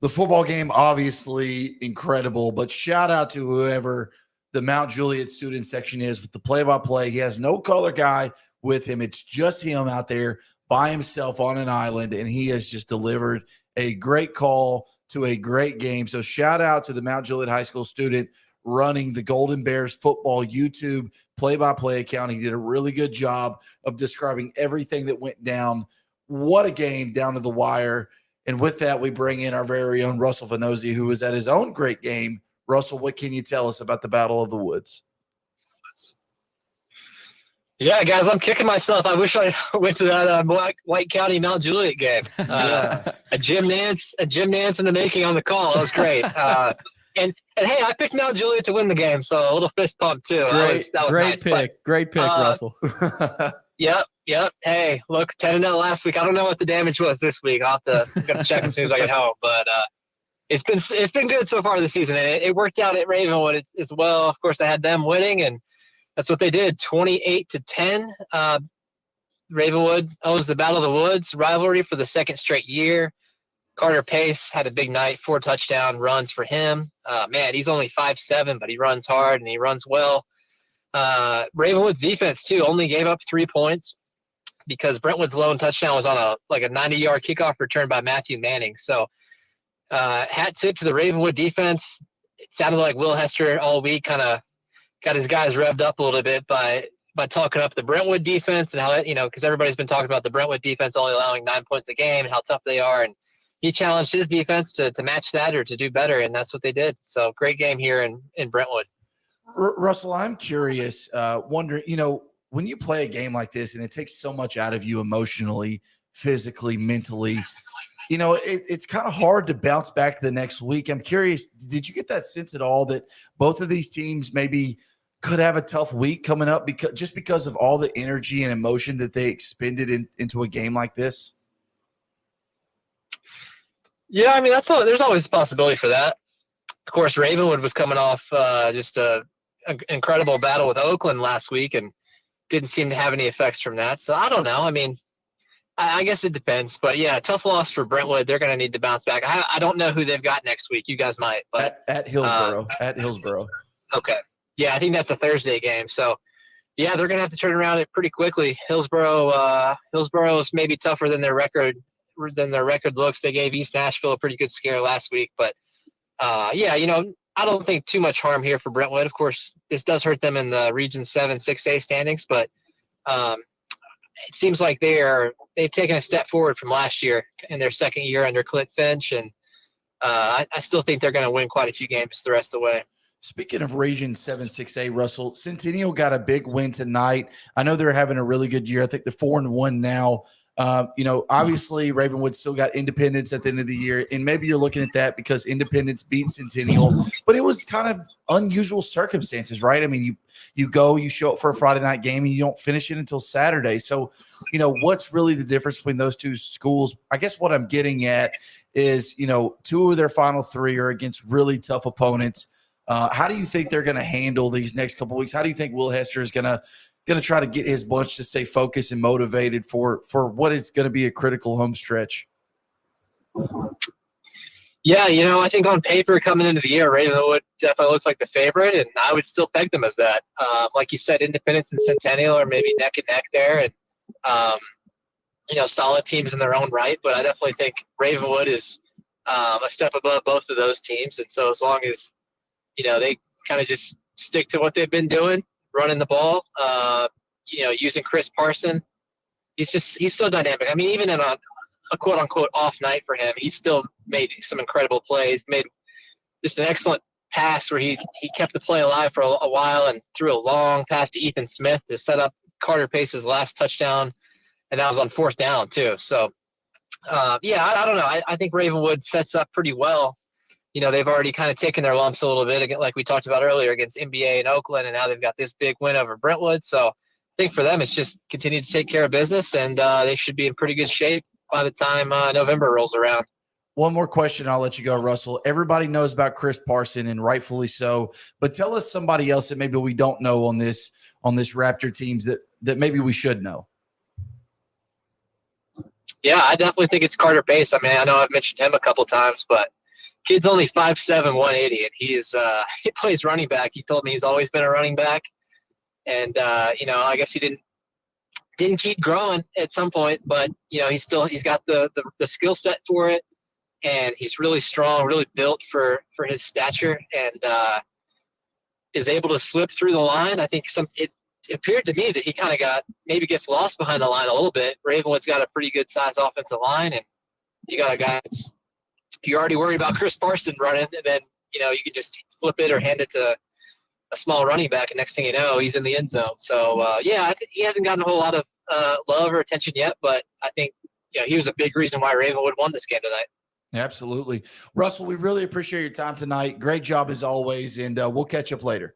The football game, obviously incredible, but shout out to whoever the Mount Juliet student section is with the play-by-play. He has no color guy with him. It's just him out there by himself on an island, and he has just delivered a great call to a great game. So shout out to the Mount Juliet High School student running the Golden Bears football YouTube play-by-play account. He did a really good job of describing everything that went down. What a game down to the wire. And with that, we bring in our very own Russell Venozzi, who is at his own great game. Russell, what can you tell us about the Battle of the Woods? Yeah, guys, I'm kicking myself. I wish I went to that White County Mount Juliet game. A Jim Nance in the making on the call. That was great. And hey, I picked Mount Juliet to win the game, so a little fist pump too. Great, that was great nice. pick. Great pick, Russell. Yep. Hey, look, 10-0 last week. I don't know what the damage was this week. I'm gonna check as soon as I get home. But it's been good so far this season, and it worked out at Ravenwood as well. Of course, I had them winning, and that's what they did. 28-10. Ravenwood owns the Battle of the Woods rivalry for the second straight year. Carter Pace had a big night, 4 touchdown runs for him. Man, he's only 5'7", but he runs hard and he runs well. Ravenwood's defense too only gave up 3 points because Brentwood's lone touchdown was on a 90-yard kickoff return by Matthew Manning. So hat tip to the Ravenwood defense. It sounded like Will Hester all week kind of got his guys revved up a little bit by talking up the Brentwood defense and how because everybody's been talking about the Brentwood defense only allowing 9 points a game and how tough they are, and he challenged his defense to match that or to do better, and that's what they did. So great game here in Brentwood. Russell, I'm curious, wondering, when you play a game like this and it takes so much out of you emotionally, physically, mentally, it's kind of hard to bounce back the next week. I'm curious, did you get that sense at all that both of these teams maybe could have a tough week coming up because of all the energy and emotion that they expended into a game like this? Yeah, I mean, there's always a possibility for that. Of course, Ravenwood was coming off just an incredible battle with Oakland last week and didn't seem to have any effects from that. So I don't know. I mean, I guess it depends. But, yeah, tough loss for Brentwood. They're going to need to bounce back. I don't know who they've got next week. You guys might. But At Hillsboro. At Hillsboro. Okay. Yeah, I think that's a Thursday game. So, yeah, they're going to have to turn around it pretty quickly. Hillsboro is maybe tougher than their record looks. They gave East Nashville a pretty good scare last week. But, yeah, I don't think too much harm here for Brentwood. Of course, this does hurt them in the Region 7 6A standings, but it seems like they've taken a step forward from last year in their second year under Clint Finch, and I still think they're going to win quite a few games the rest of the way. Speaking of Region 7 6A, Russell, Centennial got a big win tonight. I know they're having a really good year. I think they're 4-1 now. Obviously Ravenwood still got Independence at the end of the year, and maybe you're looking at that because Independence beat Centennial, but it was kind of unusual circumstances, right? I mean, you show up for a Friday night game and you don't finish it until Saturday. So, what's really the difference between those two schools? I guess what I'm getting at is, 2 of their final 3 are against really tough opponents. How do you think they're going to handle these next couple of weeks? How do you think Will Hester is going to try to get his bunch to stay focused and motivated for what is going to be a critical home stretch? Yeah, I think on paper coming into the year, Ravenwood definitely looks like the favorite, and I would still peg them as that. Like you said, Independence and Centennial are maybe neck and neck there, and solid teams in their own right. But I definitely think Ravenwood is a step above both of those teams, and so as long as they kind of just stick to what they've been doing, running the ball, using Chris Parson, he's so dynamic. I mean, even in a quote unquote off night for him, he still made some incredible plays, made just an excellent pass where he kept the play alive for a while and threw a long pass to Ethan Smith to set up Carter Pace's last touchdown. And that was on 4th down too. So I don't know. I think Ravenwood sets up pretty well. They've already kind of taken their lumps a little bit, like we talked about earlier, against NBA and Oakland, and now they've got this big win over Brentwood. So I think for them, it's just continue to take care of business, and they should be in pretty good shape by the time November rolls around. One more question, I'll let you go, Russell. Everybody knows about Chris Parson, and rightfully so. But tell us somebody else that maybe we don't know on this Raptor teams that maybe we should know. Yeah, I definitely think it's Carter Pace. I mean, I know I've mentioned him a couple times, but kid's only 5'7", 180, and he plays running back. He told me he's always been a running back, and I guess he didn't keep growing at some point, but he's got the skill set for it, and he's really strong, really built for his stature, and is able to slip through the line. I think it appeared to me that he kind of gets lost behind the line a little bit. Ravenwood's got a pretty good size offensive line, and you got a guy you're already worried about Chris Parson running, and then you can just flip it or hand it to a small running back, and next thing you know, he's in the end zone. So I think he hasn't gotten a whole lot of love or attention yet, but I think he was a big reason why Ravenwood won this game tonight. Absolutely. Russell, we really appreciate your time tonight. Great job as always, and we'll catch up later.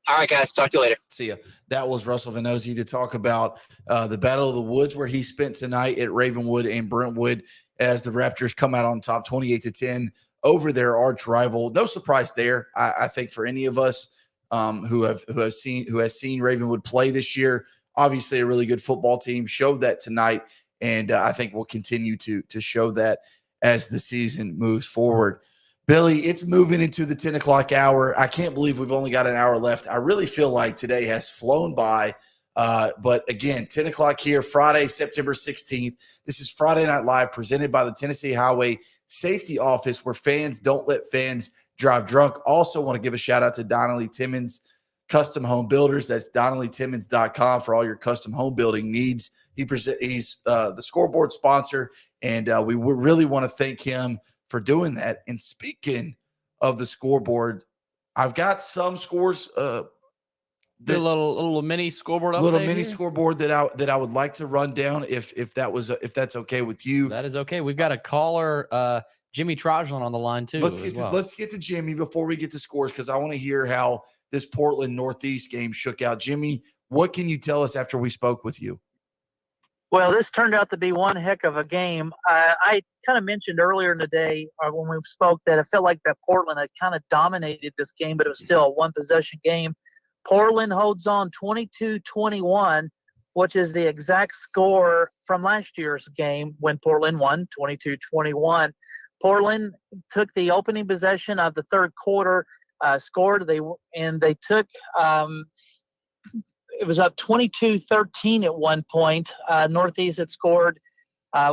All right, guys. Talk to you later. See ya. That was Russell Venozzi to talk about the Battle of the Woods, where he spent tonight at Ravenwood and Brentwood as the Raptors come out on top 28-10 over their arch rival. No surprise there. I think for any of us who has seen Ravenwood play this year, obviously a really good football team, showed that tonight, and I think we'll continue to show that as the season moves forward. Billy, it's moving into the 10 o'clock hour. I can't believe we've only got an hour left. I really feel like today has flown by. But again, 10 o'clock here, Friday, September 16th. This is Friday Night Live, presented by the Tennessee Highway Safety Office, where fans don't let fans drive drunk. Also want to give a shout out to Donnelly Timmons Custom Home Builders. That's DonnellyTimmons.com for all your custom home building needs. He's the scoreboard sponsor, and we really want to thank him for doing that. And speaking of the scoreboard, I've got some scores. The little mini scoreboard update. Little mini scoreboard that I would like to run down if that's okay with you. That is okay. We've got a caller, Jimmy Trajan, on the line too. Let's get to Jimmy before we get to scores, because I want to hear how this Portland Northeast game shook out. Jimmy, what can you tell us after we spoke with you? Well, this turned out to be one heck of a game. I kind of mentioned earlier in the day when we spoke that it felt like that Portland had kind of dominated this game, but it was still a one-possession game. Portland holds on 22-21, which is the exact score from last year's game when Portland won 22-21. Portland took the opening possession of the third quarter, scored. They took it was up 22-13 at one point. Northeast had scored,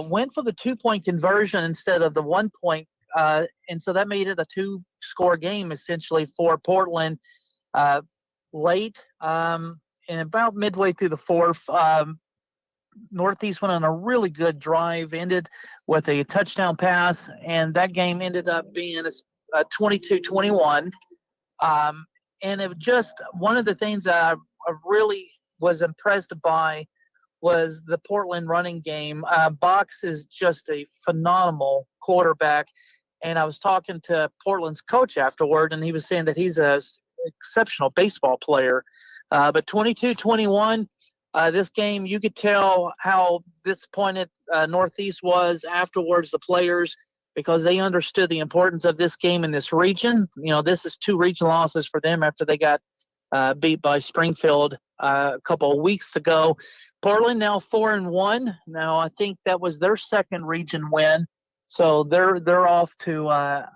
went for the 2-point conversion instead of the 1 point. And so that made it a 2-score game essentially for Portland. Late, and about midway through the fourth, Northeast went on a really good drive, ended with a touchdown pass, and that game ended up being a 22-21. And it was just one of the things I really was impressed by was the Portland running game. Box is just a phenomenal quarterback, and I was talking to Portland's coach afterward, and he was saying that he's a exceptional baseball player. But 22-21, this game, you could tell how disappointed Northeast was afterwards, the players, because they understood the importance of this game in this region. This is 2 region losses for them after they got beat by Springfield a couple of weeks ago. Portland now 4-1. Now I think that was their second region win. So they're off to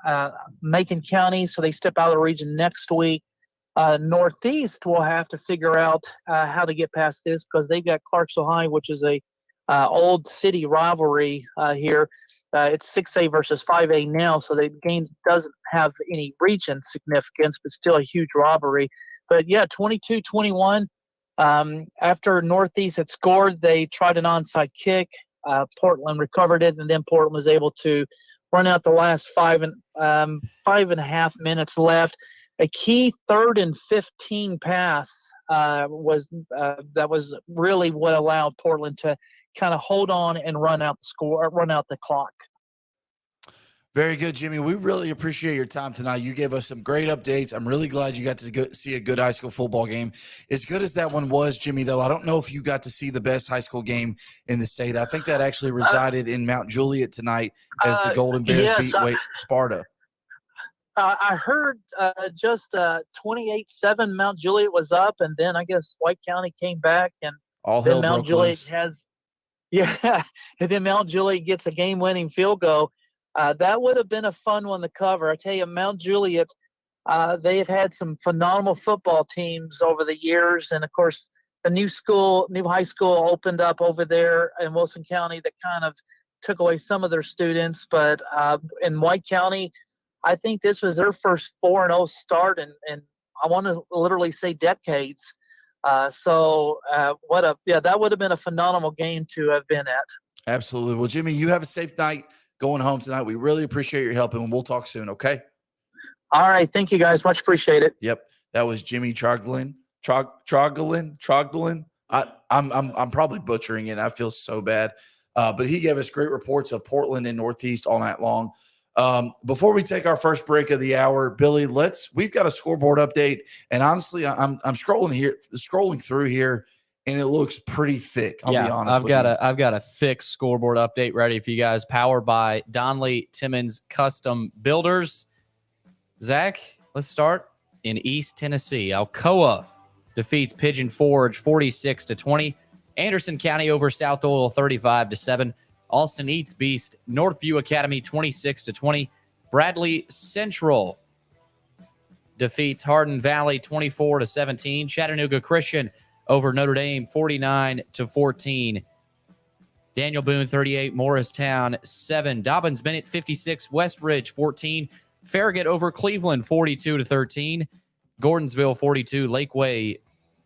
Macon County, so they step out of the region next week. Northeast will have to figure out how to get past this because they've got Clarksville High, which is a old city rivalry here. It's 6A versus 5A now, so the game doesn't have any region significance, but still a huge rivalry. But yeah, 22-21. After Northeast had scored, they tried an onside kick. Portland recovered it, and then Portland was able to run out the last 5.5 minutes left. A key 3rd and 15 pass was really what allowed Portland to kind of hold on and run out the clock. Very good, Jimmy. We really appreciate your time tonight. You gave us some great updates. I'm really glad you got to see a good high school football game. As good as that one was, Jimmy, though, I don't know if you got to see the best high school game in the state. I think that actually resided in Mount Juliet tonight as the Golden Bears beat Sparta. I heard just 28-7 Mount Juliet was up, and then I guess White County came back, and all then hell Mount broke Juliet loose. and then Mount Juliet gets a game-winning field goal. That would have been a fun one to cover. I tell you, Mount Juliet, they've had some phenomenal football teams over the years. And, of course, the new high school opened up over there in Wilson County that kind of took away some of their students. But in White County, I think this was their first 4-0 start in I want to literally say decades. That would have been a phenomenal game to have been at. Absolutely. Well, Jimmy, you have a safe night going home tonight. We really appreciate your help, and we'll talk soon, okay? All right. Thank you, guys. Much appreciated. Yep. That was Jimmy Troglin. I'm probably butchering it. I feel so bad. But he gave us great reports of Portland and Northeast all night long. Before we take our first break of the hour, Billy, we've got a scoreboard update. And honestly, I'm scrolling through here, and it looks pretty thick. I'll be honest. I've got a thick scoreboard update ready for you guys, powered by Donley Timmons Custom Builders. Zach, let's start in East Tennessee. Alcoa defeats Pigeon Forge 46-20. Anderson County over South Doyle 35-7. Austin Eats beast Northview Academy 26-20. Bradley Central defeats Hardin Valley 24-17. Chattanooga Christian over Notre Dame 49-14. Daniel Boone 38, Morristown 7. Dobbins Bennett 56, Westridge 14. Farragut over Cleveland 42-13. Gordonsville 42, Lakeway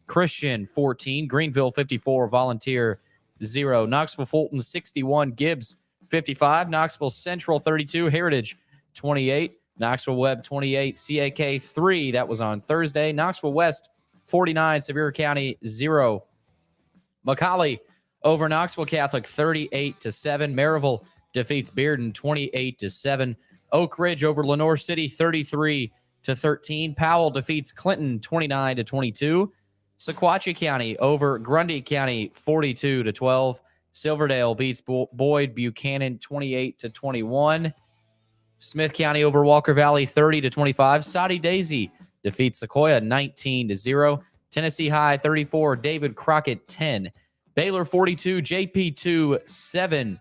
Christian 14. Greenville 54, Volunteer 0. Knoxville Fulton 61, Gibbs 55. Knoxville Central 32, Heritage 28. Knoxville Webb 28, CAK 3. That was on Thursday. Knoxville West 49, Sevier County 0. McCallie over Knoxville Catholic 38-7. Maryville defeats Bearden 28-7. Oak Ridge over Lenore City 33-13. Powell defeats Clinton 29-22. Sequatchie County over Grundy County 42-12. Silverdale beats Boyd Buchanan 28-21. Smith County over Walker Valley 30-25. Soddy Daisy defeats Sequoia 19-0. Tennessee High 34, David Crockett 10. Baylor 42, JP 2 7.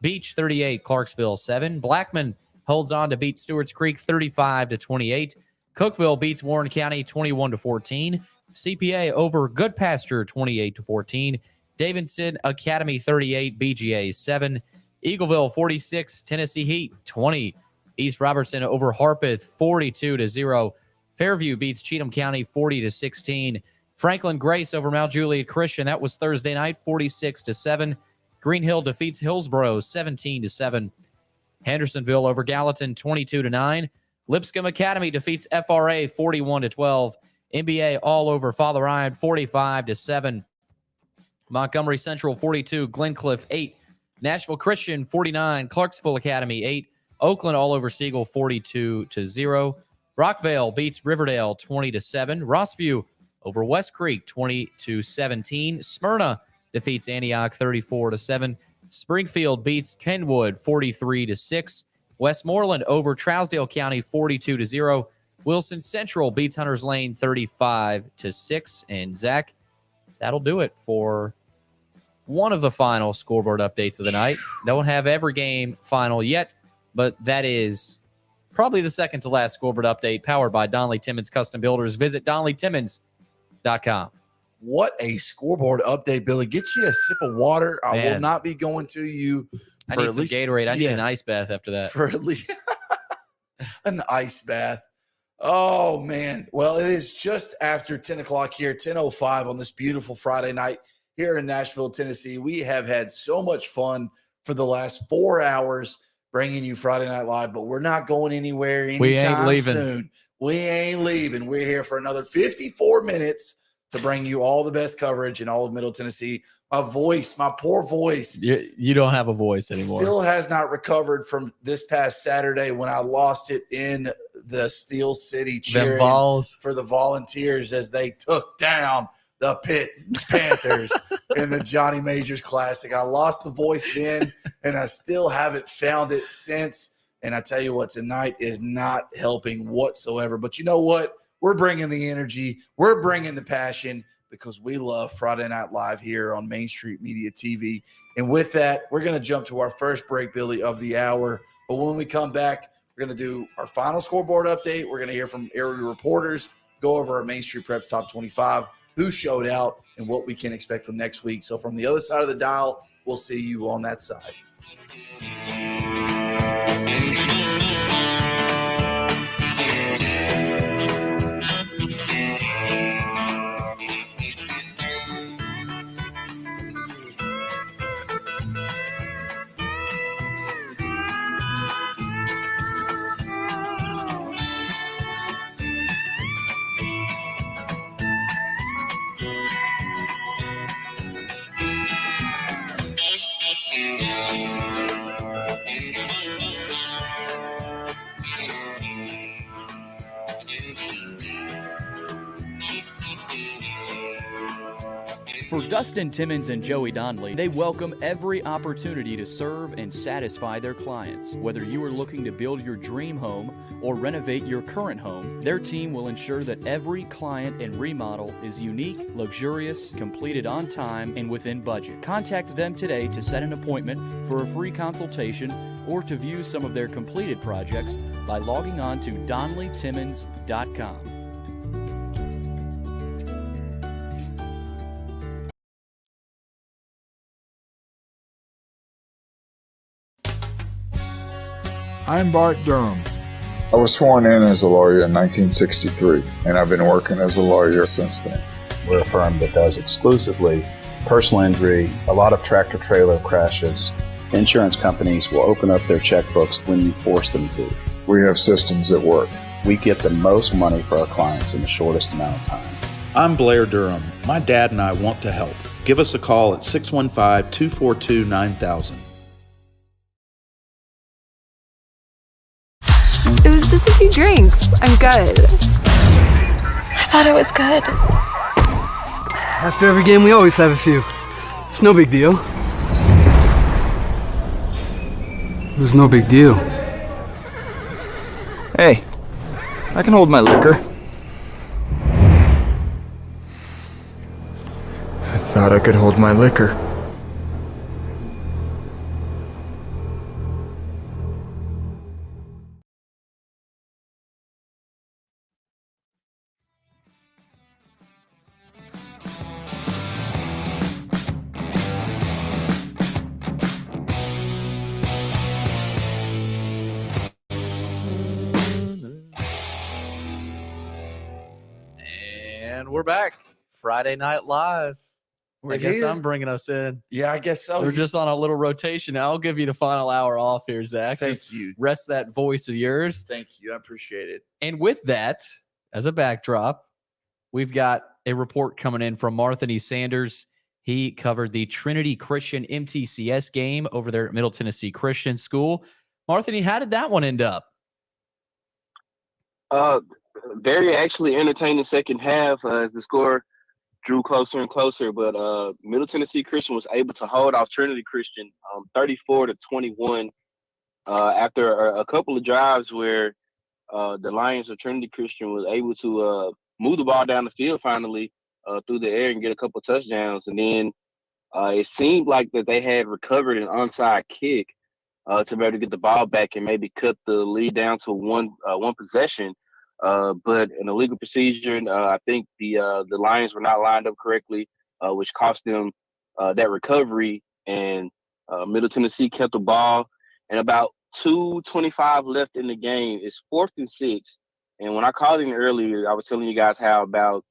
Beach 38, Clarksville 7. Blackman holds on to beat Stewart's Creek 35-28. Cookeville beats Warren County 21-14. CPA over Goodpasture 28-14. Davidson Academy 38, BGA 7. Eagleville 46, Tennessee Heat 20. East Robertson over Harpeth 42-0. Fairview beats Cheatham County 40-16. Franklin Grace over Mount Juliet Christian. That was Thursday night, 46-7. Green Hill defeats Hillsboro 17-7. Hendersonville over Gallatin 22-9. Lipscomb Academy defeats FRA 41-12. NBA all over Father Ryan 45-7. Montgomery Central 42, Glencliff 8. Nashville Christian 49, Clarksville Academy 8. Oakland all over Siegel 42-0. Rockvale beats Riverdale 20-7. Rossview over West Creek 20-17. Smyrna defeats Antioch 34-7. Springfield beats Kenwood 43-6. Westmoreland over Trousdale County 42-0. Wilson Central beats Hunters Lane 35-6. And Zach, that'll do it for one of the final scoreboard updates of the night. Don't have every game final yet, but that is probably the second to last scoreboard update powered by Donnelly Timmons Custom Builders. Visit DonnellyTimmons.com. What a scoreboard update, Billy. Get you a sip of water. I will Man. not be going to you I for need at some least Gatorade. I need an ice bath after that. For at least an ice bath. Oh, man. Well, it is just after 10 o'clock here, 10:05 on this beautiful Friday night here in Nashville, Tennessee. We have had so much fun for the last 4 hours bringing you Friday Night Live, but we're not going anywhere anytime soon. We ain't leaving. We're here for another 54 minutes to bring you all the best coverage in all of Middle Tennessee. My voice, my poor voice. You don't have a voice anymore. Still has not recovered from this past Saturday when I lost it in the Steel City cheering for the Volunteers as they took down the Pitt Panthers in the Johnny Majors Classic. I lost the voice then, and I still haven't found it since. And I tell you what, tonight is not helping whatsoever. But you know what? We're bringing the energy. We're bringing the passion because we love Friday Night Live here on Main Street Media TV. And with that, we're going to jump to our first break, Billy, of the hour. But when we come back, we're going to do our final scoreboard update. We're going to hear from area reporters, go over our Main Street Preps Top 25, who showed out, and what we can expect from next week. So from the other side of the dial, we'll see you on that side. For Dustin Timmons and Joey Donnelly, they welcome every opportunity to serve and satisfy their clients. Whether you are looking to build your dream home or renovate your current home, their team will ensure that every client and remodel is unique, luxurious, completed on time, and within budget. Contact them today to set an appointment for a free consultation or to view some of their completed projects by logging on to DonnellyTimmons.com. I'm Bart Durham. I was sworn in as a lawyer in 1963, and I've been working as a lawyer since then. We're a firm that does exclusively personal injury, a lot of tractor-trailer crashes. Insurance companies will open up their checkbooks when you force them to. We have systems that work. We get the most money for our clients in the shortest amount of time. I'm Blair Durham. My dad and I want to help. Give us a call at 615-242-9000. It was just a few drinks. I'm good. I thought it was good. After every game, we always have a few. It's no big deal. It was no big deal. Hey, I can hold my liquor. I thought I could hold my liquor. And we're back. Friday Night Live. I guess I'm bringing us in. Yeah, I guess so. We're just on a little rotation. I'll give you the final hour off here, Zach. Thank you. Rest that voice of yours. Thank you. I appreciate it. And with that, as a backdrop, we've got a report coming in from Marthany Sanders. He covered the Trinity Christian MTCS game over there at Middle Tennessee Christian School. Marthany, how did that one end up? Very actually entertaining second half as the score drew closer and closer, but Middle Tennessee Christian was able to hold off Trinity Christian 34-21 after a couple of drives where the Lions of Trinity Christian was able to move the ball down the field finally through the air and get a couple touchdowns. And then it seemed like that they had recovered an onside kick to be able to get the ball back and maybe cut the lead down to one possession. But an illegal procedure, I think the Lions were not lined up correctly, which cost them that recovery. And Middle Tennessee kept the ball, and about 2:25 left in the game. It's 4th and 6. And when I called in earlier, I was telling you guys how about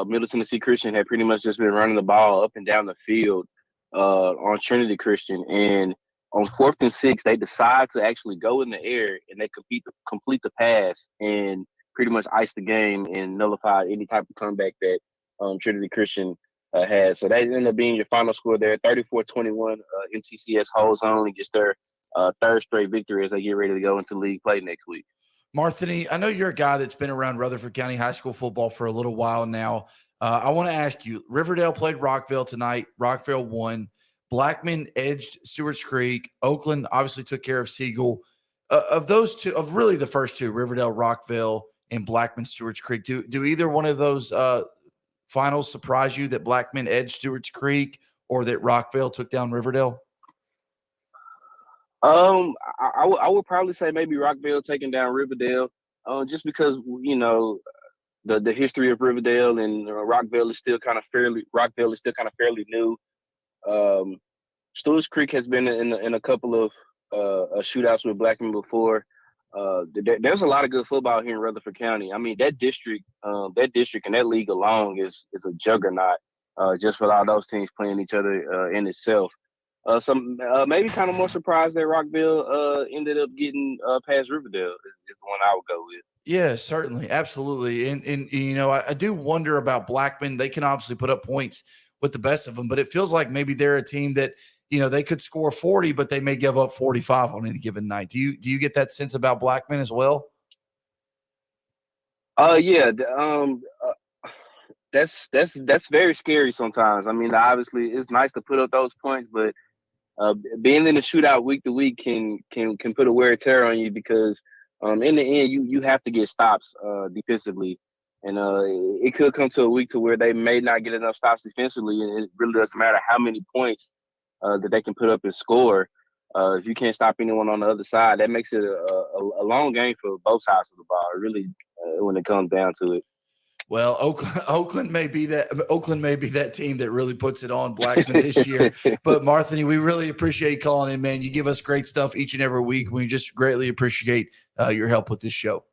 Middle Tennessee Christian had pretty much just been running the ball up and down the field on Trinity Christian. And on 4th and 6, they decide to actually go in the air and they complete the pass and pretty much ice the game and nullify any type of comeback that Trinity Christian had. So that ended up being your final score there, 34-21. MTCS holds on and gets their third straight victory as they get ready to go into league play next week. Marthany, I know you're a guy that's been around Rutherford County high school football for a little while now. I want to ask you, Riverdale played Rockville tonight. Rockville won. Blackman edged Stewart's Creek. Oakland obviously took care of Siegel. Of those two, of really the first two, Riverdale, Rockville, and Blackman, Stewart's Creek, do either one of those finals surprise you, that Blackman edged Stewart's Creek or that Rockville took down Riverdale? I would probably say maybe Rockville taking down Riverdale, just because the history of Riverdale and Rockville is still kind of fairly new. Stewart's Creek has been in a couple of shootouts with Blackman before. There's a lot of good football here in Rutherford County. I mean, that district and that league alone is a juggernaut, just with all those teams playing each other in itself. Maybe kind of more surprised that Rockville ended up getting past Riverdale is the one I would go with. Yeah, certainly. Absolutely. And I do wonder about Blackman. They can obviously put up points with the best of them, but it feels like maybe they're a team that, they could score 40, but they may give up 45 on any given night. Do you get that sense about Blackman as well? Yeah. That's very scary sometimes. I mean, obviously it's nice to put up those points, but being in the shootout week to week can put a wear and tear on you, because in the end you have to get stops defensively, and it could come to a week to where they may not get enough stops defensively, and it really doesn't matter how many points that they can put up and score. If you can't stop anyone on the other side, that makes it a long game for both sides of the ball, really, when it comes down to it. Well, Oakland may be that team that really puts it on Blackman this year. But Marthany, we really appreciate you calling in, man. You give us great stuff each and every week. We just greatly appreciate your help with this show.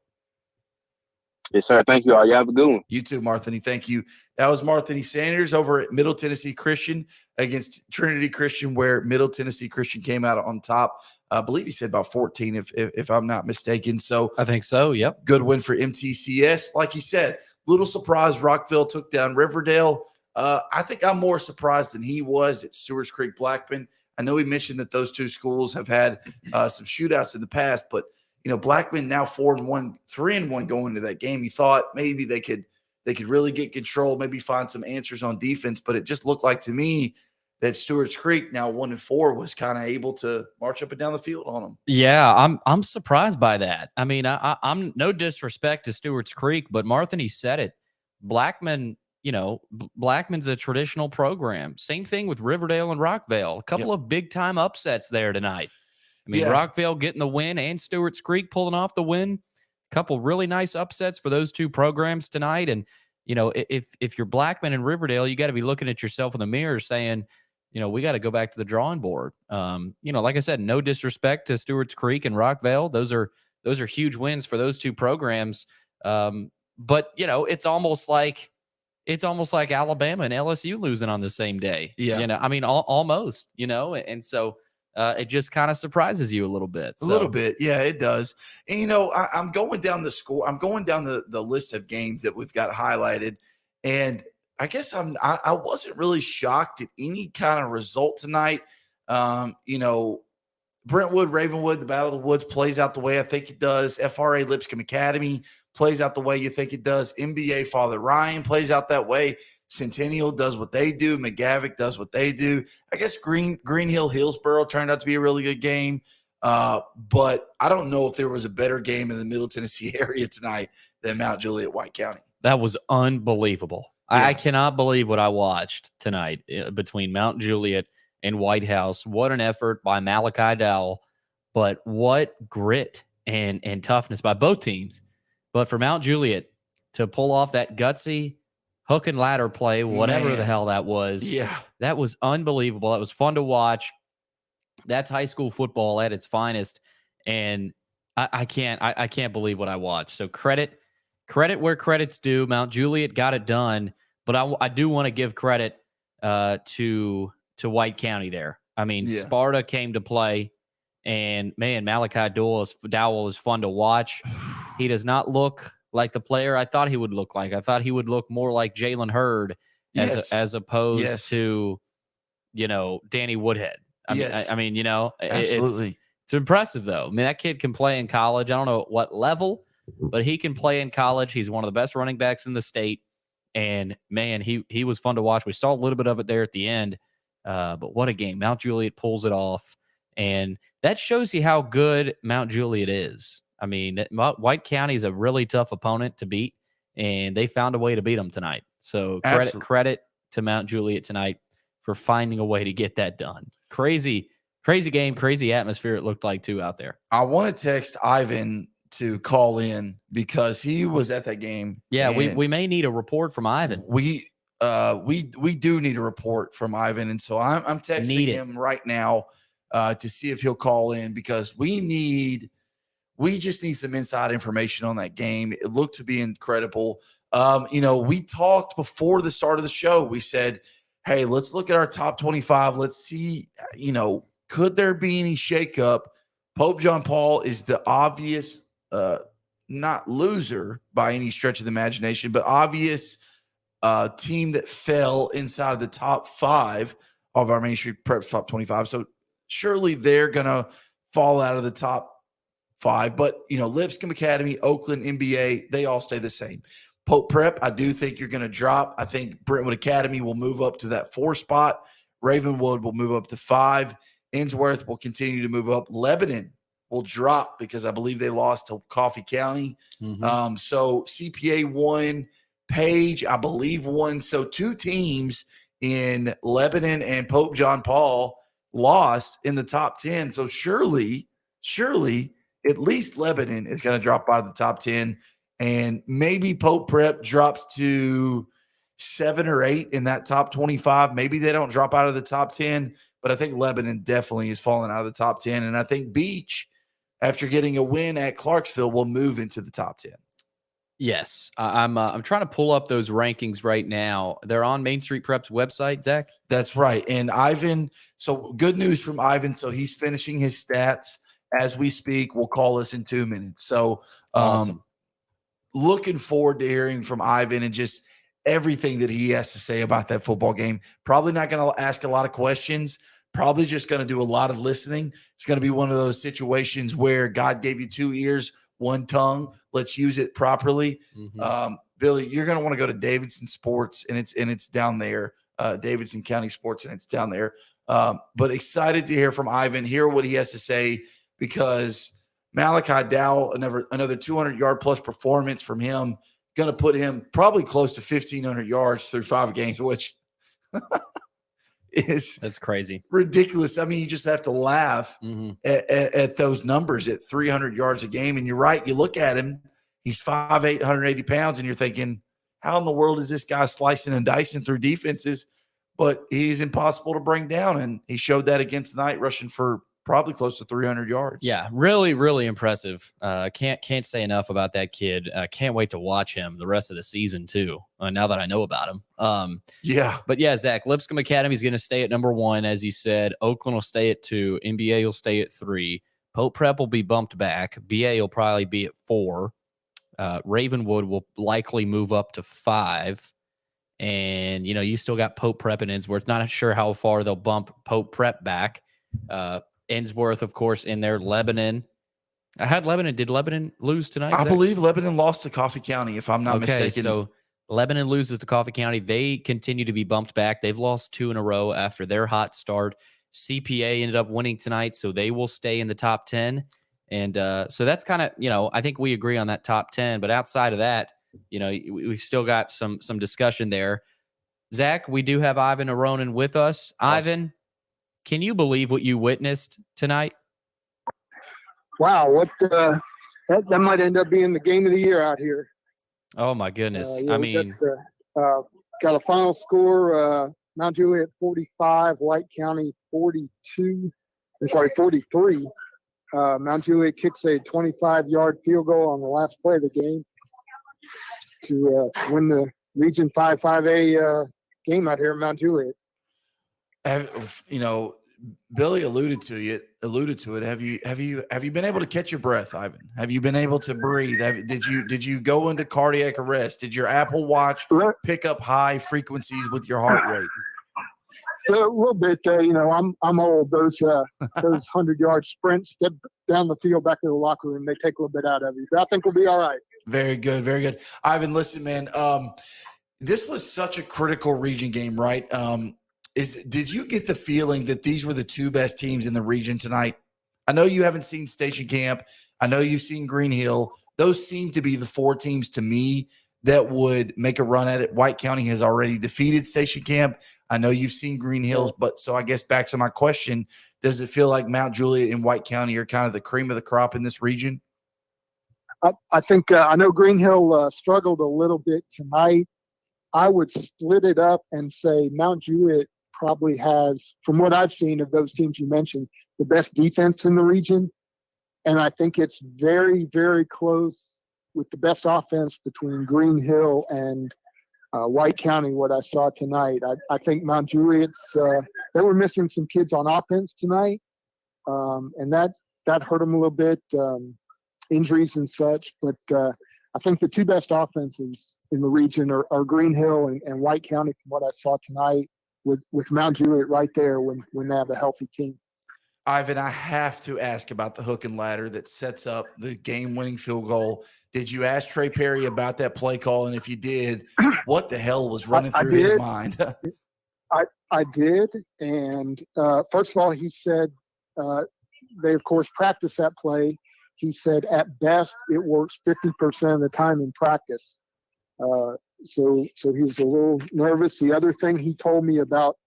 Yes, sir. Thank you all. You have a good one. You too, Marthany. Thank you. That was Marthany Sanders over at Middle Tennessee Christian against Trinity Christian, where Middle Tennessee Christian came out on top. I believe he said about 14, if I'm not mistaken. So I think so. Yep. Good win for MTCS. Like he said, little surprise Rockville took down Riverdale. I think I'm more surprised than he was at Stewart's Creek Blackman. I know he mentioned that those two schools have had some shootouts in the past, but Blackman now 4-1, 3-1 going into that game. You thought maybe they could really get control, maybe find some answers on defense, but it just looked like to me that Stewart's Creek, now 1-4, was kind of able to march up and down the field on them. Yeah, I'm surprised by that. I mean, I'm no disrespect to Stewart's Creek, but Marthany said it. Blackman, Blackman's a traditional program. Same thing with Riverdale and Rockville. A couple of big time upsets there tonight. I mean, Rockville getting the win and Stewart's Creek pulling off the win. A couple really nice upsets for those two programs tonight. And, if you're Blackman and Riverdale, you got to be looking at yourself in the mirror saying, we got to go back to the drawing board. Like I said, no disrespect to Stewart's Creek and Rockville. Those are huge wins for those two programs. But it's almost like Alabama and LSU losing on the same day. Yeah. Almost, and so it just kind of surprises you a little bit. A little bit. Yeah, it does. And, I'm going down the score. I'm going down the list of games that we've got highlighted. And I guess I wasn't really shocked at any kind of result tonight. Brentwood, Ravenwood, the Battle of the Woods plays out the way I think it does. FRA Lipscomb Academy plays out the way you think it does. NBA Father Ryan plays out that way. Centennial does what they do. McGavick does what they do. I guess Green Hill Hillsboro turned out to be a really good game. But I don't know if there was a better game in the Middle Tennessee area tonight than Mount Juliet White County. That was unbelievable. Yeah. I cannot believe what I watched tonight between Mount Juliet and White House. What an effort by Malachi Dowell. but what grit and toughness by both teams. But for Mount Juliet to pull off that gutsy hook and ladder play, whatever the hell that was, that was unbelievable. That was fun to watch. That's high school football at its finest, and I can't believe what I watched. So credit where credit's due. Mount Juliet got it done, but I do want to give credit to White County there. I mean, Sparta came to play, and man, Malachi Dowell is fun to watch. He does not look like the player I thought he would look like. I thought he would look more like Jalen Hurd as opposed to, Danny Woodhead. I mean, absolutely. It's impressive though. I mean, that kid can play in college. I don't know at what level, but he can play in college. He's one of the best running backs in the state. And man, he was fun to watch. We saw a little bit of it there at the end. But what a game. Mount Juliet pulls it off. And that shows you how good Mount Juliet is. I mean, White County is a really tough opponent to beat, and they found a way to beat them tonight. So credit to Mount Juliet tonight for finding a way to get that done. Crazy game, crazy atmosphere it looked like too out there. I want to text Ivan to call in because he was at that game. Yeah, we may need a report from Ivan. We do need a report from Ivan, and so I'm texting him right now to see if he'll call in because we just need some inside information on that game. It looked to be incredible. We talked before the start of the show. We said, hey, let's look at our top 25. Let's see, could there be any shakeup? Pope John Paul is the obvious, not loser by any stretch of the imagination, but obvious team that fell inside the top 5 of our Main Street Preps top 25. So surely they're going to fall out of the top 5. But, Lipscomb Academy, Oakland, NBA, they all stay the same. Pope Prep, I do think you're going to drop. I think Brentwood Academy will move up to that 4 spot. Ravenwood will move up to 5. Ainsworth will continue to move up. Lebanon will drop because I believe they lost to Coffee County. Mm-hmm. So CPA won. Page, I believe, won. So 2 teams in Lebanon and Pope John Paul lost in the top 10. So surely, at least Lebanon is going to drop out of the top 10. And maybe Pope Prep drops to 7 or 8 in that top 25. Maybe they don't drop out of the top 10, but I think Lebanon definitely is falling out of the top 10. And I think Beach, after getting a win at Clarksville, will move into the top 10. Yes, I'm trying to pull up those rankings right now. They're on Main Street Prep's website, Zach. That's right. And Ivan, so good news from Ivan. So he's finishing his stats as we speak. We'll call us in 2 minutes. So awesome. Looking forward to hearing from Ivan and just everything that he has to say about that football game. Probably not going to ask a lot of questions. Probably just going to do a lot of listening. It's going to be one of those situations where God gave you 2 ears, 1 tongue. Let's use it properly. Mm-hmm. Billy, you're going to want to go to Davidson Sports, and it's down there, Davidson County Sports, and it's down there. But excited to hear from Ivan, hear what he has to say, because Malachi Dowell, another 200-yard plus performance from him, going to put him probably close to 1,500 yards through 5 games, which that's crazy, ridiculous. I mean, you just have to laugh at those numbers at 300 yards a game. And you're right. You look at him, he's 5'8", 180 pounds, and you're thinking, how in the world is this guy slicing and dicing through defenses? But he's impossible to bring down, and he showed that again tonight, rushing for probably close to 300 yards. Yeah, really, really impressive. Can't say enough about that kid. Can't wait to watch him the rest of the season too. Now that I know about him. But yeah, Zach, Lipscomb Academy is going to stay at number 1, as you said. Oakland will stay at 2. NBA will stay at 3. Pope Prep will be bumped back. BA will probably be at 4. Ravenwood will likely move up to 5. And you still got Pope Prep and Ainsworth. Not sure how far they'll bump Pope Prep back. Ainsworth, of course, in there. Lebanon. I had Lebanon. Did Lebanon lose tonight? I believe Lebanon lost to Coffee County, if I'm not mistaken. So Lebanon loses to Coffee County. They continue to be bumped back. They've lost 2 in a row after their hot start. CPA ended up winning tonight, so they will stay in the top 10. And so that's kind of, I think we agree on that top 10. But outside of that, we've still got some discussion there. Zach, we do have Ivan Aronin with us. Awesome. Ivan, can you believe what you witnessed tonight? wow, what that might end up being the game of the year out here. Oh my goodness. Yeah, I we mean, got a final score, Mount Juliet 45, White County 43. Mount Juliet kicks a 25-yard field goal on the last play of the game to win the Region 5-5A game out here in Mount Juliet. Billy alluded to it. Have you been able to catch your breath, Ivan? Have you been able to breathe? Did you go into cardiac arrest? Did your Apple Watch pick up high frequencies with your heart rate? A little bit. I'm old. Those 100-yard sprints, step down the field, back to the locker room, they take a little bit out of you. But I think we'll be all right. Very good, very good. Ivan, listen, man. This was such a critical region game, right? Did you get the feeling that these were the two best teams in the region tonight? I know you haven't seen Station Camp. I know you've seen Green Hill. Those seem to be the four teams to me that would make a run at it. White County has already defeated Station Camp. I know you've seen Green Hills, but so I guess back to my question, does it feel like Mount Juliet and White County are kind of the cream of the crop in this region? I think I know Green Hill struggled a little bit tonight. I would split it up and say Mount Juliet probably has, from what I've seen of those teams you mentioned, the best defense in the region. And I think it's very, very close with the best offense between Green Hill and White County, what I saw tonight. I think Mount Juliet's, they were missing some kids on offense tonight. And that hurt them a little bit, injuries and such. But I think the two best offenses in the region are Green Hill and White County from what I saw tonight, with Mount Juliet right there when they have a healthy team. Ivan, I have to ask about the hook and ladder that sets up the game-winning field goal. Did you ask Trey Perry about that play call? And if you did, what the hell was running through his mind? I did. And first of all, he said they, of course, practice that play. He said at best it works 50% of the time in practice. So he was a little nervous. The other thing he told me about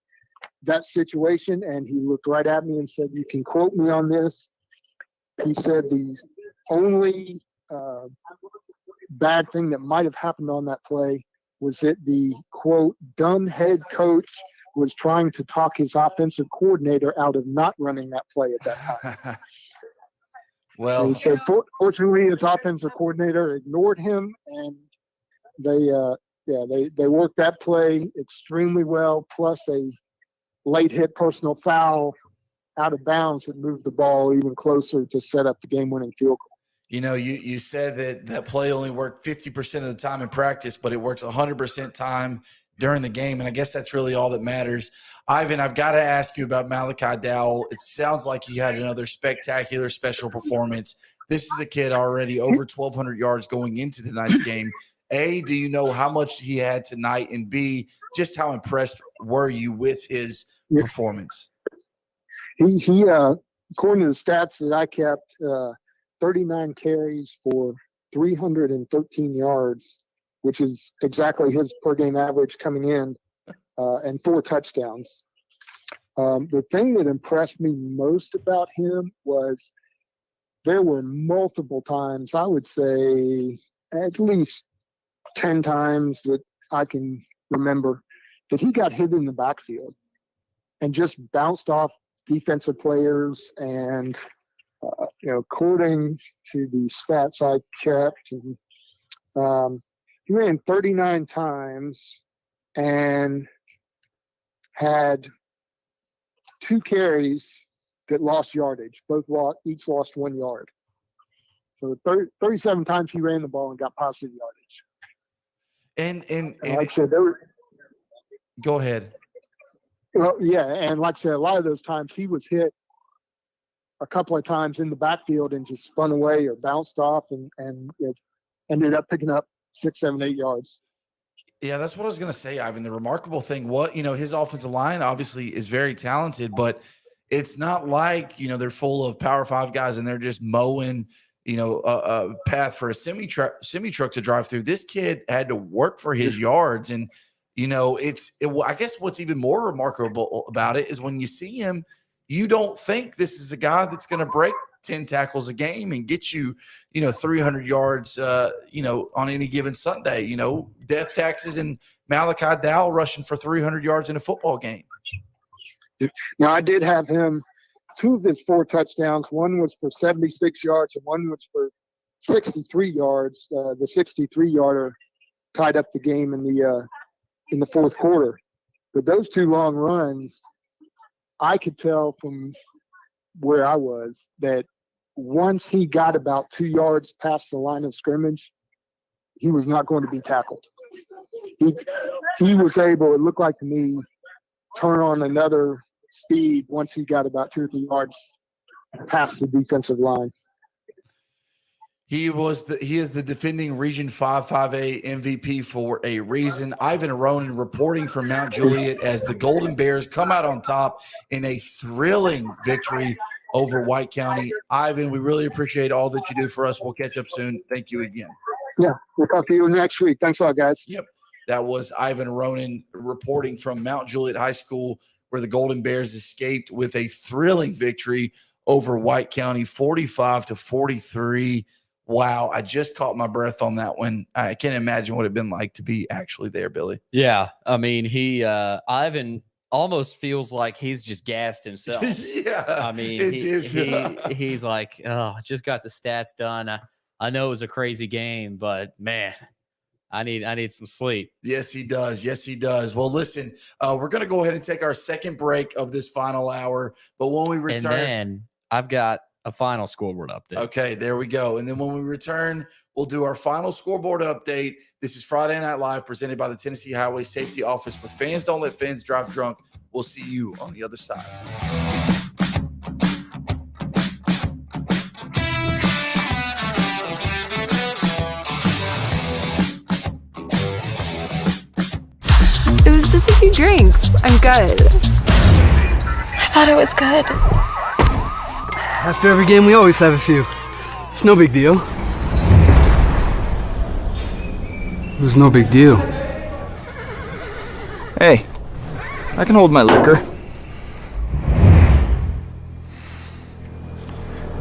that situation, and he looked right at me and said, "You can quote me on this." He said the only bad thing that might have happened on that play was that the, quote, dumb head coach was trying to talk his offensive coordinator out of not running that play at that time. Well, he said, fortunately, his offensive coordinator ignored him, and they worked that play extremely well, plus a late hit personal foul out of bounds that moved the ball even closer to set up the game-winning field goal. You said that play only worked 50% of the time in practice, but it works 100% time during the game, and I guess that's really all that matters. Ivan, I've got to ask you about Malachi Dowell. It sounds like he had another spectacular special performance. This is a kid already over 1,200 yards going into tonight's game. A, do you know how much he had tonight? And B, just how impressed were you with his performance? He according to the stats that I kept, 39 carries for 313 yards, which is exactly his per game average coming in, and 4 touchdowns. The thing that impressed me most about him was there were multiple times, I would say at least 10 times that I can remember, that he got hit in the backfield and just bounced off defensive players. And according to the stats I kept, he ran 39 times and had 2 carries that lost yardage. Each lost 1 yard. So 37 times he ran the ball and got positive yardage. And like I said, go ahead. Well, yeah, and like I said, a lot of those times he was hit a couple of times in the backfield and just spun away or bounced off and ended up picking up 6, 7, 8 yards. Yeah, that's what I was going to say, Ivan. The remarkable thing, his offensive line obviously is very talented, but it's not like, they're full of Power 5 guys and they're just mowing, a path for a semi truck to drive through. This kid had to work for his yards. And, I guess what's even more remarkable about it is when you see him, you don't think this is a guy that's going to break 10 tackles a game and get you, 300 yards, on any given Sunday. Death taxes and Malachi Dowell rushing for 300 yards in a football game. Now, I did have him, 2 of his 4 touchdowns. One was for 76 yards and one was for 63 yards. The 63-yarder tied up the game in the fourth quarter. But those 2 long runs, I could tell from where I was that once he got about 2 yards past the line of scrimmage, he was not going to be tackled. He was able, it looked like to me, turn on another speed once he got about 2 or 3 yards past the defensive line. He is the defending Region 5-5A MVP for a reason. Ivan Aronin reporting from Mount Juliet as the Golden Bears come out on top in a thrilling victory over White County. Ivan, we really appreciate all that you do for us. We'll catch up soon. Thank you again. Yeah, we'll talk to you next week. Thanks a lot, guys. Yep. That was Ivan Aronin reporting from Mount Juliet High School, where the Golden Bears escaped with a thrilling victory over White County, 45-43. Wow, I just caught my breath on that one. I can't imagine what it'd been like to be actually there, Billy. Yeah, I mean, Ivan almost feels like he's just gassed himself. Yeah, I mean, he's like, oh, I just got the stats done. I know it was a crazy game, but man, I need some sleep. Yes, he does. Yes, he does. Well, listen, we're going to go ahead and take our second break of this final hour. But when we return, and then I've got a final scoreboard update. Okay, there we go. And then when we return, we'll do our final scoreboard update. This is Friday Night Live presented by the Tennessee Highway Safety Office, where fans don't let fans drive drunk. We'll see you on the other side. It was just a few drinks. I'm good. I thought it was good. After every game, we always have a few. It's no big deal. It was no big deal. Hey, I can hold my liquor.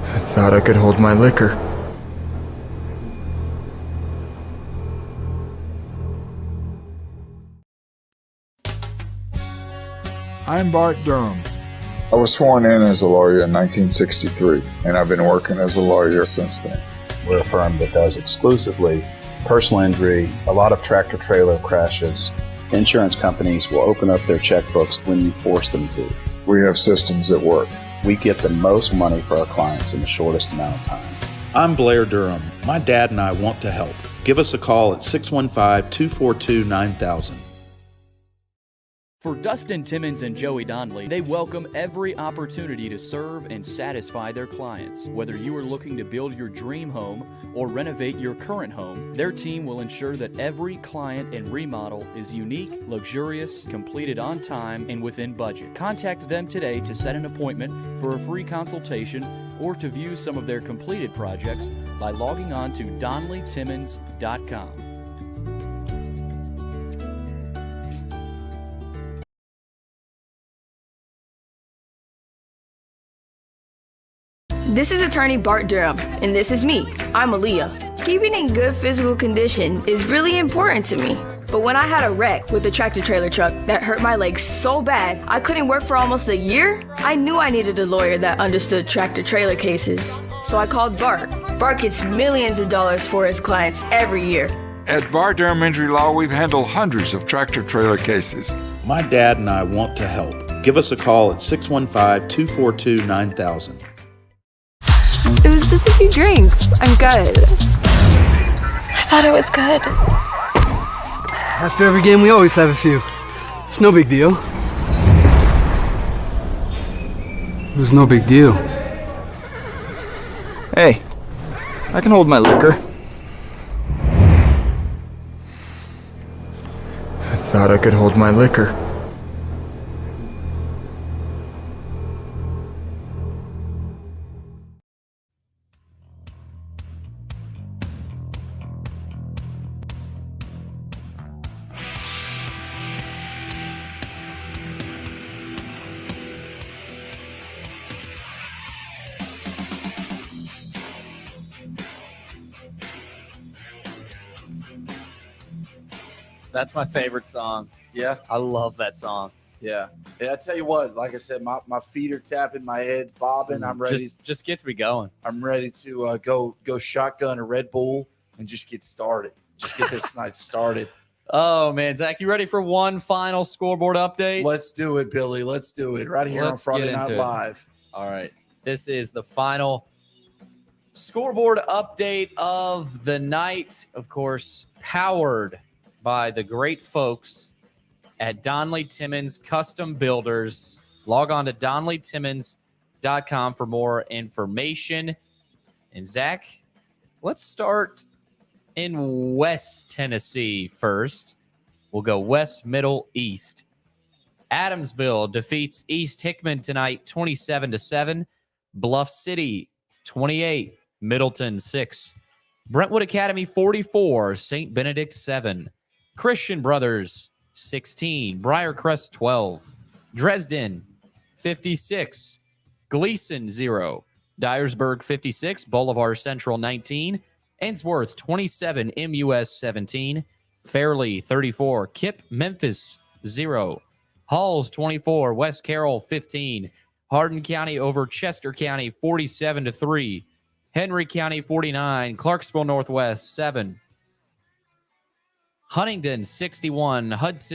I thought I could hold my liquor. I'm Bart Durham. I was sworn in as a lawyer in 1963, and I've been working as a lawyer since then. We're a firm that does exclusively personal injury, a lot of tractor-trailer crashes. Insurance companies will open up their checkbooks when you force them to. We have systems that work. We get the most money for our clients in the shortest amount of time. I'm Blair Durham. My dad and I want to help. Give us a call at 615-242-9000. For Dustin Timmons and Joey Donnelly, they welcome every opportunity to serve and satisfy their clients. Whether you are looking to build your dream home or renovate your current home, their team will ensure that every client and remodel is unique, luxurious, completed on time, and within budget. Contact them today to set an appointment for a free consultation or to view some of their completed projects by logging on to DonnellyTimmons.com. This is attorney Bart Durham, and this is me. I'm Aaliyah. Keeping in good physical condition is really important to me. But when I had a wreck with a tractor trailer truck that hurt my legs so bad I couldn't work for almost a year, I knew I needed a lawyer that understood tractor trailer cases. So I called Bart. Bart gets millions of dollars for his clients every year. At Bart Durham Injury Law, we've handled hundreds of tractor trailer cases. My dad and I want to help. Give us a call at 615-242-9000. It was just a few drinks. I'm good. I thought it was good. After every game, we always have a few. It's no big deal. It was no big deal. Hey, I can hold my liquor. I thought I could hold my liquor. That's my favorite song. Yeah. I love that song. Yeah. I tell you what, like I said, my feet are tapping, my head's bobbing. I'm ready. Just gets me going. I'm ready to go shotgun a Red Bull and just get started. Just get this night started. Oh, man. Zach, you ready for one final scoreboard update? Let's do it, Billy. Let's do it right here on Friday Night Live. All right. This is the final scoreboard update of the night. Of course, powered by the great folks at Donley Timmons Custom Builders. Log on to DonleyTimmons.com for more information. And Zach, let's start in West Tennessee first. We'll go west, middle, east. Adamsville defeats East Hickman tonight 27-7. Bluff City 28, Middleton 6. Brentwood Academy 44, St. Benedict 7. Christian Brothers 16, Briarcrest 12. Dresden 56, Gleason 0. Dyersburg 56, Bolivar Central 19. Ainsworth 27, MUS 17. Fairleigh 34, Kip Memphis 0. Halls 24, West Carroll 15. Hardin County over Chester County 47-3. Henry County 49, Clarksville Northwest 7. Huntingdon 61,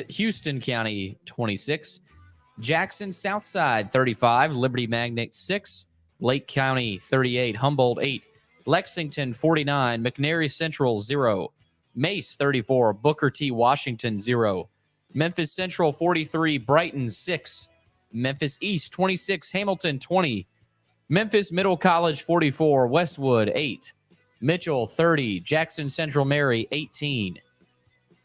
Houston County 26. Jackson Southside 35, Liberty Magnet 6. Lake County 38, Humboldt 8. Lexington 49, McNairy Central 0. Mace 34, Booker T. Washington 0. Memphis Central 43, Brighton 6. Memphis East 26, Hamilton 20. Memphis Middle College 44, Westwood 8. Mitchell 30, Jackson Central Mary 18.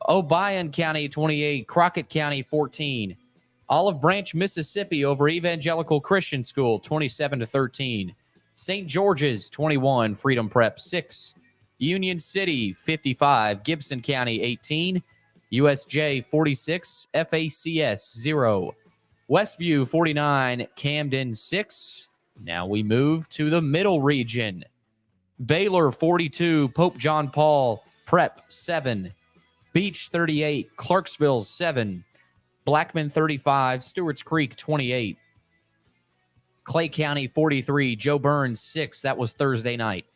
Obion County 28, Crockett County 14. Olive Branch, Mississippi over Evangelical Christian School 27-13. St. George's 21, Freedom Prep 6. Union City 55, Gibson County 18. USJ 46, FACS 0. Westview 49, Camden 6. Now we move to the middle region. Baylor 42, Pope John Paul Prep 7. Beach 38, Clarksville 7. Blackman 35, Stewart's Creek 28. Clay County 43, Joe Burns 6. That was Thursday night.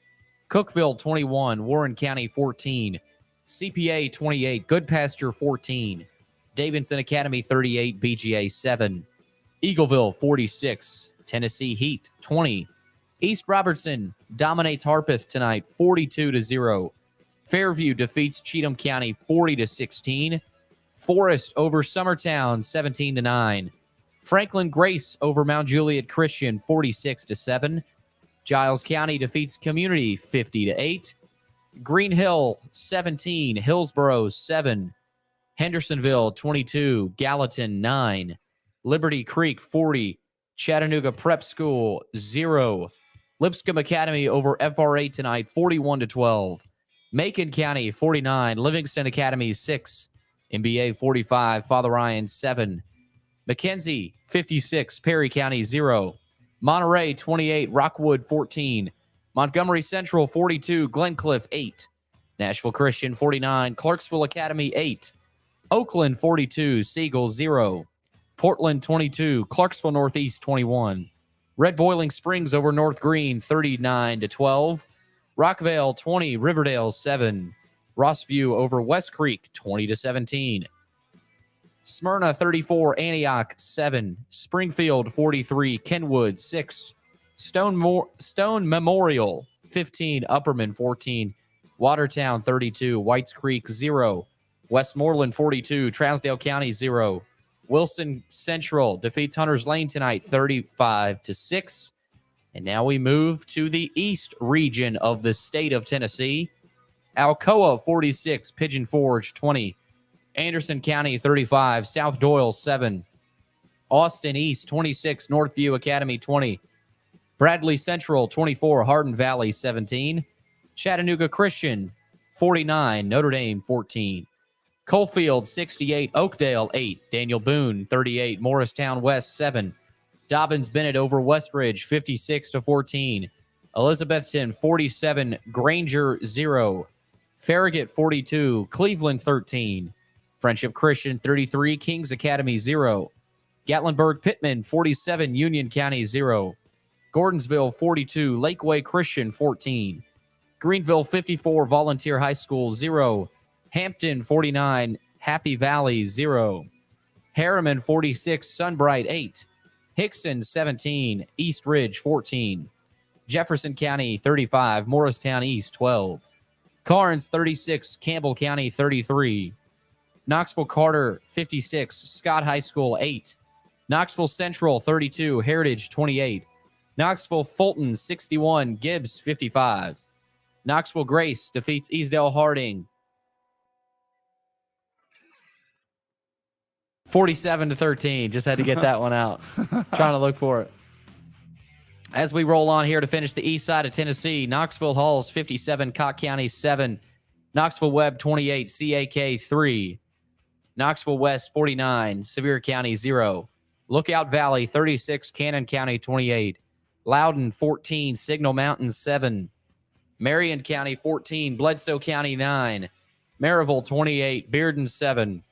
Cookville 21, Warren County 14. CPA 28, Goodpasture 14. Davidson Academy 38, BGA 7. Eagleville 46, Tennessee Heat 20. East Robertson dominates Harpeth tonight 42-0. Fairview defeats Cheatham County 40-16. Forest over Summertown 17-9. Franklin Grace over Mount Juliet Christian 46-7. Giles County defeats Community 50-8. Green Hill 17, Hillsborough 7. Hendersonville 22, Gallatin 9. Liberty Creek 40, Chattanooga Prep School 0. Lipscomb Academy over FRA tonight 41-12. Macon County 49, Livingston Academy 6. NBA 45, Father Ryan 7. McKenzie 56, Perry County 0. Monterey 28, Rockwood 14. Montgomery Central 42, Glencliff 8. Nashville Christian 49, Clarksville Academy 8. Oakland 42, Siegel 0. Portland 22, Clarksville Northeast 21. Red Boiling Springs over North Green 39-12. Rockvale 20, Riverdale 7. Rossview over West Creek 20-17. Smyrna 34, Antioch 7. Springfield 43, Kenwood 6. Stone Memorial 15, Upperman 14. Watertown 32, Whites Creek 0. Westmoreland 42, Trousdale County 0. Wilson Central defeats Hunters Lane tonight 35-6. And now we move to the east region of the state of Tennessee. Alcoa 46, Pigeon Forge 20. Anderson County 35, South Doyle 7. Austin East 26, Northview Academy 20. Bradley Central 24, Hardin Valley 17. Chattanooga Christian 49, Notre Dame 14. Coalfield 68, Oakdale 8. Daniel Boone 38, Morristown West 7. Dobbins Bennett over Westridge 56-14. Elizabethton 47, Granger 0. Farragut 42, Cleveland 13. Friendship Christian 33, Kings Academy 0. Gatlinburg Pittman 47, Union County 0. Gordonsville 42, Lakeway Christian 14. Greenville 54, Volunteer High School 0. Hampton 49, Happy Valley 0. Harriman 46, Sunbright 8. Hickson 17, East Ridge 14. Jefferson County 35, Morristown East 12. Carnes 36, Campbell County 33. Knoxville Carter 56, Scott High School 8. Knoxville Central 32, Heritage 28. Knoxville Fulton 61, Gibbs 55. Knoxville Grace defeats Easdale Harding 47-13. Just had to get that one out. Trying to look for it. As we roll on here to finish the east side of Tennessee, Knoxville Halls 57, Cocke County 7. Knoxville Webb 28, CAK 3. Knoxville West 49, Sevier County 0. Lookout Valley 36, Cannon County 28. Loudon 14, Signal Mountain 7. Marion County 14, Bledsoe County 9. Maryville 28, Bearden 7.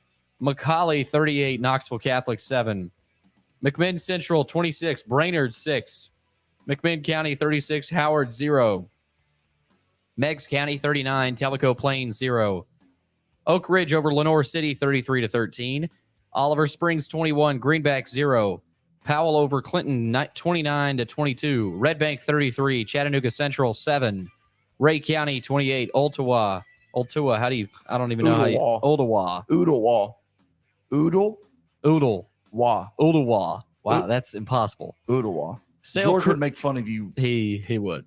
McCallie 38, Knoxville Catholic 7. McMinn Central 26, Brainerd 6. McMinn County 36, Howard 0. Meigs County 39, Tellico Plains 0. Oak Ridge over Lenore City 33-13. Oliver Springs 21, Greenback 0. Powell over Clinton 29-22. Red Bank 33, Chattanooga Central 7. Ray County 28, Ooltewah. How do you, I don't even know how you, Ooltewah. Ooltewah. Wow, that's impossible. Ooltewah. George would make fun of you. He would.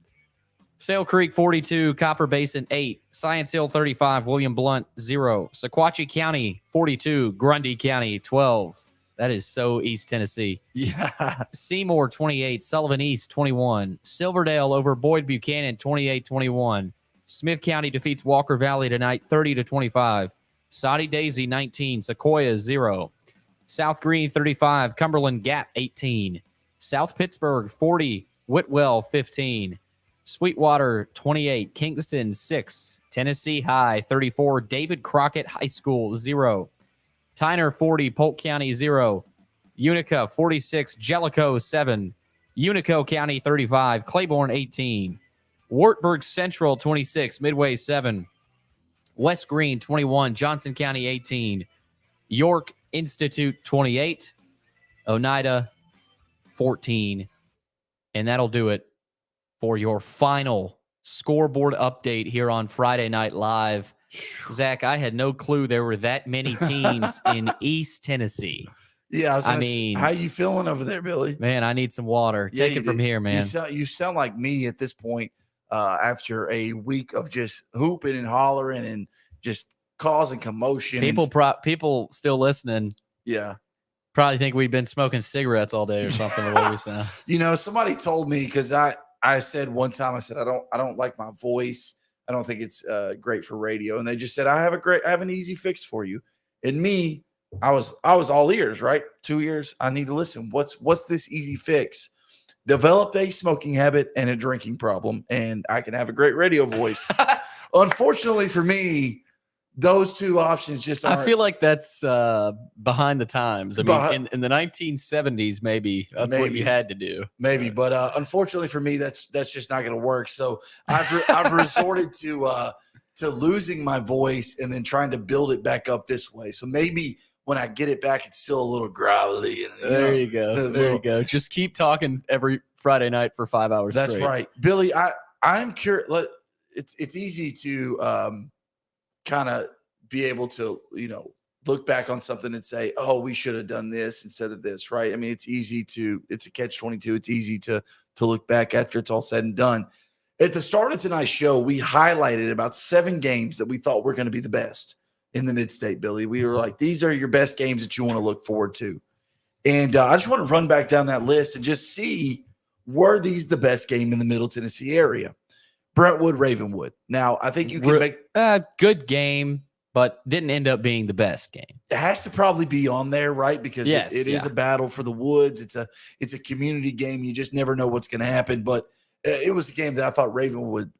Sale Creek 42, Copper Basin 8, Science Hill 35, William Blunt 0, Sequatchie County 42, Grundy County 12. That is so East Tennessee. Yeah. Seymour 28, Sullivan East 21, Silverdale over Boyd Buchanan 28-21. Smith County defeats Walker Valley tonight 30-25. Soddy Daisy 19, Sequoia 0. South Green 35, Cumberland Gap 18. South Pittsburgh 40, Whitwell 15. Sweetwater 28, Kingston 6, Tennessee High 34, David Crockett High School 0. Tyner 40, Polk County 0. Unica 46, Jellicoe 7. Unico County 35, Claiborne 18. Wartburg Central 26, Midway 7. West Green 21, Johnson County 18. York Institute 28, Oneida 14. And that'll do it for your final scoreboard update here on Friday Night Live. Zach, I had no clue there were that many teams in East Tennessee. Yeah, I mean, how you feeling over there, Billy? Man, I need some water. Take it from here, man. You sound like me at this point after a week of just hooping and hollering and just causing commotion. People still listening. Yeah. Probably think we've been smoking cigarettes all day or something the way we sound. You know, somebody told me, because I said one time, I said, I don't like my voice. I don't think it's great for radio. And they just said, I have an easy fix for you. And me, I was all ears, right? 2 ears. I need to listen. What's this easy fix? Develop a smoking habit and a drinking problem, and I can have a great radio voice. Unfortunately for me, those two options just aren't. I feel like that's behind the times. I mean, in the 1970s, maybe that's what you had to do. Maybe, but unfortunately for me, that's just not going to work. So I've resorted to losing my voice and then trying to build it back up this way. So maybe when I get it back, it's still a little gravelly. And, there you go. Just keep talking every Friday night for 5 hours. That's straight. right, Billy. I'm curious. It's easy to kind of be able to, look back on something and say, oh, we should have done this instead of this, right? I mean, it's a catch-22. It's easy to look back after it's all said and done. At the start of tonight's show, we highlighted about 7 games that we thought were going to be the best in the mid-state, Billy. We were like, these are your best games that you want to look forward to. And I just want to run back down that list and just see, were these the best game in the Middle Tennessee area? Brentwood, Ravenwood. Now, I think you can make good game, but didn't end up being the best game. It has to probably be on there, right? Because it is a battle for the woods. It's a community game. You just never know what's going to happen. But it was a game that I thought Ravenwood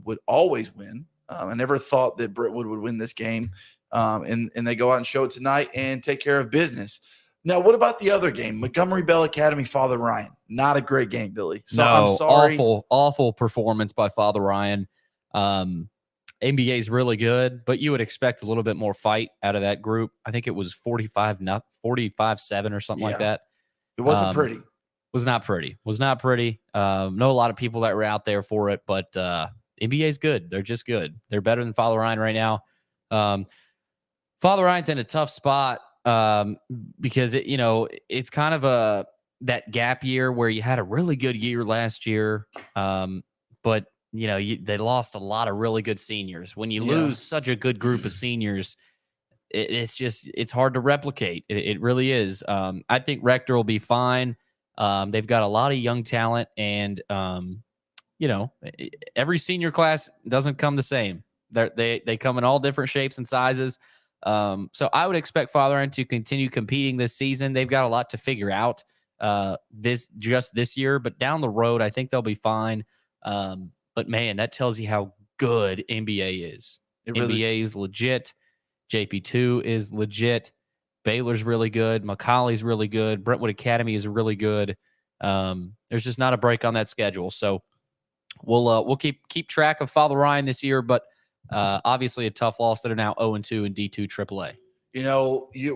would always win. I never thought that Brentwood would win this game. and they go out and show it tonight and take care of business. Now, what about the other game? Montgomery Bell Academy, Father Ryan. Not a great game, Billy. So I'm sorry. Awful performance by Father Ryan. NBA is really good, but you would expect a little bit more fight out of that group. I think it was 45-7 or something like that. It wasn't pretty. Was not pretty. Know a lot of people that were out there for it, but NBA is good. They're just good. They're better than Father Ryan right now. Father Ryan's in a tough spot because it's kind of that gap year where you had a really good year last year, but they lost a lot of really good seniors. When you lose such a good group of seniors, it's hard to replicate. It really is. I think Rector will be fine. They've got a lot of young talent, and every senior class doesn't come the same. They come in all different shapes and sizes. So I would expect Father Ryan to continue competing this season. They've got a lot to figure out this year, but down the road, I think they'll be fine. But man, that tells you how good NBA is. NBA is legit. JP2 is legit. Baylor's really good. Macaulay's really good. Brentwood Academy is really good. There's just not a break on that schedule. So we'll keep track of Father Ryan this year, but obviously a tough loss. That are now 0-2 in D2 AAA.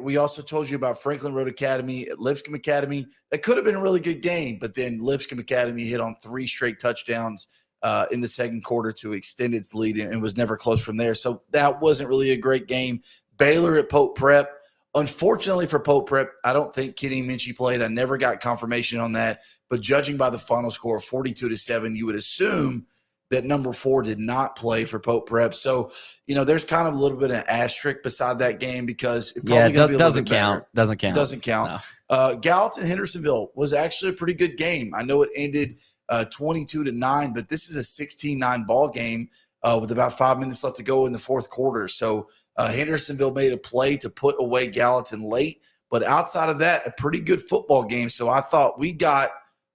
We also told you about Franklin Road Academy at Lipscomb Academy. That could have been a really good game, but then Lipscomb Academy hit on 3 straight touchdowns in the second quarter to extend its lead and was never close from there. So that wasn't really a great game. Baylor at Pope Prep. Unfortunately for Pope Prep, I don't think Kenny Minchie played. I never got confirmation on that. But judging by the final score of 42-7, you would assume that number 4 did not play for Pope Prep. So, there's kind of a little bit of an asterisk beside that game because it probably going to be a doesn't little bit count. Better. Doesn't count. No. Gallatin Hendersonville was actually a pretty good game. I know it ended 22-9, but this is a 16-9 ball game with about 5 minutes left to go in the fourth quarter. So Hendersonville made a play to put away Gallatin late, but outside of that, a pretty good football game. So I thought we got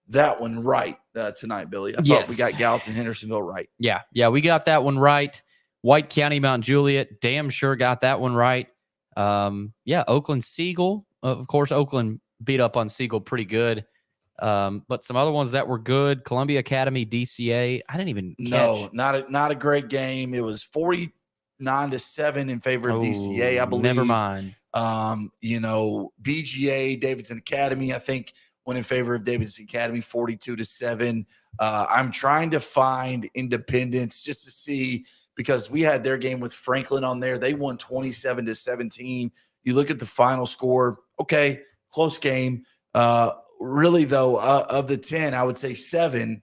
that one right tonight, Billy. I thought we got Gallatin Hendersonville right. Yeah, we got that one right. White County Mount Juliet, damn sure got that one right. Oakland Siegel, of course, Oakland beat up on Siegel pretty good. But some other ones that were good, Columbia Academy, DCA, I didn't even catch. No, not a great game. It was 49-7 in favor of DCA, I believe. Never mind. BGA, Davidson Academy, I think went in favor of Davidson Academy 42-7. I'm trying to find Independence just to see, because we had their game with Franklin on there. They won 27-17. You look at the final score. Okay, close game. Really, though, of the 10, I would say 7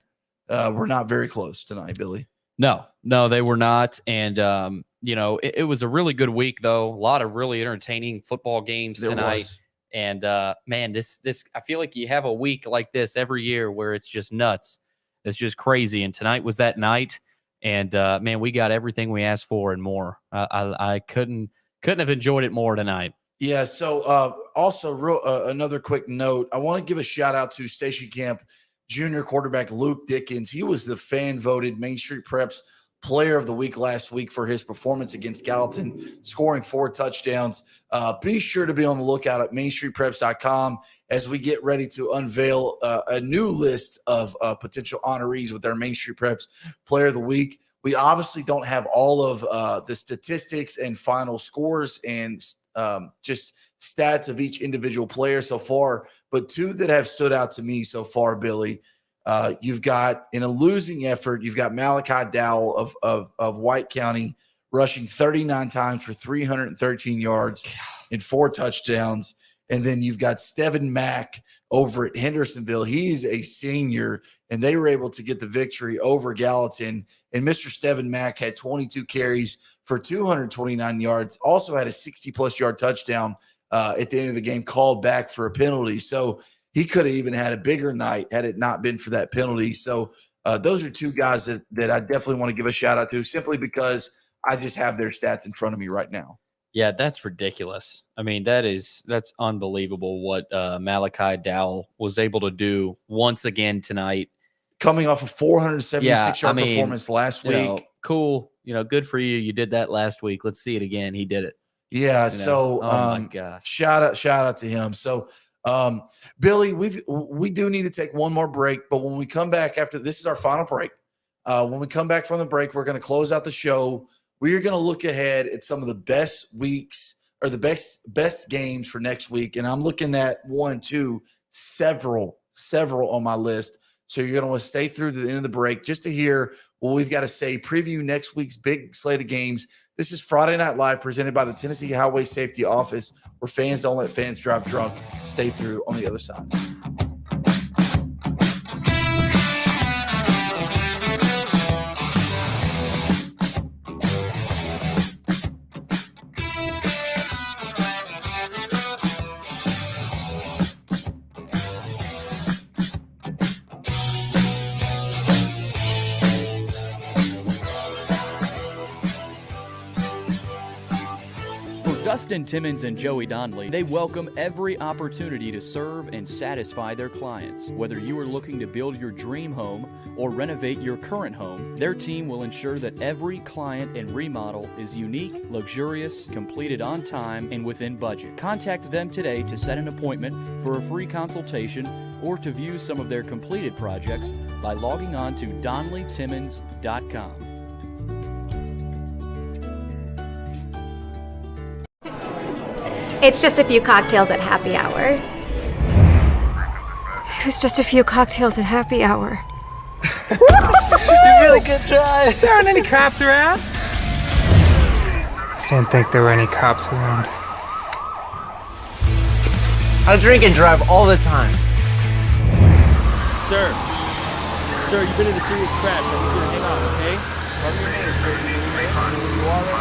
were not very close tonight, Billy. No, they were not. And, it was a really good week, though. A lot of really entertaining football games tonight. And, man, this I feel like you have a week like this every year where it's just nuts. It's just crazy. And tonight was that night. And, man, we got everything we asked for and more. I couldn't have enjoyed it more tonight. Yeah, so also another quick note. I want to give a shout-out to Station Camp junior quarterback Luke Dickens. He was the fan-voted Main Street Preps Player of the Week last week for his performance against Gallatin, scoring 4 touchdowns. Be sure to be on the lookout at mainstreetpreps.com as we get ready to unveil a new list of potential honorees with our Main Street Preps Player of the Week. We obviously don't have all of the statistics and final scores and just stats of each individual player so far, but 2 that have stood out to me so far, Billy. You've got, in a losing effort, you've got Malachi Dowell of White County rushing 39 times for 313 yards and 4 touchdowns. And then you've got Steven Mack over at Hendersonville. He's a senior, and they were able to get the victory over Gallatin. And Mr. Steven Mack had 22 carries for 229 yards, also had a 60-plus yard touchdown at the end of the game, called back for a penalty. So he could have even had a bigger night had it not been for that penalty. So those are 2 guys that I definitely want to give a shout-out to, simply because I just have their stats in front of me right now. Yeah, that's ridiculous. I mean, that's unbelievable what Malachi Dowell was able to do once again tonight. Coming off a 476-yard performance last week. Cool. Good for you. You did that last week. Let's see it again. He did it. Yeah. You know? So, oh my gosh, shout out to him. So, Billy, we do need to take one more break, but when we come back after this is our final break. When we come back from the break, we're going to close out the show. We are going to look ahead at some of the best weeks or the best games for next week. And I'm looking at several on my list. So you're going to want to stay through to the end of the break just to hear what we've got to say, preview next week's big slate of games. This is Friday Night Live presented by the Tennessee Highway Safety Office, where fans don't let fans drive drunk. Stay through on the other side. Dustin Timmons and Joey Donnelly, they welcome every opportunity to serve and satisfy their clients. Whether you are looking to build your dream home or renovate your current home, their team will ensure that every client and remodel is unique, luxurious, completed on time, and within budget. Contact them today to set an appointment for a free consultation or to view some of their completed projects by logging on to DonnellyTimmons.com. It's just a few cocktails at happy hour. It's just a few cocktails at happy hour. You really good try. There aren't any cops around. I didn't think there were any cops around. I drink and drive all the time. Sir, you've been in a serious crash. I need you to hang on, okay? Cover your name, sir. Where you are right now?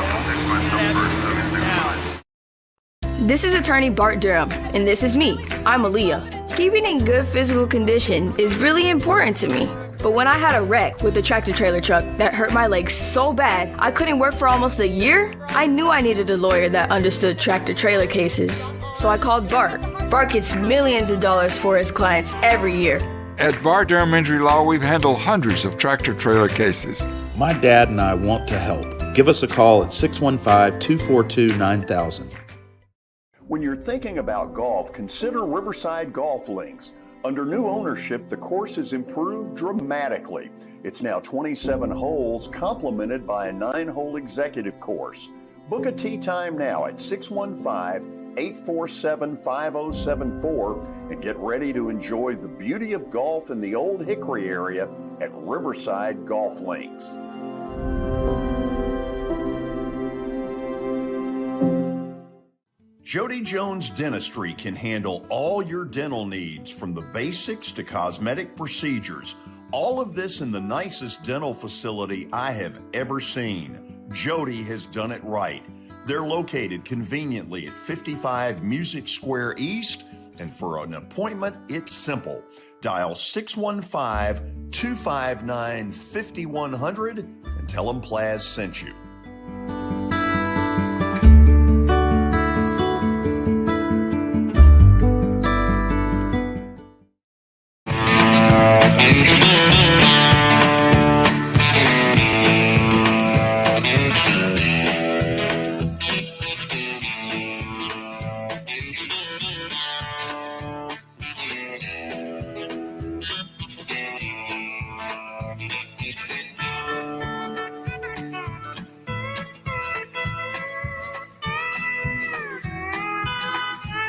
This is attorney Bart Durham, and this is me. I'm Aaliyah. Keeping in good physical condition is really important to me. But when I had a wreck with a tractor trailer truck that hurt my legs so bad I couldn't work for almost a year, I knew I needed a lawyer that understood tractor trailer cases. So I called Bart. Bart gets millions of dollars for his clients every year. At Bart Durham Injury Law, we've handled hundreds of tractor trailer cases. My dad and I want to help. Give us a call at 615-242-9000. When you're thinking about golf, consider Riverside Golf Links. Under new ownership, the course has improved dramatically. It's now 27 holes, complemented by a 9-hole executive course. Book a tee time now at 615-847-5074 and get ready to enjoy the beauty of golf in the Old Hickory area at Riverside Golf Links. Jody Jones Dentistry can handle all your dental needs, from the basics to cosmetic procedures. All of this in the nicest dental facility I have ever seen. Jody has done it right. They're located conveniently at 55 Music Square East, and for an appointment, it's simple. Dial 615-259-5100 and tell them Plaz sent you.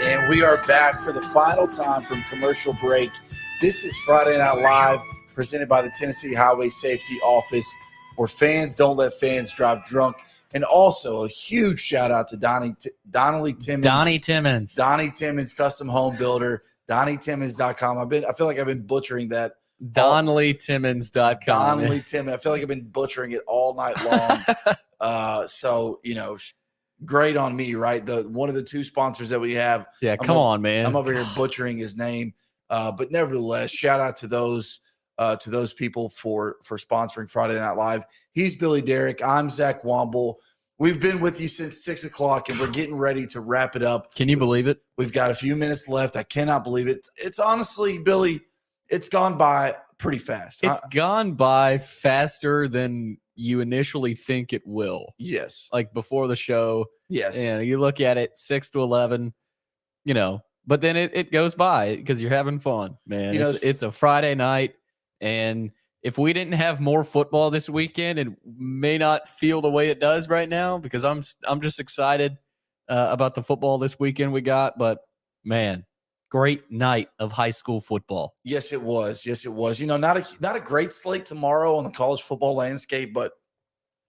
And we are back for the final time from commercial break. This is Friday Night Live, presented by the Tennessee Highway Safety Office, where fans don't let fans drive drunk. And also a huge shout out to Donnie Timmons. Donnie Timmons, custom home builder, DonnieTimmons.com. I feel like I've been butchering that. DonnellyTimmons.com. Donnelly Timmons. I feel like I've been butchering it all night long. So, great on me, right? One of the two sponsors that we have. Yeah, come on, man. I'm over here butchering his name. But nevertheless, shout out to those people for sponsoring Friday Night Live. He's Billy Derrick. I'm Zach Womble. We've been with you since 6 o'clock, and we're getting ready to wrap it up. Can you believe it? We've got a few minutes left. I cannot believe it. It's honestly, Billy, it's gone by pretty fast. It's gone by faster than you initially think it will. Yes. Like before the show. Yes. And you look at it 6-11, but then it goes by because you're having fun, man. It's a Friday night. And if we didn't have more football this weekend, it may not feel the way it does right now because I'm just excited about the football this weekend we got. But man, great night of high school football. Yes, it was. Yes, it was. Not a great slate tomorrow on the college football landscape, but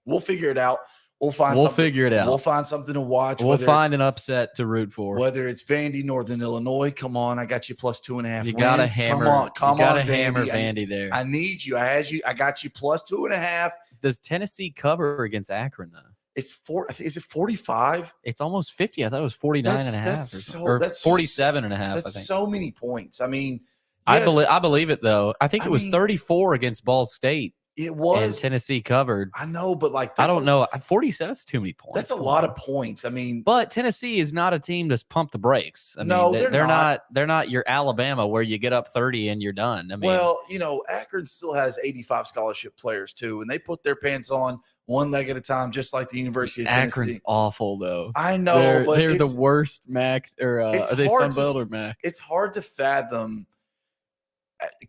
we'll figure it out. We'll figure it out. We'll find something to watch. We'll find an upset to root for. Whether it's Vandy, Northern Illinois, come on, I got you plus 2.5. You got to hammer. Come on, hammer Vandy. Vandy there. I need you. I got you plus 2.5. Does Tennessee cover against Akron though? It's is it 45? It's almost 50. I thought it was 49.5 or 47.5. That's so many points. I mean, I believe it though. I think it was 34 against Ball State. It was. And Tennessee covered. I know, but I don't know. 47 is too many points. That's a lot of points. I mean, but Tennessee is not a team that's pump the brakes. I mean, they're not. They're not your Alabama where you get up 30 and you're done. I mean, well, Akron still has 85 scholarship players too, and they put their pants on one leg at a time, just like the University of Tennessee. Akron's awful though. I know, but they're the worst MAC or are they Sunbelt or MAC? It's hard to fathom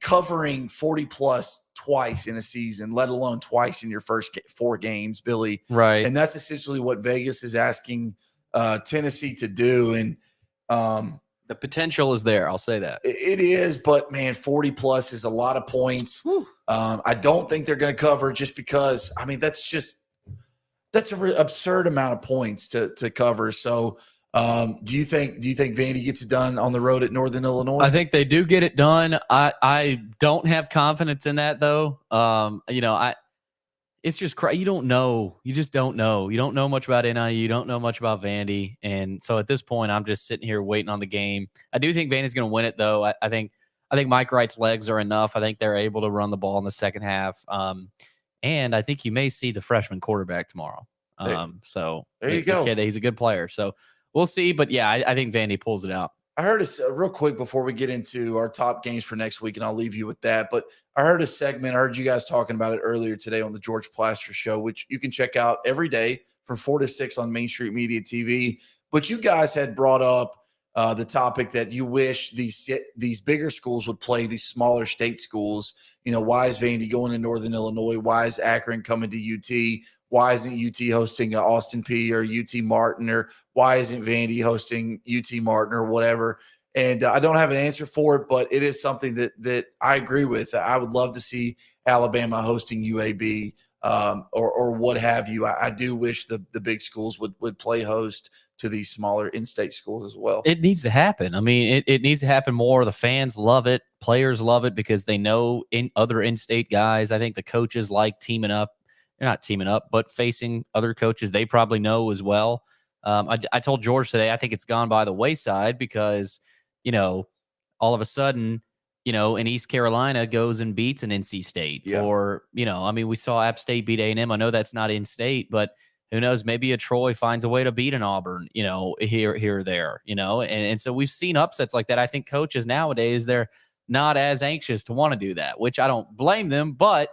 covering 40 plus twice in a season, let alone twice in your first 4 games, Billy. Right. And that's essentially what Vegas is asking Tennessee to do. And the potential is there. I'll say that. It is, but man, 40 plus is a lot of points. I don't think they're going to cover just because, I mean, that's an absurd amount of points to cover. So do you think Vandy gets it done on the road at Northern Illinois? I think they do get it done. I don't have confidence in that though. It's just crazy. You don't know. You just don't know. You don't know much about NIU. You don't know much about Vandy. And so at this point, I'm just sitting here waiting on the game. I do think Vandy's going to win it though. I think Mike Wright's legs are enough. I think they're able to run the ball in the second half. And I think you may see the freshman quarterback tomorrow. So there you go. Kid, he's a good player. So we'll see. But yeah, I think Vandy pulls it out. I heard real quick before we get into our top games for next week, and I'll leave you with that. But I heard a segment. I heard you guys talking about it earlier today on the George Plaster Show, which you can check out every day from 4 to 6 on Main Street Media TV. But you guys had brought up the topic that you wish these bigger schools would play these smaller state schools. Why is Vandy going to Northern Illinois? Why is Akron coming to UT? Why isn't UT hosting Austin P or UT Martin? Or why isn't Vandy hosting UT Martin or whatever? And I don't have an answer for it, but it is something that I agree with. I would love to see Alabama hosting UAB or what have you. I do wish the big schools would play host to these smaller in-state schools as well. It needs to happen. I mean, it needs to happen more. The fans love it. Players love it because they know other in-state guys. I think the coaches like teaming up. They're not teaming up, but facing other coaches they probably know as well. I told George today, I think it's gone by the wayside because, all of a sudden, in East Carolina goes and beats an NC State. Yeah. Or, we saw App State beat A&M. I know that's not in-state, but who knows? Maybe a Troy finds a way to beat an Auburn, here or there, and so we've seen upsets like that. I think coaches nowadays, they're not as anxious to want to do that, which I don't blame them, but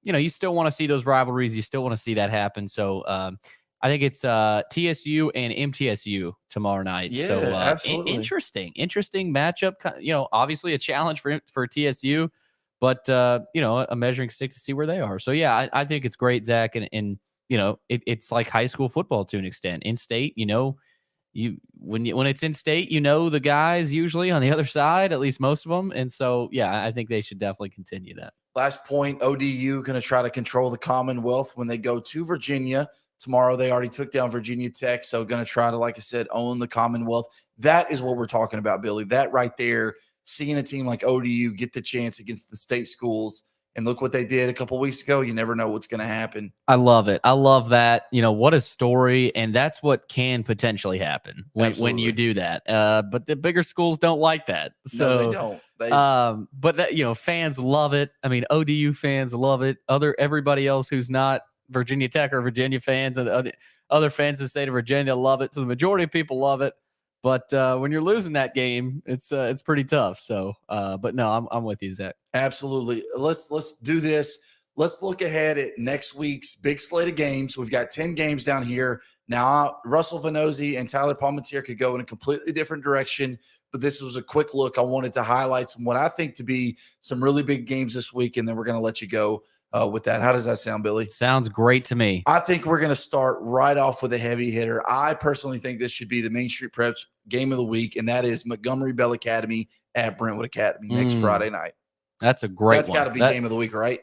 you still want to see those rivalries. You still want to see that happen. So I think it's TSU and MTSU tomorrow night. Yeah, so absolutely. Interesting matchup. Obviously a challenge for TSU, but a measuring stick to see where they are. So yeah, I think it's great, Zach, and it's like high school football to an extent. In state, when it's in state, the guys usually on the other side, at least most of them, and so yeah, I think they should definitely continue that. Last point, ODU going to try to control the Commonwealth when they go to Virginia. Tomorrow they already took down Virginia Tech, so going to try to, like I said, own the Commonwealth. That is what we're talking about, Billy. That right there, seeing a team like ODU get the chance against the state schools, and look what they did a couple weeks ago. You never know what's going to happen. I love it. I love that. what a story, and that's what can potentially happen when you do that. But the bigger schools don't like that. So no, they don't. But that, fans love it. I mean, ODU fans love it. Everybody else who's not Virginia Tech or Virginia fans and other fans in the state of Virginia love it. So the majority of people love it. But when you're losing that game, it's pretty tough. So, but no, I'm with you, Zach. Absolutely. Let's do this. let's look ahead at next week's big slate of games. We've got 10 games down here. Now, Russell Venozzi and Tyler Palmentier could go in a completely different direction, but this was a quick look. I wanted to highlight some what I think to be some really big games this week, and then we're going to let you go with that. How does that sound, Billy? Sounds great to me. I think we're going to start right off with a heavy hitter. I personally think this should be the Main Street Preps game of the week, and that is Montgomery Bell Academy at Brentwood Academy next Friday night. That's a great That's got to be game of the week, right?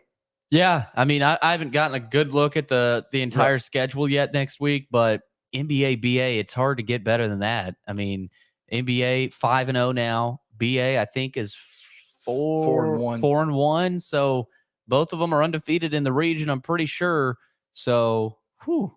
Yeah. I mean, I haven't gotten a good look at the entire schedule yet next week, but NBA, BA, it's hard to get better than that. I mean, NBA 5-0 now. BA, I think, is 4-1. So both of them are undefeated in the region, I'm pretty sure. So,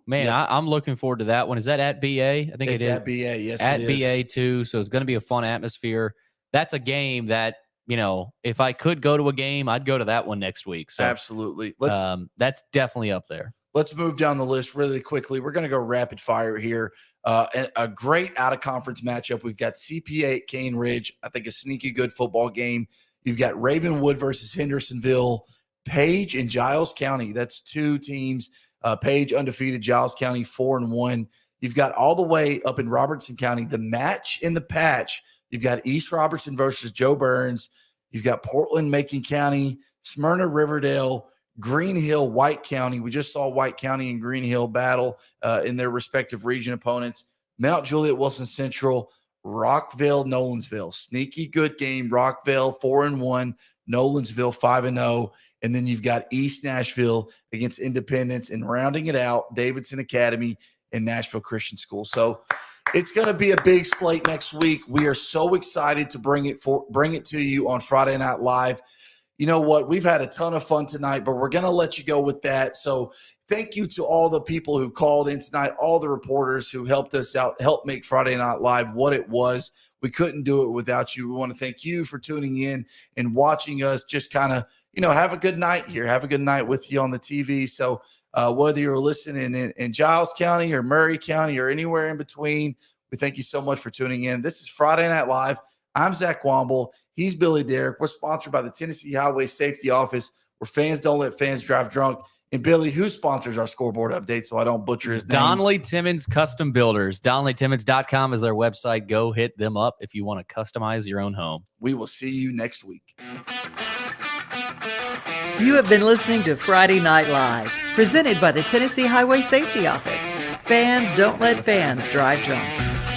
man, I'm looking forward to that one. Is that at BA? I think it is. At BA, yes, at it is. BA, too. So it's going to be a fun atmosphere. That's a game that, if I could go to a game, I'd go to that one next week. So absolutely. That's definitely up there. Let's move down the list really quickly. We're going to go rapid fire here. A great out-of-conference matchup. We've got CPA at Cane Ridge. I think a sneaky good football game. You've got Ravenwood versus Hendersonville. Page and Giles County. That's two teams. Page undefeated. Giles County 4-1. You've got all the way up in Robertson County, the match in the patch. You've got East Robertson versus Joe Burns. You've got Portland, Macon County, Smyrna, Riverdale, Green Hill, White County. We just saw White County and Green Hill battle in their respective region opponents. Mount Juliet, Wilson Central, Rockville, Nolensville. Sneaky good game. Rockville 4-1, Nolensville 5-0. And then you've got East Nashville against Independence, and rounding it out, Davidson Academy and Nashville Christian School. So it's going to be a big slate next week. We are so excited to bring it to you on Friday Night Live. You know what? We've had a ton of fun tonight, but we're going to let you go with that. So thank you to all the people who called in tonight, all the reporters who helped us out, helped make Friday Night Live what it was. We couldn't do it without you. We want to thank you for tuning in and watching us just kind of, have a good night here. Have a good night with you on the TV. So whether you're listening in Giles County or Murray County or anywhere in between, we thank you so much for tuning in. This is Friday Night Live. I'm Zach Womble. He's Billy Derrick. We're sponsored by the Tennessee Highway Safety Office, where fans don't let fans drive drunk. And Billy, who sponsors our scoreboard update so I don't butcher his name? Donnelly Timmons Custom Builders. DonnellyTimmons.com is their website. Go hit them up if you want to customize your own home. We will see you next week. You have been listening to Friday Night Live, presented by the Tennessee Highway Safety Office. Fans don't let fans drive drunk.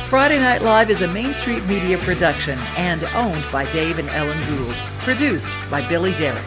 Friday Night Live is a Main Street Media production and owned by Dave and Ellen Gould. Produced by Billy Derrick.